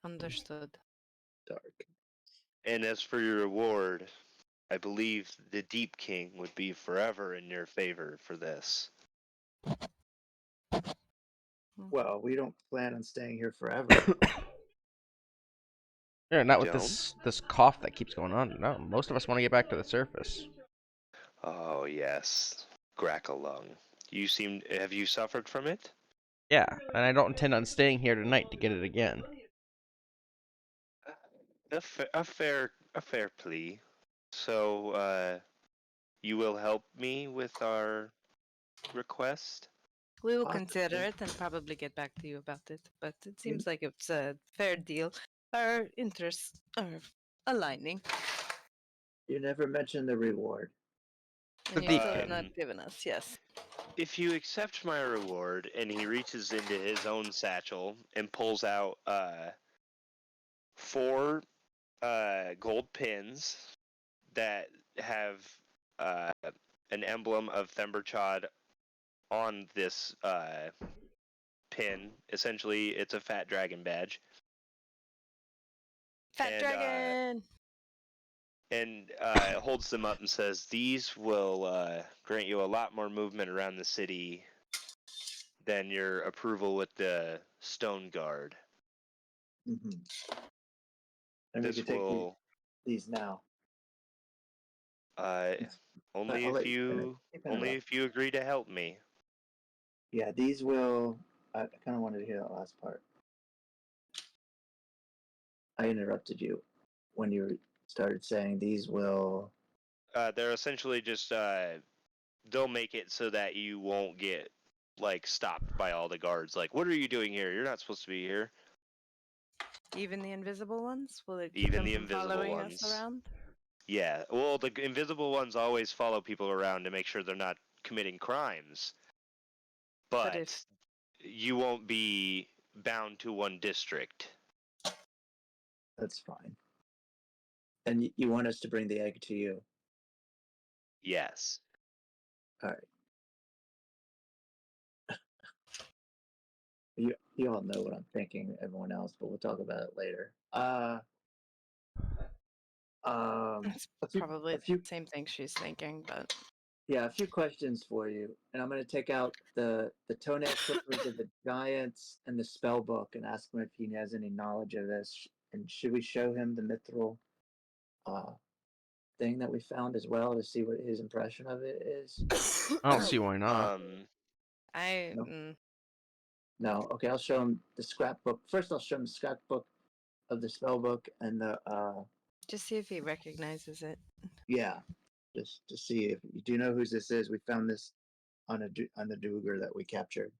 Speaker 8: Understood.
Speaker 4: Dark.
Speaker 3: And as for your reward, I believe the Deep King would be forever in your favor for this.
Speaker 4: Well, we don't plan on staying here forever.
Speaker 2: Yeah, not with
Speaker 3: Don't?
Speaker 2: this cough that keeps going on. No, most of us want to get back to the surface.
Speaker 3: Oh yes, Grackle Lung. Have you suffered from it?
Speaker 2: Yeah, and I don't intend on staying here tonight to get it again.
Speaker 3: A fair plea. So, you will help me with our request?
Speaker 8: We will
Speaker 4: Possibly.
Speaker 8: consider it and probably get back to you about it, but it seems like it's a fair deal. Our interests are aligning.
Speaker 4: You never mentioned the reward.
Speaker 2: The
Speaker 8: And you
Speaker 2: deep
Speaker 8: still have
Speaker 2: king.
Speaker 8: not given us, yes.
Speaker 3: If you accept my reward, and he reaches into his own satchel and pulls out 4 gold pins that have an emblem of Themberchad on this pin. Essentially, it's a fat dragon badge.
Speaker 8: Fat
Speaker 3: And,
Speaker 8: dragon.
Speaker 3: And holds them up and says, "These will grant you a lot more movement around the city than your approval with the Stone Guard.
Speaker 4: Mm-hmm. And we
Speaker 3: This
Speaker 4: could take
Speaker 3: will
Speaker 4: these now.
Speaker 3: only
Speaker 4: I'll
Speaker 3: if
Speaker 4: let you finish.
Speaker 3: you
Speaker 4: You can
Speaker 3: only
Speaker 4: interrupt.
Speaker 3: if you agree to help me."
Speaker 4: Yeah, these will. I kind of wanted to hear that last part. I interrupted you when you started saying these will.
Speaker 3: They're essentially just they'll make it so that you won't get like stopped by all the guards. Like, what are you doing here? You're not supposed to be here.
Speaker 8: Even the invisible ones? Will it keep
Speaker 3: Even
Speaker 8: them
Speaker 3: the
Speaker 8: from
Speaker 3: invisible
Speaker 8: following
Speaker 3: ones.
Speaker 8: us around?
Speaker 3: Yeah, well, the invisible ones always follow people around to make sure they're not committing crimes. But
Speaker 8: if-
Speaker 3: you won't be bound to one district.
Speaker 4: That's fine. And you want us to bring the egg to you?
Speaker 3: Yes.
Speaker 4: All right. You all know what I'm thinking, everyone else, but we'll talk about it later.
Speaker 8: It's
Speaker 4: a
Speaker 8: probably
Speaker 4: few,
Speaker 8: the same thing she's thinking, but
Speaker 4: yeah, a few questions for you, and I'm going to take out the toenail clippers of the giants and the spell book and ask him if he has any knowledge of this. And should we show him the mithril thing that we found as well to see what his impression of it is?
Speaker 2: I don't see why not.
Speaker 8: I
Speaker 4: No. No, okay, I'll show him the scrapbook. First, I'll show him the scrapbook of the spell book and the
Speaker 8: just see if he recognizes it.
Speaker 4: yeah, just to see if you do know whose this is. We found this on the Duergar that we captured.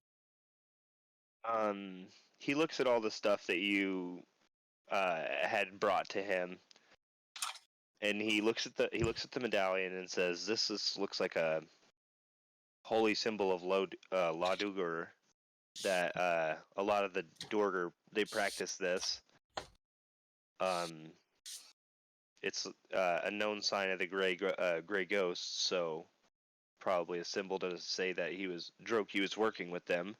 Speaker 3: He looks at all the stuff that you had brought to him, and he looks at the medallion and says, "This looks like a holy symbol of La Duergar. That a lot of the Duergar, they practice this. It's a known sign of the gray ghosts, so probably a symbol to say that Droki was working with them.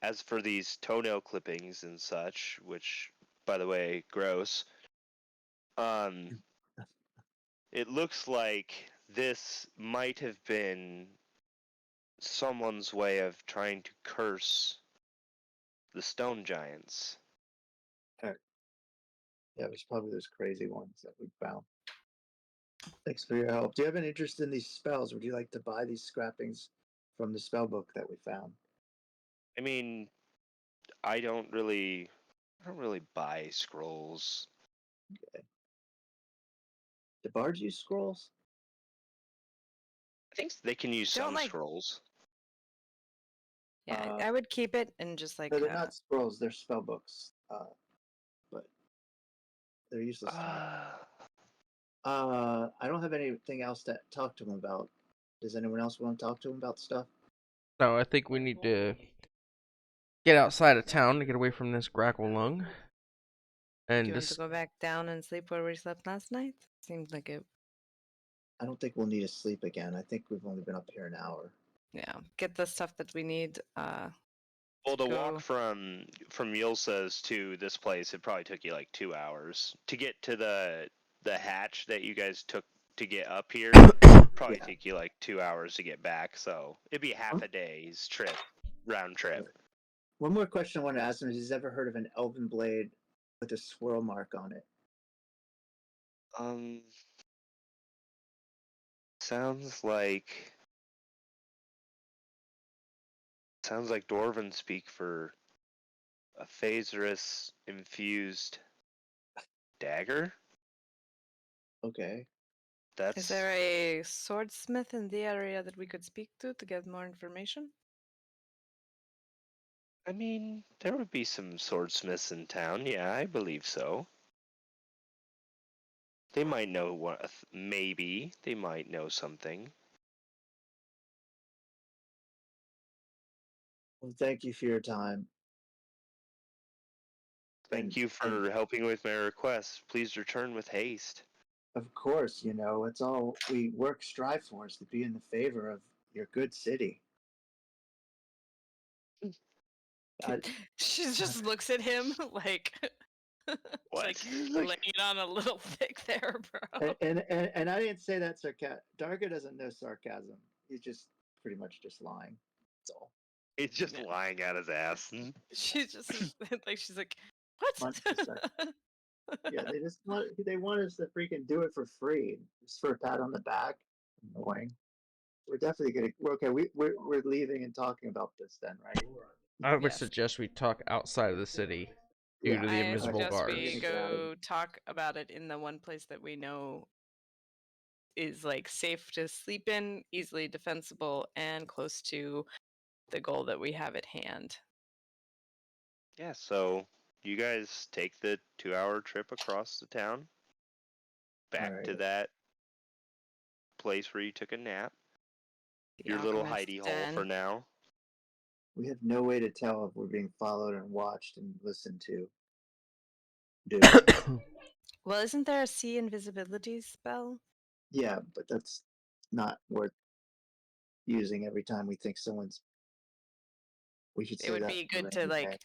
Speaker 3: As for these toenail clippings and such, which, by the way, gross. It looks like this might have been someone's way of trying to curse the stone giants."
Speaker 4: Yeah, it was probably those crazy ones that we found. Thanks for your help. Do you have an interest in these spells? Would you like to buy these scrappings from the spell book that we found?
Speaker 3: I mean, I don't really buy scrolls.
Speaker 4: Okay. Do bards use scrolls?
Speaker 3: I think they can use
Speaker 8: Don't
Speaker 3: some
Speaker 8: like-
Speaker 3: scrolls.
Speaker 8: Yeah, I would keep it and just like.
Speaker 4: No, they're not scrolls. They're spell books. But they're useless. I don't have anything else to talk to him about. Does anyone else want to talk to him about stuff?
Speaker 2: So I think we need to get outside of town to get away from this grackle lung.
Speaker 8: Do
Speaker 2: And
Speaker 8: you want to
Speaker 2: just
Speaker 8: go back down and sleep where we slept last night? Seems like it.
Speaker 4: I don't think we'll need to sleep again. I think we've only been up here an hour.
Speaker 8: Yeah, get the stuff that we need.
Speaker 3: Well, the
Speaker 8: go-
Speaker 3: walk from Yulsa's to this place, it probably took you like 2 hours to get to the hatch that you guys took to get up here. Probably
Speaker 4: Yeah.
Speaker 3: take you like 2 hours to get back, so it'd be half a day's trip, round trip.
Speaker 4: One more question I want to ask him is: he's ever heard of an elven blade with a swirl mark on it?
Speaker 3: Sounds like Dwarven speak for a Phaserus infused dagger.
Speaker 4: Okay.
Speaker 8: Is there a swordsmith in the area that we could speak to get more information?
Speaker 3: I mean, there would be some swordsmiths in town. Yeah, I believe so. They might know what. Maybe they might know something.
Speaker 4: Well, thank you for your time.
Speaker 3: Thank you for helping with my request. Please return with haste.
Speaker 4: Of course, it's all we strive for is to be in the favor of your good city. I,
Speaker 8: She just looks at him like,
Speaker 3: What?
Speaker 8: like laying it on a little thick there, bro.
Speaker 4: and I didn't say that sarcasm. Darga doesn't know sarcasm. He's just pretty much just lying. That's all.
Speaker 3: He's just
Speaker 8: Yeah.
Speaker 3: lying out his ass.
Speaker 8: She's just like, she's like, what?
Speaker 4: Months a second. Yeah, they want us to freaking do it for free, just for a pat on the back. Annoying. We're definitely we're okay. We're leaving and talking about this then, right?
Speaker 2: I would
Speaker 8: Yes.
Speaker 2: suggest we talk outside of the city due to the
Speaker 8: I
Speaker 2: invisible
Speaker 8: suggest
Speaker 2: guards.
Speaker 8: we
Speaker 4: Get out of
Speaker 8: go talk about it in the one place that we know is like safe to sleep in, easily defensible, and close to the goal that we have at hand.
Speaker 3: Yeah, so you guys take the 2-hour trip across the town, back to
Speaker 4: Alright.
Speaker 3: that place where you took a nap.
Speaker 8: The
Speaker 3: Your little
Speaker 8: Alchemist's
Speaker 3: hidey hole
Speaker 8: Den.
Speaker 3: for now.
Speaker 4: We have no way to tell if we're being followed and watched and listened to. Dude.
Speaker 8: Well, isn't there a see invisibility spell?
Speaker 4: Yeah, but that's not worth using every time we think someone's. We should say
Speaker 8: It would
Speaker 4: that
Speaker 8: be
Speaker 4: for
Speaker 8: good to
Speaker 4: rainy
Speaker 8: like
Speaker 4: day.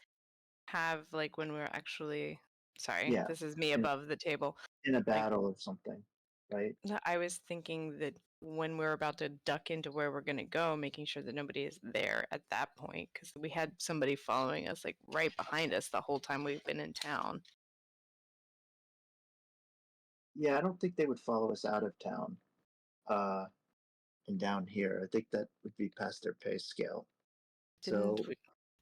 Speaker 8: have like when we're actually sorry,
Speaker 4: Yeah,
Speaker 8: this is me
Speaker 4: in-
Speaker 8: above the table.
Speaker 4: in a battle or something, right?
Speaker 8: No, I was thinking that when we're about to duck into where we're going to go, making sure that nobody is there at that point, because we had somebody following us like right behind us the whole time we've been in town.
Speaker 4: Yeah, I don't think they would follow us out of town, and down here. I think that would be past their pay scale.
Speaker 8: Didn't
Speaker 4: So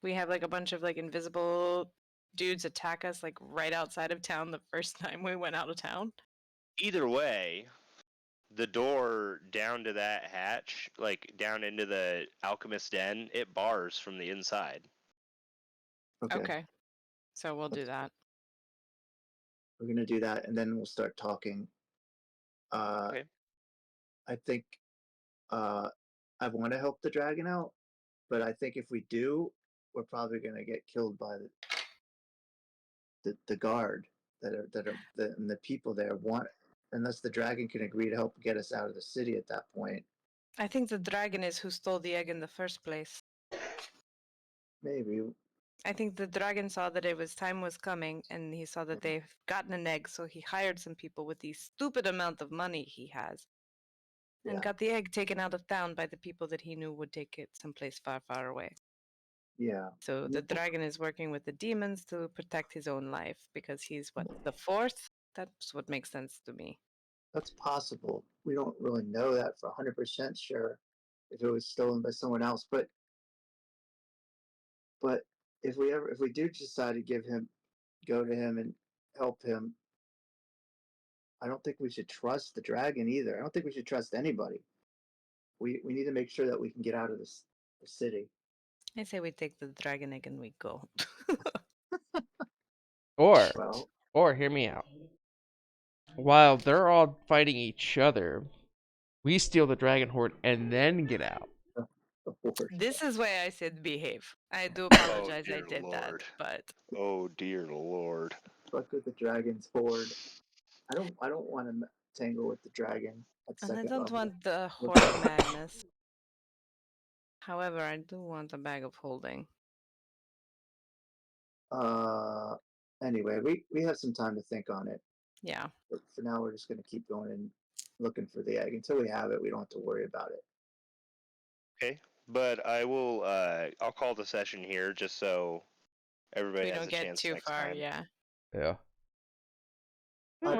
Speaker 8: we have like a bunch of like invisible dudes attack us like right outside of town the first time we went out of town?
Speaker 3: Either way, the door down to that hatch, like down into the alchemist den, it bars from the inside.
Speaker 8: Okay. So we'll do that.
Speaker 4: we're gonna do that, and then we'll start talking.
Speaker 3: Okay.
Speaker 4: I think I want to help the dragon out, but I think if we do, we're probably gonna get killed by the guard and the people there want, unless the dragon can agree to help get us out of the city at that point.
Speaker 8: I think the dragon is who stole the egg in the first place.
Speaker 4: Maybe.
Speaker 8: I think the dragon saw that it was time was coming, and he saw that they've gotten an egg, so he hired some people with the stupid amount of money he has, and
Speaker 4: Yeah.
Speaker 8: got the egg taken out of town by the people that he knew would take it someplace far, far away.
Speaker 4: Yeah.
Speaker 8: So the dragon is working with the demons to protect his own life because he's what, the fourth? That's what makes sense to me.
Speaker 4: That's possible. We don't really know that for 100% sure if it was stolen by someone else, but if we do decide to go to him and help him, I don't think we should trust the dragon either. I don't think we should trust anybody. We need to make sure that we can get out of the city.
Speaker 8: I say we take the dragon egg and we go.
Speaker 2: Or,
Speaker 4: Well,
Speaker 2: hear me out. While they're all fighting each other, we steal the dragon horde and then get out.
Speaker 4: of course.
Speaker 8: This is why I said behave. I do apologize I
Speaker 3: dear
Speaker 8: did that,
Speaker 3: Lord.
Speaker 8: but
Speaker 3: Oh dear Lord.
Speaker 4: Fuck with the dragon's horde. I don't want to tangle with the dragon at
Speaker 8: and I
Speaker 4: second
Speaker 8: don't
Speaker 4: level.
Speaker 8: want the horde madness. However, I do want a bag of holding.
Speaker 4: Anyway, we have some time to think on it.
Speaker 8: Yeah.
Speaker 4: But for now, we're just going to keep going and looking for the egg. Until we have it, we don't have to worry about it.
Speaker 3: Okay. But I will I'll call the session here just so everybody
Speaker 8: We
Speaker 3: has
Speaker 8: don't
Speaker 3: a
Speaker 8: get
Speaker 3: chance
Speaker 8: too
Speaker 3: next
Speaker 8: far,
Speaker 3: time.
Speaker 8: yeah.
Speaker 2: Yeah.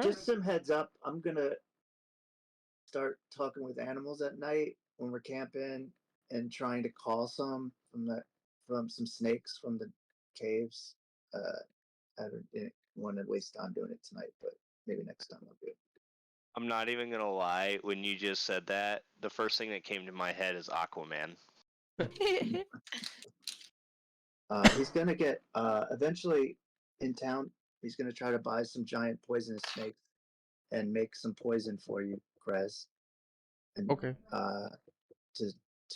Speaker 4: Just some heads up. I'm going to start talking with animals at night when we're camping and trying to call some from some snakes from the caves. I didn't want to waste time doing it tonight, but maybe next time I'll do it.
Speaker 3: I'm not even gonna lie, when you just said that, the first thing that came to my head is Aquaman.
Speaker 4: He's gonna get eventually in town. He's gonna try to buy some giant poisonous snakes and make some poison for you, Krez. And
Speaker 2: Okay.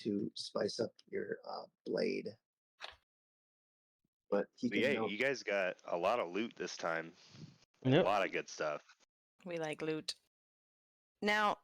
Speaker 4: to spice up your blade. But he
Speaker 3: But
Speaker 4: can
Speaker 3: yeah,
Speaker 4: help.
Speaker 3: you guys got a lot of loot this time.
Speaker 2: Yep.
Speaker 3: A lot of good stuff.
Speaker 8: We like loot. Now,